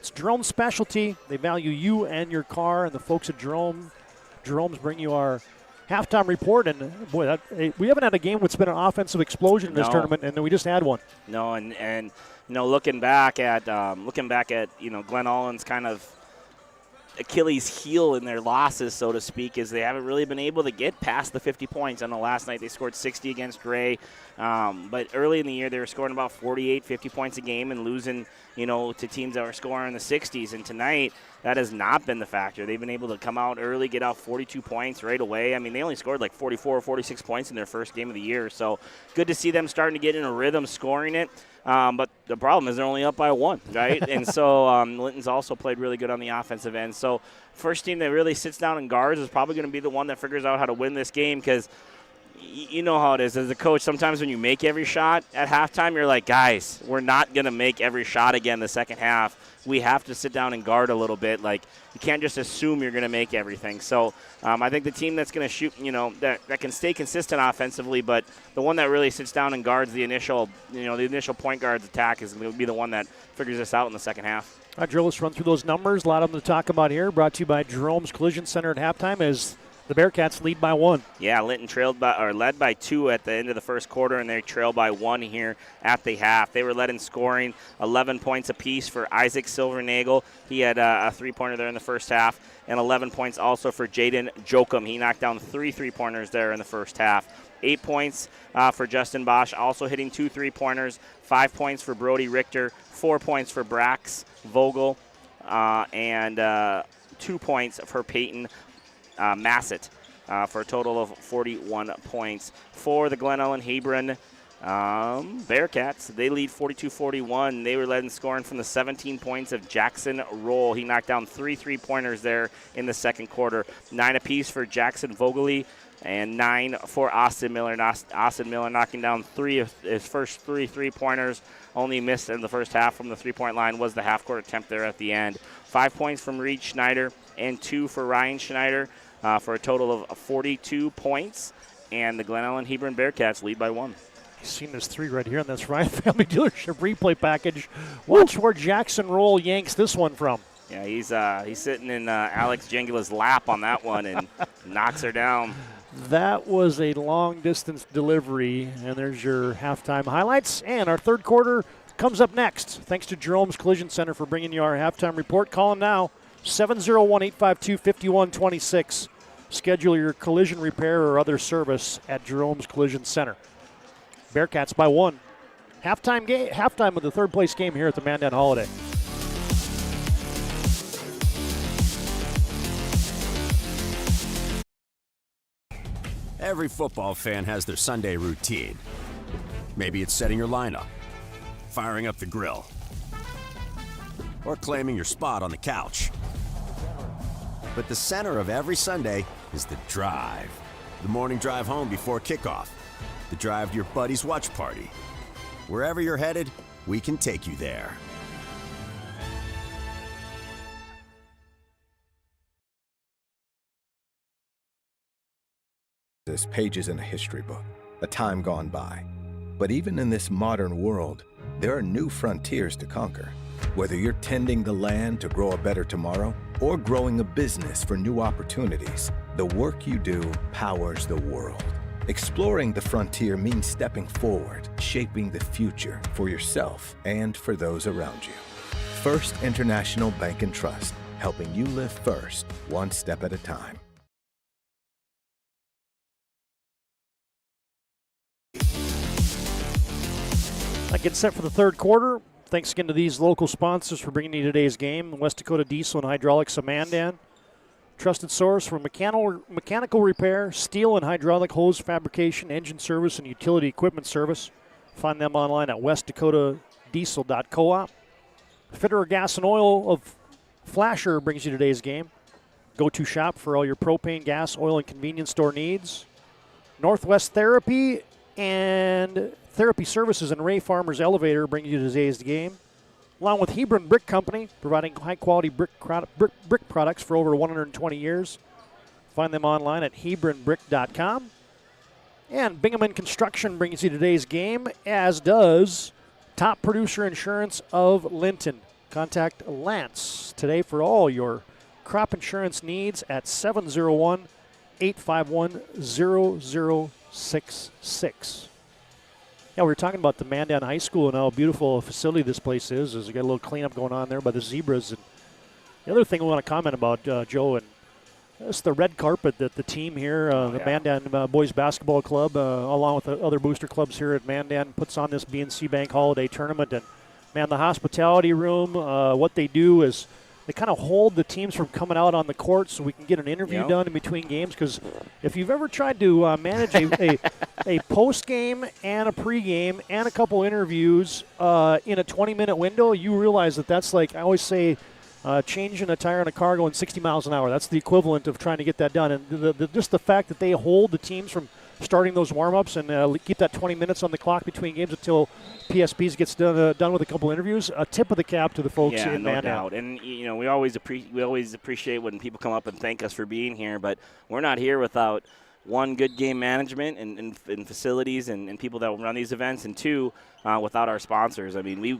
It's Jerome's specialty. They value you and your car, and the folks at Jerome's bring you our halftime report, and boy, we haven't had a game that's been an offensive explosion in this tournament, and we just had one. No, and looking back at Glen Allen's kind of Achilles heel in their losses, so to speak, is they haven't really been able to get past the 50 points. I know last night they scored 60 against Ray, but early in the year they were scoring about 48, 50 points a game and losing, to teams that were scoring in the 60s. And tonight, that has not been the factor. They've been able to come out early, get out 42 points right away. I mean, they only scored like 44 or 46 points in their first game of the year. So good to see them starting to get in a rhythm scoring it. But the problem is they're only up by one, right? And so Linton's also played really good on the offensive end. So first team that really sits down and guards is probably going to be the one that figures out how to win this game, because you know how it is. As a coach, sometimes when you make every shot at halftime, you're like, guys, we're not going to make every shot again the second half. We have to sit down and guard a little bit. Like, you can't just assume you're going to make everything. So I think the team that's going to shoot, that can stay consistent offensively, but the one that really sits down and guards the initial point guard's attack is going to be the one that figures this out in the second half. All right, Joe, let's run through those numbers. A lot of them to talk about here. Brought to you by Jerome's Collision Center at halftime as the Bearcats lead by one. Yeah, Linton led by 2 at the end of the first quarter, and they trail by 1 here at the half. They were led in scoring, 11 points apiece for Isaac Silvernagel. He had a three-pointer there in the first half, and 11 points also for Jaden Jokum. He knocked down 3 three-pointers there in the first half. 8 points for Justin Bosch, also hitting 2 three-pointers. 5 points for Brody Richter. 4 points for Brax Vogel, and 2 points for Peyton Massett, for a total of 41 points. For the Glenelg and Hebron Bearcats, they lead 42-41. They were led in scoring from the 17 points of Jackson Roll. He knocked down 3 three-pointers there in the second quarter. 9 apiece for Jackson Vogely and 9 for Austin Miller. Austin Miller knocking down 3 of his first 3 three-pointers. Only missed in the first half from the three-point line was the half-court attempt there at the end. 5 points from Reed Schneider and 2 for Ryan Schneider, for a total of 42 points. And the Glenelg and Hebron Bearcats lead by 1. You've seen this 3 right here on this Ryan Family Dealership replay package. Watch where Jackson Roll yanks this one from. Yeah, he's sitting in Alex Jengula's lap on that one and knocks her down. That was a long-distance delivery, and there's your halftime highlights. And our third quarter comes up next. Thanks to Jerome's Collision Center for bringing you our halftime report. Call them now, 701-852-5126. Schedule your collision repair or other service at Jerome's Collision Center. Bearcats by 1. Halftime of the third-place game here at the Mandan Holiday. Every football fan has their Sunday routine. Maybe it's setting your lineup, firing up the grill, or claiming your spot on the couch. But the center of every Sunday is the drive. The morning drive home before kickoff. The drive to your buddy's watch party. Wherever you're headed, we can take you there. As pages in a history book, a time gone by. But even in this modern world, there are new frontiers to conquer. Whether you're tending the land to grow a better tomorrow or growing a business for new opportunities, the work you do powers the world. Exploring the frontier means stepping forward, shaping the future for yourself and for those around you. First International Bank and Trust, helping you live first, one step at a time. I get set for the third quarter. Thanks again to these local sponsors for bringing you today's game. West Dakota Diesel and Hydraulics of Mandan. Trusted source for mechanical repair, steel and hydraulic hose fabrication, engine service, and utility equipment service. Find them online at westdakotadiesel.coop. Fitterer Gas and Oil of Flasher brings you today's game. Go-to shop for all your propane, gas, oil, and convenience store needs. Northwest Therapy and Therapy Services and Ray Farmer's Elevator bring you today's game. Along with Hebron Brick Company, providing high-quality brick products for over 120 years. Find them online at hebronbrick.com. And Bingaman Construction brings you today's game, as does Top Producer Insurance of Linton. Contact Lance today for all your crop insurance needs at 701-851-0066. Yeah, we were talking about the Mandan High School and how beautiful a facility this place is. There's got a little cleanup going on there by the zebras. And the other thing we want to comment about, Joe, and that's the red carpet that the team here, the Mandan Boys Basketball Club, along with the other booster clubs here at Mandan, puts on this BNC Bank Holiday Tournament. And, man, the hospitality room, what they do is they kind of hold the teams from coming out on the court so we can get an interview done in between games. Because if you've ever tried to manage a post-game and a pre-game and a couple interviews in a 20-minute window, you realize that that's like, I always say, changing a tire on a car going 60 miles an hour. That's the equivalent of trying to get that done. And just the fact that they hold the teams from starting those warm-ups and keep that 20 minutes on the clock between games until PSPs gets done with a couple interviews. A tip of the cap to the folks in Mandan. Doubt. And you know, we always appreciate when people come up and thank us for being here, but we're not here without one, good game management and facilities and people that will run these events, and two, without our sponsors. I mean, you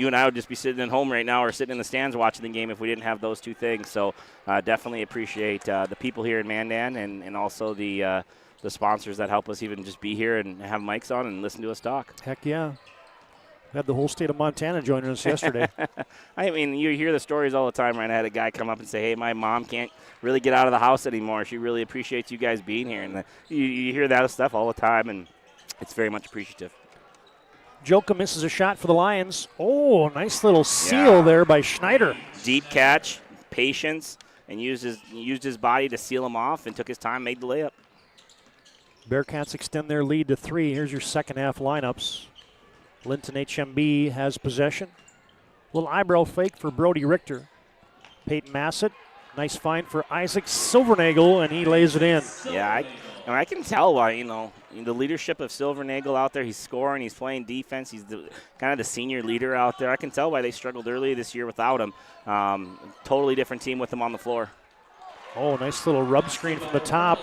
and I would just be sitting at home right now or sitting in the stands watching the game if we didn't have those two things. So definitely appreciate the people here in Mandan and also the sponsors that help us even just be here and have mics on and listen to us talk. Heck yeah. We had the whole state of Montana joining us yesterday. I mean, you hear the stories all the time, right? I had a guy come up and say, hey, my mom can't really get out of the house anymore. She really appreciates you guys being here. And you hear that stuff all the time, and it's very much appreciative. Joka misses a shot for the Lions. Oh, nice little seal there by Schneider. Deep catch, patience, and used his body to seal him off and took his time, made the layup. Bearcats extend their lead to 3. Here's your second half lineups. Linton HMB has possession. Little eyebrow fake for Brody Richter. Peyton Massett. Nice find for Isaac Silvernagel, and he lays it in. Yeah, I can tell why, the leadership of Silvernagel out there. He's scoring, he's playing defense. He's kind of the senior leader out there. I can tell why they struggled earlier this year without him. Totally different team with him on the floor. Oh, nice little rub screen from the top.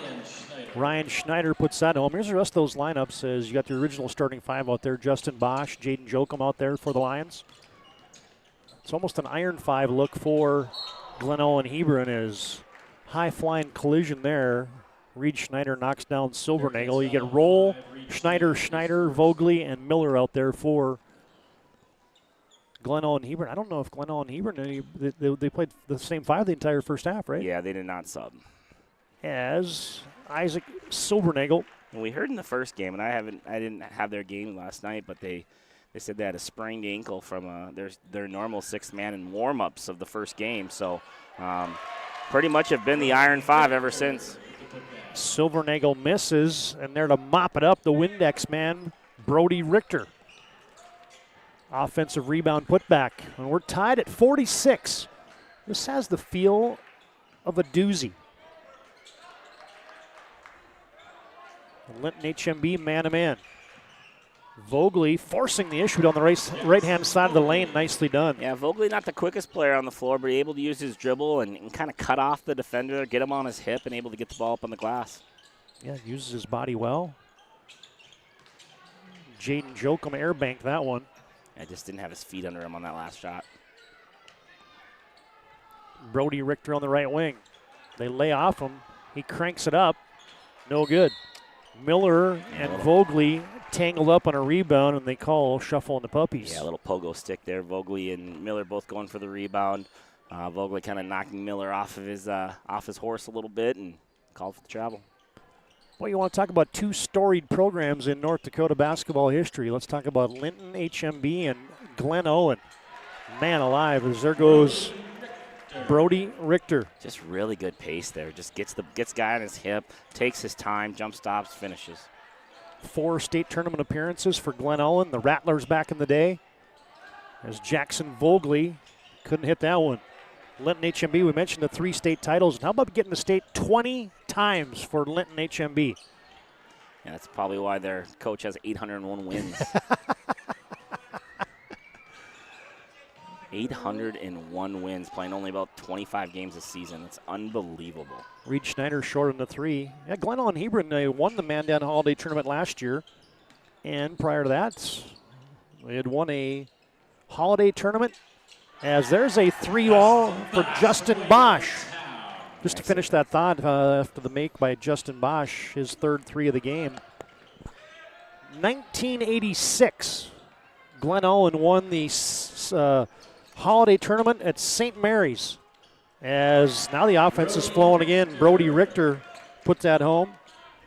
Ryan Schneider puts that home. Here's the rest of those lineups as you got the original starting 5 out there. Justin Bosch, Jaden Jokum out there for the Lions. It's almost an iron 5 look for Glenelg and Hebron as high-flying collision there. Reed Schneider knocks down Silvernagel. You get Roll, Schneider, Vogley, and Miller out there for Glenelg and Hebron. I don't know if Glenelg and Hebron, they played the same five the entire first half, right? Yeah, they did not sub. As Isaac Silvernagel. And we heard in the first game, and I didn't have their game last night, but they said they had a sprained ankle from their normal 6-man in warm-ups of the first game. So pretty much have been the Iron Five ever since. Silvernagel misses, and there to mop it up, the Windex man, Brody Richter. Offensive rebound putback, and we're tied at 46. This has the feel of a doozy. Linton HMB man-to-man. Vogley forcing the issue on the right-hand side of the lane. Nicely done. Yeah, Vogley not the quickest player on the floor, but able to use his dribble and kind of cut off the defender, get him on his hip, and able to get the ball up on the glass. Yeah, uses his body well. Jaden Jokum airbanked that one. I just didn't have his feet under him on that last shot. Brody Richter on the right wing. They lay off him. He cranks it up. No good. Miller and Vogley tangled up on a rebound, and they call shuffle on the puppies. Yeah, a little pogo stick there. Vogley and Miller both going for the rebound. Vogley kind of knocking Miller off his horse a little bit and called for the travel. Well, you want to talk about two storied programs in North Dakota basketball history. Let's talk about Linton HMB and Glen Owen. Man alive, as there goes Brody Richter. Just really good pace there. Just gets guy on his hip, takes his time, jump stops, finishes. 4 state tournament appearances for Glen Owen, the Rattlers back in the day. As Jackson Vogley couldn't hit that one. Linton HMB, we mentioned the 3 state titles. And how about getting to state 20 times for Linton HMB? Yeah, that's probably why their coach has 801 wins. 801 wins, playing only about 25 games a season. That's unbelievable. Reed Schneider short on the 3. Yeah, Glenelg and Hebron, they won the Mandan Holiday Tournament last year. And prior to that, they had won a holiday tournament. As there's a 3-all for Justin Bosch. Just to finish that thought, after the make by Justin Bosch, his 3rd 3 of the game. 1986, Glen Owen won the holiday tournament at St. Mary's. As now the offense is flowing again. Brody Richter puts that home.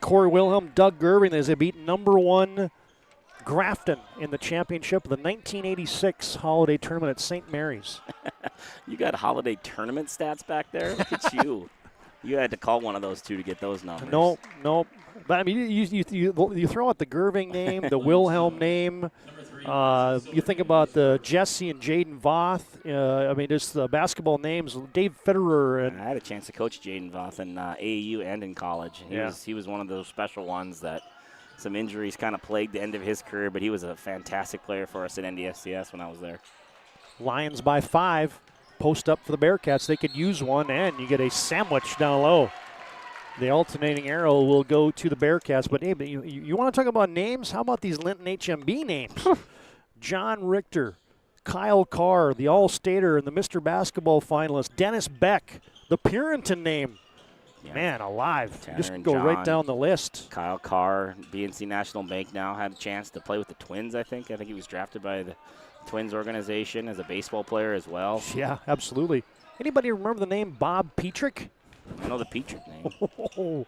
Corey Wilhelm, Doug Gerving as they beat #1 Grafton in the championship of the 1986 holiday tournament at St. Mary's. You got holiday tournament stats back there? Look at you. You had to call one of those two to get those numbers. No. But I mean, you throw out the Gerving name, the Wilhelm name. You think about the Jesse and Jaden Voth. I mean, just the basketball names. Dave Federer. And I had a chance to coach Jaden Voth in AAU and in college. He was one of those special ones that some injuries kind of plagued the end of his career, but he was a fantastic player for us at NDSCS when I was there. Lions by 5. Post up for the Bearcats. They could use one, and you get a sandwich down low. The alternating arrow will go to the Bearcats. But, hey, you want to talk about names? How about these Linton HMB names? John Richter, Kyle Carr, the All-Stater and the Mr. Basketball finalist. Dennis Beck, the Purinton name. Yeah. Man alive. Tanner Just and go John, right down the list. Kyle Carr, BNC National Bank now, had a chance to play with the Twins, I think. I think he was drafted by the Twins organization as a baseball player as well. Yeah, absolutely. Anybody remember the name Bob Petrick? I know the Petrick name.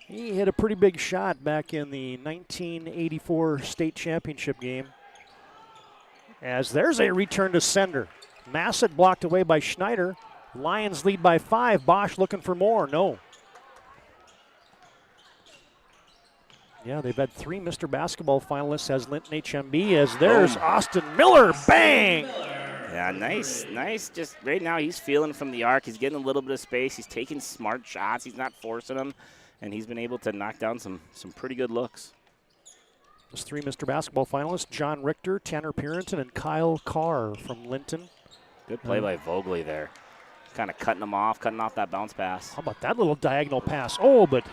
He hit a pretty big shot back in the 1984 state championship game. As there's a return to sender. Massett blocked away by Schneider. Lions lead by 5. Bosch looking for more. No. Yeah, they've had 3 Mr. Basketball finalists as Linton HMB. As there's Austin Miller. Bang! Yeah, nice. Just right now he's feeling from the arc. He's getting a little bit of space. He's taking smart shots. He's not forcing them. And he's been able to knock down some pretty good looks. Those 3 Mr. Basketball finalists, John Richter, Tanner Purinton, and Kyle Carr from Linton. Good play by Vogley there. Kind of cutting off that bounce pass. How about that little diagonal pass? Oh, but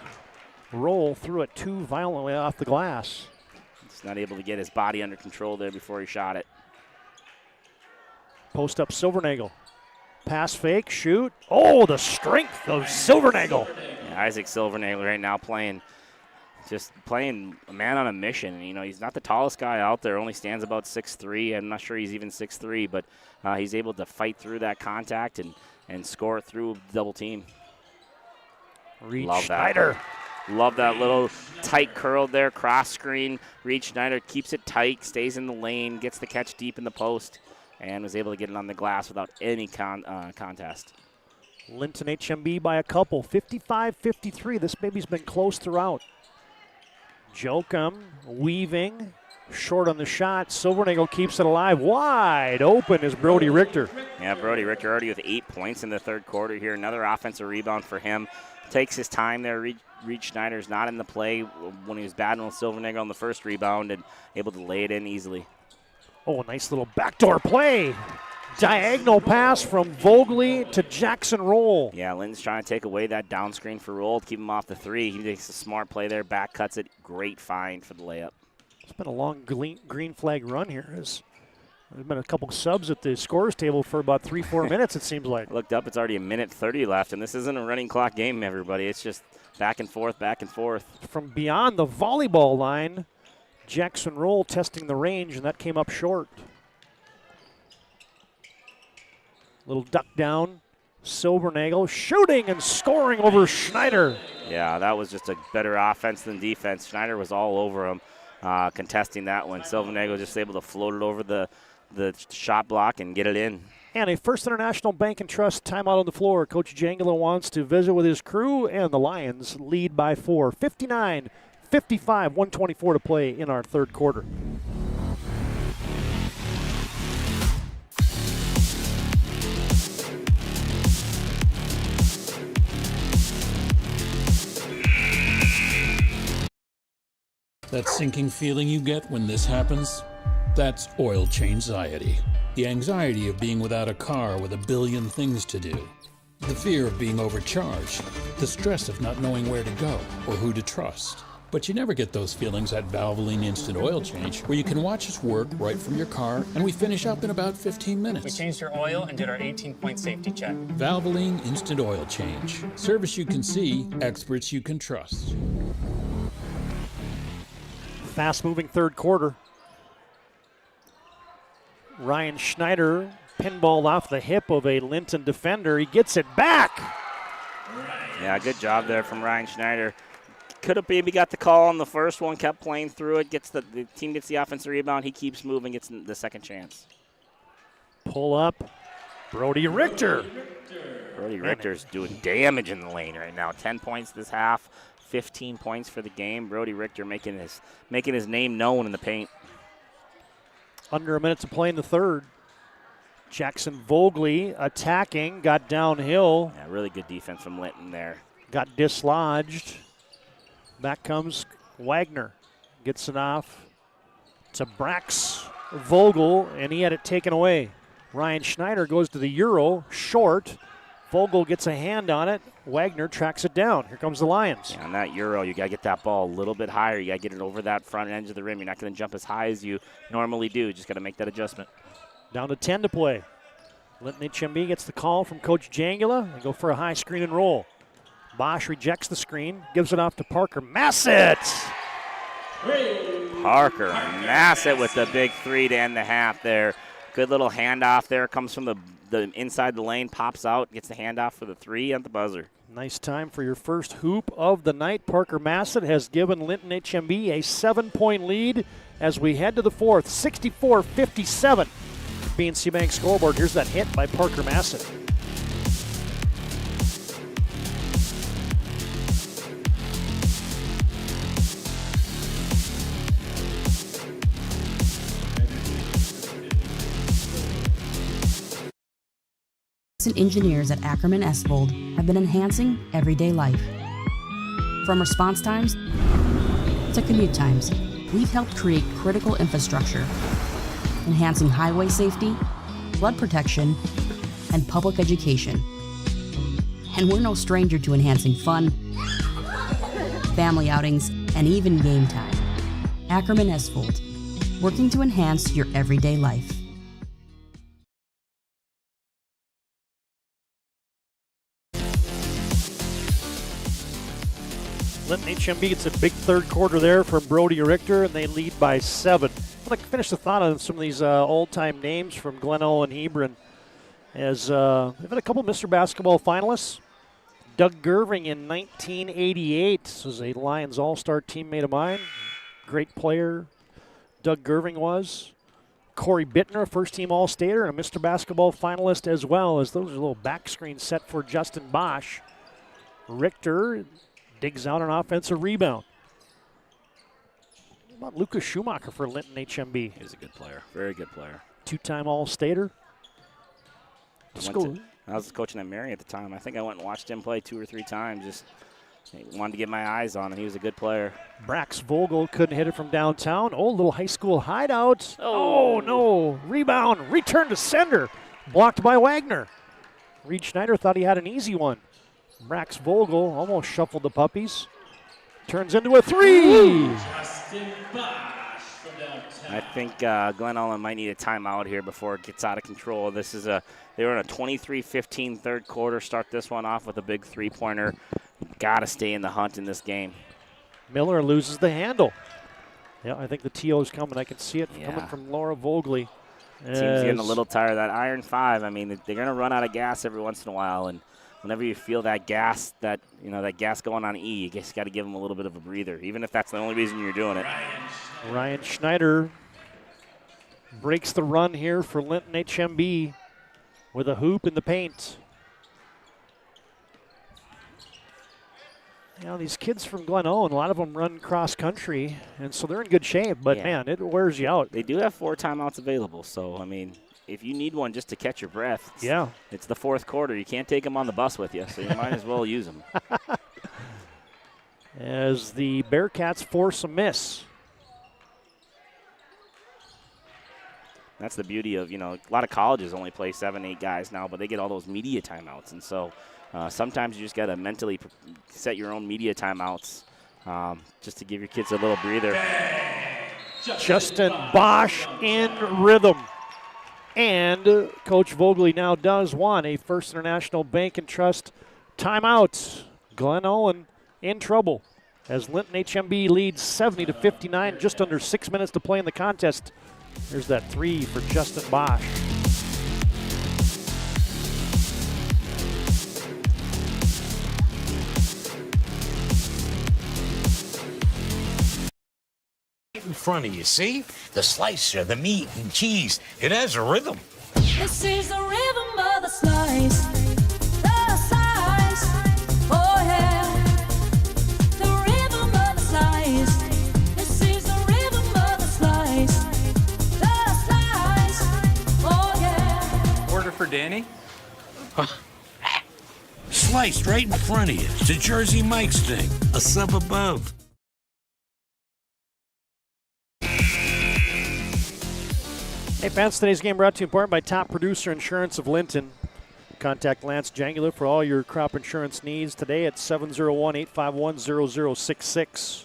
Roll threw it too violently off the glass. He's not able to get his body under control there before he shot it. Post up Silvernagel. Pass fake, shoot. Oh, the strength of Silvernagel. Yeah, Isaac Silvernagel right now playing a man on a mission. You know, he's not the tallest guy out there, only stands about 6'3". I'm not sure he's even 6'3", but he's able to fight through that contact and score through double team. Love Schneider. Love that little tight curl there, cross screen. Reed Schneider keeps it tight, stays in the lane, gets the catch deep in the post, and was able to get it on the glass without any contest. Linton HMB by a couple, 55-53. This baby's been close throughout. Jokum weaving, short on the shot. Silvernagel keeps it alive. Wide open is Brody Richter. Yeah, Brody Richter already with 8 points in the third quarter here. Another offensive rebound for him. Takes his time there. Reed Schneider's not in the play when he was battling with Silvernagel on the first rebound and able to lay it in easily. Oh, a nice little backdoor play. Diagonal pass from Vogley to Jackson Roll. Yeah, Linton's trying to take away that down screen for Roll, keep him off the three. He makes a smart play there, back cuts it. Great find for the layup. It's been a long green flag run here. There's been a couple subs at the scorers table for about 3-4 minutes, it seems like. I looked up, it's already a minute 30 left, and this isn't a running clock game, everybody. It's just back and forth, back and forth. From beyond the volleyball line, Jackson Roll testing the range, and that came up short. Little duck down. Silvernagel shooting and scoring over Schneider. Yeah, that was just a better offense than defense. Schneider was all over him, contesting that one. Silvernagel just able to float it over the shot block and get it in. And a First International Bank and Trust timeout on the floor. Coach Jangala wants to visit with his crew, and the Lions lead by 4. 59-55, 124 to play in our third quarter. That sinking feeling you get when this happens? That's oil change-anxiety. The anxiety of being without a car with a billion things to do. The fear of being overcharged. The stress of not knowing where to go or who to trust. But you never get those feelings at Valvoline Instant Oil Change, where you can watch us work right from your car, and we finish up in about 15 minutes. We changed your oil and did our 18-point safety check. Valvoline Instant Oil Change. Service you can see, experts you can trust. Fast-moving third quarter. Ryan Schneider pinballed off the hip of a Linton defender. He gets it back. Yeah, good job there from Ryan Schneider. Could have maybe got the call on the first one, kept playing through it, the team gets the offensive rebound, he keeps moving, gets the second chance. Pull up, Brody Richter. Brody Richter's doing damage in the lane right now. 10 points this half, 15 points for the game. Brody Richter making his name known in the paint. Under a minute to play in the third. Jackson Vogley attacking, got downhill. Yeah, really good defense from Linton there. Got dislodged. Back comes Wagner. Gets it off to Brax Vogel, and he had it taken away. Ryan Schneider goes to the Euro, short. Vogel gets a hand on it. Wagner tracks it down. Here comes the Lions. Yeah, on that Euro, you got to get that ball a little bit higher. You got to get it over that front edge of the rim. You're not going to jump as high as you normally do. Just got to make that adjustment. Down to 10 to play. Linton HMB gets the call from Coach Jangula. They go for a high screen and roll. Bosch rejects the screen, gives it off to Parker Massett. Parker Massett with the big three to end the half there. Good little handoff there. Comes from the inside the lane, pops out, gets the handoff for the three at the buzzer. Nice time for your first hoop of the night. Parker Massett has given Linton HMB a 7-point lead as we head to the fourth, 64-57. BNC Bank scoreboard. Here's that hit by Parker Massett. Engineers at Ackerman Esvold have been enhancing everyday life. From response times to commute times, we've helped create critical infrastructure, enhancing highway safety, flood protection, and public education. And we're no stranger to enhancing fun, family outings, and even game time. Ackerman Esvold, working to enhance your everyday life. Linton HMB gets a big third quarter there from Brody Richter, and they lead by 7. I'd like to finish the thought on some of these old-time names from Glenelg and Hebron. As they've had a couple Mr. Basketball finalists. Doug Gerving in 1988 was a Lions All-Star teammate of mine. Great player, Doug Gerving was. Corey Bittner, first-team All-Stater, and a Mr. Basketball finalist as well, as those are a little back screen set for Justin Bosch. Richter digs out an offensive rebound. What about Lucas Schumacher for Linton HMB? He's a good player, very good player. Two-time All-Stater. I was coaching at Mary at the time. I think I went and watched him play 2 or 3 times. Just wanted to get my eyes on him. He was a good player. Brax Vogel couldn't hit it from downtown. Oh, little high school hideout. Oh, no. Rebound. Return to sender. Blocked by Wagner. Reed Schneider thought he had an easy one. Brax Vogel almost shuffled the puppies. Turns into a 3. I think Glen Ellen might need a timeout here before it gets out of control. They were in a 23-15 third quarter. Start this one off with a big 3-pointer. Got to stay in the hunt in this game. Miller loses the handle. Yeah, I think the TO's coming. I can see it coming from Laura Vogley. Team's getting a little tired of that iron 5. I mean, they're going to run out of gas every once in a while, and whenever you feel that gas, that gas going on E, you just got to give them a little bit of a breather, even if that's the only reason you're doing it. Ryan Schneider breaks the run here for Linton HMB with a hoop in the paint. You know, these kids from Glen Ellen, a lot of them run cross country, and so they're in good shape, but man, it wears you out. They do have 4 timeouts available, so, I mean, if you need one just to catch your breath, it's the fourth quarter. You can't take them on the bus with you, so you might as well use them. As the Bearcats force a miss. That's the beauty of, a lot of colleges only play 7, 8 guys now, but they get all those media timeouts. And so sometimes you just got to mentally set your own media timeouts just to give your kids a little breather. Justin Bosch in rhythm. And Coach Vogley now does want a First International Bank and Trust timeout. Glen Ellen in trouble as Linton HMB leads 70-59, just under 6 minutes to play in the contest. There's that 3 for Justin Bosch. In front of you, see? The slicer, the meat and cheese, it has a rhythm. This is the rhythm of the slice. The slice. Oh yeah. The rhythm of the slice. This is the rhythm of the slice. The slice. Oh yeah. Order for Danny? Sliced right in front of you. It's a Jersey Mike's thing. A sub above. Hey fans, today's game brought to you in part by Top Producer Insurance of Linton. Contact Lance Jangula for all your crop insurance needs today at 701-851-0066.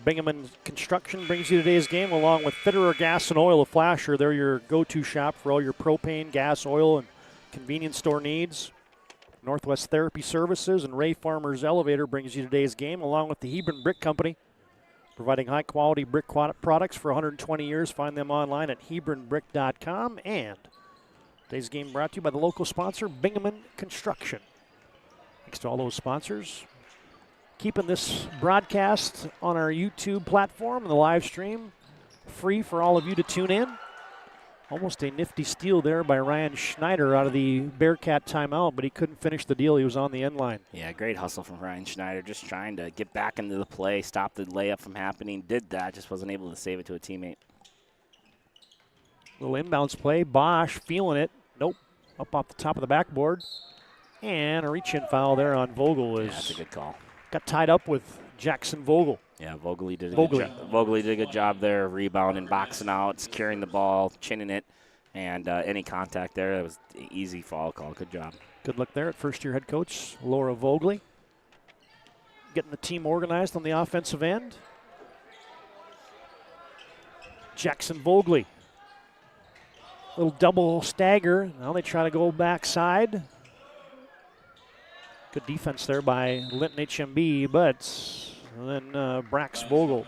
Bingham Construction brings you today's game along with Fitterer Gas and Oil of Flasher. They're your go-to shop for all your propane, gas, oil, and convenience store needs. Northwest Therapy Services and Ray Farmer's Elevator brings you today's game along with the Hebron Brick Company. Providing high-quality brick products for 120 years. Find them online at hebronbrick.com. And today's game brought to you by the local sponsor, Bingham Construction. Thanks to all those sponsors. Keeping this broadcast on our YouTube platform and the live stream free for all of you to tune in. Almost a nifty steal there by Ryan Schneider out of the Bearcat timeout, but he couldn't finish the deal. He was on the end line. Yeah, great hustle from Ryan Schneider, just trying to get back into the play, stop the layup from happening. Did that, just wasn't able to save it to a teammate. Little inbounds play. Bosch feeling it. Nope. Up off the top of the backboard. And a reach-in foul there on Vogel. That's a good call. Got tied up with Jackson Vogel. Yeah, Vogley did a good job there, rebounding, boxing out, securing the ball, chinning it, and any contact there. That was an easy foul call. Good job. Good look there at first-year head coach Laura Vogley. Getting the team organized on the offensive end. Jackson Vogley. Little double stagger. Now they try to go backside. Good defense there by Linton HMB, but then Brax Vogel.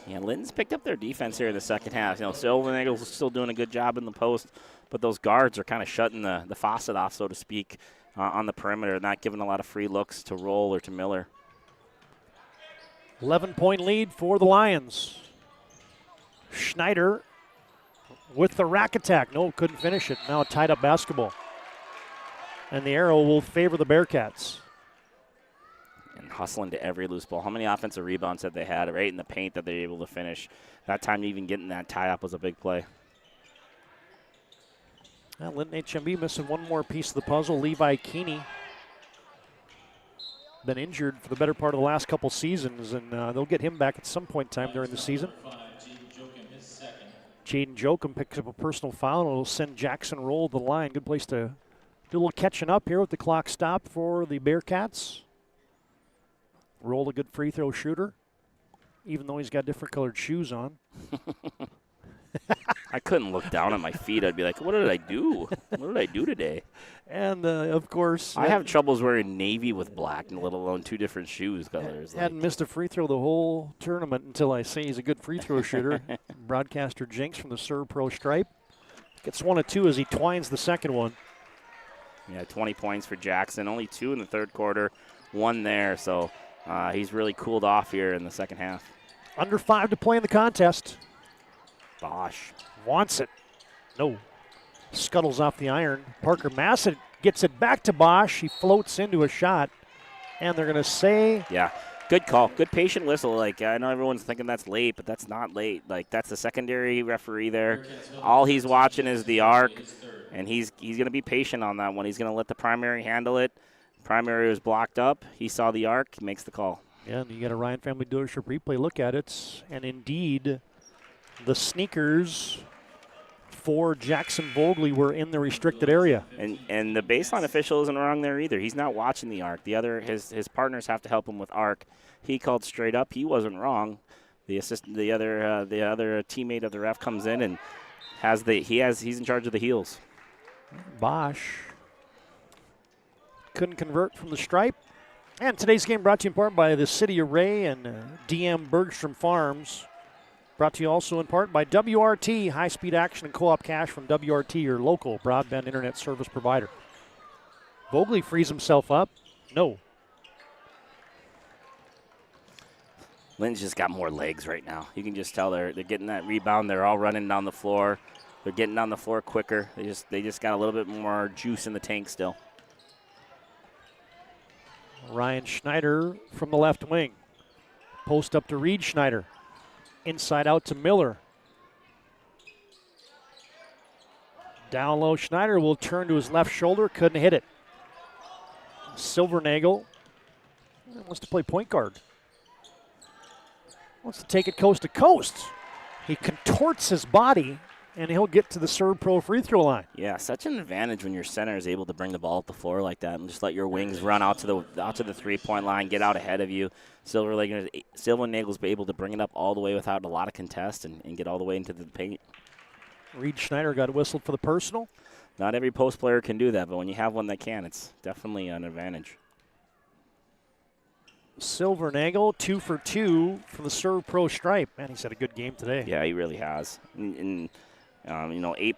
Yeah, Linton's picked up their defense here in the second half. You know, Silvernagel's still doing a good job in the post, but those guards are kind of shutting the faucet off, so to speak, on the perimeter, not giving a lot of free looks to Roll or to Miller. 11-point lead for the Lions. Schneider with the rack attack. No, couldn't finish it. Now a tied-up basketball. And the arrow will favor the Bearcats. And hustling to every loose ball. How many offensive rebounds have they had right in the paint that they're able to finish? That time even getting that tie-up was a big play. Well, Linton HMB missing one more piece of the puzzle. Levi Keeney been injured for the better part of the last couple seasons, and they'll get him back at some point in time during the season. Jaden Jokum picks up a personal foul, and will send Jackson Roll to the line. Good place to do a little catching up here with the clock stop for the Bearcats. Roll a good free throw shooter, even though he's got different colored shoes on. I couldn't look down at my feet. I'd be like, what did I do? What did I do today? And, of course, I have troubles wearing navy with black, let alone two different shoes colors. Hadn't missed a free throw the whole tournament until I say he's a good free throw shooter. Broadcaster Jinx from the Serve Pro stripe gets 1 of 2 as he twines the second one. Yeah, 20 points for Jackson. Only 2 in the third quarter, 1 there. So he's really cooled off here in the second half. Under 5 to play in the contest. Bosch wants it. No. Scuttles off the iron. Parker Massett gets it back to Bosch. He floats into a shot. And they're going to say. Yeah, good call. Good patient whistle. Like, I know everyone's thinking that's late, but that's not late. Like, that's the secondary referee there. All he's watching is the arc, and he's going to be patient on that one. He's going to let the primary handle it. Primary was blocked up. He saw the arc. He makes the call. Yeah, and you get a Ryan Family Dealership replay look at it. And indeed, the sneakers for Jackson Vogley were in the restricted area. And the baseline official isn't wrong there either. He's not watching the arc. His partners have to help him with arc. He called straight up. He wasn't wrong. The other teammate of the ref comes in and he's in charge of the heels. Bosch couldn't convert from the stripe. And today's game brought to you in part by the City of Ray and DM Bergstrom Farms. Brought to you also in part by WRT, high-speed action and co-op cash from WRT, your local broadband internet service provider. Vogley frees himself up. No. Lynn's just got more legs right now. You can just tell they're getting that rebound. They're all running down the floor. They're getting down the floor quicker. They just got a little bit more juice in the tank still. Ryan Schneider from the left wing. Post up to Reed Schneider. Inside out to Miller. Down low, Schneider will turn to his left shoulder. Couldn't hit it. Silvernagel wants to play point guard. Wants to take it coast to coast. He contorts his body, and he'll get to the Serve Pro free throw line. Yeah, such an advantage when your center is able to bring the ball up the floor like that and just let your wings run out to the three-point line, get out ahead of you. Silvernagel's be able to bring it up all the way without a lot of contest and get all the way into the paint. Reed Schneider got whistled for the personal. Not every post player can do that, but when you have one that can, it's definitely an advantage. Silvernagel, 2 for 2 from the Serve Pro stripe. Man, he's had a good game today. Yeah, he really has. 8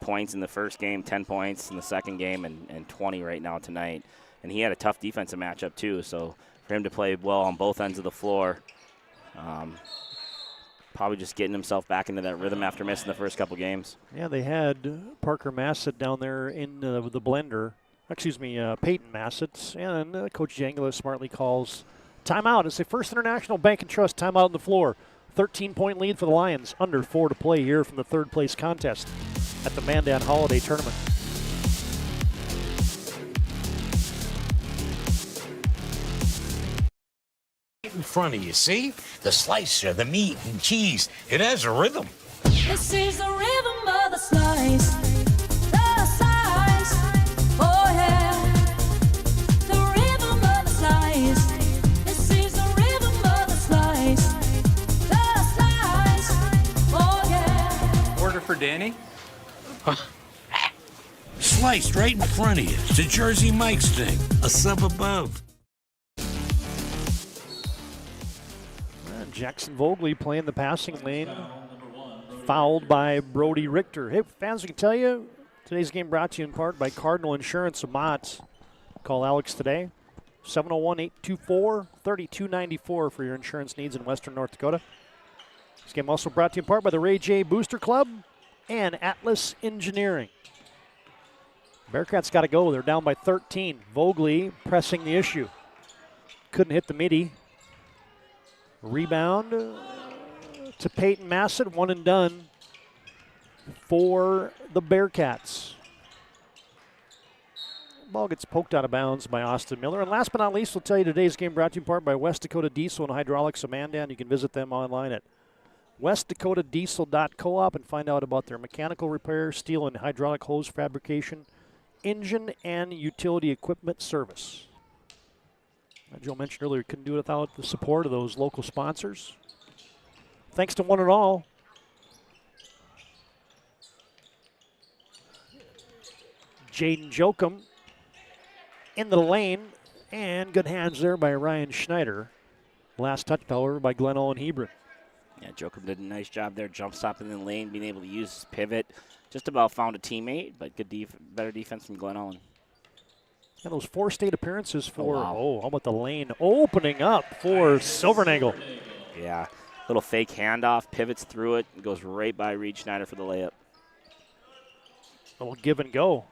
points in the first game, 10 points in the second game, and 20 right now tonight. And he had a tough defensive matchup too, so for him to play well on both ends of the floor, probably just getting himself back into that rhythm after missing the first couple games. Yeah, they had Parker Massett down there in the blender. Peyton Massett. And Coach Jangala smartly calls timeout. It's the First International Bank and Trust timeout on the floor. 13-point lead for the Lions. Under 4 to play here from the third place contest at the Mandan Holiday Tournament. In front of you, see? The slicer, the meat and cheese. It has a rhythm. This is the rhythm of the slice. The slice. Oh, yeah. The rhythm of the slice. This is the rhythm of the slice. The slice. Oh, yeah. Order for Danny. sliced right in front of you. It's a Jersey Mike's thing. A sub above. Jackson Vogley playing the passing lane. Fouled by Brody Richter. Hey, fans, we can tell you, today's game brought to you in part by Cardinal Insurance of Mott. Call Alex today, 701-824-3294 for your insurance needs in Western North Dakota. This game also brought to you in part by the Ray J. Booster Club and Atlas Engineering. Bearcats got to go. They're down by 13. Vogley pressing the issue. Couldn't hit the midi. Rebound to Peyton Massett, one and done for the Bearcats. Ball gets poked out of bounds by Austin Miller. And last but not least, we'll tell you today's game brought to you in part by West Dakota Diesel and Hydraulics of Mandan. You can visit them online at westdakotadiesel.coop and find out about their mechanical repair, steel and hydraulic hose fabrication, engine and utility equipment service. Joe mentioned earlier, couldn't do it without the support of those local sponsors. Thanks to one and all. Jaden Jokum into the lane, and good hands there by Ryan Schneider. Last touch, however, by Glenn Owen Hebron. Yeah, Jokum did a nice job there, jump stopping in the lane, being able to use his pivot. Just about found a teammate, but good better defense from Glenn Owen. And those 4 state appearances for, how about the lane opening up for Silvernagel. Yeah, little fake handoff, pivots through it, and goes right by Reed Schneider for the layup. A little give and go.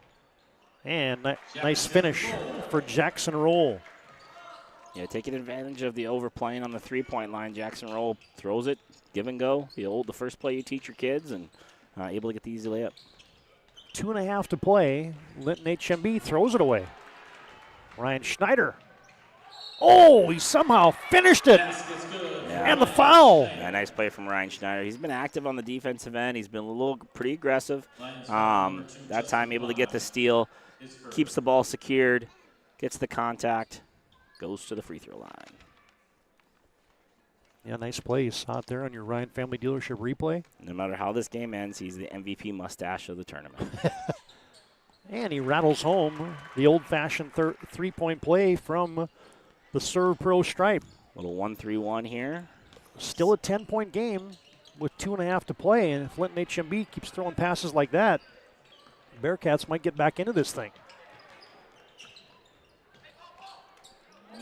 And nice finish for Jackson Roll. Yeah, taking advantage of the overplaying on the three-point line. Jackson Roll throws it, give and go. The first play you teach your kids, and able to get the easy layup. 2.5 to play. Linton HMB throws it away. Ryan Schneider. Oh, he somehow finished it. Yeah. And the foul. Yeah, nice play from Ryan Schneider. He's been active on the defensive end. He's been pretty aggressive. That time able to get the steal. Keeps the ball secured. Gets the contact. Goes to the free throw line. Yeah, nice play. You saw it there on your Ryan Family Dealership replay. No matter how this game ends, he's the MVP mustache of the tournament. And he rattles home the old-fashioned three-point play from the Serve Pro stripe. Little 1-3-1 here. Still a 10-point game with 2.5 to play. And if Linton HMB keeps throwing passes like that, Bearcats might get back into this thing.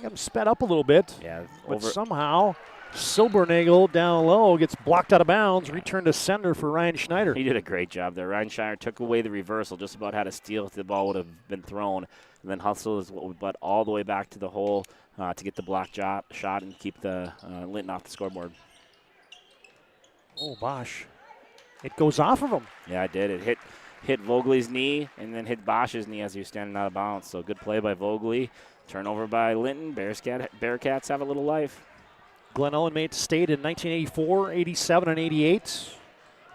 Got him sped up a little bit. Yeah, but somehow Silbernagel down low gets blocked out of bounds. Return to sender for Ryan Schneider. He did a great job there. Ryan Schneider took away the reversal, just about had a steal if the ball would have been thrown. And then hustle is what we butt all the way back to the hole to get the block shot and keep the Linton off the scoreboard. Oh, Bosch. It goes off of him. Yeah, it did. It hit Vogley's knee and then hit Bosch's knee as he was standing out of bounds. So good play by Vogley. Turnover by Linton. Bearcats have a little life. Glen Ellen made state in 1984, 87, and 88.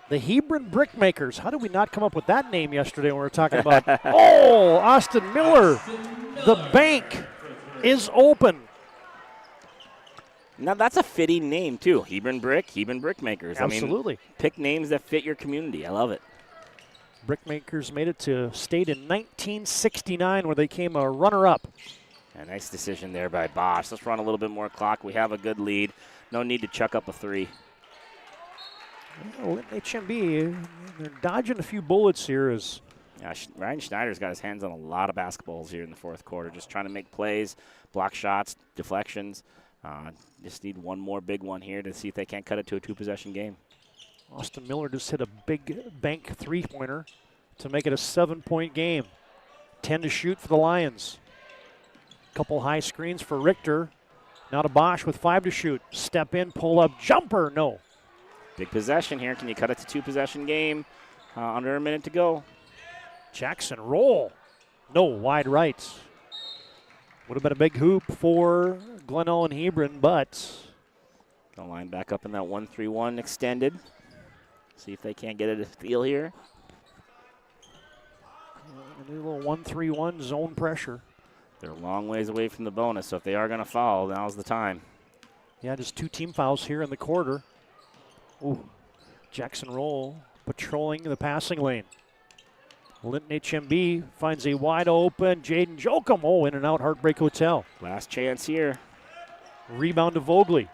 The Hebron Brickmakers. How did we not come up with that name yesterday when we were talking about Austin Miller. The bank is open. Now, that's a fitting name, too. Hebron Brickmakers. Absolutely. I mean, pick names that fit your community. I love it. Brickmakers made it to state in 1969 where they came a runner-up. A nice decision there by Bosch. Let's run a little bit more clock. We have a good lead. No need to chuck up a three. Well, HMB, they're dodging a few bullets here. Ryan Schneider's got his hands on a lot of basketballs here in the fourth quarter, just trying to make plays, block shots, deflections. Just need one more big one here to see if they can't cut it to a two-possession game. Austin Miller just hit a big bank three-pointer to make it a 7-point game. 10 to shoot for the Lions. Couple high screens for Richter. Now to Bosch with 5 to shoot. Step in, pull up, jumper, no. Big possession here. Can you cut it to two-possession game? Under a minute to go. Jackson roll. No, wide right. Would have been a big hoop for Glen Ellen Hebron, but Gonna line back up in that 1-3-1 extended. See if they can't get it a steal here. A little 1-3-1 zone pressure. They're a long ways away from the bonus, so if they are going to foul, now's the time. Yeah, just 2 team fouls here in the quarter. Ooh, Jackson Roll patrolling the passing lane. Linton HMB finds a wide open Jaden Jokum. Oh, in and out, Heartbreak Hotel. Last chance here. Rebound to Vogley.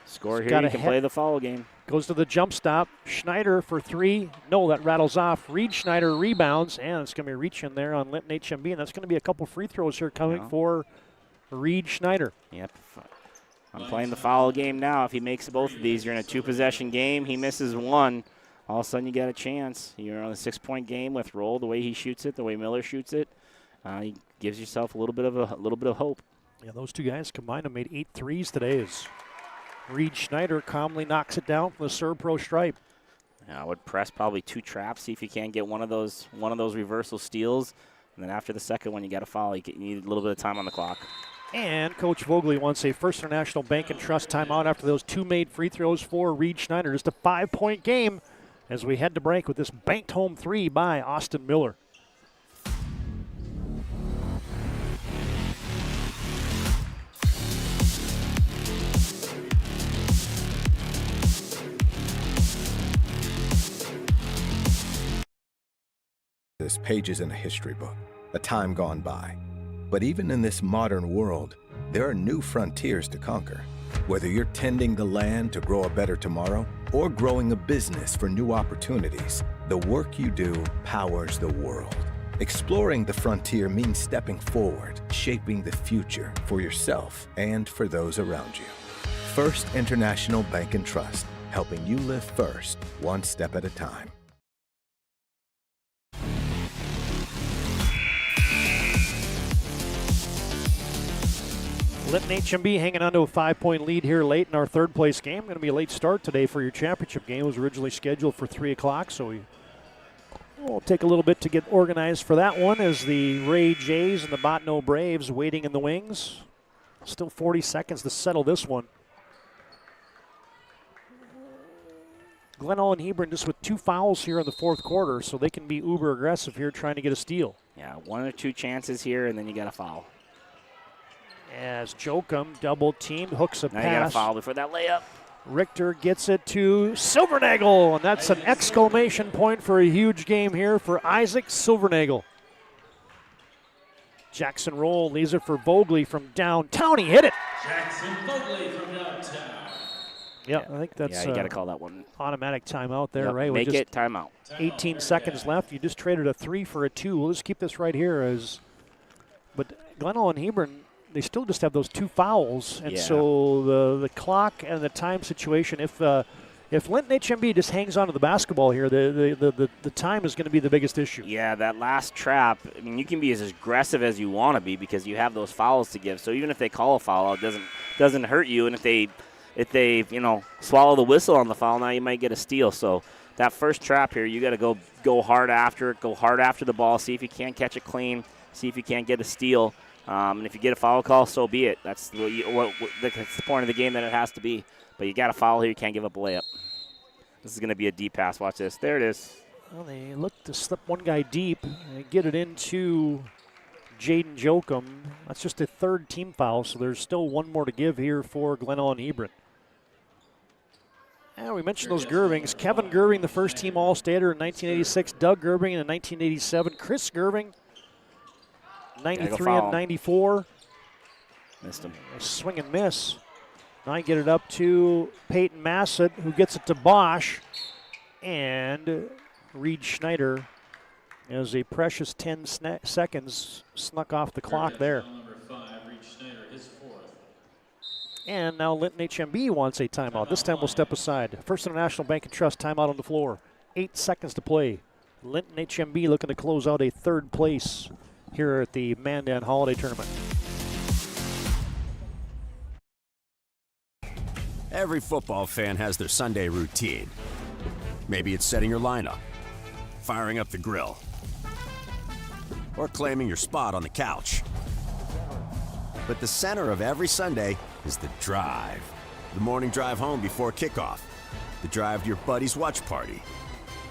Score here, you can play the foul game. Goes to the jump stop. Schneider for three. No, that rattles off. Reed Schneider rebounds, and it's going to be a reach in there on Linton HMB, and that's going to be a couple free throws here coming for Reed Schneider. Yep. I'm playing the foul game now. If he makes both of these, you're in a two-possession game. He misses one. All of a sudden, you got a chance. You're on a 6-point game with Roll. The way he shoots it, the way Miller shoots it, he gives yourself a little bit of hope. Yeah, those two guys combined have made 8 threes today. As Reed Schneider calmly knocks it down from the Serve Pro stripe. I would press probably 2 traps, see if you can't get one of those reversal steals, and then after the second one, you got to foul. You need a little bit of time on the clock. And Coach Vogley wants a First International Bank and Trust timeout after those 2 made free throws for Reed Schneider. Just a 5-point game as we head to break with this banked home 3 by Austin Miller. This page isn't a history book, a time gone by. But even in this modern world, there are new frontiers to conquer. Whether you're tending the land to grow a better tomorrow or growing a business for new opportunities, the work you do powers the world. Exploring the frontier means stepping forward, shaping the future for yourself and for those around you. First International Bank and Trust, helping you live first, one step at a time. Linton HMB hanging on to a 5-point lead here late in our third-place game. Going to be a late start today for your championship game. It was originally scheduled for 3 o'clock, so we'll take a little bit to get organized for that one as the Ray Jays and the Botno Braves waiting in the wings. Still 40 seconds to settle this one. Glenall and Hebron just with 2 fouls here in the fourth quarter, so they can be uber aggressive here trying to get a steal. Yeah, 1 or 2 chances here, and then you got a foul. As Jokum double-teamed, hooks a now pass. You got a foul before that layup. Richter gets it to Silvernagel, and that's an exclamation point for a huge game here for Isaac Silvernagel. Jackson Roll leaves it for Vogley from downtown. He hit it. Jackson Vogley from downtown. Yeah, I think that's you got to call that one. Automatic timeout there, right? Make it timeout. 18 seconds left. You just traded a 3 for a 2. We'll just keep this right here. But Glenall and Hebron, they still just have those 2 fouls, and so the clock and the time situation. If Linton HMB just hangs on to the basketball here, the time is going to be the biggest issue. Yeah, that last trap. I mean, you can be as aggressive as you want to be because you have those fouls to give. So even if they call a foul, it doesn't hurt you. And if they swallow the whistle on the foul, now you might get a steal. So that first trap here, you got to go hard after it, go hard after the ball, see if you can't catch it clean, see if you can't get a steal. And if you get a foul call, so be it. That's that's the point of the game that it has to be. But you got a foul here, you can't give up a layup. This is going to be a deep pass. Watch this. There it is. Well, they look to slip one guy deep and get it into Jaden Jokum. That's just a 3rd team foul, so there's still 1 more to give here for Glenall and Hebron. And we mentioned those Gervings. Kevin Gerving, the first team All-Stater in 1986. Doug Gerving in 1987. Chris Gerving, 93 and 94. Missed him. A swing and miss. Now you get it up to Peyton Massett, who gets it to Bosch. And Reed Schneider, as a precious 10 seconds snuck off the clock there. Number 5, Reed Schneider, his 4th. And now Linton HMB wants a timeout. This time we'll step aside. First International Bank and Trust timeout on the floor. 8 seconds to play. Linton HMB looking to close out a 3rd place here at the Mandan Holiday Tournament. Every football fan has their Sunday routine. Maybe it's setting your lineup, firing up the grill, or claiming your spot on the couch. But the center of every Sunday is the drive. The morning drive home before kickoff. The drive to your buddy's watch party.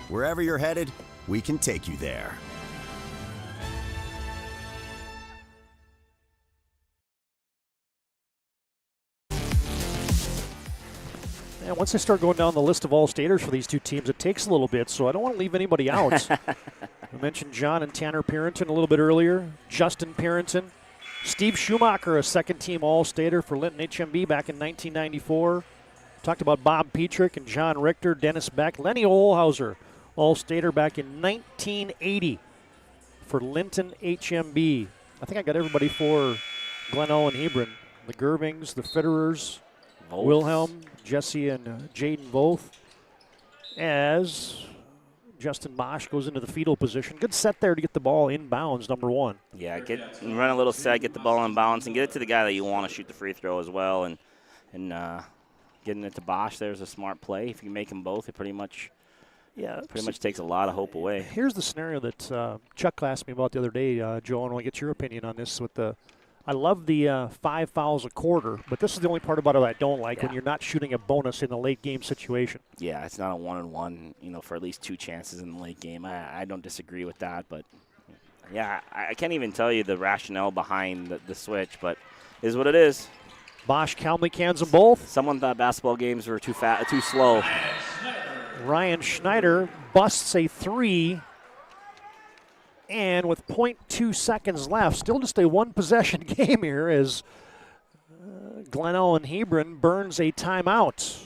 Wherever you're headed, we can take you there. And once I start going down the list of all-staters for these two teams, it takes a little bit, so I don't want to leave anybody out. I mentioned John and Tanner Parrington a little bit earlier. Justin Parrington. Steve Schumacher, a second-team all-stater for Linton HMB back in 1994. Talked about Bob Petrick and John Richter, Dennis Beck. Lenny Olhauser, all-stater back in 1980 for Linton HMB. I think I got everybody for Glenelg and Hebron. The Gervings, the Fitterers, Wilhelm, Jesse, and Jaden both. As Justin Bosch goes into the fetal position. Good set there to get the ball in bounds, number one. Yeah, run a little set, get the ball in bounds, and get it to the guy that you want to shoot the free throw as well. And getting it to Bosch there is a smart play. If you make them both, it pretty much takes a lot of hope away. Here's the scenario that Chuck asked me about the other day, Joe, and I want to get your opinion on this. I love the 5 fouls a quarter, but this is the only part about it I don't like, when you're not shooting a bonus in the late game situation. Yeah, it's not a 1-on-1, for at least 2 chances in the late game. I don't disagree with that, but yeah, I can't even tell you the rationale behind the switch, but it is what it is. Bosch calmly cans them both. Someone thought basketball games were too slow. Ryan Schneider busts a 3. And with 0.2 seconds left, still just a one-possession game here as Glenelg and Hebron burns a timeout.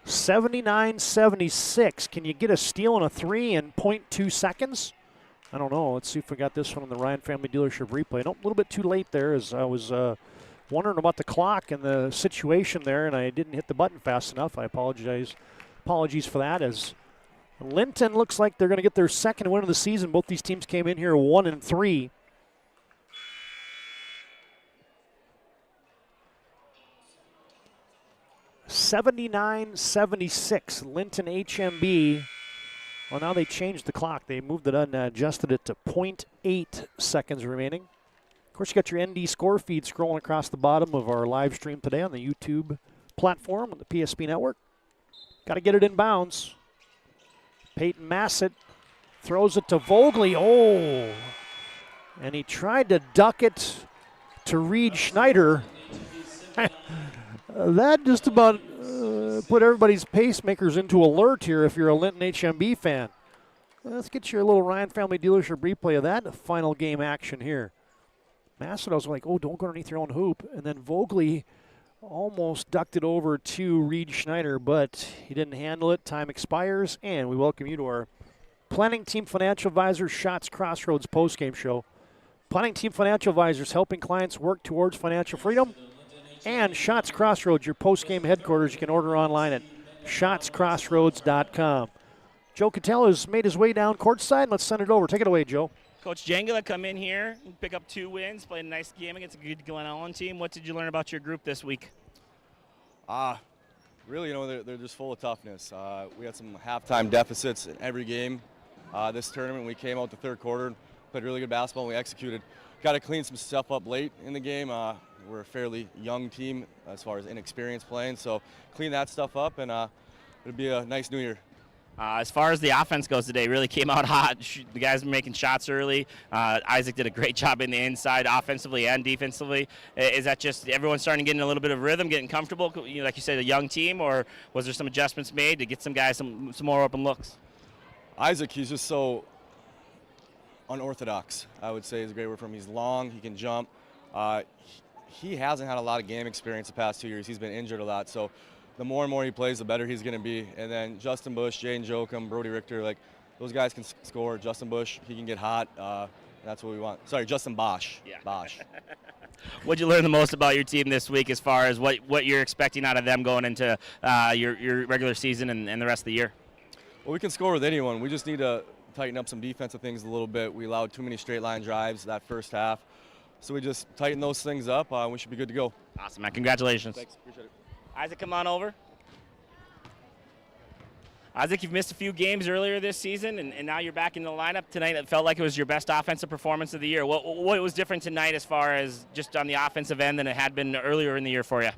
79-76. Can you get a steal and a 3 in 0.2 seconds? I don't know. Let's see if we got this one on the Ryan Family Dealership replay. Nope, a little bit too late there as I was wondering about the clock and the situation there, and I didn't hit the button fast enough. I apologize. Apologies for that as Linton looks like they're going to get their second win of the season. Both these teams came in here 1-3. (79-76). Linton HMB. Well, now they changed the clock. They moved it and adjusted it to 0.8 seconds remaining. Of course, you got your ND score feed scrolling across the bottom of our live stream today on the YouTube platform on the PSP network. Got to get it in bounds. Peyton Massett throws it to Vogley. Oh! And he tried to duck it to Reed Schneider. That just about put everybody's pacemakers into alert here if you're a Linton HMB fan. Let's get your little Ryan Family Dealership replay of that final game action here. Massett, I was like, oh, don't go underneath your own hoop. And then Vogley almost ducked it over to Reed Schneider, but he didn't handle it. Time expires, and we welcome you to our Planning Team Financial Advisors Shots Crossroads postgame show. Planning Team Financial Advisors helping clients work towards financial freedom. And Shots Crossroads, your postgame headquarters. You can order online at shotscrossroads.com. Joe Cattell has made his way down courtside. Let's send it over. Take it away, Joe. Coach Jangala come in here and pick up 2 wins, played a nice game against a good Glenelg team. What did you learn about your group this week? Really, they're just full of toughness. We had some halftime deficits in every game this tournament. We came out the third quarter, played really good basketball, and we executed. Got to clean some stuff up late in the game. We're a fairly young team as far as inexperience playing, so clean that stuff up, and it'll be a nice new year. As far as the offense goes today, really came out hot. The guys were making shots early. Isaac did a great job in the inside, offensively and defensively. Is that just everyone starting to get in a little bit of rhythm, getting comfortable? Like you said, a young team, or was there some adjustments made to get some guys some more open looks? Isaac, he's just so unorthodox, I would say is a great word for him. He's long, he can jump. He hasn't had a lot of game experience the past 2 years. He's been injured a lot, so the more and more he plays, the better he's going to be. And then Justin Bush, Jaden Jokum, Brody Richter, those guys can score. Justin Bush, he can get hot. That's what we want. Sorry, Justin Bosch. Yeah. Bosch. What'd you learn the most about your team this week as far as what you're expecting out of them going into your regular season and the rest of the year? Well, we can score with anyone. We just need to tighten up some defensive things a little bit. We allowed too many straight line drives that first half. So we just tighten those things up. We should be good to go. Awesome, man. Congratulations. Thanks. Appreciate it. Isaac, come on over. Isaac, you've missed a few games earlier this season, and now you're back in the lineup tonight. It felt like it was your best offensive performance of the year. What was different tonight as far as just on the offensive end than it had been earlier in the year for you?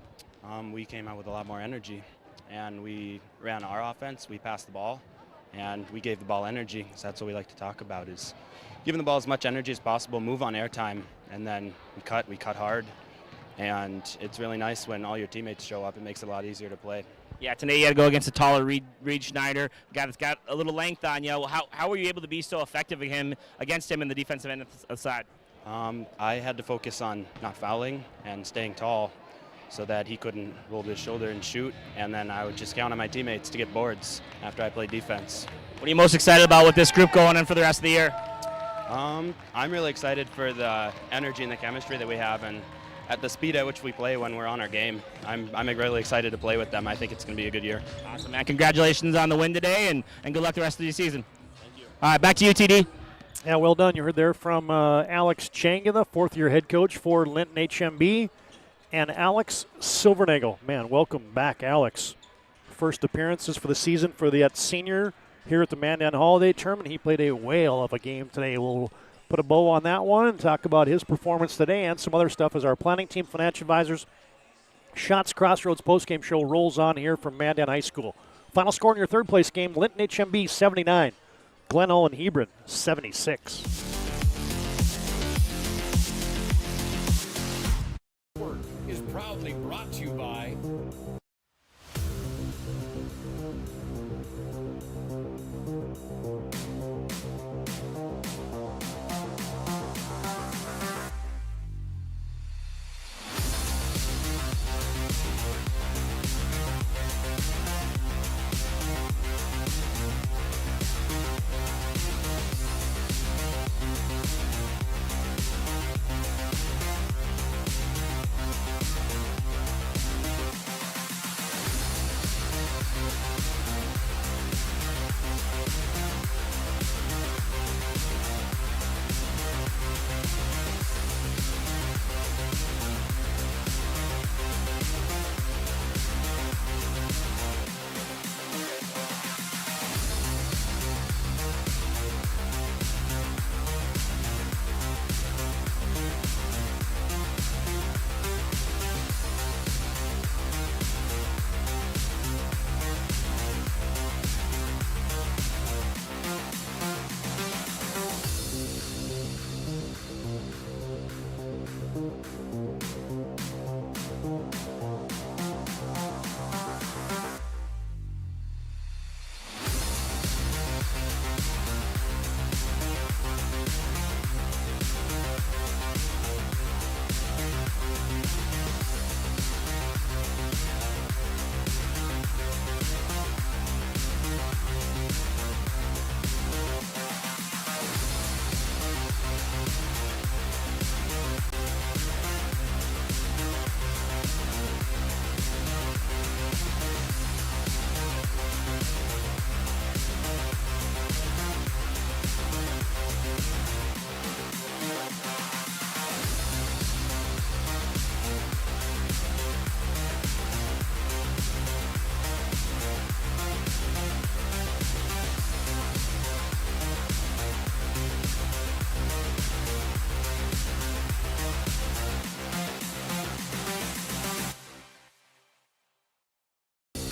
We came out with a lot more energy, and we ran our offense. We passed the ball, and we gave the ball energy. So that's what we like to talk about, is giving the ball as much energy as possible, move on airtime, and then we cut hard. And it's really nice when all your teammates show up. It makes it a lot easier to play. Yeah, today you had to go against a taller Reed Schneider, a guy that's got a little length on you. How were you able to be so effective against him in the defensive end of the side? I had to focus on not fouling and staying tall so that he couldn't roll his shoulder and shoot, and then I would just count on my teammates to get boards after I played defense. What are you most excited about with this group going in for the rest of the year? I'm really excited for the energy and the chemistry that we have, and at the speed at which we play when we're on our game. I'm really excited to play with them. I think it's going to be a good year. Awesome, man. Congratulations on the win today, and good luck the rest of the season. Thank you. All right, back to you, TD. Yeah, well done. You heard there from Alex Changa, the fourth-year head coach for Linton HMB, and Alex Silvernagel. Man, welcome back, Alex. First appearances for the season for the senior here at the Mandan Holiday Tournament. He played a whale of a game today. We'll put a bow on that one and talk about his performance today and some other stuff as our planning team, financial advisors. Shots Crossroads postgame show rolls on here from Mandan High School. Final score in your third place game, Linton HMB 79, Glen Ullin Hebron 76. Is proudly brought to you by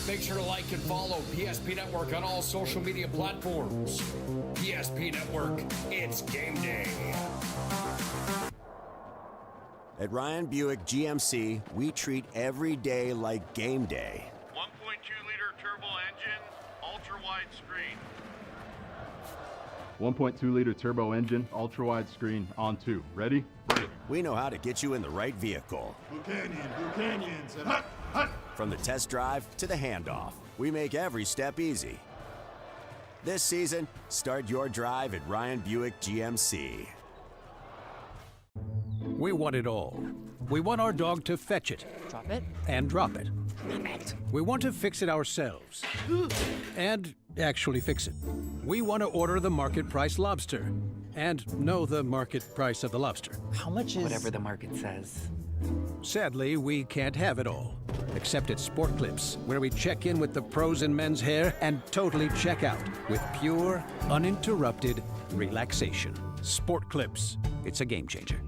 Make sure to like and follow PSP Network on all social media platforms. PSP Network, it's game day. At Ryan Buick GMC, we treat every day like game day. 1.2-liter turbo engine, ultra-wide screen. 1.2-liter turbo engine, ultra-wide screen, on 2. Ready? Ready. We know how to get you in the right vehicle. Blue Canyons, and hut, hut. From the test drive to the handoff, we make every step easy. This season, start your drive at Ryan Buick GMC. We want it all. We want our dog to fetch it. Drop it. And drop it. Clean it. We want to fix it ourselves. And actually fix it. We want to order the market price lobster. And know the market price of the lobster. How much is... Whatever the market says. Sadly, we can't have it all. Except at Sport Clips, where we check in with the pros in men's hair and totally check out with pure, uninterrupted relaxation. Sport Clips. It's a game changer.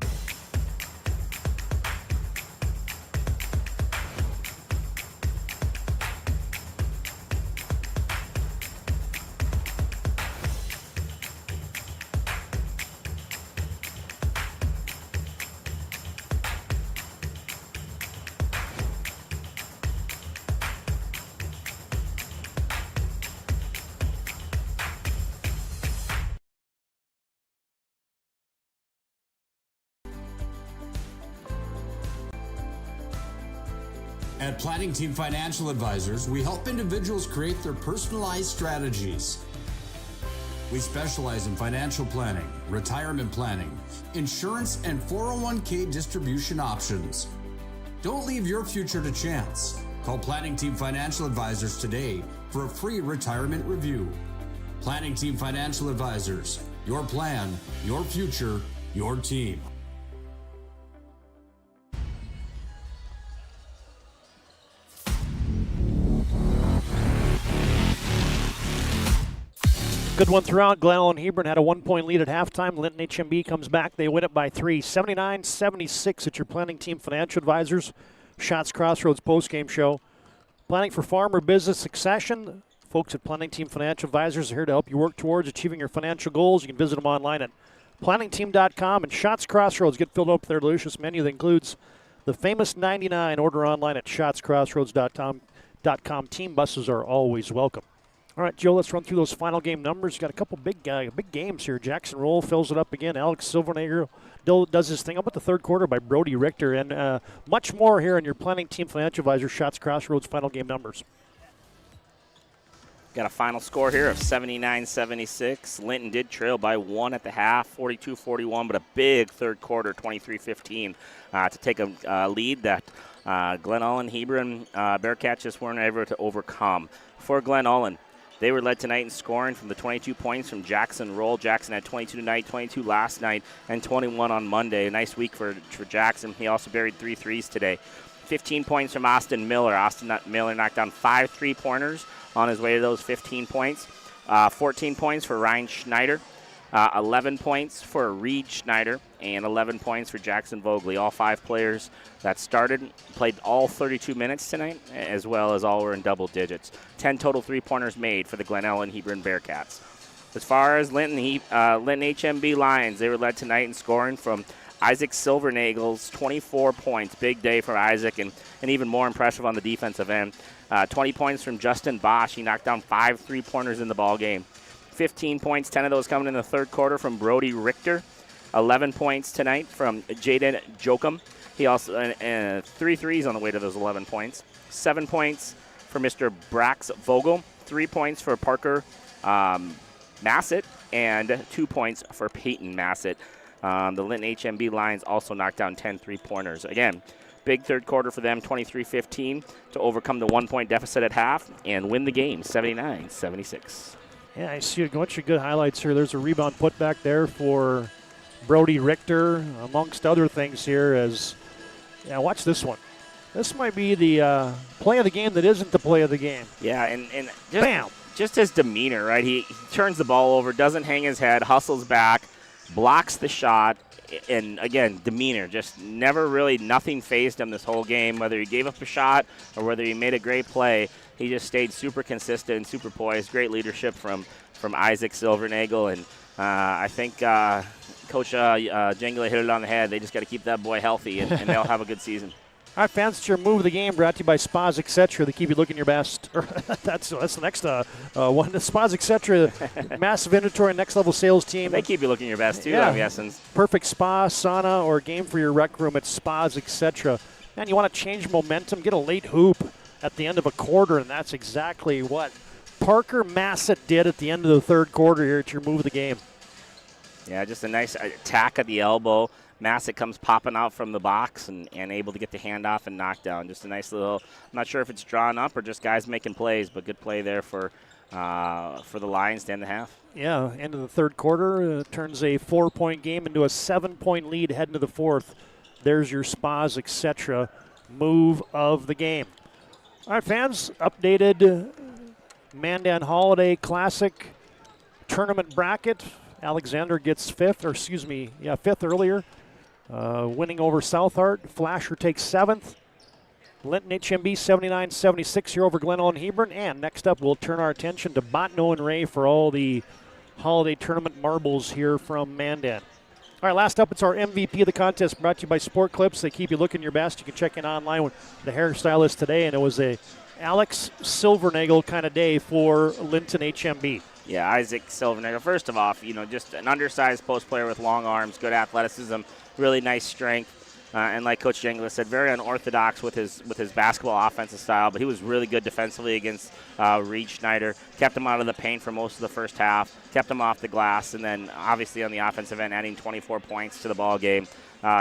At Planning Team Financial Advisors, we help individuals create their personalized strategies. We specialize in financial planning, retirement planning, insurance, and 401k distribution options. Don't leave your future to chance. Call Planning Team Financial Advisors today for a free retirement review. Planning Team Financial Advisors. Your plan, your future, your team. Good one throughout. Glenelg and Hebron had a 1-point lead at halftime. Linton HMB comes back. They win it by 3. 79-76 at your Planning Team Financial Advisors. Shots Crossroads postgame show. Planning for farm or business succession. Folks at Planning Team Financial Advisors are here to help you work towards achieving your financial goals. You can visit them online at planningteam.com. And Shots Crossroads get filled up with their delicious menu that includes the famous 99. Order online at shotscrossroads.com. Team buses are always welcome. All right, Joe, let's run through those final game numbers. Got a couple big games here. Jackson Roll fills it up again. Alex Silvernagle does his thing. How about the third quarter by Brody Richter? And much more here in your Planning Team Financial Advisor Shots Crossroads final game numbers. Got a final score here of 79-76. Linton did trail by 1 at the half, 42-41, but a big third quarter, 23-15, to take a lead that Glen Ullin, Hebron, Bearcats just weren't able to overcome. For Glen Ullin, they were led tonight in scoring from the 22 points from Jackson Roll. Jackson had 22 tonight, 22 last night, and 21 on Monday. A nice week for Jackson. He also buried 3 threes today. 15 points from Austin Miller. Austin Miller knocked down 5 3-pointers on his way to those 15 points. 14 points for Ryan Schneider. 11 points for Reed Schneider, and 11 points for Jackson Vogley. All 5 players that started played all 32 minutes tonight, as well as all were in double digits. 10 total 3-pointers made for the Glenelg and Hebron Bearcats. As far as Linton HMB Lions, they were led tonight in scoring from Isaac Silvernagle's 24 points. Big day for Isaac, and even more impressive on the defensive end. 20 points from Justin Bosch. He knocked down 5 3-pointers in the ball game. 15 points, 10 of those coming in the third quarter from Brody Richter. 11 points tonight from Jaden Jokum. He also 3 threes on the way to those 11 points. 7 points for Mr. Brax Vogel. 3 points for Parker Massett, and 2 points for Peyton Massett. The Linton HMB Lions also knocked down 10 3-pointers. Again, big third quarter for them, 23-15, to overcome the 1-point deficit at half and win the game, 79-76. Yeah, I see a bunch of good highlights here. There's a rebound putback there for Brody Richter, amongst other things here. Watch this one. This might be the play of the game that isn't the play of the game. Yeah, and just, bam! Just his demeanor, right? He turns the ball over, doesn't hang his head, hustles back, blocks the shot, and again, demeanor. Just never really, nothing fazed him this whole game, whether he gave up a shot or whether he made a great play. He just stayed super consistent and super poised. Great leadership from Isaac Silvernagle, and I think Coach Jengler hit it on the head. They just got to keep that boy healthy, and they'll have a good season. All right, fans, it's your move of the game brought to you by Spas Etc. They keep you looking your best. That's the next one. The Spas Etc. Massive inventory, next level sales team. They keep you looking your best too. Yeah. I'm guessing. Perfect spa, sauna, or game for your rec room at Spas Etc. Man, you want to change momentum? Get a late hoop at the end of a quarter, and that's exactly what Parker Massett did at the end of the third quarter here at your move of the game. Yeah, just a nice attack at the elbow. Massett comes popping out from the box and able to get the handoff and knock down. Just a nice little, I'm not sure if it's drawn up or just guys making plays, but good play there for the Lions to end the half. Yeah, end of the third quarter turns a 4-point game into a 7-point lead heading to the fourth. There's your Spas Etc. move of the game. All right, fans, updated Mandan Holiday Classic tournament bracket. Alexander gets fifth earlier, winning over Southart. Flasher takes 7th. Linton HMB 79-76 here over Glenelg and Hebron. And next up, we'll turn our attention to Bottineau and Ray for all the holiday tournament marbles here from Mandan. All right, last up, it's our MVP of the contest brought to you by Sport Clips. They keep you looking your best. You can check in online with the hairstylist today, and it was a Alex Silvernagle kind of day for Linton HMB. Yeah, Isaac Silvernagle. First of all, just an undersized post player with long arms, good athleticism, really nice strength. and like Coach Jangler said, very unorthodox with his basketball offensive style, but he was really good defensively against Reed Schneider, kept him out of the paint for most of the first half, kept him off the glass, and then obviously on the offensive end adding 24 points to the ball game.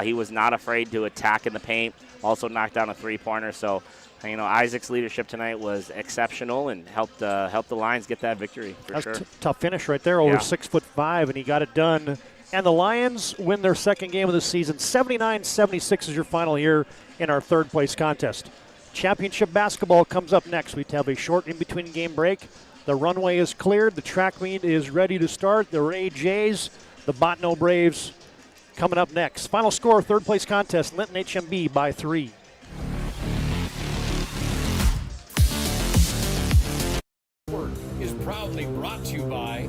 He was not afraid to attack in the paint, also knocked down a three-pointer, so Isaac's leadership tonight was exceptional and helped the Lions get that victory for sure. Tough finish right there, over 6'5", and he got it done. And the Lions win their second game of the season. 79-76 is your final here in our third-place contest. Championship basketball comes up next. We have a short in-between game break. The runway is cleared. The track meet is ready to start. The Ray Jays, the Botno Braves coming up next. Final score, third-place contest, Linton HMB by 3. Is proudly brought to you by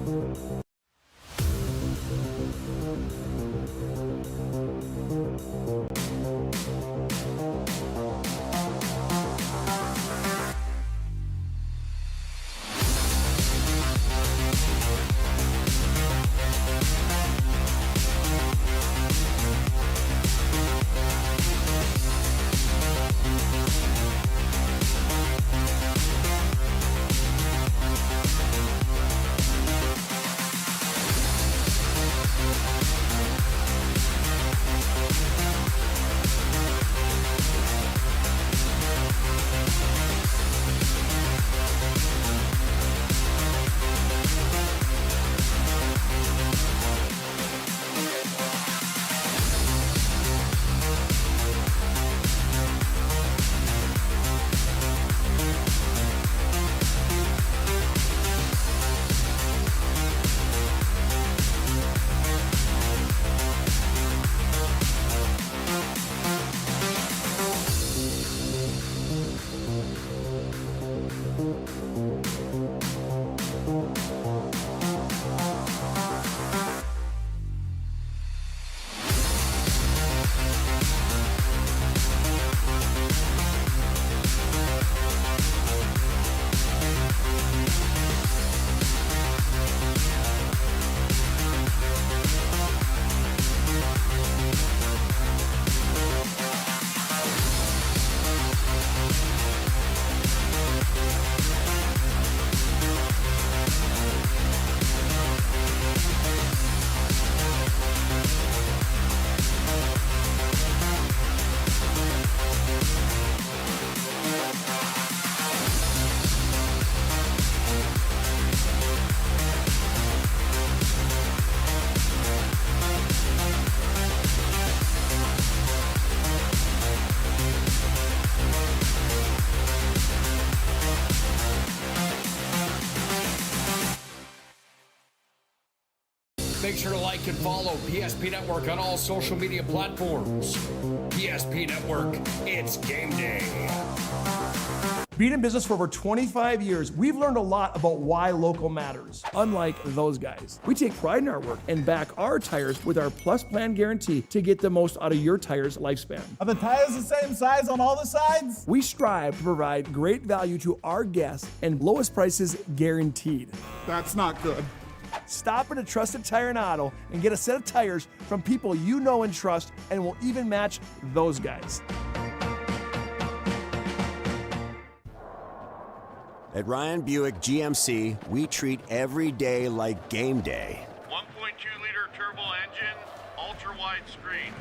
Make sure to like and follow PSP Network on all social media platforms. PSP Network, it's game day. Being in business for over 25 years, we've learned a lot about why local matters. Unlike those guys, we take pride in our work and back our tires with our Plus Plan guarantee to get the most out of your tire's lifespan. Are the tires the same size on all the sides? We strive to provide great value to our guests and lowest prices guaranteed. That's not good. Stop at a trusted tire and auto and get a set of tires from people you know and trust, and will even match those guys. At Ryan Buick GMC, we treat every day like game day. 1.2-liter turbo engine, ultra-wide screen.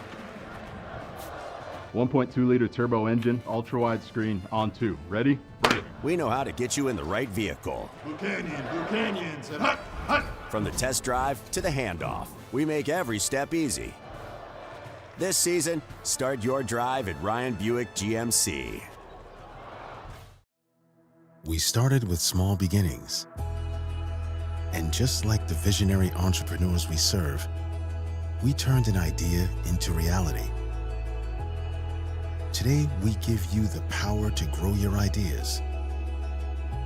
1.2-liter turbo engine, ultra-wide screen, on 2. Ready? Bring it. We know how to get you in the right vehicle. Blue Canyons, and hut, hut. From the test drive to the handoff, we make every step easy. This season, start your drive at Ryan Buick GMC. We started with small beginnings. And just like the visionary entrepreneurs we serve, we turned an idea into reality. Today, we give you the power to grow your ideas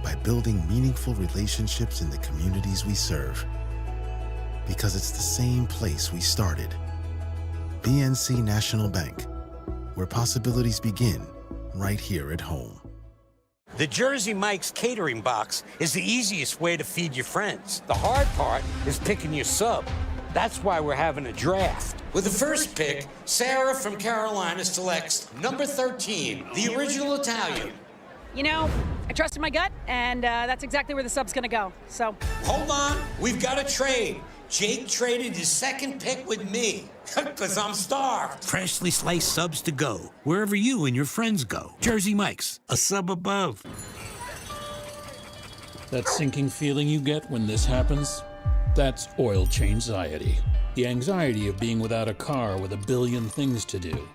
by building meaningful relationships in the communities we serve. Because it's the same place we started. BNC National Bank, where possibilities begin right here at home. The Jersey Mike's catering box is the easiest way to feed your friends. The hard part is picking your sub. That's why we're having a draft. With the first pick, Sarah from Carolina selects number 13, the original Italian. You know, I trusted my gut, and that's exactly where the sub's going to go. So. Hold on, we've got a trade. Jake traded his second pick with me, because I'm starved. Freshly sliced subs to go, wherever you and your friends go. Jersey Mike's, a sub above. That sinking feeling you get when this happens? That's oil change-anxiety. The anxiety of being without a car with a billion things to do.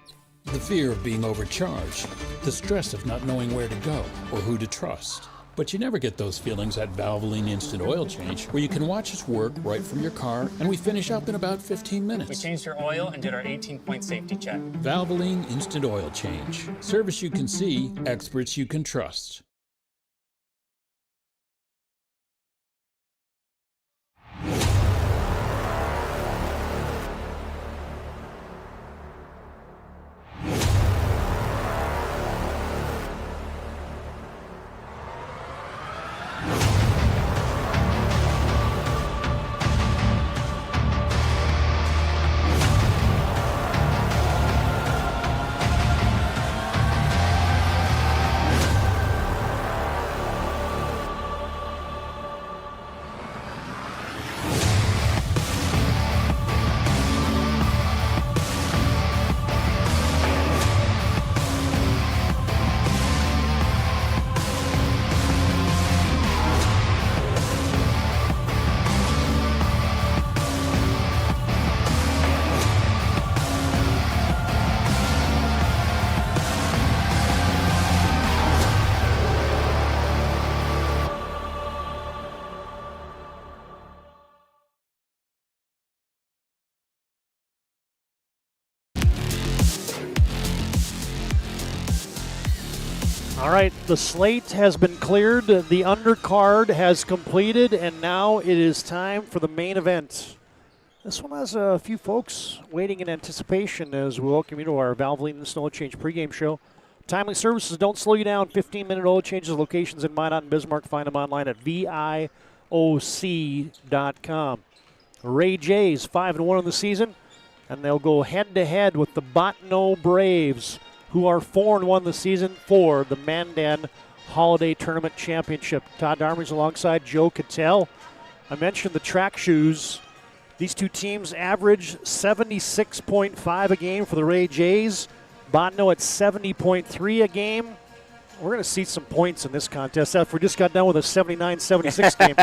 The fear of being overcharged. The stress of not knowing where to go or who to trust. But you never get those feelings at Valvoline Instant Oil Change, where you can watch us work right from your car, and we finish up in about 15 minutes. We changed your oil and did our 18-point safety check. Valvoline Instant Oil Change. Service you can see, experts you can trust. All right, the slate has been cleared, the undercard has completed, and now it is time for the main event. This one has a few folks waiting in anticipation as we welcome you to our Valvoline Instant Oil Change pregame show. Timely services don't slow you down. 15-minute oil changes, locations in Mandan and Bismarck. Find them online at VIOC.com. Ray Jays 5-1 in the season, and they'll go head-to-head with the Botno Braves, who are 4-1 this season for the Mandan Holiday Tournament Championship. Todd Darmers alongside Joe Cattell. I mentioned the track shoes. These two teams average 76.5 a game for the Ray Jays. Botno at 70.3 a game. We're going to see some points in this contest after we just got done with a 79-76 game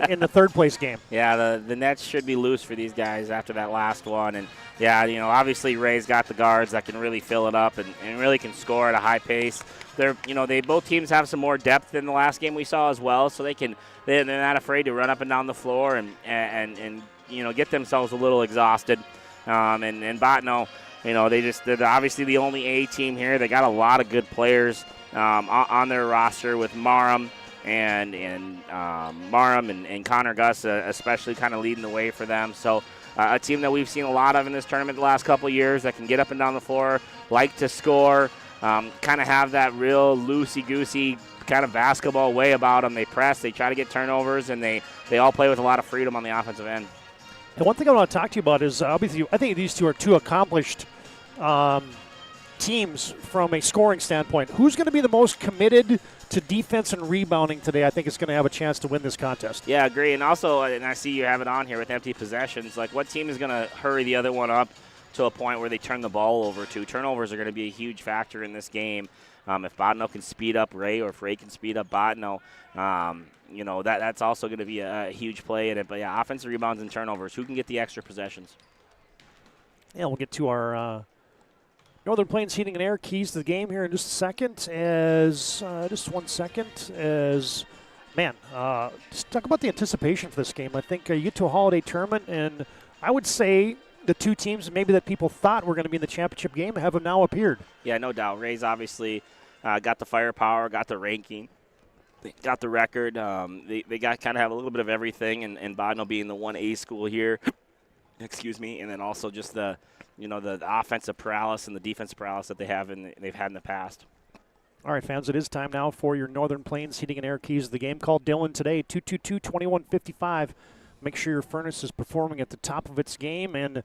in the third place game. Yeah, the nets should be loose for these guys after that last one. And, yeah, you know, obviously Ray's got the guards that can really fill it up and really can score at a high pace. They both teams have some more depth than the last game we saw as well, so they're not afraid to run up and down the floor and get themselves a little exhausted. And Botno, they're obviously the only A team here. They got a lot of good players on their roster with Marham and Connor Gus especially kind of leading the way for them. So a team that we've seen a lot of in this tournament the last couple of years that can get up and down the floor, like to score, kind of have that real loosey-goosey kind of basketball way about them. They press, they try to get turnovers, and they all play with a lot of freedom on the offensive end. And one thing I want to talk to you about is obviously I think these two are two accomplished teams from a scoring standpoint. Who's going to be the most committed to defense and rebounding today? I think is going to have a chance to win this contest. Yeah, I agree. And also, and I see you have it on here with empty possessions, like what team is going to hurry the other one up to a point where they turn the ball over to? Turnovers are going to be a huge factor in this game. If Botno can speed up Ray or if Ray can speed up Botno, that's also going to be a huge play in it. But, yeah, offensive rebounds and turnovers. Who can get the extra possessions? Yeah, we'll get to our Northern Plains Heating and Air keys to the game here in just a second. Just talk about the anticipation for this game. I think you get to a holiday tournament, and I would say the two teams maybe that people thought were going to be in the championship game have now appeared. Yeah, no doubt. Ray's obviously got the firepower, got the ranking, got the record. They got kind of have a little bit of everything, and Botno being the 1A school here, excuse me, and then also just the offensive paralysis and the defensive paralysis that they've had in the past. All right, fans, it is time now for your Northern Plains Heating and Air keys of the game. Call Dylan today, 222-2155. Make sure your furnace is performing at the top of its game. And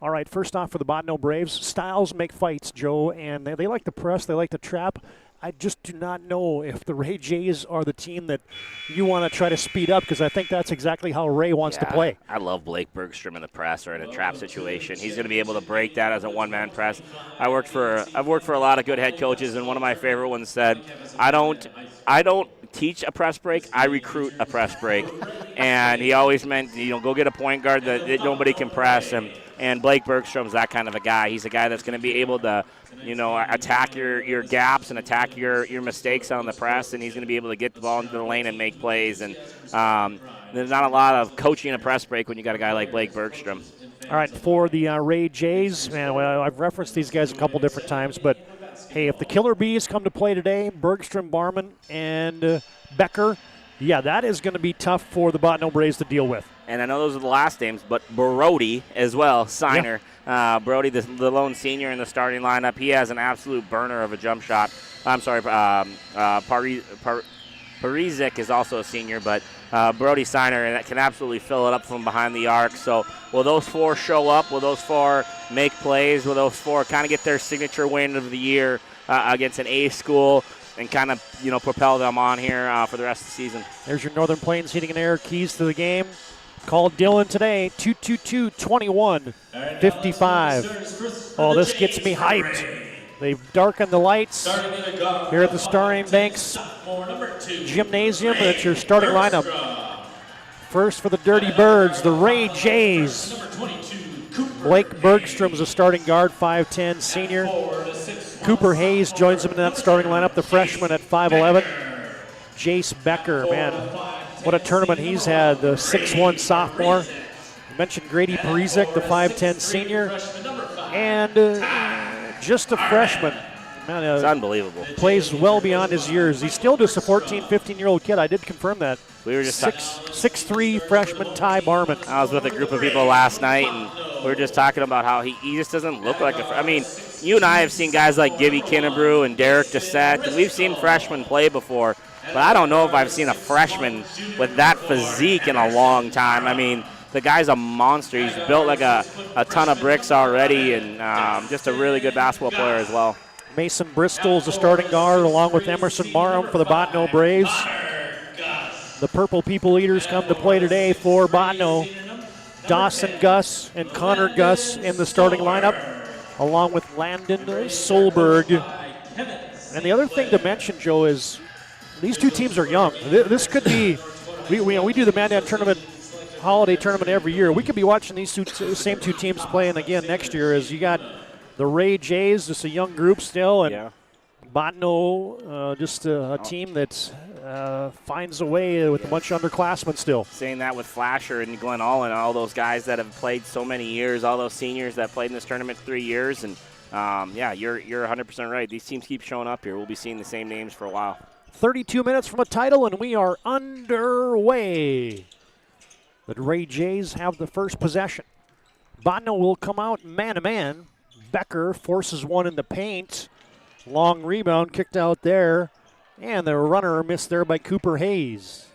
all right, first off for the Bottineau Braves, styles make fights, Joe, and they like to press, they like to trap. I just do not know if the Ray Jays are the team that you want to try to speed up, because I think that's exactly how Ray wants to play. I love Blake Bergstrom in the press or in a trap situation. He's going to be able to break that as a one-man press. I've worked for a lot of good head coaches, and one of my favorite ones said, I don't teach a press break, I recruit a press break. And he always meant, go get a point guard that nobody can press. And Blake Bergstrom's that kind of a guy. He's a guy that's going to be able to, attack your gaps and attack your mistakes on the press, and he's going to be able to get the ball into the lane and make plays. And there's not a lot of coaching a press break when you got a guy like Blake Bergstrom. All right, for the Ray Jays, man, well, I've referenced these guys a couple different times, but hey, if the Killer Bees come to play today, Bergstrom, Barman, and Becker, yeah, that is going to be tough for the Bottineau Braves to deal with. And I know those are the last names, but Brody as well, signer. Yeah. Brody, the lone senior in the starting lineup, he has an absolute burner of a jump shot. I'm sorry, Parizic is also a senior, but Brody Signer, and that can absolutely fill it up from behind the arc. So will those four show up? Will those four make plays? Will those four kind of get their signature win of the year against an A school and kind of, propel them on here for the rest of the season? There's your Northern Plains Heating and Air keys to the game. Called Dylan today, 222-21-55. Oh, this gets me hyped. They've darkened the lights here at the Starring Banks Gymnasium. That's your starting lineup. First for the Dirty Birds, the Ray Jays. Blake Bergstrom's a starting guard, 5'10", senior. Cooper Hayes joins him in that starting lineup, the freshman at 5'11". Jace Becker, man, what a tournament he's had, the 6'1" sophomore. I mentioned Grady Parizic, the 5'10" senior. And just a freshman. Man, it's unbelievable. Plays well beyond his years. He's still just a 14, 15-year-old kid. I did confirm that. We were just 6'3" freshman Ty Barman. I was with a group of people last night, and we were just talking about how he just doesn't look like I mean, you and I have seen guys like Gibby Kinnebrew and Derek Doucette, and we've seen freshmen play before, but I don't know if I've seen a freshman with that physique in a long time. I mean, the guy's a monster. He's built like a ton of bricks already, and just a really good basketball player as well. Mason Bristol's the starting guard, along with Emerson Marham for the Bottineau Braves. The Purple People Eaters come to play today for Bottineau. Dawson Gus and Connor Gus in the starting lineup, along with Landon Solberg. And the other thing to mention, Joe, is these two teams are young. This could be, we do the Mandan tournament, holiday tournament every year. We could be watching these same two teams playing again next year, as you got the Ray Jays, just a young group still, and Bottineau, just a team that finds a way with a bunch of underclassmen still. Saying that with Flasher and Glenn Allen, all those guys that have played so many years, all those seniors that played in this tournament 3 years, and you're 100% right. These teams keep showing up here. We'll be seeing the same names for a while. 32 minutes from a title, and we are underway. The Ray Jays have the first possession. Bottineau will come out man-to-man. Becker forces one in the paint. Long rebound kicked out there. And the runner missed there by Cooper Hayes.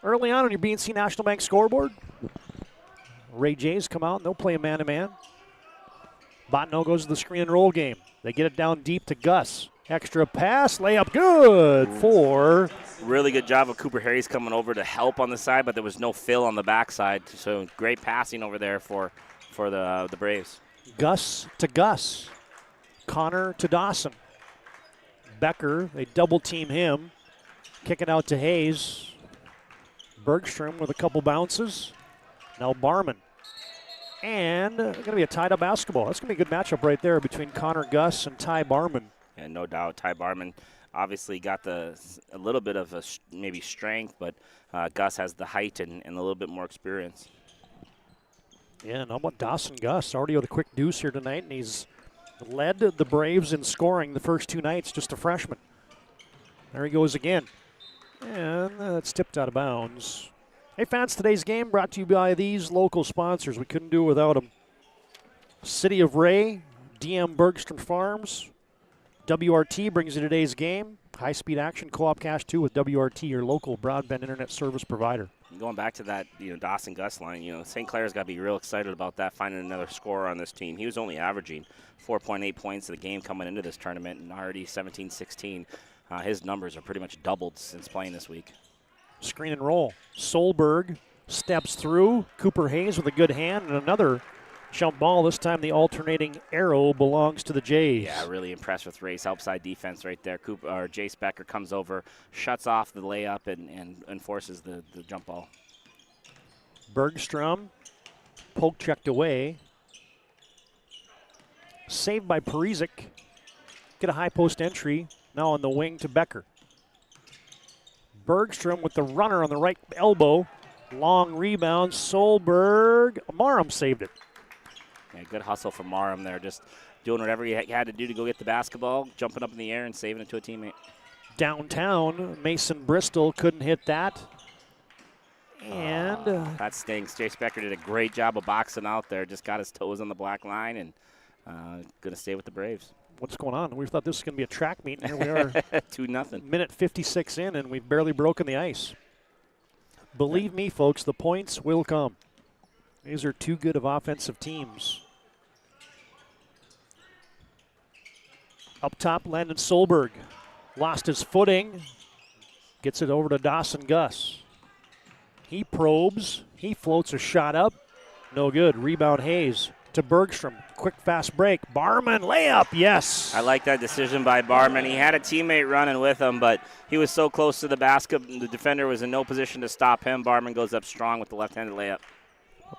Early on your BNC National Bank scoreboard, Ray Jays come out and they'll play a man-to-man. Bottineau goes to the screen and roll game. They get it down deep to Gus. Extra pass, layup good for. Really good job of Cooper Hayes coming over to help on the side, but there was no fill on the backside. So great passing over there for the Braves. Gus to Gus. Connor to Dawson. Becker, they double team him. Kick it out to Hayes. Bergstrom with a couple bounces. Now Barman. And going to be a tied up basketball. That's going to be a good matchup right there between Connor Gus and Ty Barman. And no doubt, Ty Barman obviously got a little bit of maybe strength, but Gus has the height and a little bit more experience. Yeah, and how about Dawson Gus? Already with a quick deuce here tonight, and he's led the Braves in scoring the first two nights, just a freshman. There he goes again. And that's tipped out of bounds. Hey fans, today's game brought to you by these local sponsors. We couldn't do it without them. City of Ray, DM Bergstrom Farms, WRT brings you today's game. High-speed action, co-op cash 2 with WRT, your local broadband internet service provider. Going back to that, Dawson Gus line, St. Clair's got to be real excited about that, finding another scorer on this team. He was only averaging 4.8 points in the game coming into this tournament, and already 17-16. His numbers are pretty much doubled since playing this week. Screen and roll. Solberg steps through. Cooper Hayes with a good hand and another jump ball. This time the alternating arrow belongs to the Jays. Yeah, really impressed with Ray's outside defense right there. Jace Becker comes over, shuts off the layup, and forces the jump ball. Bergstrom, poke checked away. Saved by Parizek. Get a high post entry. Now on the wing to Becker. Bergstrom with the runner on the right elbow. Long rebound. Solberg. Marum saved it. Yeah, good hustle from Marum there. Just doing whatever he had to do to go get the basketball, jumping up in the air and saving it to a teammate. Downtown, Mason Bristol couldn't hit that. And that stinks. Jace Becker did a great job of boxing out there. Just got his toes on the black line and going to stay with the Braves. What's going on? We thought this was going to be a track meet, and here we are. 2-0. Minute 56 in, and we've barely broken the ice. Believe me, folks, the points will come. These are two good of offensive teams. Up top, Landon Solberg lost his footing. Gets it over to Dawson Gus. He probes. He floats a shot up. No good. Rebound Hayes to Bergstrom. Quick, fast break. Barman, layup, yes. I like that decision by Barman. He had a teammate running with him, but he was so close to the basket, the defender was in no position to stop him. Barman goes up strong with the left-handed layup.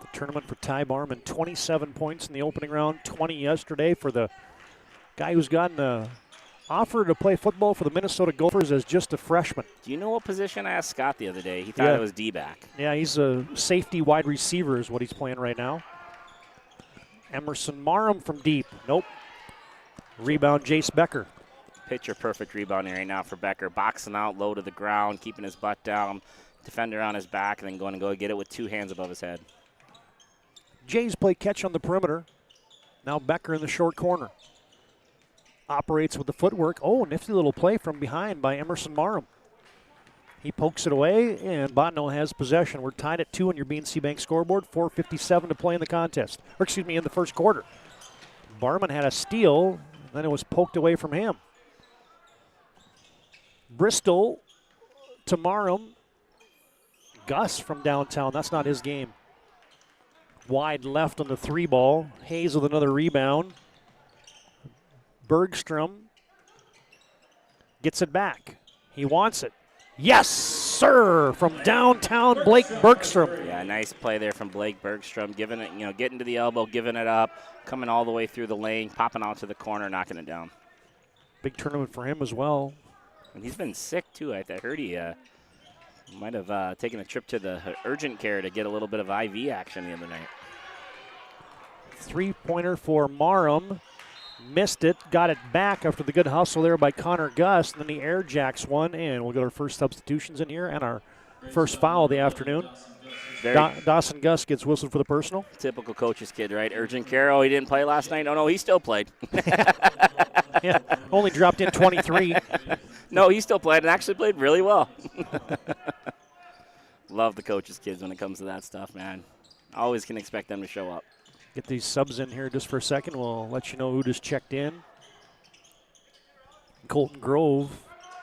The tournament for Ty Barman, 27 points in the opening round, 20 yesterday for the guy who's gotten an offer to play football for the Minnesota Gophers as just a freshman. Do you know what position I asked Scott the other day? He thought it was D-back. Yeah, he's a safety wide receiver is what he's playing right now. Emerson Marum from deep. Nope. Rebound, Jace Becker. Picture-perfect rebounding right now for Becker. Boxing out, low to the ground, keeping his butt down. Defender on his back, and then going to go get it with two hands above his head. Jays play catch on the perimeter. Now Becker in the short corner. Operates with the footwork. Oh, nifty little play from behind by Emerson Marum. He pokes it away, and Botno has possession. We're tied at 2 on your BNC Bank scoreboard. 4:57 to play in the contest. Or excuse me, in the first quarter. Barman had a steal, then it was poked away from him. Bristol to Marum. Gus from downtown. That's not his game. Wide left on the 3 ball. Hayes with another rebound. Bergstrom gets it back. He wants it. Yes, sir, from downtown, Blake Bergstrom. Yeah, nice play there from Blake Bergstrom, giving it, getting to the elbow, giving it up, coming all the way through the lane, popping out to the corner, knocking it down. Big tournament for him as well. And he's been sick, too. I heard he might have taken a trip to the urgent care to get a little bit of IV action the other night. 3-pointer for Marum. Missed it, got it back after the good hustle there by Connor Gus. And then the air jacks one, and we'll get our first substitutions in here and our first foul of the afternoon. Dawson Gus gets whistled for the personal. Typical coach's kid, right? Urgent care. Oh, he didn't play last night. Oh, no, he still played. Yeah, only dropped in 23. No, he still played and actually played really well. Love the coach's kids when it comes to that stuff, man. Always can expect them to show up. Get these subs in here just for a second. We'll let you know who just checked in. Colton Grove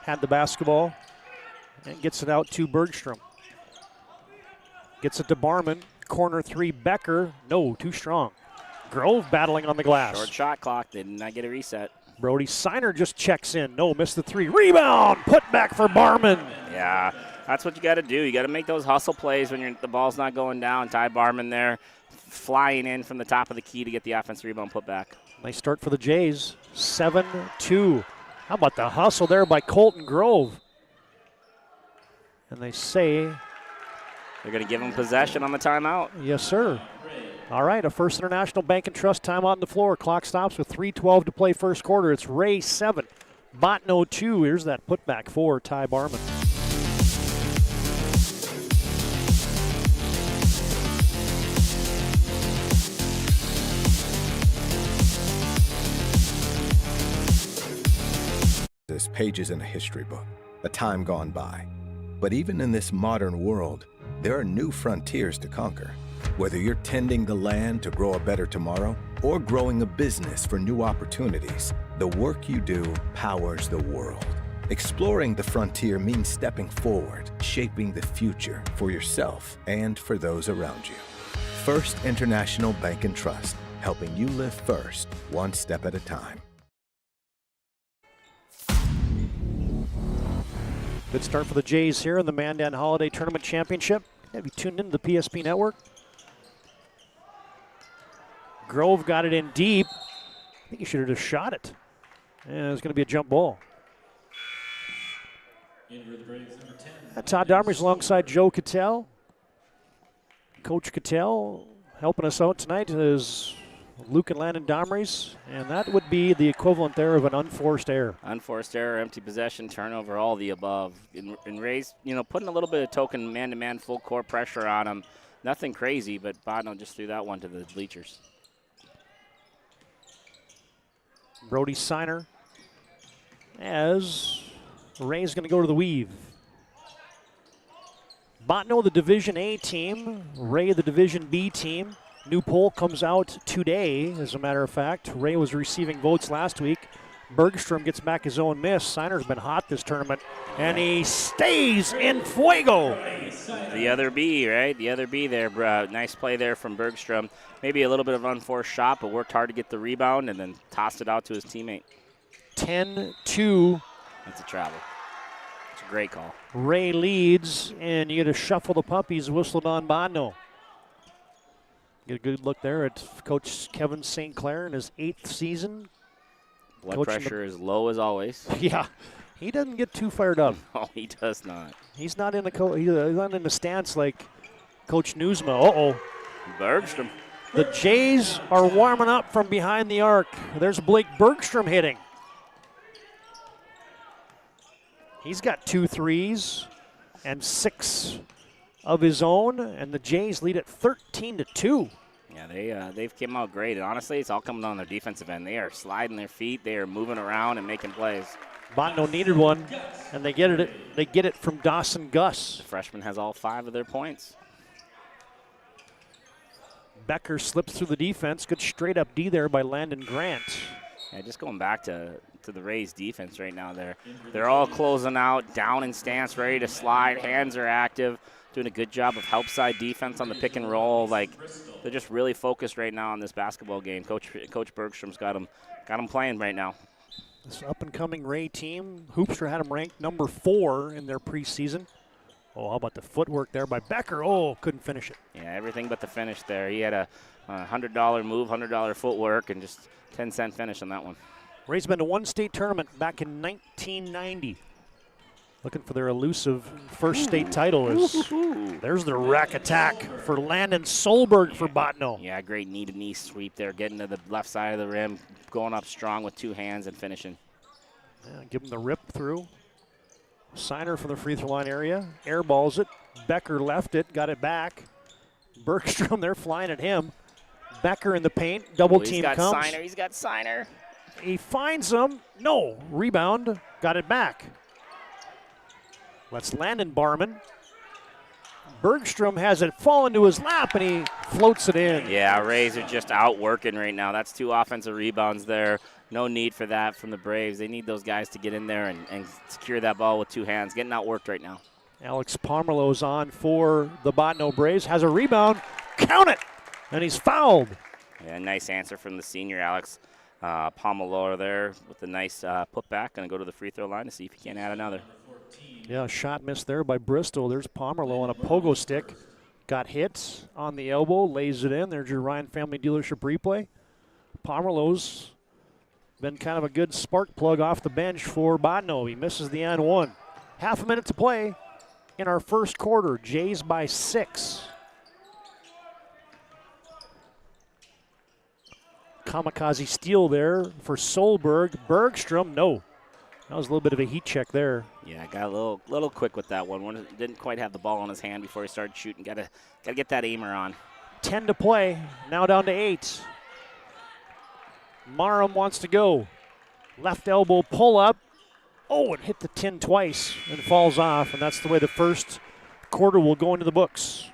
had the basketball and gets it out to Bergstrom. Gets it to Barman. Corner 3, Becker. No, too strong. Grove battling on the glass. Short shot clock. Did not get a reset. Brody Siner just checks in. No, missed the 3. Rebound. Put back for Barman. Yeah, that's what you got to do. You got to make those hustle plays when the ball's not going down. Ty Barman there, flying in from the top of the key to get the offensive rebound put back. Nice start for the Jays. 7-2. How about the hustle there by Colton Grove? And they say they're going to give him possession on the timeout. Yes, sir. All right, a First International Bank and Trust timeout on the floor. Clock stops with 3:12 to play first quarter. It's Ray 7, Botno 2. Here's that putback for Ty Barman. as pages in a history book, a time gone by. But even in this modern world, there are new frontiers to conquer. Whether you're tending the land to grow a better tomorrow or growing a business for new opportunities, the work you do powers the world. Exploring the frontier means stepping forward, shaping the future for yourself and for those around you. First International Bank and Trust, helping you live first, one step at a time. Good start for the Jays here in the Mandan Holiday Tournament Championship. Have you tuned into the PSP Network? Grove got it in deep. I think he should have just shot it. And it's going to be a jump ball. Todd Darmers alongside Joe Cattell. Coach Cattell helping us out tonight is Luke and Landon Darmers, and that would be the equivalent there of an unforced error. Unforced error, empty possession, turnover, all the above. And Ray's, putting a little bit of token man-to-man full court pressure on him. Nothing crazy, but Bodno just threw that one to the bleachers. Brody Signer as Ray's going to go to the weave. Botno, the Division A team. Ray, the Division B team. New poll comes out today, as a matter of fact. Ray was receiving votes last week. Bergstrom gets back his own miss. Signer's been hot this tournament, and he stays in fuego. The other B, right? The other B there. Nice play there from Bergstrom. Maybe a little bit of unforced shot, but worked hard to get the rebound and then tossed it out to his teammate. 10-2. That's a travel. It's a great call. Ray leads, and you get to shuffle the puppies whistled on Bodno. Get a good look there at Coach Kevin St. Clair in his 8th season. Blood pressure is low as always. Yeah, he doesn't get too fired up. No, he does not. He's not in the stance like Coach Newsma. Uh-oh. Bergstrom. The Jays are warming up from behind the arc. There's Blake Bergstrom hitting. He's got 2 threes and 6 of his own, and the Jays lead at 13-2. Yeah, they've came out great, and honestly, it's all coming on their defensive end. They are sliding their feet, they are moving around and making plays. Botno needed one, and they get it. They get it from Dawson Gus. The freshman has all 5 of their points. Becker slips through the defense. Good straight up D there by Landon Grant. Yeah, just going back to the Rays defense right now. They're all closing out, down in stance, ready to slide. Hands are active. Doing a good job of help side defense on the pick and roll. Like, they're just really focused right now on this basketball game. Coach Bergstrom's got them playing right now. This up-and-coming Ray team, Hoopster had them ranked number 4 in their preseason. Oh, how about the footwork there by Becker? Oh, couldn't finish it. Yeah, everything but the finish there. He had a $100 move, $100 footwork, and just 10-cent finish on that one. Ray's been to one state tournament back in 1990. Looking for their elusive first state title. There's the rack attack for Landon Solberg for Botno. Yeah, great knee-to-knee sweep there, getting to the left side of the rim, going up strong with 2 hands and finishing. Yeah, give him the rip through. Signer from the free throw line area. Airballs it. Becker left it, got it back. Bergstrom, they're flying at him. Becker in the paint, double team comes. He's got Signer. He finds him. No, rebound, got it back. That's Landon Barman. Bergstrom has it fall into his lap, and he floats it in. Yeah, Rays are just out working right now. That's 2 offensive rebounds there. No need for that from the Braves. They need those guys to get in there and secure that ball with 2 hands. Getting outworked right now. Alex Pomerleau's on for the Botno Braves. Has a rebound. Count it! And he's fouled. Yeah, nice answer from the senior, Alex Pomerleau there with a nice putback. Going to go to the free throw line to see if he can add another. Yeah, shot missed there by Bristol. There's Pomerleau on a pogo stick. Got hit on the elbow, lays it in. There's your Ryan Family Dealership replay. Pomerleau's been kind of a good spark plug off the bench for Botno. He misses the and 1. Half a minute to play in our first quarter. Jays by 6. Kamikaze steal there for Solberg. Bergstrom, no. That was a little bit of a heat check there. Yeah, got a little quick with that one. Didn't quite have the ball in his hand before he started shooting. Got to get that aimer on. 10 to play. Now down to 8. Marum wants to go. Left elbow pull up. Oh, it hit the tin twice and falls off, and that's the way the first quarter will go into the books.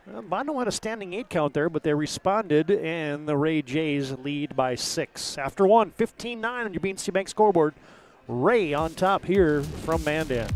Bono had a standing 8 count there, but they responded, and the Ray Jays lead by 6. After 1, 15-9 on your BNC Bank scoreboard. Ray on top here from Mandan.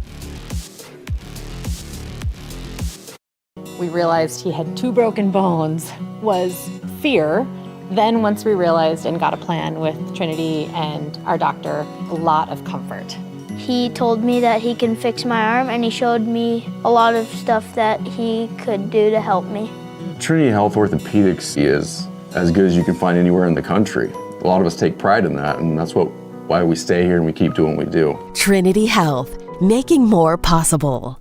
We realized he had 2 broken bones was fear. Then once we realized and got a plan with Trinity and our doctor, a lot of comfort. He told me that he can fix my arm, and he showed me a lot of stuff that he could do to help me. Trinity Health Orthopedics is as good as you can find anywhere in the country. A lot of us take pride in that, and that's why we stay here and we keep doing what we do. Trinity Health, making more possible.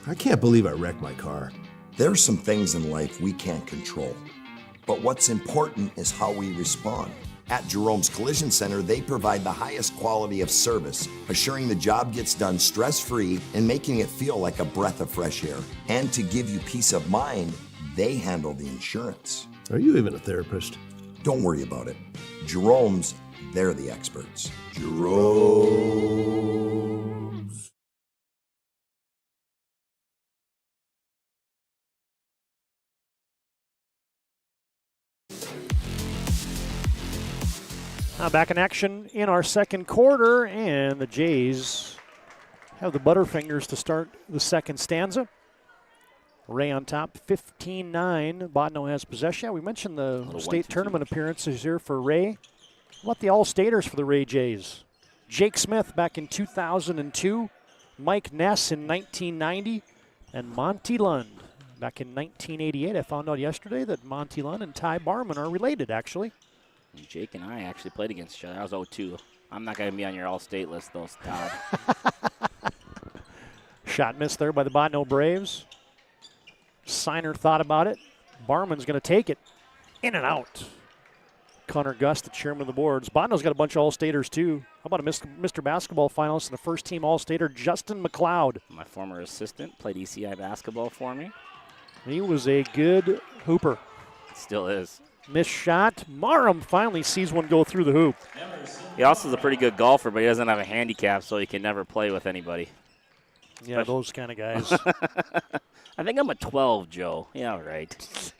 I can't believe I wrecked my car. There are some things in life we can't control, but what's important is how we respond. At Jerome's Collision Center, they provide the highest quality of service, assuring the job gets done stress-free and making it feel like a breath of fresh air. And to give you peace of mind, they handle the insurance. Are you even a therapist? Don't worry about it. Jerome's, they're the experts. Jerome's. Now back in action in our second quarter, and the Jays have the Butterfingers to start the second stanza. Ray on top, 15-9. Bodno has possession. We mentioned the state tournament appearances here for Ray. How about the All-Staters for the Ray Jays? Jake Smith back in 2002, Mike Ness in 1990, and Monty Lund back in 1988. I found out yesterday that Monty Lund and Ty Barman are related, actually. Jake and I actually played against each other. I was 0-2. I'm not going to be on your all-state list, though, Todd. Shot missed there by the Bodno Braves. Signer thought about it. Barman's going to take it. In and out. Connor Gus, the chairman of the boards. Bodno's got a bunch of all-staters, too. How about a Mr. Basketball finalist and a first-team all-stater, Justin McLeod? My former assistant played ECI basketball for me. He was a good hooper. Still is. Missed shot. Marum finally sees one go through the hoop. He also is a pretty good golfer, but he doesn't have a handicap, so he can never play with anybody. Yeah, those kind of guys. I think I'm a 12, Joe. Yeah, right.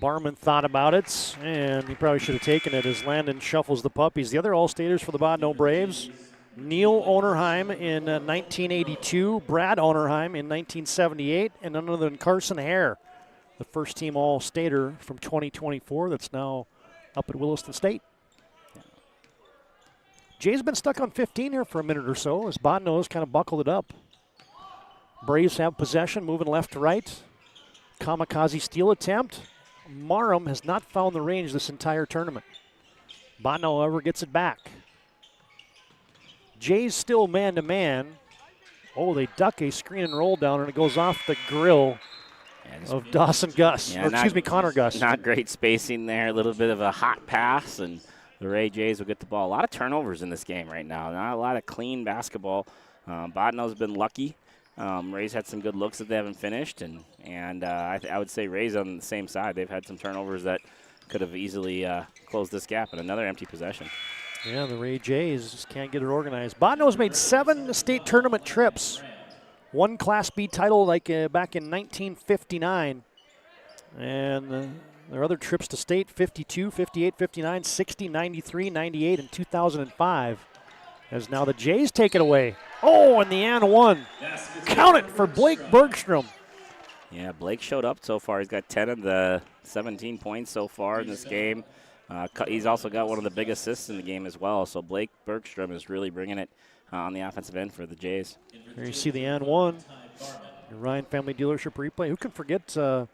Barman thought about it, and he probably should have taken it as Landon shuffles the puppies. The other all-staters for the Bodno Braves, Neil Onerheim in 1982, Brad Onerheim in 1978, and none other than Carson Hare, the first-team all-stater from 2024 that's now up at Williston State. Jay's been stuck on 15 here for a minute or so as Bodno's kind of buckled it up. Braves have possession, moving left to right. Kamikaze steal attempt. Marum has not found the range this entire tournament. Bodno, however, gets it back. Jay's still man-to-man. Oh, they duck a screen and roll down, and it goes off the grill of Dawson Gus. Yeah, Connor Gus. Not great spacing there. A little bit of a hot pass, and the Ray Jays will get the ball. A lot of turnovers in this game right now. Not a lot of clean basketball. Bodno's been lucky. Ray's had some good looks that they haven't finished, and I would say Ray's on the same side. They've had some turnovers that could have easily closed this gap, and another empty possession. Yeah, the Ray Jays just can't get it organized. Bodno's made 7 state tournament trips. 1 Class B title back in 1959. And their other trips to state, 52, 58, 59, 60, 93, 98, and 2005. As now the Jays take it away. Oh, and the and one. Count it for Blake Bergstrom. Yeah, Blake showed up so far. He's got 10 of the 17 points so far in this game. He's also got one of the big assists in the game as well. So Blake Bergstrom is really bringing it on the offensive end for the Jays. Here you see the and one. Your Ryan Family Dealership replay. Who can forget the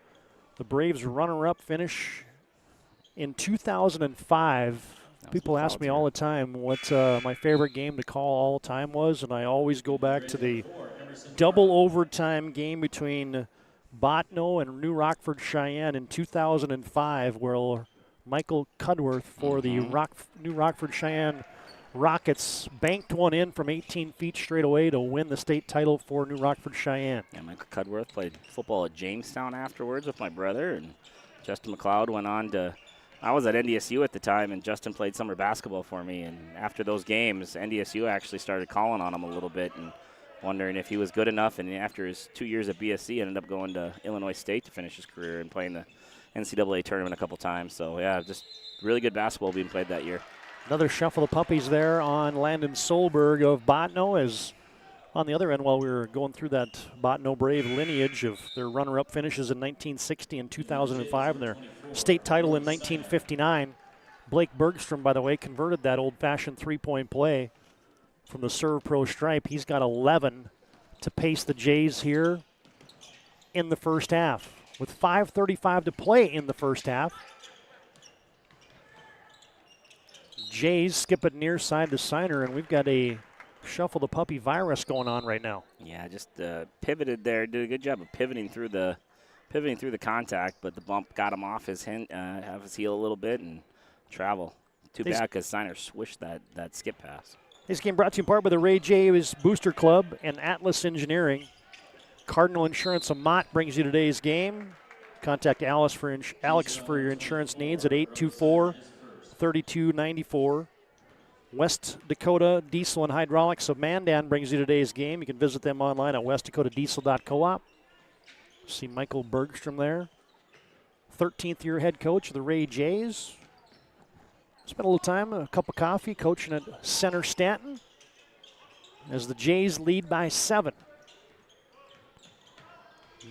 Braves runner-up finish in 2005? People ask me all the time what my favorite game to call all time was, and I always go back to the double overtime game between Botno and New Rockford Cheyenne in 2005, where Michael Cudworth for the New Rockford Cheyenne Rockets banked one in from 18 feet straight away to win the state title for New Rockford Cheyenne. Yeah, Michael Cudworth played football at Jamestown afterwards with my brother, and Justin McLeod went on to, I was at NDSU at the time, and Justin played summer basketball for me. And after those games, NDSU actually started calling on him a little bit and wondering if he was good enough. And after his 2 years at BSC, ended up going to Illinois State to finish his career and playing the NCAA tournament a couple times. So, yeah, just really good basketball being played that year. Another shuffle of puppies there on Landon Solberg of Botno, as on the other end, while we were going through that Botno Brave lineage of their runner-up finishes in 1960 and 2005 and their state title in 1959. Blake Bergstrom, by the way, converted that old-fashioned three-point play from the Serve Pro stripe. He's got 11 to pace the Jays here in the first half. With 5:35 to play in the first half, Jays skip it near side to Signer, and we've got a shuffle the puppy virus going on right now. Yeah, just pivoted there. Did a good job of pivoting through the contact, but the bump got him off his heel a little bit and travel. Too bad because Signer swished that skip pass. This game brought to you in part by the Ray J's Booster Club and Atlas Engineering. Cardinal Insurance of Mott brings you today's game. Contact Alex for your insurance needs at 824-3294. West Dakota Diesel and Hydraulics of Mandan brings you today's game. You can visit them online at westdakotadiesel.coop. See Michael Bergstrom there, 13th year head coach of the Ray Jays. Spent a little time, a cup of coffee, coaching at Center Stanton as the Jays lead by 7.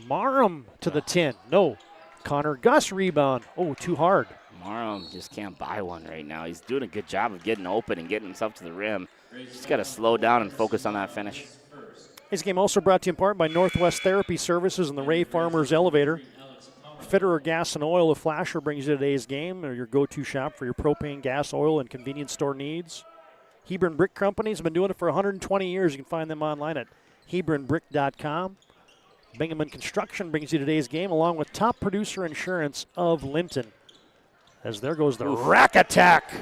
Marham to the 10. No. Connor Gus rebound. Oh, too hard. Marham just can't buy one right now. He's doing a good job of getting open and getting himself to the rim. Just got to slow down and focus on that finish. This game also brought to you in part by Northwest Therapy Services and the Ray Farmers Elevator. Fitterer Gas and Oil of Flasher brings you today's game, or your go-to shop for your propane, gas, oil, and convenience store needs. Hebron Brick Company has been doing it for 120 years. You can find them online at hebronbrick.com. Bingaman Construction brings you today's game, along with Top Producer Insurance of Linton. As there goes the rack attack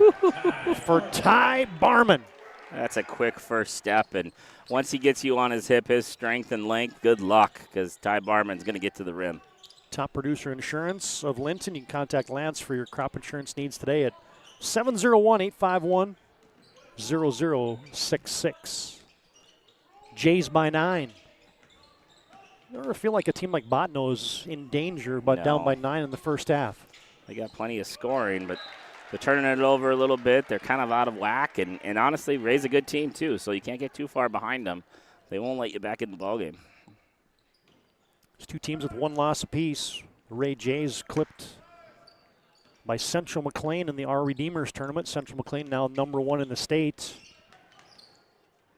for Ty Barman. That's a quick first step, and once he gets you on his hip, his strength and length, good luck, because Ty Barman's going to get to the rim. Top Producer Insurance of Linton. You can contact Lance for your crop insurance needs today at 701-851-0066. Jays by 9. You ever feel like a team like Botno is in danger, but down by 9 in the first half? They got plenty of scoring, but they're turning it over a little bit. They're kind of out of whack, and honestly, Ray's a good team too, so you can't get too far behind them. They won't let you back in the ballgame. It's two teams with one loss apiece. The Ray Jays clipped by Central McLean in the Our Redeemers tournament. Central McLean now number 1 in the state.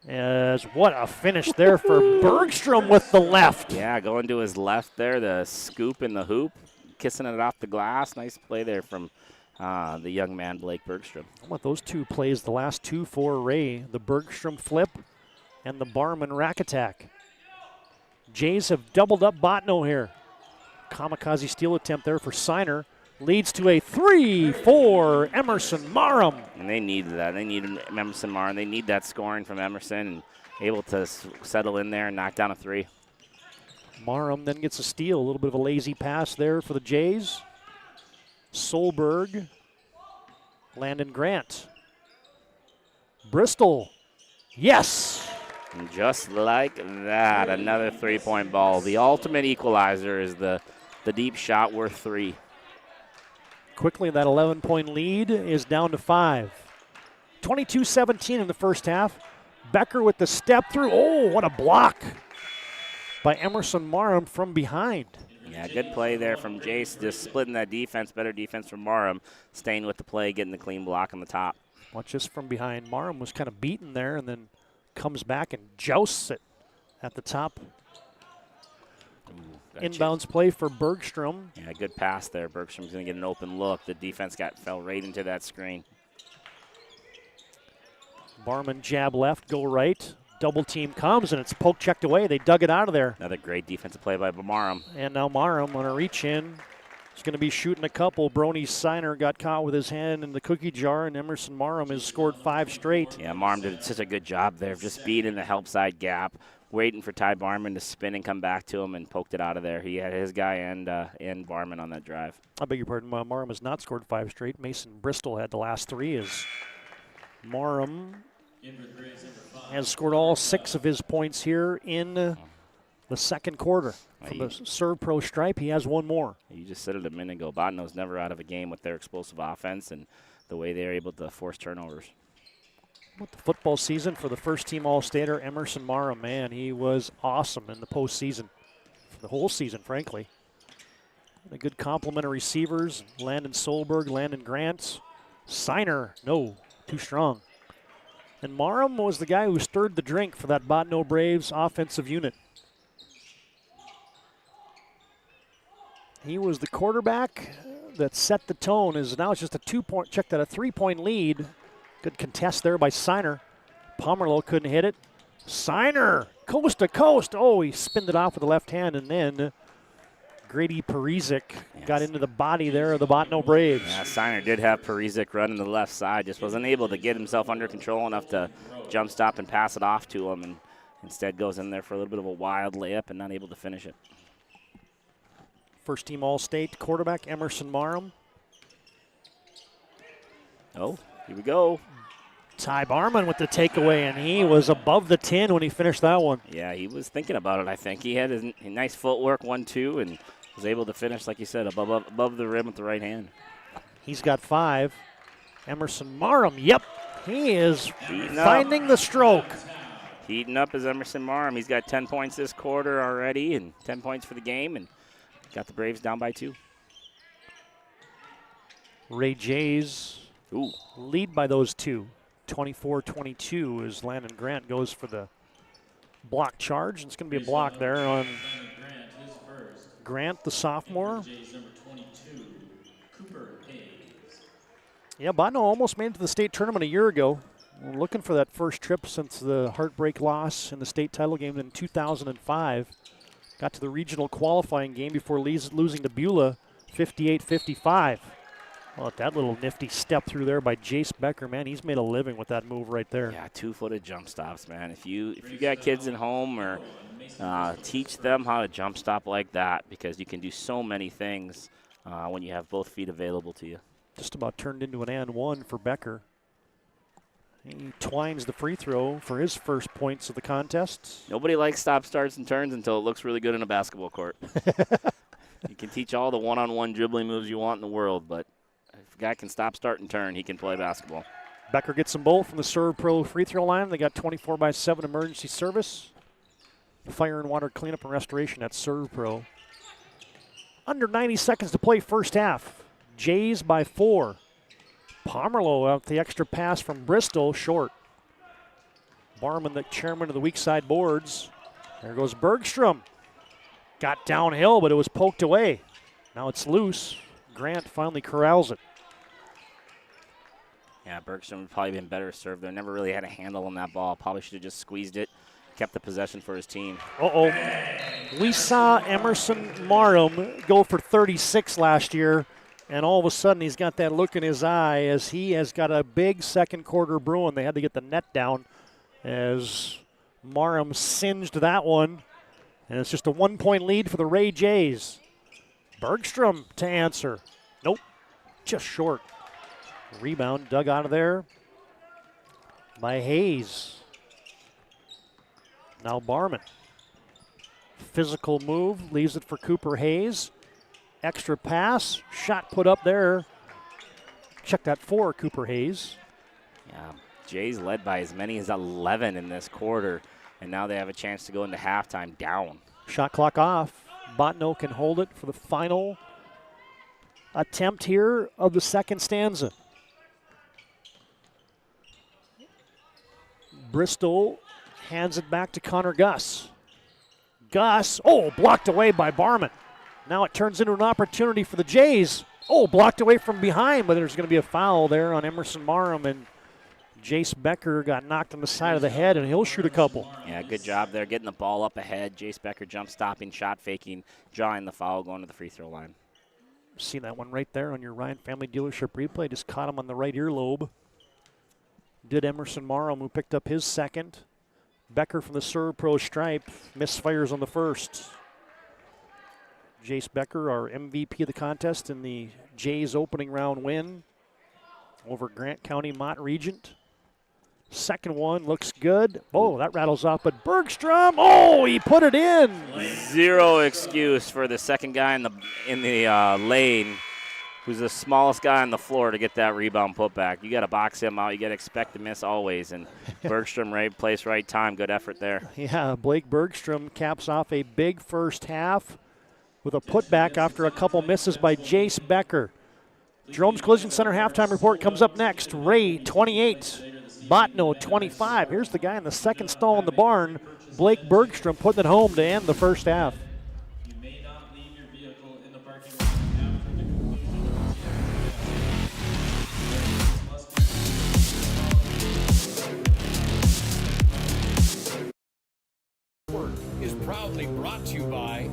As what a finish there for Bergstrom with the left. Yeah, going to his left there, the scoop in the hoop, kissing it off the glass. Nice play there from the young man, Blake Bergstrom. How about those two plays, the last two for Ray, the Bergstrom flip and the Barman rack attack. Jays have doubled up Botno here. Kamikaze steal attempt there for Signer. Leads to a 3 for Emerson Marham. And they need that. They need Emerson Marham. They need that scoring from Emerson and able to settle in there and knock down a 3. Marham then gets a steal. A little bit of a lazy pass there for the Jays. Solberg. Landon Grant. Bristol. Yes! And just like that, another 3-point ball. The ultimate equalizer is the deep shot worth 3. Quickly, that 11-point lead is down to 5. 22-17 in the first half. Becker with the step through. Oh, what a block by Emerson Marham from behind. Yeah, good play there from Jace, just splitting that defense. Better defense from Marham, staying with the play, getting the clean block on the top. Watch this from behind. Marham was kind of beaten there and then comes back and jousts it at the top. Inbounds play for Bergstrom. Yeah, good pass there. Bergstrom's going to get an open look. The defense fell right into that screen. Barman jab left, go right. Double team comes, and it's poke checked away. They dug it out of there. Another great defensive play by Marham. And now Marham on a reach in. He's going to be shooting a couple. Brony Signer got caught with his hand in the cookie jar, and Emerson Marham has scored 5 straight. Yeah, Marham did such a good job there of just being in the help side gap, waiting for Ty Barman to spin and come back to him and poked it out of there. He had his guy and Barman on that drive. I beg your pardon. Marham has not scored 5 straight. Mason Bristol had the last 3 as Marham has scored all 6 of his points here in the second quarter. From the Serve Pro stripe, he has 1 more. You just said it a minute ago. Botano's never out of a game with their explosive offense and the way they're able to force turnovers. What the football season for the first-team All-Stater, Emerson Marham, man, he was awesome in the postseason, for the whole season, frankly. A good complement of receivers, Landon Solberg, Landon Grant. Signer, no, too strong. And Marham was the guy who stirred the drink for that Botano Braves offensive unit. He was the quarterback that set the tone. Now it's just a 2-point, check that, a 3-point lead. Good contest there by Signer. Pomerleau couldn't hit it. Signer, coast to coast. Oh, he spinned it off with the left hand, and then Grady Parizek got into the body there of the Botano Braves. Yeah, Signer did have Parizek running the left side, just wasn't able to get himself under control enough to jump stop and pass it off to him, and instead goes in there for a little bit of a wild layup and not able to finish it. First-team All-State quarterback Emerson Marham. Oh, here we go. Ty Barman with the takeaway, and he was above the 10 when he finished that one. Yeah, he was thinking about it, I think. He had a nice footwork, 1-2, and was able to finish, like you said, above the rim with the right hand. He's got 5. Emerson Marham, yep, he is finding the stroke. Heating up is Emerson Marham. He's got 10 points this quarter already and 10 points for the game, and got the Braves down by 2. Ray Jays lead by those 2. 24-22 as Landon Grant goes for the block charge. It's going to be a block there on Grant, the sophomore. Yeah, Botano almost made it to the state tournament a year ago. We're looking for that first trip since the heartbreak loss in the state title game in 2005. Got to the regional qualifying game before losing to Beulah 58-55. Well, that little nifty step through there by Jace Becker, man, he's made a living with that move right there. Yeah, 2-footed jump stops, man. If you got kids at home, or teach them how to jump stop like that, because you can do so many things when you have both feet available to you. Just about turned into an and one for Becker. He twines the free throw for his first points of the contest. Nobody likes stop, starts, and turns until it looks really good in a basketball court. You can teach all the one-on-one dribbling moves you want in the world, but if a guy can stop, start, and turn, he can play basketball. Becker gets them both from the Serve Pro free throw line. They got 24/7 emergency service. Fire and water cleanup and restoration at Serve Pro. Under 90 seconds to play first half. Jays by 4. Pomerleau out the extra pass from Bristol, short. Barman, the chairman of the weak side boards. There goes Bergstrom. Got downhill, but it was poked away. Now it's loose. Grant finally corrals it. Yeah, Bergstrom would probably been better served there. Never really had a handle on that ball. Probably should have just squeezed it, kept the possession for his team. Uh-oh. We saw Emerson Marham go for 36 last year, and all of a sudden he's got that look in his eye as he has got a big second quarter brewing. They had to get the net down as Marham singed that one, and it's just a 1-point lead for the Ray Jays. Bergstrom to answer. Nope, just short. Rebound dug out of there by Hayes. Now Barman. Physical move, leaves it for Cooper Hayes. Extra pass, shot put up there. Check that for Cooper Hayes. Yeah, Jays led by as many as 11 in this quarter, and now they have a chance to go into halftime down. Shot clock off. Botano can hold it for the final attempt here of the second stanza. Bristol hands it back to Connor Gus. Gus, blocked away by Barman. Now it turns into an opportunity for the Jays. Blocked away from behind, but there's going to be a foul there on Emerson Marham, and Jace Becker got knocked on the side of the head, and he'll shoot a couple. Yeah, good job there, getting the ball up ahead. Jace Becker jump stopping, shot faking, drawing the foul, going to the free throw line. See that one right there on your Ryan Family Dealership replay. Just caught him on the right earlobe. Did Emerson Marham, who picked up his second. Becker from the Servpro stripe misfires on the first. Jace Becker, our MVP of the contest in the Jays opening round win over Grant County Mott Regent. Second one looks good. Oh, that rattles off, but Bergstrom, oh, he put it in. Zero excuse for the second guy in the lane, who's the smallest guy on the floor, to get that rebound put back. You got to box him out. You got to expect to miss always. And Bergstrom, right place, right time. Good effort there. Yeah, Blake Bergstrom caps off a big first half with a putback after a couple misses by Jace Becker. Jerome's Collision Center halftime report comes up next. Ray, 28. Botno, 25. Here's the guy in the second stall in the barn, Blake Bergstrom, putting it home to end the first half. Is proudly brought to you by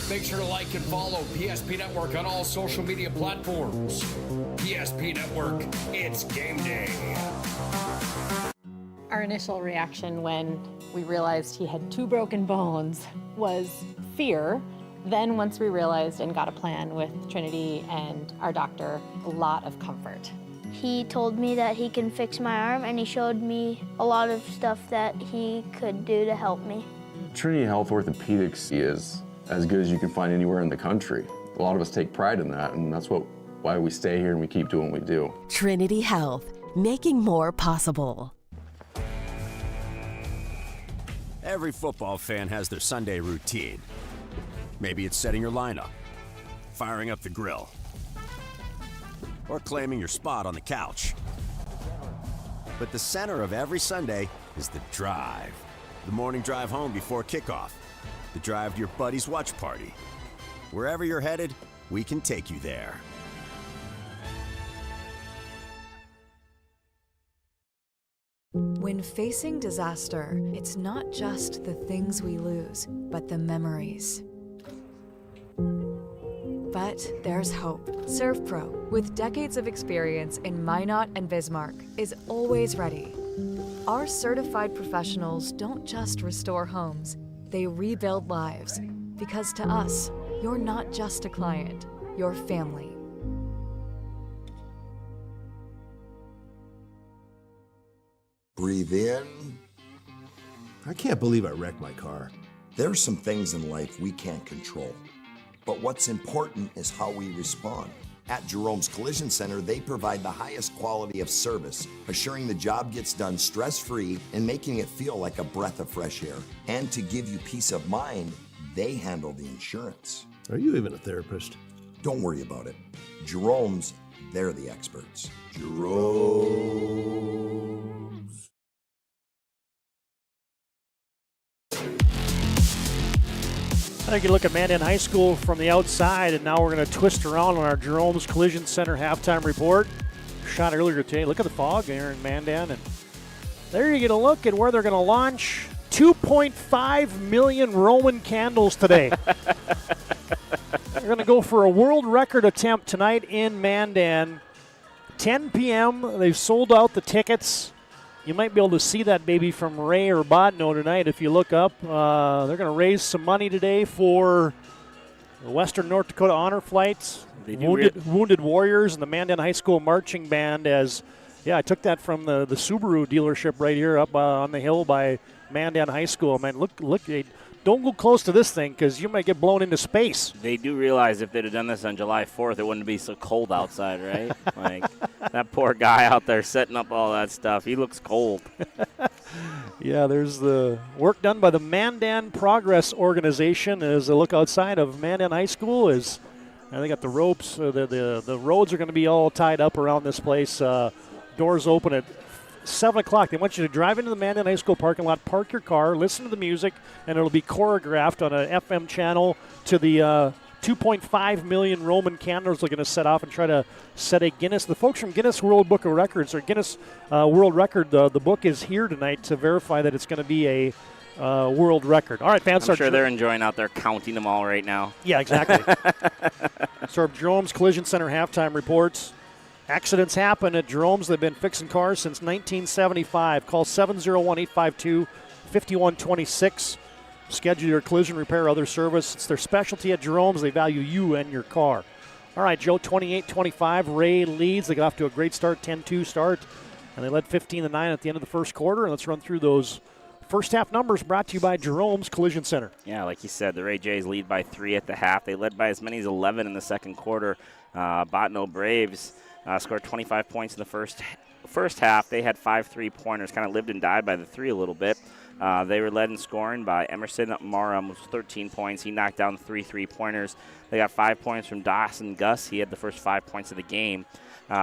Make sure to like and follow PSP Network on all social media platforms. PSP Network, it's game day. Our initial reaction when we realized he had 2 broken bones was fear. Then once we realized and got a plan with Trinity and our doctor, a lot of comfort. He told me that he can fix my arm, and he showed me a lot of stuff that he could do to help me. Trinity Health Orthopedics is as good as you can find anywhere in the country. A lot of us take pride in that, and that's why we stay here and we keep doing what we do. Trinity Health, making more possible. Every football fan has their Sunday routine. Maybe it's setting your lineup, firing up the grill, or claiming your spot on the couch. But the center of every Sunday is the drive. The morning drive home before kickoff. The drive to your buddy's watch party. Wherever you're headed, we can take you there. When facing disaster, it's not just the things we lose, but the memories. But there's hope. Servpro, with decades of experience in Minot and Bismarck, is always ready. Our certified professionals don't just restore homes, they rebuild lives. Because to us, you're not just a client, you're family. Breathe in, I can't believe I wrecked my car. There are some things in life we can't control, but what's important is how we respond. At Jerome's Collision Center, they provide the highest quality of service, assuring the job gets done stress-free and making it feel like a breath of fresh air. And to give you peace of mind, they handle the insurance. Are you even a therapist? Don't worry about it. Jerome's, they're the experts. Jerome's. I think you look at Mandan High School from the outside, and now we're going to twist around on our Jerome's Collision Center halftime report. Shot earlier today. Look at the fog there in Mandan, and there you get a look at where they're going to launch 2.5 million Roman candles today. They're going to go for a world record attempt tonight in Mandan. 10 p.m. They've sold out the tickets. You might be able to see that baby from Ray or Botno tonight if you look up. They're going to raise some money today for the Western North Dakota Honor Flights, Wounded Warriors, and the Mandan High School Marching Band. I took that from the Subaru dealership right here up on the hill by Mandan High School. Man, look, don't go close to this thing because you might get blown into space. They do realize if they'd have done this on July 4th, it wouldn't be so cold outside, right? Like, that poor guy out there setting up all that stuff. He looks cold. Yeah, there's the work done by the Mandan Progress Organization as they look outside of Mandan High School. They got the ropes. The roads are going to be all tied up around this place. Doors open at 7 o'clock. They want you to drive into the Mandan High School parking lot, park your car, listen to the music, and it'll be choreographed on an FM channel to the 2.5 million Roman candles they're going to set off and try to set a Guinness. The folks from Guinness World Book of Records, or Guinness World Record, the book is here tonight to verify that it's going to be a world record. All right, fans. I'm sure they're enjoying out there counting them all right now. Yeah, exactly. So our Jerome's Collision Center halftime reports. Accidents happen at Jerome's. They've been fixing cars since 1975. Call 701-852-5126. Schedule your collision repair or other service. It's their specialty at Jerome's. They value you and your car. All right, Joe, 28-25. Ray leads. They got off to a great start, 10-2 start, and they led 15-9 at the end of the first quarter. And let's run through those first half numbers brought to you by Jerome's Collision Center. Yeah, like you said, the Ray Jays lead by 3 at the half. They led by as many as 11 in the second quarter. Botno Braves scored 25 points in the first half. They had 5 3-pointers, kind of lived and died by the 3 a little bit. They were led in scoring by Emerson Marum with 13 points. He knocked down 3 3-pointers. They got 5 points from Dawson Gus. He had the first 5 points of the game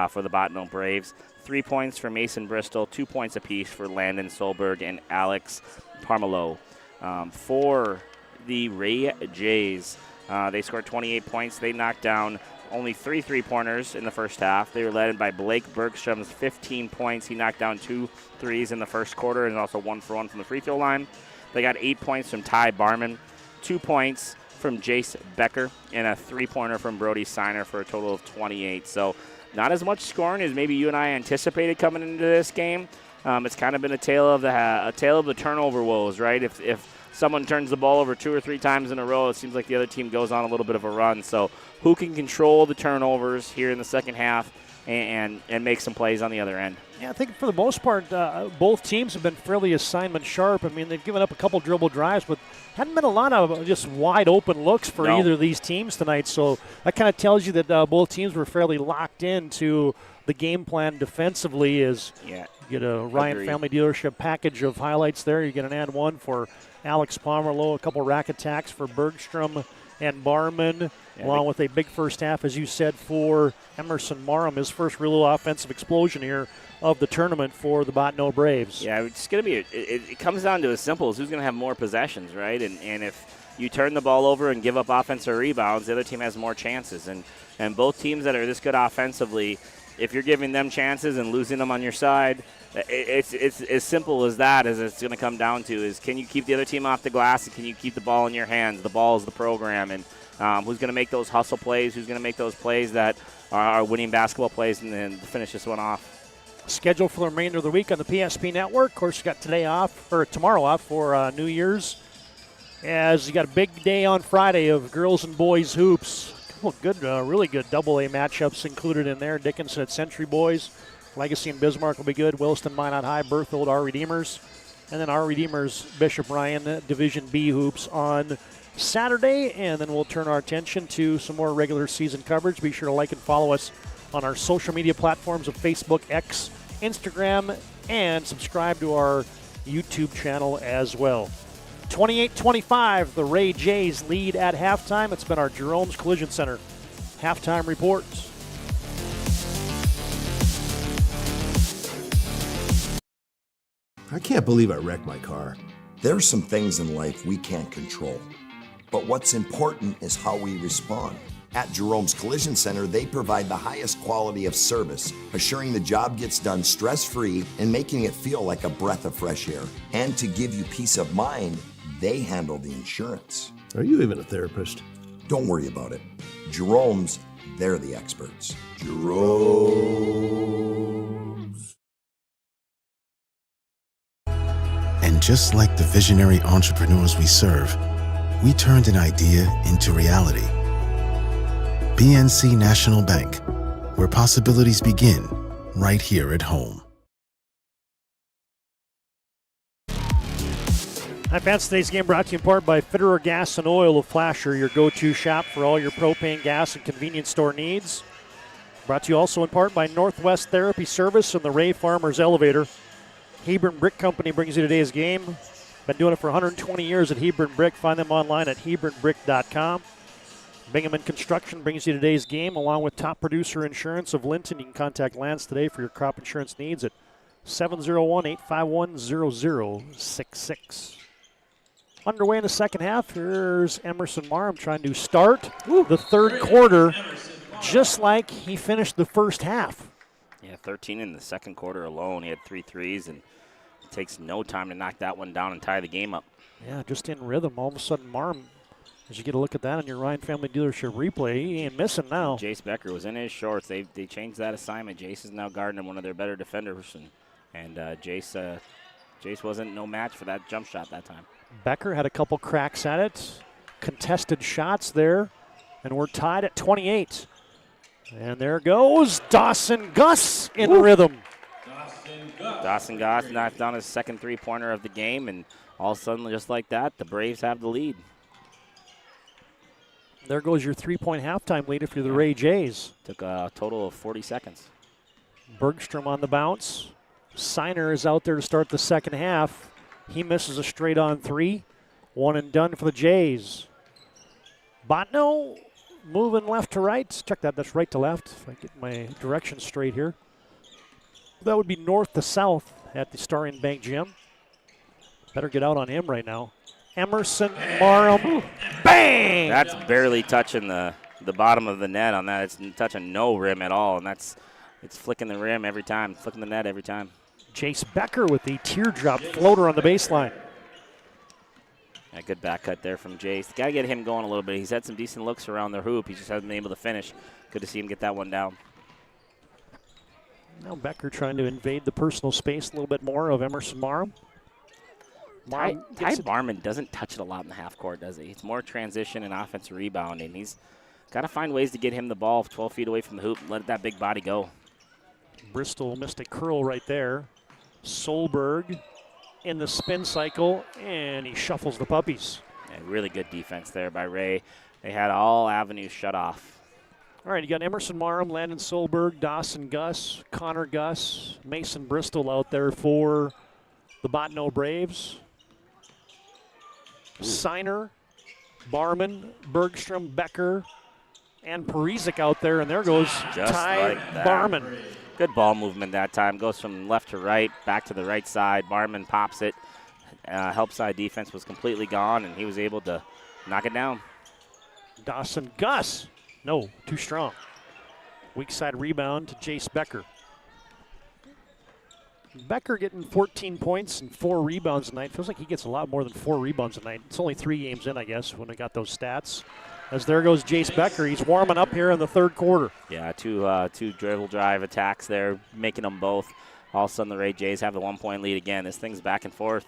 for the Botno Braves. 3 points for Mason Bristol, 2 points apiece for Landon Solberg and Alex Parmelo. For the Ray Jays, they scored 28 points. They knocked down only 3 3-pointers in the first half. They were led by Blake Bergstrom's 15 points. He knocked down 2 threes in the first quarter and also 1 for 1 from the free throw line. They got 8 points from Ty Barman, 2 points from Jace Becker, and a 3-pointer from Brody Signer for a total of 28. So not as much scoring as maybe you and I anticipated coming into this game. It's kind of been a tale of the turnover woes, right? If someone turns the ball over 2 or 3 times in a row, it seems like the other team goes on a little bit of a run. So who can control the turnovers here in the second half and make some plays on the other end? Yeah, I think for the most part, both teams have been fairly assignment sharp. I mean, they've given up a couple dribble drives, but hadn't been a lot of just wide open looks for either of these teams tonight. So that kind of tells you that both teams were fairly locked into the game plan defensively. As you get a Ryan Family Dealership package of highlights there. You get an and one for Alex Pomerleau, a couple rack attacks for Bergstrom and Barman, along with a big first half, as you said, for Emerson Marum, his first real offensive explosion here of the tournament for the Botno Braves. Yeah, it's going to be it comes down to as simple as who's going to have more possessions, right? And if you turn the ball over and give up offensive rebounds, the other team has more chances. And both teams that are this good offensively, if you're giving them chances and losing them on your side, it's as simple as that as it's going to come down to is can you keep the other team off the glass and can you keep the ball in your hands? The ball is the program, and who's going to make those hustle plays, who's going to make those plays that are winning basketball plays and then finish this one off. Scheduled for the remainder of the week on the PSP Network. Of course, you got tomorrow off for New Year's. As you got a big day on Friday of girls and boys hoops. Good, really good AA matchups included in there. Dickinson at Century Boys. Legacy and Bismarck will be good. Williston, Minot High, Berthold, our Redeemers. And then our Redeemers Bishop Ryan Division B hoops on Saturday. And then we'll turn our attention to some more regular season coverage. Be sure to like and follow us on our social media platforms of Facebook, X, Instagram, and subscribe to our YouTube channel as well. 28-25, the Ray Jays lead at halftime. It's been our Jerome's Collision Center halftime report. I can't believe I wrecked my car. There are some things in life we can't control, but what's important is how we respond. At Jerome's Collision Center, they provide the highest quality of service, assuring the job gets done stress-free and making it feel like a breath of fresh air. And to give you peace of mind, they handle the insurance. Are you even a therapist? Don't worry about it. Jerome's, they're the experts. Jerome's. And just like the visionary entrepreneurs we serve, we turned an idea into reality. PNC National Bank, where possibilities begin right here at home. Hi, fans. Today's game brought to you in part by Fitterer Gas and Oil of Flasher, your go-to shop for all your propane gas and convenience store needs. Brought to you also in part by Northwest Therapy Service and the Ray Farmers Elevator. Hebron Brick Company brings you today's game. Been doing it for 120 years at Hebron Brick. Find them online at hebronbrick.com. Bingaman Construction brings you today's game, along with Top Producer Insurance of Linton. You can contact Lance today for your crop insurance needs at 701-851-0066. Underway in the second half. Here's Emerson Marham trying to start the third quarter just like he finished the first half. Yeah, 13 in the second quarter alone. He had 3 threes, and it takes no time to knock that one down and tie the game up. Yeah, just in rhythm. All of a sudden, Marham, as you get a look at that on your Ryan Family Dealership replay, he ain't missing now. Jace Becker was in his shorts. They changed that assignment. Jace is now guarding one of their better defenders, and Jace wasn't no match for that jump shot that time. Becker had a couple cracks at it. Contested shots there, and we're tied at 28. And there goes Dawson Gus in rhythm. Dawson Gus knocked down his second three-pointer of the game, and all of a sudden, just like that, the Braves have the lead. There goes your 3-point halftime lead if you're the Ray Jays. Took a total of 40 seconds. Bergstrom on the bounce. Signer is out there to start the second half. He misses a straight-on 3. One and done for the Jays. Botno moving left to right. Check that. That's right to left. If I get my directions straight here. That would be north to south at the Starion Bank Gym. Better get out on him right now. Emerson Marham. Bang! That's barely touching the bottom of the net on that. It's touching no rim at all, and it's flicking the rim every time, flicking the net every time. Jace Becker with the teardrop floater on the baseline. A good back cut there from Jace. Got to get him going a little bit. He's had some decent looks around the hoop. He just hasn't been able to finish. Good to see him get that one down. Now Becker trying to invade the personal space a little bit more of Emerson Marham. Ty Barman doesn't touch it a lot in the half court, does he? It's more transition and offensive rebounding. He's got to find ways to get him the ball 12 feet away from the hoop and let that big body go. Bristol missed a curl right there. Solberg in the spin cycle, and he shuffles the puppies. Yeah, really good defense there by Ray. They had all avenues shut off. All right, you got Emerson Marham, Landon Solberg, Dawson Gus, Connor Gus, Mason Bristol out there for the Botno Braves. Signer, Barman, Bergstrom, Becker, and Parizek out there, and there goes Ty Barman. Good ball movement that time. Goes from left to right, back to the right side. Barman pops it. Help side defense was completely gone, and he was able to knock it down. Dawson Gus. No, too strong. Weak side rebound to Jace Becker. Becker getting 14 points and 4 rebounds tonight. Feels like he gets a lot more than 4 rebounds tonight. It's only 3 games in, I guess, when I got those stats. As there goes Jace Becker. He's warming up here in the third quarter. Yeah, two dribble drive attacks there, making them both. All of a sudden, the Ray Jays have the 1-point lead again. This thing's back and forth.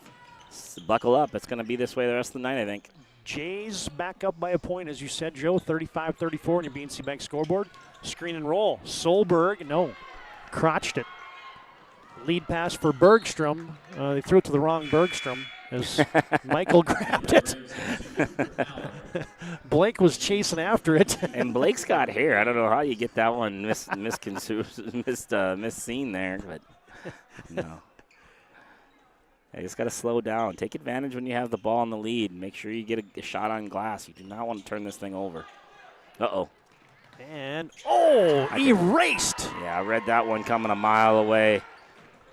Buckle up. It's going to be this way the rest of the night, I think. Jays back up by a point, as you said, Joe. 35-34 on your BNC Bank scoreboard. Screen and roll. Solberg, no. Crotched it. Lead pass for Bergstrom. They threw it to the wrong Bergstrom as Michael grabbed it. Blake was chasing after it. And Blake's got hair. I don't know how you get that one misseen there, but no. You just got to slow down. Take advantage when you have the ball in the lead. Make sure you get a shot on glass. You do not want to turn this thing over. Uh-oh. And, erased. Yeah, I read that one coming a mile away.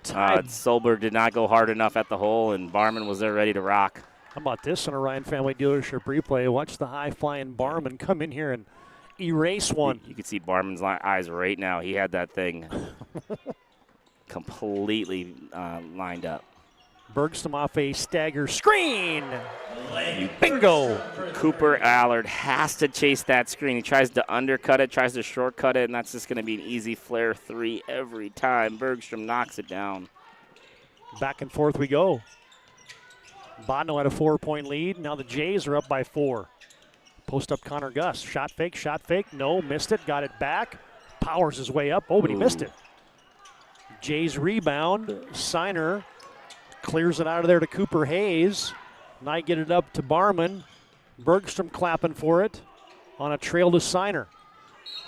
Solberg did not go hard enough at the hole, and Barman was there ready to rock. How about this on a Ryan Family Dealership replay? Watch the high-flying Barman come in here and erase one. You can see Barman's eyes right now. He had that thing completely lined up. Bergstrom off a stagger screen. Bingo. Cooper Allard has to chase that screen. He tries to undercut it, tries to shortcut it, and that's just going to be an easy flare 3 every time. Bergstrom knocks it down. Back and forth we go. Bodno had a 4-point lead. Now the Jays are up by 4. Post up Connor Gus. Shot fake. No, missed it. Got it back. Powers his way up. Oh, but he missed it. Jays rebound. Signer clears it out of there to Cooper Hayes. Knight get it up to Barman. Bergstrom clapping for it on a trail to Signer.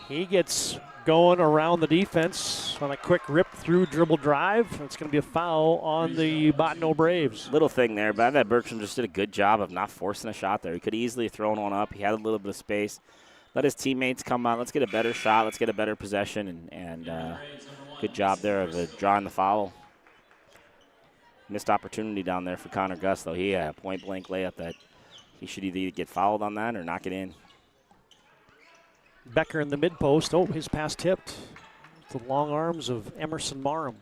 He gets going around the defense on a quick rip-through dribble drive. It's going to be a foul on the Bottineau Braves. Little thing there, but I thought Bergstrom just did a good job of not forcing a shot there. He could easily have thrown one up. He had a little bit of space. Let his teammates come out. Let's get a better shot. Let's get a better possession, and good job there of drawing the foul. Missed opportunity down there for Connor Gus, though. He had a point-blank layup that he should either get fouled on that or knock it in. Becker in the mid-post. Oh, his pass tipped. The long arms of Emerson Marham.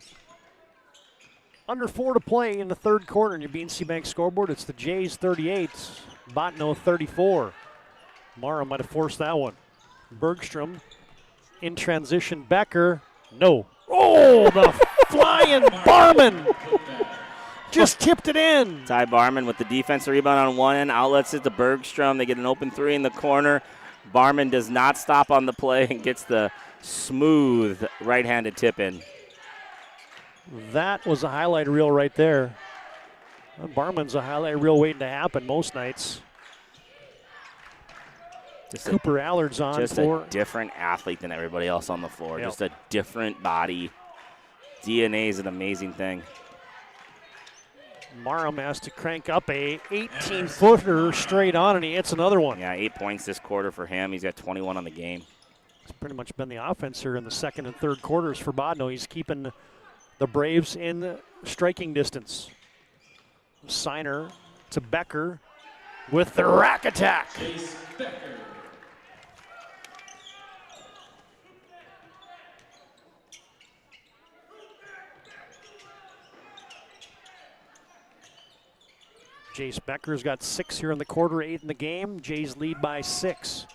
Under 4 to play in the third quarter in your BNC Bank scoreboard. It's the Jays 38, Bottineau 34. Marham might have forced that one. Bergstrom in transition. Becker. No. Oh, the flying Barman. Just tipped it in. Ty Barman with the defensive rebound on one end. Outlets it to Bergstrom. They get an open 3 in the corner. Barman does not stop on the play and gets the smooth right-handed tip in. That was a highlight reel right there. Barman's a highlight reel waiting to happen most nights. Cooper Allard's on just for a different athlete than everybody else on the floor. Yep. Just a different body. DNA is an amazing thing. Marham has to crank up a 18-footer straight on, and he hits another one. Yeah, 8 points this quarter for him. He's got 21 on the game. It's pretty much been the offense here in the second and third quarters for Bottineau. He's keeping the Braves in striking distance. Signer to Becker with the rack attack. Jace Becker's got 6 here in the quarter, 8 in the game. Jays lead by 6.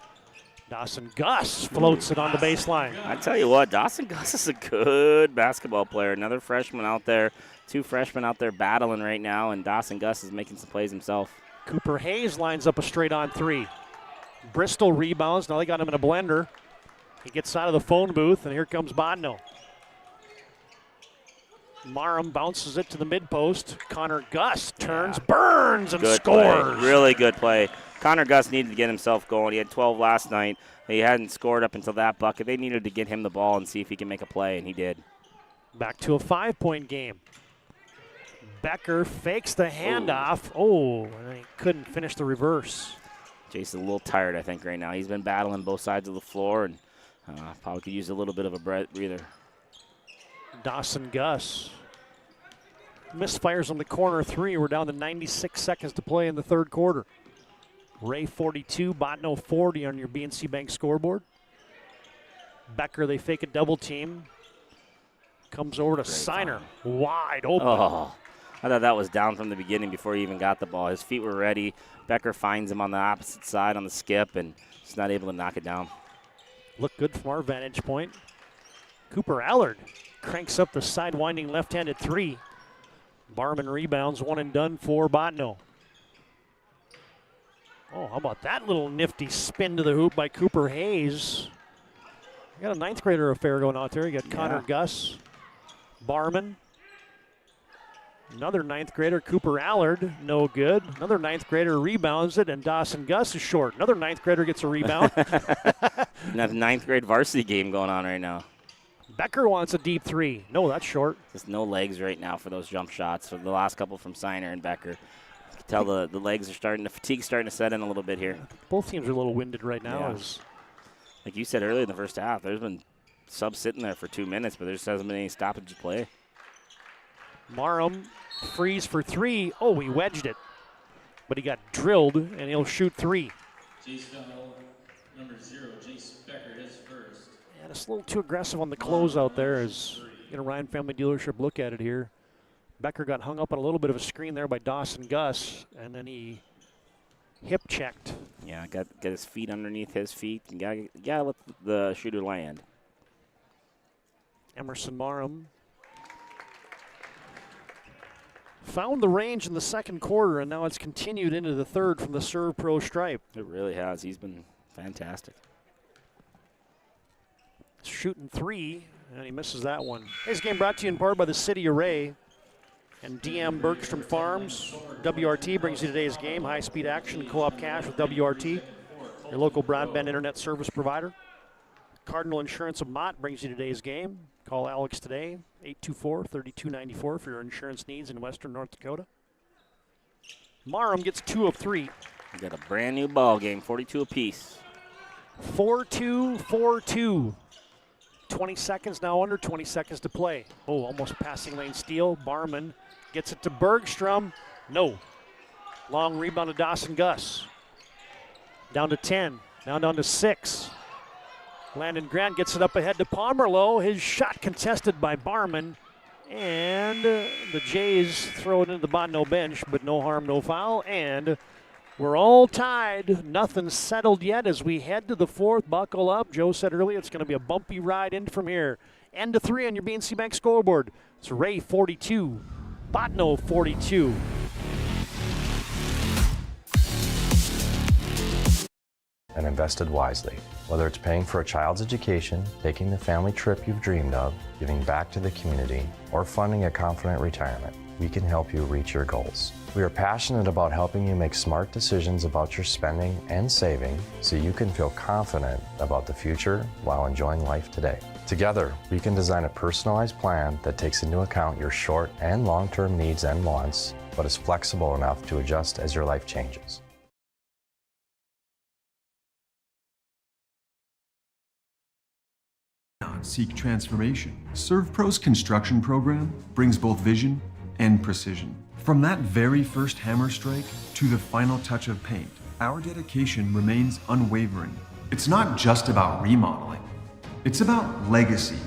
Dawson Gus floats it on the baseline. I tell you what, Dawson Gus is a good basketball player. Another freshman out there, 2 freshmen out there battling right now, and Dawson Gus is making some plays himself. Cooper Hayes lines up a straight-on 3. Bristol rebounds. Now they got him in a blender. He gets out of the phone booth, and here comes Bottineau. Marham bounces it to the mid-post. Connor Gus turns, burns, and good scores. Play. Really good play. Connor Gus needed to get himself going. He had 12 last night. He hadn't scored up until that bucket. They needed to get him the ball and see if he can make a play, and he did. Back to a 5-point game. Becker fakes the handoff. Oh, and he couldn't finish the reverse. Jason's a little tired, I think, right now. He's been battling both sides of the floor and probably could use a little bit of a breather. Dawson Gus misfires on the corner 3. We're down to 96 seconds to play in the third quarter. Ray 42, Bottineau 40 on your BNC Bank scoreboard. Becker, they fake a double team. Comes over to Signer, wide open. Oh, I thought that was down from the beginning before he even got the ball. His feet were ready. Becker finds him on the opposite side on the skip, and he's not able to knock it down. Look good from our vantage point. Cooper Allard cranks up the side-winding left-handed 3. Barman rebounds, 1 and done for Bottineau. Oh, how about that little nifty spin to the hoop by Cooper Hayes. You got a 9th grader affair going out there. You got Connor Gus, Barman, Another 9th grader, Cooper Allard, no good. Another 9th grader rebounds it, and Dawson Gus is short. Another 9th grader gets a rebound. Another 9th grade varsity game going on right now. Becker wants a deep three. No, that's short. Just no legs right now for those jump shots. For the last couple from Siner and Becker. You can tell the legs are starting, the fatigue's starting to set in a little bit here. Both teams are a little winded right now. Yeah. Like you said earlier in the first half, there's been subs sitting there for 2 minutes, but there just hasn't been any stoppage play. Marham freeze for three. Oh, he wedged it. But he got drilled, and he'll shoot three. Number 0, Jace Becker, his first. And it's a little too aggressive on the closeout there as Ryan Family Dealership look at it here. Becker got hung up on a little bit of a screen there by Dawson Gus, and then he hip checked. Yeah, got his feet underneath his feet, and gotta let the shooter land. Emerson Marham found the range in the second quarter, and now it's continued into the third from the Serve Pro stripe. It really has. He's been fantastic. Shooting three, and he misses that one. Today's game brought to you in part by the City Array and DM Bergstrom Farms. WRT brings you today's game. High-speed action, co-op cash with WRT, your local broadband internet service provider. Cardinal Insurance of Mott brings you today's game. Call Alex today, 824-3294 for your insurance needs in western North Dakota. Marham gets 2 of 3. We got a brand new ball game, 42 apiece. 4-2, 4-2. 20 seconds now, under 20 seconds to play. Oh, almost passing lane steal. Barman gets it to Bergstrom. No. Long rebound to Dawson Gus. Down to 10, now down to 6. Landon Grant gets it up ahead to Pomerleau. His shot contested by Barman. And the Jays throw it into the Botno bench, but no harm, no foul. And we're all tied. Nothing settled yet as we head to the fourth. Buckle up. Joe said earlier it's going to be a bumpy ride in from here. End to 3 on your BNC Bank scoreboard. It's Ray 42, Botno 42. And invested wisely. Whether it's paying for a child's education, taking the family trip you've dreamed of, giving back to the community, or funding a confident retirement, we can help you reach your goals. We are passionate about helping you make smart decisions about your spending and saving so you can feel confident about the future while enjoying life today. Together, we can design a personalized plan that takes into account your short and long-term needs and wants, but is flexible enough to adjust as your life changes. Seek transformation. ServPro's construction program brings both vision and precision. From that very first hammer strike to the final touch of paint, our dedication remains unwavering. It's not just about remodeling, it's about legacy.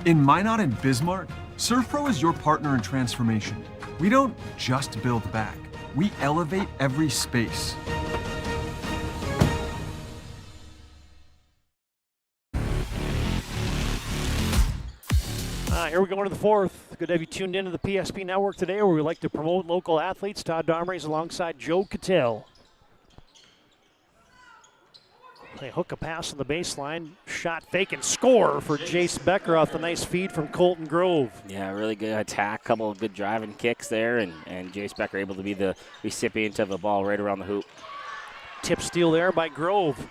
In Minot and Bismarck, ServPro is your partner in transformation. We don't just build back, we elevate every space. Here we go into the fourth. Good to have you tuned into the PSP Network today, where we like to promote local athletes. Todd Darmrey's alongside Joe Cattell. They hook a pass on the baseline. Shot fake and score for Jace Becker off the nice feed from Colton Grove. Yeah, really good attack. Couple of good driving kicks there, and Jace Becker able to be the recipient of a ball right around the hoop. Tip steal there by Grove.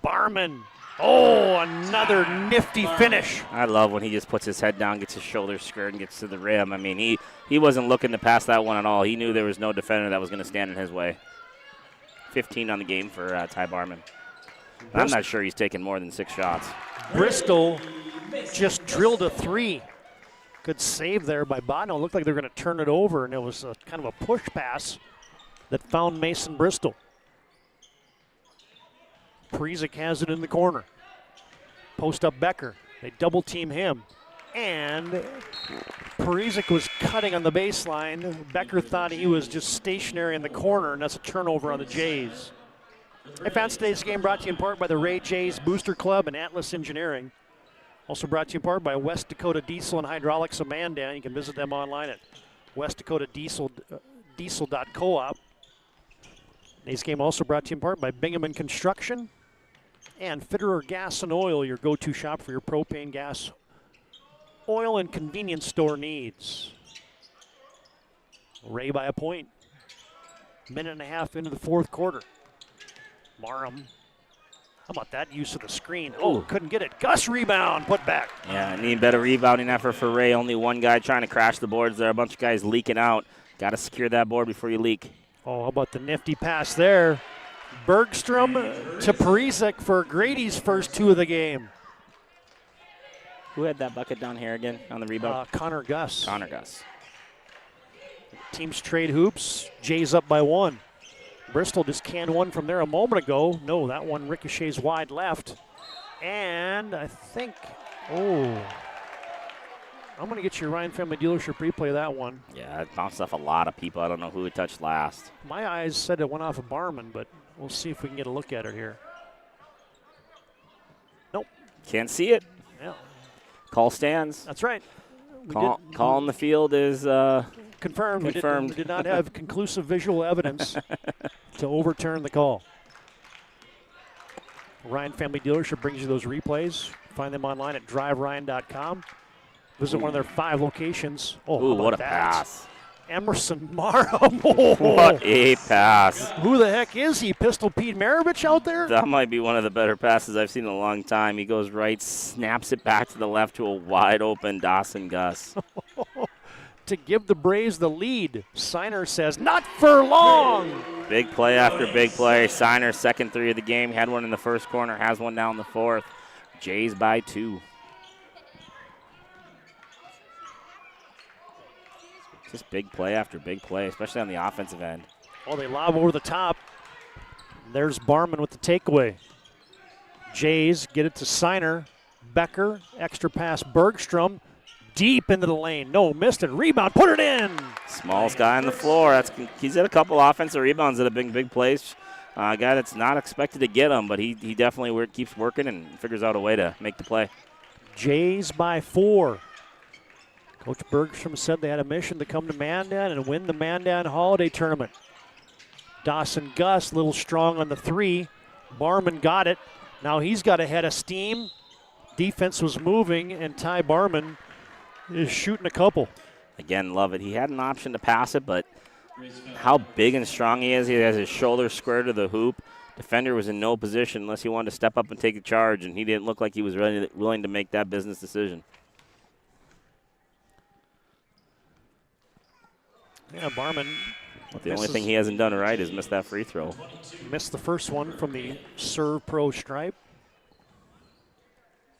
Barman. Oh, another nifty finish. I love when he just puts his head down, gets his shoulders squared, and gets to the rim. I mean, he wasn't looking to pass that one at all. He knew there was no defender that was going to stand in his way. 15 on the game for Ty Barman. I'm not sure he's taken more than 6 shots. Bristol just drilled a 3. Good save there by Botno. Looked like they were going to turn it over, and it was kind of a push pass that found Mason Bristol. Prizik has it in the corner. Post up Becker. They double team him. And Prizik was cutting on the baseline. Becker thought he was just stationary in the corner, and that's a turnover on the Jays. Hey fans, today's game brought to you in part by the Ray Jays Booster Club and Atlas Engineering. Also brought to you in part by West Dakota Diesel and Hydraulics of Mandan. You can visit them online at westdakotadiesel.coop. Today's game also brought to you in part by Bingham Construction and Fitterer Gas and Oil, your go-to shop for your propane, gas, oil, and convenience store needs. Ray by a point. Minute and a half into the fourth quarter. Marham. How about that use of the screen? Oh, couldn't get it. Gus rebound, put back. Yeah, need better rebounding effort for Ray. Only one guy trying to crash the boards there. A bunch of guys leaking out. Got to secure that board before you leak. Oh, how about the nifty pass there? Bergstrom to Parizek for Grady's first 2 of the game. Who had that bucket down here again on the rebound? Connor Gus. Connor Gus. Teams trade hoops. Jay's up by 1. Bristol just canned one from there a moment ago. No, that one ricochets wide left. And I think, I'm going to get your Ryan Family Dealership replay of that one. Yeah, it bounced off a lot of people. I don't know who it touched last. My eyes said it went off of Barman, but we'll see if we can get a look at it here. Nope. Can't see it. Yeah. Call stands. That's right. Call in the field is confirmed. Confirmed. We did not have conclusive visual evidence to overturn the call. Ryan Family Dealership brings you those replays. Find them online at driveryan.com. Visit one of their 5 locations. Oh, what a that? pass. Emerson Marham. What a pass. Who the heck is he? Pistol Pete Maravich out there? That might be one of the better passes I've seen in a long time. He goes right, snaps it back to the left to a wide open Dawson Gus. To give the Braves the lead. Signer says, not for long. Big play after big play. Signer, second 3 of the game. Had one in the first corner, has one now in the fourth. Jays by 2. Just big play after big play, especially on the offensive end. Oh, they lob over the top. There's Barman with the takeaway. Jays get it to Signer. Becker, extra pass Bergstrom. Deep into the lane. No, missed it. Rebound, put it in. Smallest guy on the floor. He's had a couple offensive rebounds that have been big plays. A guy that's not expected to get them, but he definitely keeps working and figures out a way to make the play. Jays by 4. Coach Bergstrom said they had a mission to come to Mandan and win the Mandan Holiday Tournament. Dawson Gus, a little strong on the 3. Barman got it. Now he's got a head of steam. Defense was moving, and Ty Barman is shooting a couple. Again, love it. He had an option to pass it, but how big and strong he is. He has his shoulder square to the hoop. Defender was in no position unless he wanted to step up and take a charge, and he didn't look like he was willing to make that business decision. Yeah, Barman. The only thing he hasn't done right is miss that free throw. Missed the first one from the Serve Pro stripe.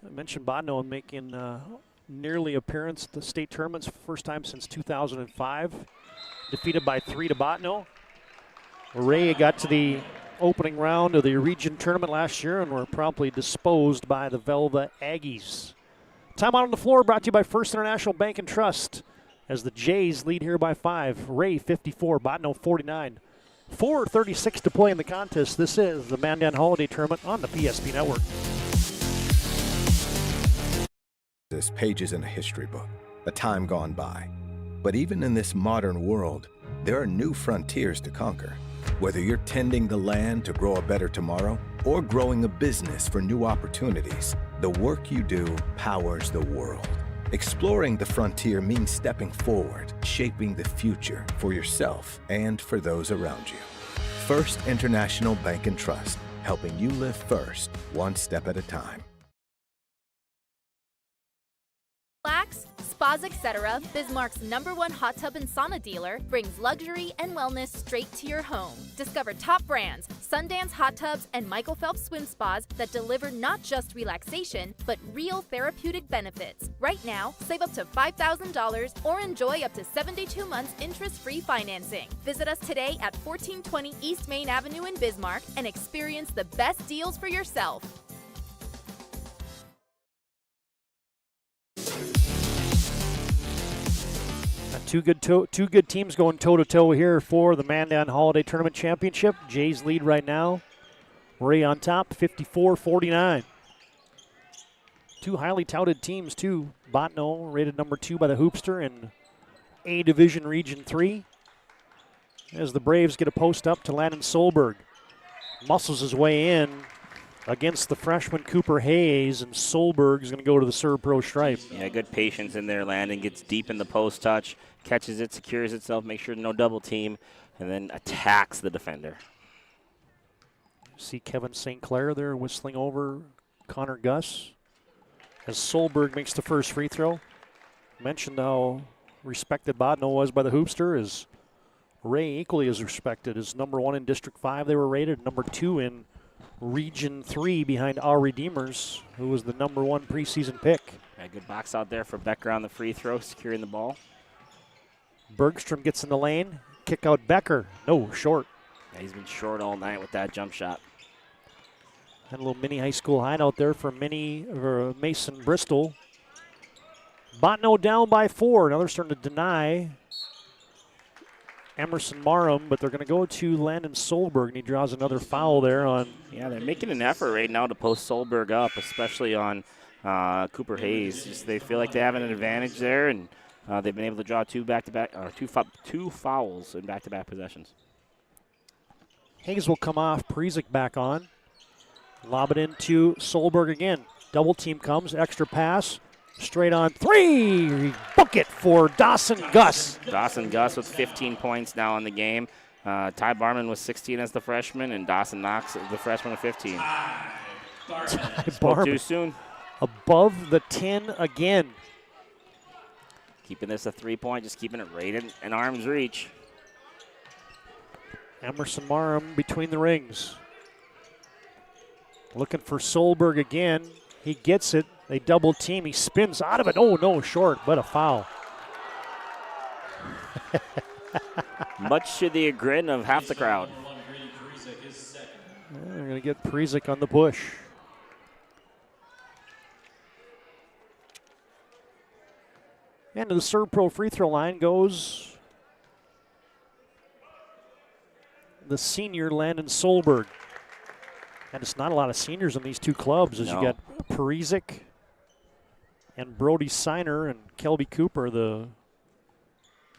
I mentioned Bodno making nearly appearance at the state tournaments, first time since 2005. Defeated by 3 to Botno. Ray got to the opening round of the region tournament last year and were promptly disposed by the Velva Aggies. Timeout on the floor brought to you by First International Bank and Trust as the Jays lead here by 5. Ray 54, Botno 49. 4:36 to play in the contest. This is the Mandan Holiday Tournament on the PSP Network. There's pages in a history book, a time gone by. But even in this modern world, there are new frontiers to conquer. Whether you're tending the land to grow a better tomorrow or growing a business for new opportunities, the work you do powers the world. Exploring the frontier means stepping forward, shaping the future for yourself and for those around you. First International Bank and Trust, helping you live first, one step at a time. Relax, Spas Etc., Bismarck's #1 hot tub and sauna dealer, brings luxury and wellness straight to your home. Discover top brands, Sundance Hot Tubs, and Michael Phelps Swim Spas that deliver not just relaxation, but real therapeutic benefits. Right now, save up to $5,000 or enjoy up to 72 months interest-free financing. Visit us today at 1420 East Main Avenue in Bismarck and experience the best deals for yourself. Two good teams going toe-to-toe here for the Mandan Holiday Tournament Championship. Jays lead right now. Ray on top, 54-49. Two highly touted teams, too. Botno rated #2 by the Hoopster in A Division Region 3. As the Braves get a post up to Landon Solberg. Muscles his way in against the freshman Cooper Hayes, and Solberg is going to go to the Serve Pro stripe. Yeah, good patience in there. Landon gets deep in the post touch, catches it, secures itself, makes sure no double team, and then attacks the defender. See Kevin St. Clair there whistling over Connor Gus as Solberg makes the first free throw. Mentioned how respected Bodno was by the Hoopster. Is Ray equally as respected as number 1 in District 5 they were rated, number 2 in Region 3 behind our Redeemers, who was the number 1 preseason pick. A good box out there for Becker on the free throw, securing the ball. Bergstrom gets in the lane. Kick out Becker. No, short. Yeah, he's been short all night with that jump shot. And a little mini high school hideout there for Mason Bristol. Botno down by 4. Now they're starting to deny Emerson Marham, but they're going to go to Landon Solberg, and he draws another foul there on. Yeah, they're making an effort right now to post Solberg up, especially on Cooper Hayes. Just they feel like they have an advantage there, and they've been able to draw two fouls in back-to-back possessions. Hayes will come off. Prezic back on. Lob it into Solberg again. Double team comes. Extra pass. Straight on 3. Bucket for Dawson Gus. Dawson Gus with 15 points now in the game. Ty Barman was 16 as the freshman, and Dawson Knox, the freshman, with 15. Spoke too soon. Above the 10 again. Keeping this a 3-point, just keeping it right in arm's reach. Emerson Marham between the rings. Looking for Solberg again. He gets it. They double team. He spins out of it. Oh, no, short, but a foul. Much to the chagrin of half the crowd. They're going to get Prezic on the push. And to the Serve Pro free throw line goes the senior Landon Solberg. And it's not a lot of seniors in these two clubs, as you got Prezic and Brody Siner and Kelby Cooper, the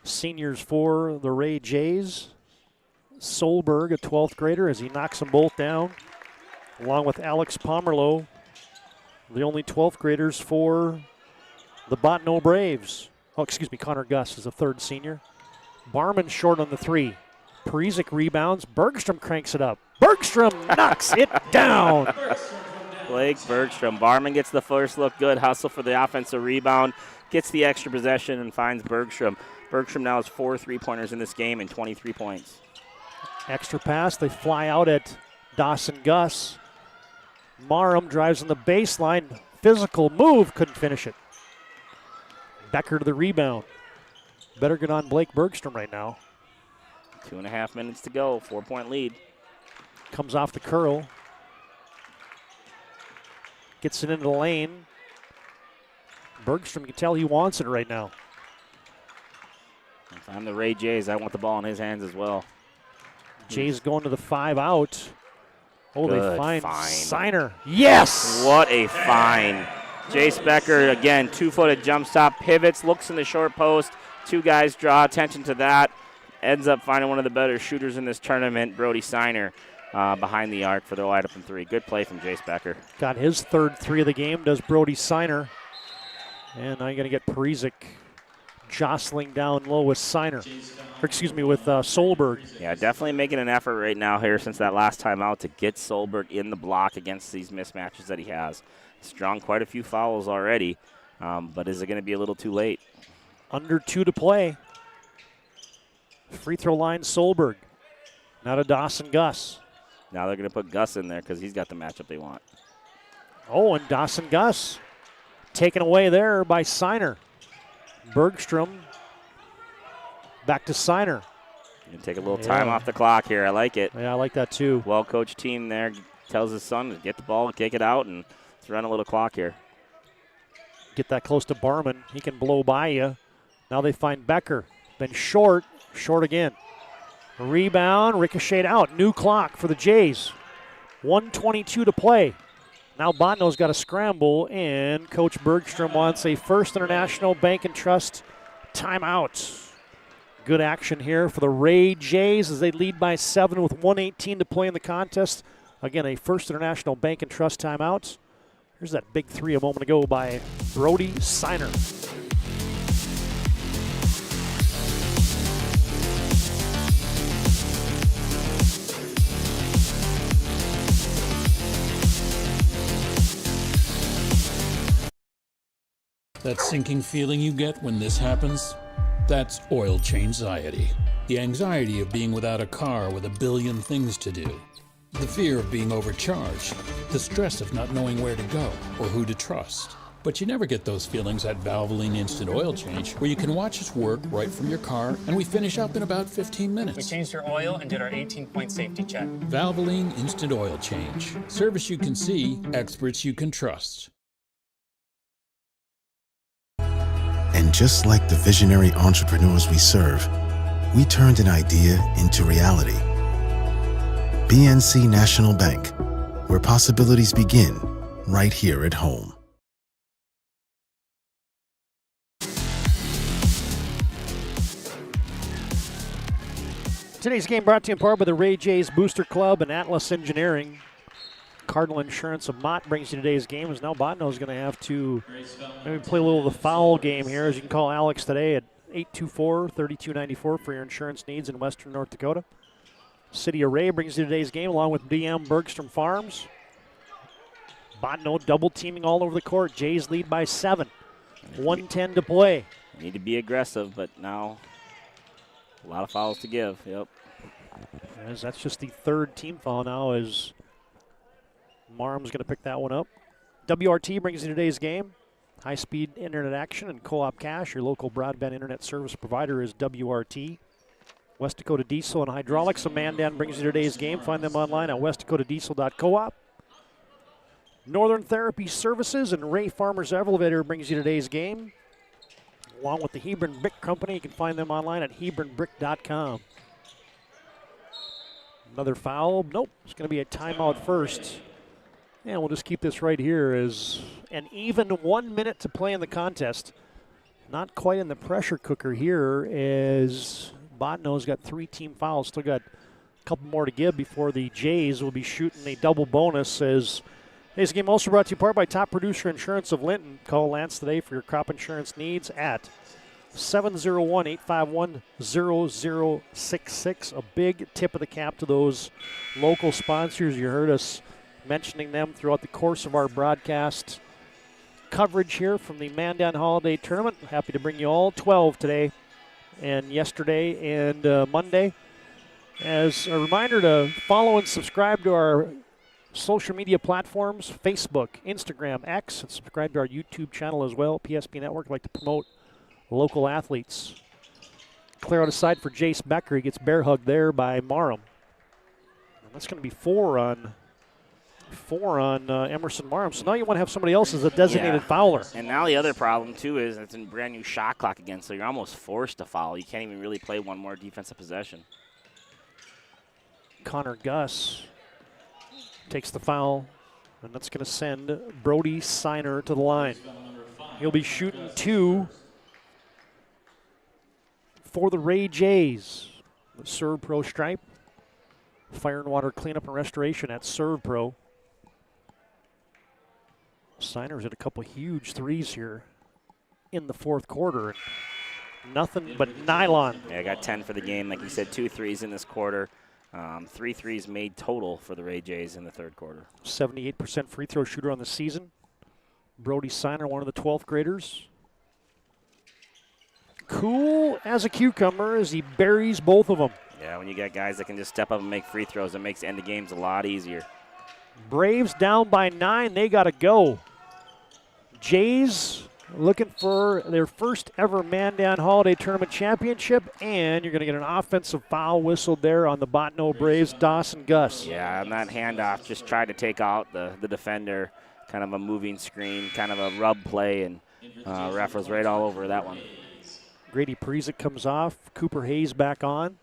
seniors for the Ray Jays. Solberg, a 12th grader, as he knocks them both down, along with Alex Pomerlow, the only 12th graders for the Botno Braves. Oh, excuse me, Connor Gus is a third senior. Barman short on the 3. Prezic rebounds. Bergstrom cranks it up. Bergstrom knocks it down. Blake Bergstrom. Barman gets the first look good. Hustle for the offensive rebound. Gets the extra possession and finds Bergstrom. Bergstrom now has 4 3-pointers in this game and 23 points. Extra pass. They fly out at Dawson Gus. Marham drives on the baseline. Physical move. Couldn't finish it. Becker to the rebound. Better get on Blake Bergstrom right now. 2.5 minutes to go. 4-point lead. Comes off the curl. Gets it into the lane. Bergstrom, you can tell he wants it right now. If I'm the Ray Jays, I want the ball in his hands as well. Jays going to the 5 out. Oh, Good they find find. Siner. Yes! What a find. Jace Becker, again, 2-footed jump stop, pivots, looks in the short post. 2 guys draw attention to that. Ends up finding one of the better shooters in this tournament, Brody Siner, behind the arc for the wide open 3. Good play from Jace Becker. Got his third 3 of the game, does Brody Siner. And now you're going to get Prezic jostling down low with Siner. Or excuse me, with Solberg. Yeah, definitely making an effort right now here since that last time out to get Solberg in the block against these mismatches that he has. He's drawn quite a few fouls already, but is it going to be a little too late? Under 2 to play. Free throw line, Solberg. Now to Dawson Gus. Now they're going to put Gus in there because he's got the matchup they want. Oh, and Dawson Gus taken away there by Siner. Bergstrom back to Siner. You can take a little time off the clock here. I like it. Yeah, I like that too. Well-coached team there tells his son to get the ball, take it out, and let's run a little clock here. Get that close to Barman. He can blow by you. Now they find Becker. Been short again. Rebound, ricocheted out. New clock for the Jays. 1:22 to play. Now Botno's got a scramble, and Coach Bergstrom wants a First International Bank and Trust timeout. Good action here for the Ray Jays as they lead by 7 with 1:18 to play in the contest. Again, a First International Bank and Trust timeout. Here's that big 3 a moment ago by Brody Siner. That sinking feeling you get when this happens? That's oil change-anxiety. The anxiety of being without a car with a billion things to do. The fear of being overcharged. The stress of not knowing where to go or who to trust. But you never get those feelings at Valvoline Instant Oil Change, where you can watch us work right from your car, and we finish up in about 15 minutes. We changed your oil and did our 18-point safety check. Valvoline Instant Oil Change. Service you can see, experts you can trust. And just like the visionary entrepreneurs we serve, we turned an idea into reality. BNC National Bank, where possibilities begin right here at home. Today's game brought to you in part by the Ray J's Booster Club and Atlas Engineering. Cardinal Insurance of Mott brings you today's game, as now Botno is going to have to maybe play a little of the foul game here, as you can call Alex today at 824-3294 for your insurance needs in western North Dakota. City of Ray brings you today's game along with DM Bergstrom Farms. Botno double teaming all over the court. Jays lead by 7. 1:10 to play. Need to be aggressive, but now a lot of fouls to give. Yep. As that's just the third team foul now, as Marham's going to pick that one up. WRT brings you today's game. High-speed internet action and co-op cash. Your local broadband internet service provider is WRT. West Dakota Diesel and Hydraulics of Mandan brings you today's game. Find them online at westdakotadiesel.coop. Northern Therapy Services and Ray Farmers Elevator brings you today's game. Along with the Hebron Brick Company, you can find them online at hebronbrick.com. Another foul. Nope, it's going to be a timeout first. And we'll just keep this right here as an even 1 minute to play in the contest. Not quite in the pressure cooker here, as Botno's got 3 team fouls. Still got a couple more to give before the Jays will be shooting a double bonus. As today's game also brought to you in part by Top Producer Insurance of Linton. Call Lance today for your crop insurance needs at 701-851-0066. A big tip of the cap to those local sponsors. You heard us mentioning them throughout the course of our broadcast coverage here from the Mandan Holiday Tournament. Happy to bring you all 12 today and yesterday and Monday. As a reminder to follow and subscribe to our social media platforms, Facebook, Instagram, X, and subscribe to our YouTube channel as well, PSP Network. I'd like to promote local athletes. Clear out a side for Jace Becker. He gets bear hugged there by Marham. And that's going to be four on Emerson Marham. So now you want to have somebody else as a designated fouler. And now the other problem, too, is it's a brand new shot clock again, so you're almost forced to foul. You can't even really play one more defensive possession. Connor Gus takes the foul, and that's going to send Brody Siner to the line. He'll be shooting 2 for the Ray Jays. The Serve Pro stripe. Fire and water cleanup and restoration at Serve Pro. Siner's hit a couple huge threes here in the fourth quarter. Nothing but nylon. Yeah, I got 10 for the game. Like you said, 2 threes in this quarter. 3 threes made total for the Ray Jays in the third quarter. 78% free throw shooter on the season. Brody Siner, one of the 12th graders. Cool as a cucumber as he buries both of them. Yeah, when you got guys that can just step up and make free throws, it makes end of games a lot easier. Braves down by 9. They got to go. Jays looking for their first ever Mandan Holiday Tournament championship, and you're going to get an offensive foul whistled there on the Botno Braves, Dawson Gus. Yeah, on that handoff, just tried to take out the defender, kind of a moving screen, kind of a rub play, and ref was right all over that one. Grady Parizek comes off. Cooper Hayes back on.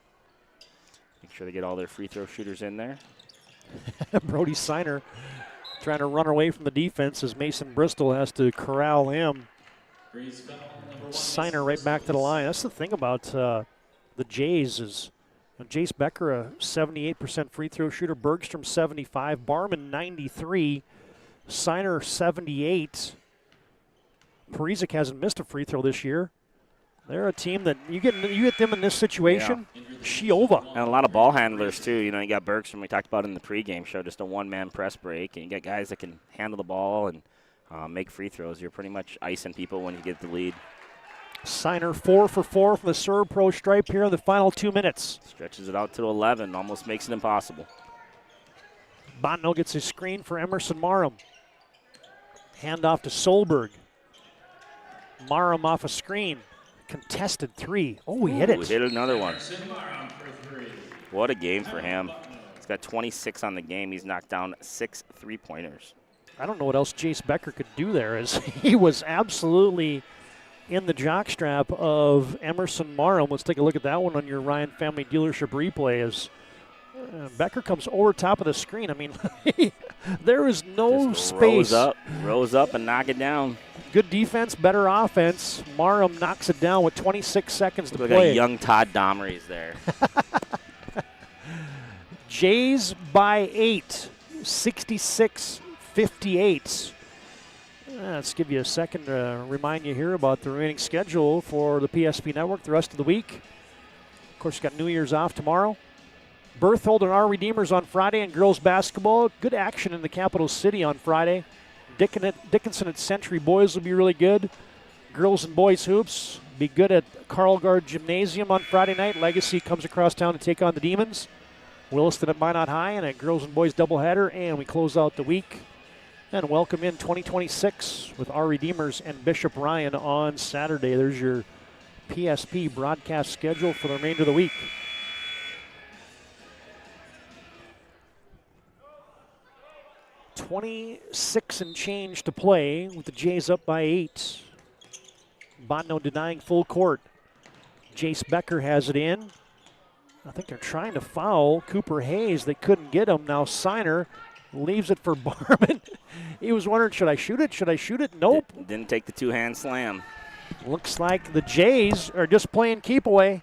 Make sure they get all their free throw shooters in there. Brody Siner trying to run away from the defense as Mason Bristol has to corral him. Siner right back to the line. That's the thing about the Jays is Jace Becker, a 78% free throw shooter. Bergstrom, 75. Barman, 93. Siner, 78. Parizek hasn't missed a free throw this year. They're a team that you get them in this situation, Shiova. And a lot of ball handlers, too. You know, you got Bergstrom, we talked about in the pregame show, just a one-man press break. And you got guys that can handle the ball and make free throws. You're pretty much icing people when you get the lead. Signer 4 for 4 from the Serve Pro stripe here in the final 2 minutes. Stretches it out to 11, almost makes it impossible. Botno gets his screen for Emerson Marham. Hand off to Solberg. Marham off a screen. Contested 3. Oh, he hit it. Hit another one. What a game for him. He's got 26 on the game. He's knocked down 6 3-pointers. I don't know what else Jace Becker could do there, as he was absolutely in the jockstrap of Emerson Marham. Let's take a look at that one on your Ryan Family Dealership replay as Becker comes over top of the screen. I mean, there is no space. Rose up and knock it down. Good defense, better offense. Marham knocks it down with 26 seconds to play. Like a young Todd Domrey's there. Jays by 8, 66-58. Let's give you a second to remind you here about the remaining schedule for the PSP Network the rest of the week. Of course, you got New Year's off tomorrow. Berthold and our Redeemers on Friday, and girls basketball. Good action in the capital city on Friday. Dickinson at Century Boys will be really good. Girls and boys hoops be good at Carlgard Gymnasium on Friday night. Legacy comes across town to take on the Demons. Williston at Minot High and a girls and boys doubleheader, and we close out the week and welcome in 2026 with our Redeemers and Bishop Ryan on Saturday. There's your PSP broadcast schedule for the remainder of the week. .26 and change to play with the Jays up by 8. Botno denying full court. Jace Becker has it in. I think they're trying to foul Cooper Hayes. They couldn't get him. Now Signer leaves it for Barman. He was wondering, should I shoot it? Should I shoot it? Nope. Didn't take the two-hand slam. Looks like the Jays are just playing keep away.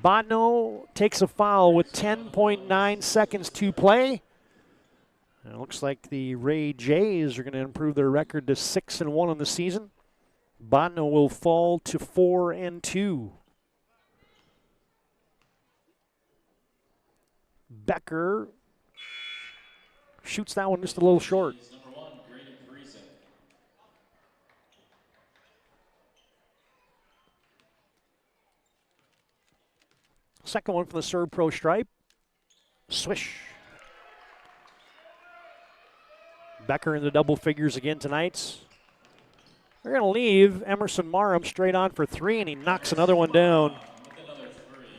Botno takes a foul with 10.9 seconds to play. And it looks like the Ray Jays are going to improve their record to 6-1 in the season. Botno will fall to 4-2. Becker shoots that one just a little short. Second one from the Serve Pro stripe. Swish. Becker in the double figures again tonight. They're going to leave Emerson Marham straight on for 3, and he knocks another one down.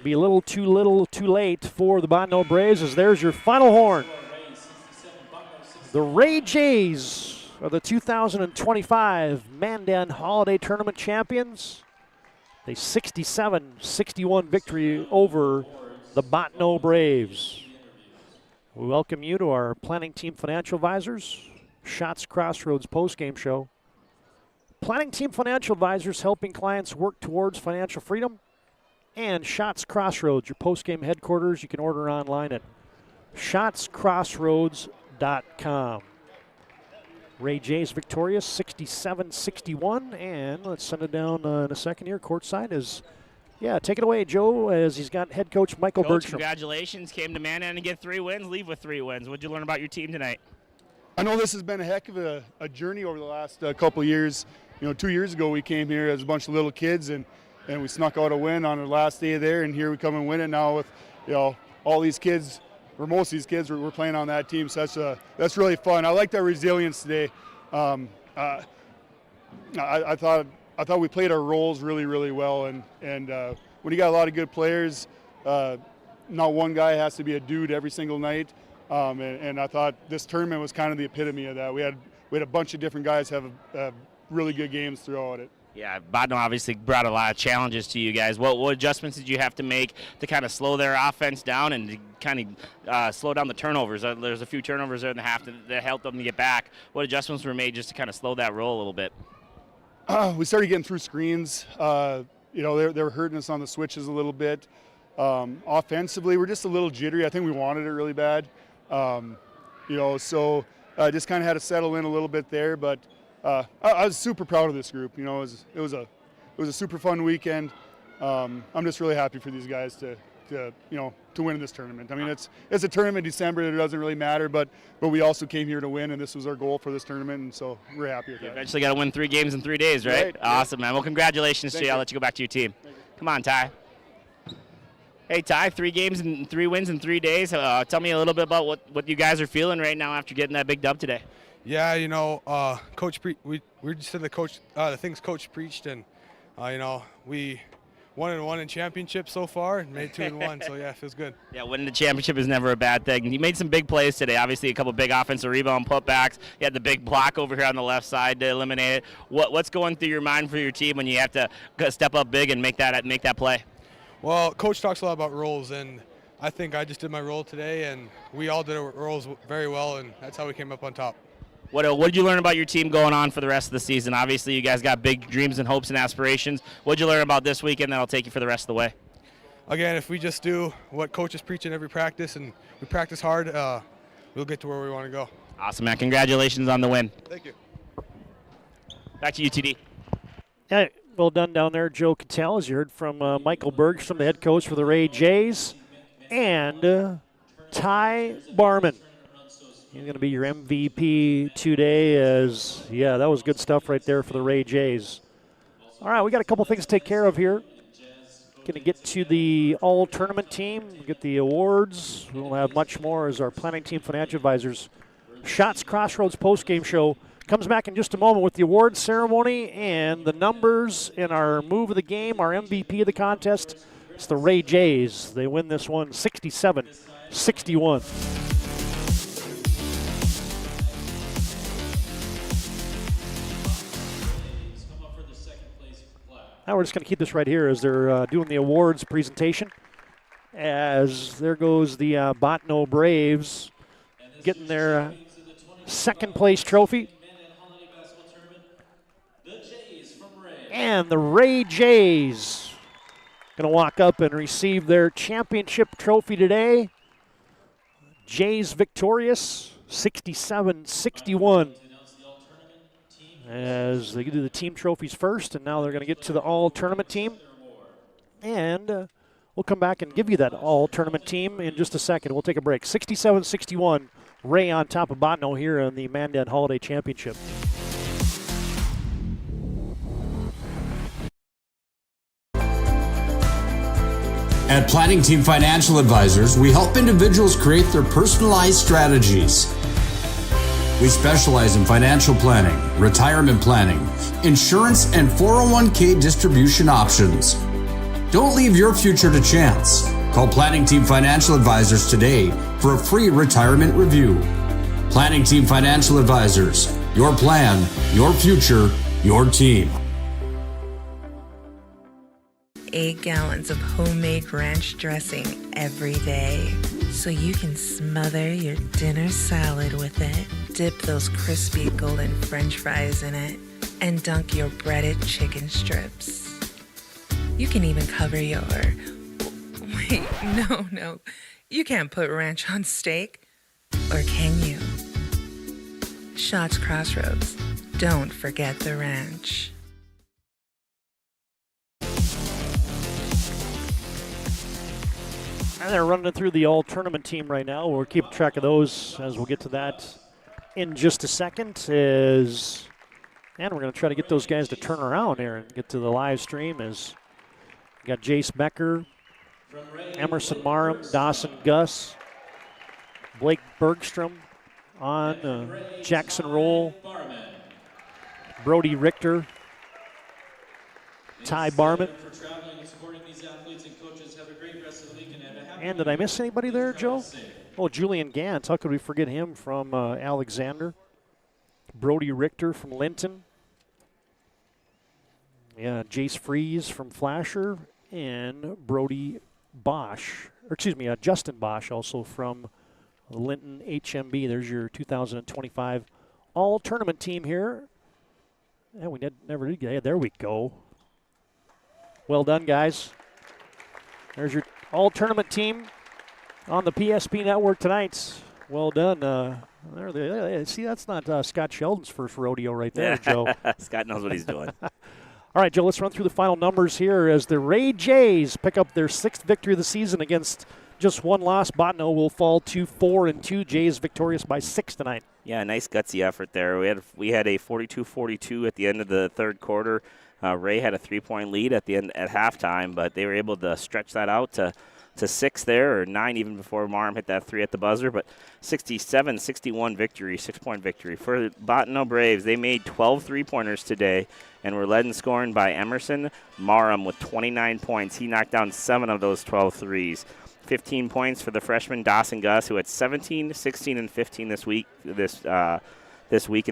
Be a little too late for the Botno Braves, as there's your final horn. The Ray Jays are the 2025 Mandan Holiday Tournament champions. A 67-61 victory over the Botno Braves. We welcome you to our Planning Team Financial Advisors, Shots Crossroads postgame show. Planning Team Financial Advisors helping clients work towards financial freedom. And Shots Crossroads, your postgame headquarters. You can order online at shotscrossroads.com. Ray Jays victorious, 67-61. And let's send it down in a second here. Courtside is, take it away, Joe, as he's got head coach Michael Bergstrom. Congratulations. Came to Mandan and get 3 wins, leave with 3 wins. What did you learn about your team tonight? I know this has been a heck of a journey over the last couple of years. 2 years ago we came here as a bunch of little kids and we snuck out a win on our last day there, and here we come and win it now with all these kids, or most of these kids we're playing on that team, so that's really fun. I like that resilience today. I thought we played our roles really, really well, and when you got a lot of good players, not one guy has to be a dude every single night, and I thought this tournament was kind of the epitome of that. We had a bunch of different guys have really good games throughout it. Yeah, Botno obviously brought a lot of challenges to you guys. What adjustments did you have to make to kind of slow their offense down and to kind of slow down the turnovers? There's a few turnovers there in the half that helped them to get back. What adjustments were made just to kind of slow that roll a little bit? We started getting through screens. They were hurting us on the switches a little bit. Offensively, we're just a little jittery. I think we wanted it really bad. So just kind of had to settle in a little bit there, but I was super proud of this group. It was a super fun weekend. I'm just really happy for these guys to to win this tournament. I mean, it's a tournament in December. It doesn't really matter, but we also came here to win, and this was our goal for this tournament, and so we're happy with that. Eventually got to win 3 games in 3 days, right? Awesome, man. Well, congratulations to you. I'll let you go back to your team. Come on, Ty. Hey, Ty, 3 games and 3 wins in 3 days. Tell me a little bit about what you guys are feeling right now after getting that big dub today. Yeah, Coach, we just said the things Coach preached, and we 1-1 in championships so far and made 2-1. So yeah, it feels good. Yeah, winning the championship is never a bad thing. You made some big plays today. Obviously, a couple big offensive rebound putbacks. You had the big block over here on the left side to eliminate it. What's going through your mind for your team when you have to step up big and make that play? Well, Coach talks a lot about roles, and I think I just did my role today, and we all did our roles very well, and that's how we came up on top. What did you learn about your team going on for the rest of the season? Obviously, you guys got big dreams and hopes and aspirations. What did you learn about this weekend that'll take you for the rest of the way? Again, if we just do what Coach is preaching every practice and we practice hard, we'll get to where we want to go. Awesome, man. Congratulations on the win. Thank you. Back to you, TD. Yeah, well done down there, Joe Cattell, as you heard from Michael Bergstrom, the head coach for the Ray Jays, and Ty Barman. He's going to be your MVP today that was good stuff right there for the Ray Jays. All right, we got a couple things to take care of here. Going to get to the all-tournament team, get the awards. We'll have much more as our planning team financial advisors. Shots Crossroads postgame show comes back in just a moment with the awards ceremony and the numbers in our move of the game, our MVP of the contest. It's the Ray Jays. They win this one 67-61. Now we're just going to keep this right here as they're doing the awards presentation. As there goes the Botno Braves getting their second place trophy. And the Ray Jays going to walk up and receive their championship trophy today. Jays victorious, 67-61. As they do the team trophies first, and now they're going to get to the all-tournament team. And we'll come back and give you that all-tournament team in just a second. We'll take a break. 67-61, Ray on top of Botno here in the Mandan Holiday Championship. At Planning Team Financial Advisors, we help individuals create their personalized strategies. We specialize in financial planning, retirement planning, insurance, and 401k distribution options. Don't leave your future to chance. Call Planning Team Financial Advisors today for a free retirement review. Planning Team Financial Advisors, your plan, your future, your team. 8 gallons of homemade ranch dressing every day, so you can smother your dinner salad with it, dip those crispy golden French fries in it, and dunk your breaded chicken strips. You can even cover your... Wait, no. You can't put ranch on steak. Or can you? Shots Crossroads. Don't forget the ranch. And they're running through the all-tournament team right now. We'll keep track of those as we'll get to that in just a second. And we're going to try to get those guys to turn around here and get to the live stream. As we got Jace Becker, Emerson Marham, Dawson Gus, Blake Bergstrom on Jackson Roll, Brody Richter, Ty Barman. And did I miss anybody there, Joe? Oh, Julian Gantz. How could we forget him from Alexander? Brody Richter from Linton. Yeah, Jace Fries from Flasher. And Brody Bosch. Or excuse me, Justin Bosch also from Linton HMB. There's your 2025 all-tournament team here. And we never did get it. There we go. Well done, guys. There's your all-tournament team on the PSP network tonight. Well done. See, that's not Scott Sheldon's first rodeo right there, Joe. Scott knows what he's doing. All right, Joe, let's run through the final numbers here as the Ray Jays pick up their 6th victory of the season against just one loss. Bottineau will fall to 4-2. Jays victorious by 6 tonight. Yeah, nice gutsy effort there. We had a 42-42 at the end of the third quarter. Ray had a 3-point lead at the end at halftime, but they were able to stretch that out to 6 there, or 9 even before Marm hit that 3 at the buzzer. But 67-61 victory, 6-point victory. For the Bottineau Braves, they made 12 3-pointers today and were led in scoring by Emerson Marm with 29 points. He knocked down 7 of those 12 threes. 15 points for the freshman Dawson Gus, who had 17, 16, and 15 this week in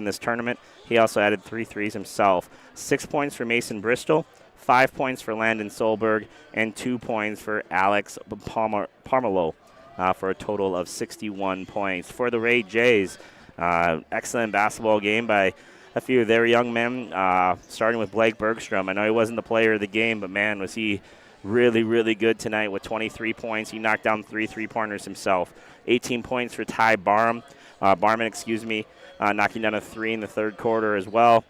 this tournament. He also added 3 threes himself. 6 points for Mason Bristol, 5 points for Landon Solberg, and 2 points for Alex Parmelo for a total of 61 points. For the Ray Jays, excellent basketball game by a few of their young men, starting with Blake Bergstrom. I know he wasn't the player of the game, but, man, was he really, really good tonight with 23 points. He knocked down 3 3-pointers himself. 18 points for Ty Barman, knocking down a 3 in the third quarter as well.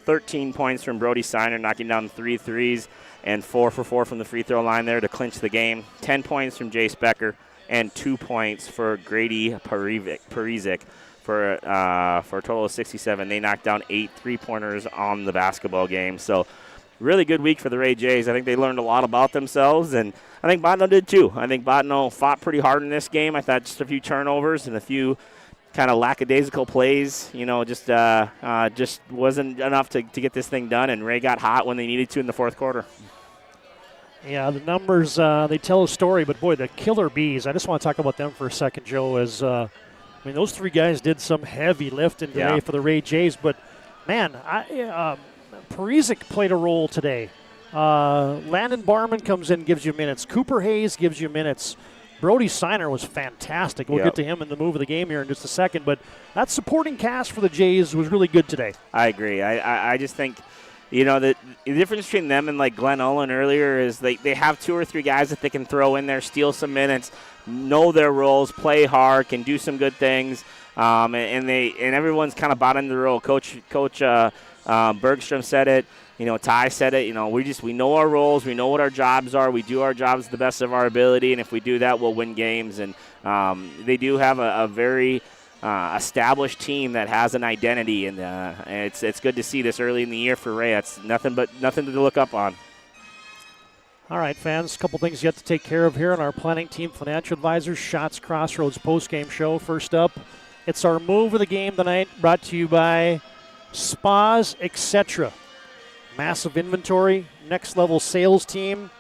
13 points from Brody Seiner, knocking down 3 threes, and 4 for 4 from the free throw line there to clinch the game. 10 points from Jace Becker, and 2 points for Grady Parizic for a total of 67. They knocked down 8 3-pointers on the basketball game. So really good week for the Ray Jays. I think they learned a lot about themselves, and I think Bottineau did too. I think Bottineau fought pretty hard in this game. I thought just a few turnovers and a few kind of lackadaisical plays, just wasn't enough to get this thing done, and Ray got hot when they needed to in the fourth quarter. Yeah, the numbers, they tell a story, but, boy, the Killer Bees, I just want to talk about them for a second, Joe, as, those 3 guys did some heavy lifting today for the Ray Jays, but, man, Parizic played a role today. Landon Barman comes in, gives you minutes. Cooper Hayes gives you minutes. Brody Seiner was fantastic. We'll get to him in the move of the game here in just a second, but that supporting cast for the Jays was really good today. I agree. I just think, the difference between them and like Glenn Olin earlier is they have 2 or 3 guys that they can throw in there, steal some minutes, know their roles, play hard, can do some good things, and everyone's kind of bought into the role. Coach Bergstrom said it. Ty said it. We know our roles. We know what our jobs are. We do our jobs to the best of our ability, and if we do that, we'll win games. And they do have a very established team that has an identity, and it's good to see this early in the year for Ray. It's nothing to look up on. All right, fans, a couple things yet to take care of here on our Planning Team Financial Advisors Shots Crossroads postgame show. First up, it's our move of the game tonight, brought to you by Spas, etc. Massive inventory, next level sales team.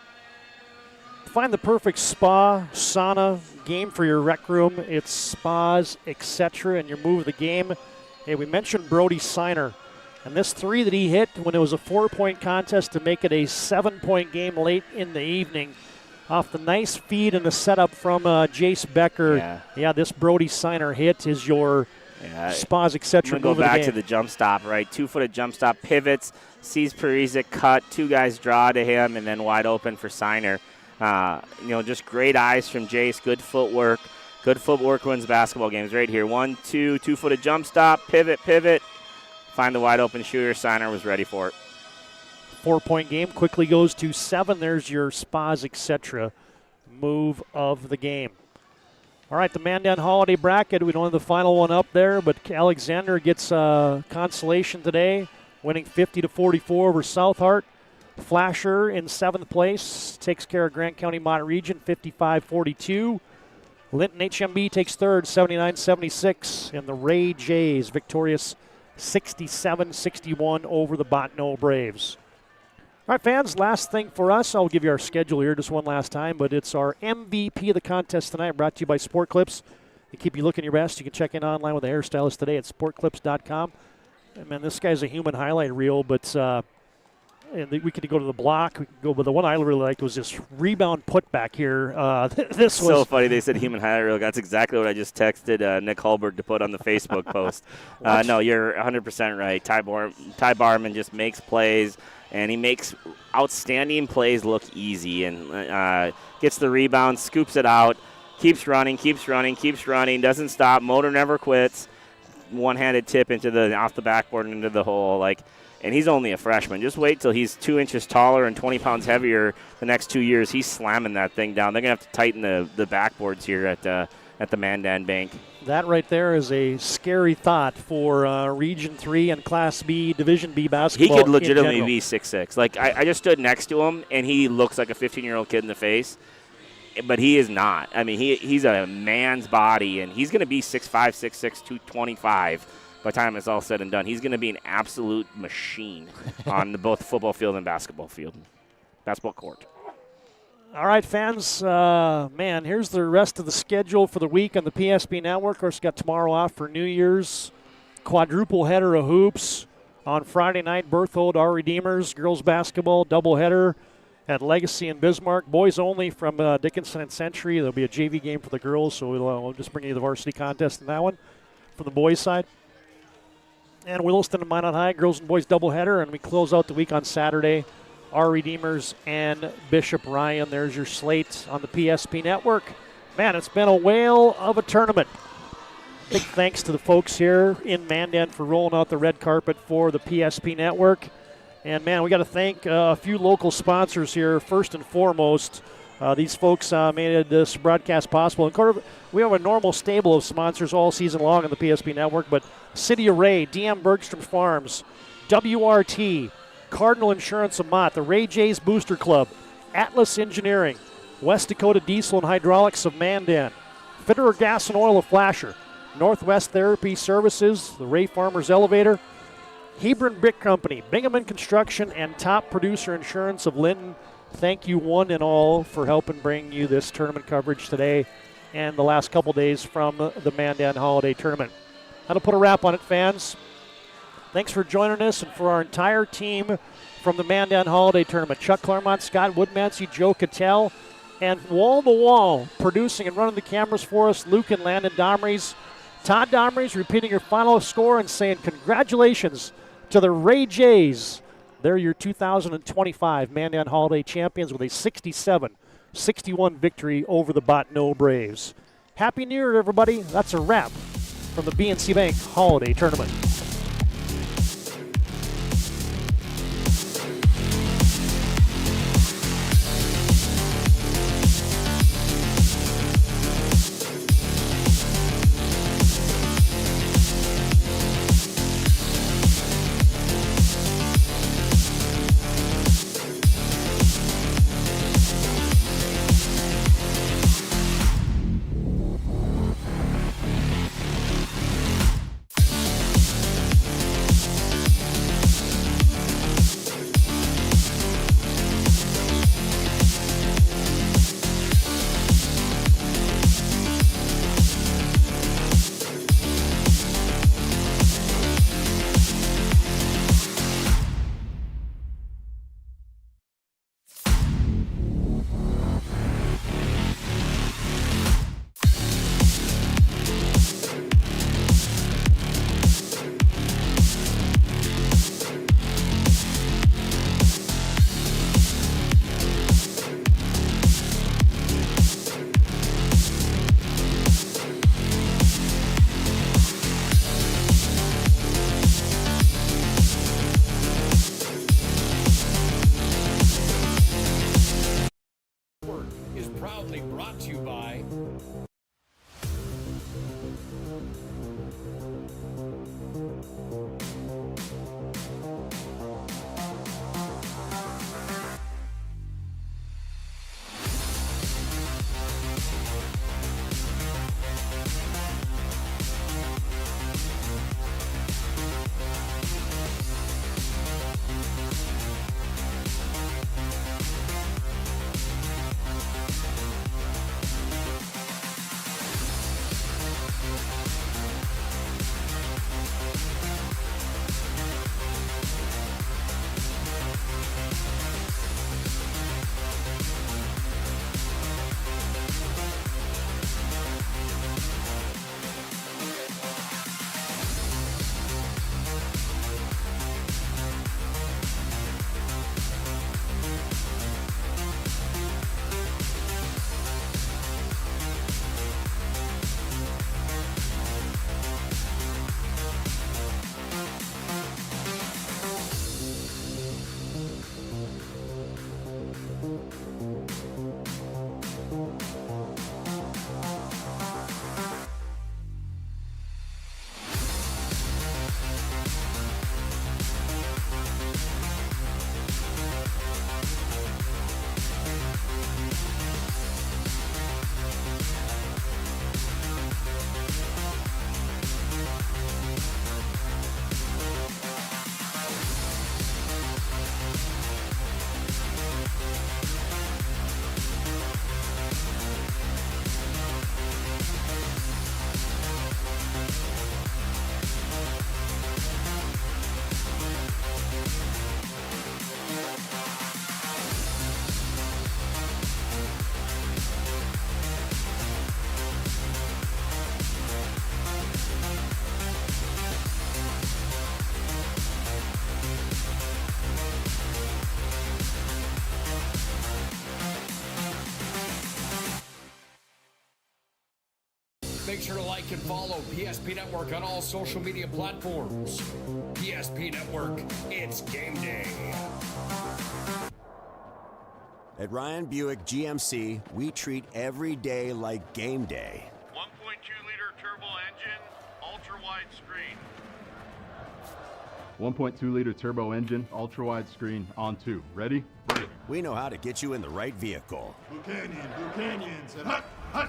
Find the perfect spa, sauna, game for your rec room. It's Spas, etc. and your move of the game. Hey, we mentioned Brody Seiner, and this 3 that he hit when it was a 4-point contest to make it a 7-point game late in the evening. Off the nice feed and the setup from Jace Becker. Yeah, this Brody Seiner hit is your Spas, etc. I'm going to go back to the jump stop, right? 2-footed jump stop, pivots, sees Parizic cut, 2 guys draw to him, and then wide open for Seiner. Just great eyes from Jace, good footwork. Good footwork wins basketball games right here. 1, 2, 2-footed jump stop, pivot. Find the wide open shooter. Seiner was ready for it. 4-point game quickly goes to 7. There's your Spas, etc. move of the game. All right, the Mandan Holiday Bracket. We don't have the final one up there, but Alexander gets consolation today, winning 50-44 over South Hart. Flasher in 7th place takes care of Grant County Mott Region, 55-42. Linton HMB takes 3rd, 79-76. And the Ray Jays victorious 67-61 over the Bottineau Braves. All right, fans, last thing for us. I'll give you our schedule here just one last time, but it's our MVP of the contest tonight, brought to you by Sport Clips. They keep you looking your best. You can check in online with the hairstylist today at sportclips.com. And, man, this guy's a human highlight reel, but and we could go to the block. We could go, but the one I really liked was this rebound putback here. This was so funny. They said human highlight reel. That's exactly what I just texted Nick Hulberg to put on the Facebook post. No, you're 100% right. Ty Barman just makes plays, and he makes outstanding plays look easy, and gets the rebound, scoops it out, keeps running, doesn't stop. Motor never quits. One-handed tip into off the backboard into the hole. and he's only a freshman. Just wait till he's 2 inches taller and 20 pounds heavier the next 2 years. He's slamming that thing down. They're going to have to tighten the backboards here at the Mandan Bank. That right there is a scary thought for Region 3 and Class B, Division B basketball. He could legitimately be 6'6". Like, I just stood next to him, and he looks like a 15-year-old kid in the face, but he is not. I mean, he's a man's body, and he's going to be 6'5", 6'6", 225 by the time it's all said and done. He's going to be an absolute machine on both football field and basketball court. All right, fans, man, here's the rest of the schedule for the week on the PSP Network. Of course, got tomorrow off for New Year's. Quadruple header of hoops. On Friday night, Berthold, our Redeemers, girls basketball, doubleheader at Legacy and Bismarck. Boys only from Dickinson and Century. There'll be a JV game for the girls, so we'll just bring you the varsity contest in that one from the boys' side. And Williston and Minot High, girls and boys doubleheader, and we close out the week on Saturday. Our Redeemers and Bishop Ryan. There's your slate on the PSP Network. Man, it's been a whale of a tournament. Big thanks to the folks here in Mandan for rolling out the red carpet for the PSP Network. And, man, we got to thank a few local sponsors here. First and foremost, these folks made this broadcast possible. And we have a normal stable of sponsors all season long on the PSP Network, but City of Ray, DM Bergstrom Farms, WRT, Cardinal Insurance of Mott, the Ray J's Booster Club, Atlas Engineering, West Dakota Diesel and Hydraulics of Mandan, Fitterer Gas and Oil of Flasher, Northwest Therapy Services, the Ray Farmers Elevator, Hebron Brick Company, Bingaman Construction, and Top Producer Insurance of Linton. Thank you one and all for helping bring you this tournament coverage today and the last couple days from the Mandan Holiday Tournament. That'll put a wrap on it, fans. Thanks for joining us, and for our entire team from the Mandan Holiday Tournament, Chuck Claremont, Scott Woodmansey, Joe Cattell, and wall-to-wall producing and running the cameras for us, Luke and Landon Domrys. Todd Domrys repeating your final score and saying congratulations to the Ray Jays. They're your 2025 Mandan Holiday champions with a 67-61 victory over the Bottineau Braves. Happy New Year, everybody. That's a wrap from the BNC Bank Holiday Tournament. Make sure to like and follow PSP Network on all social media platforms. PSP Network, it's game day. At Ryan Buick GMC, we treat every day like game day. 1.2-liter turbo engine, ultra-wide screen. 1.2-liter turbo engine, ultra-wide screen, on 2. Ready? Ready. We know how to get you in the right vehicle. Blue Canyons, and hut, hut.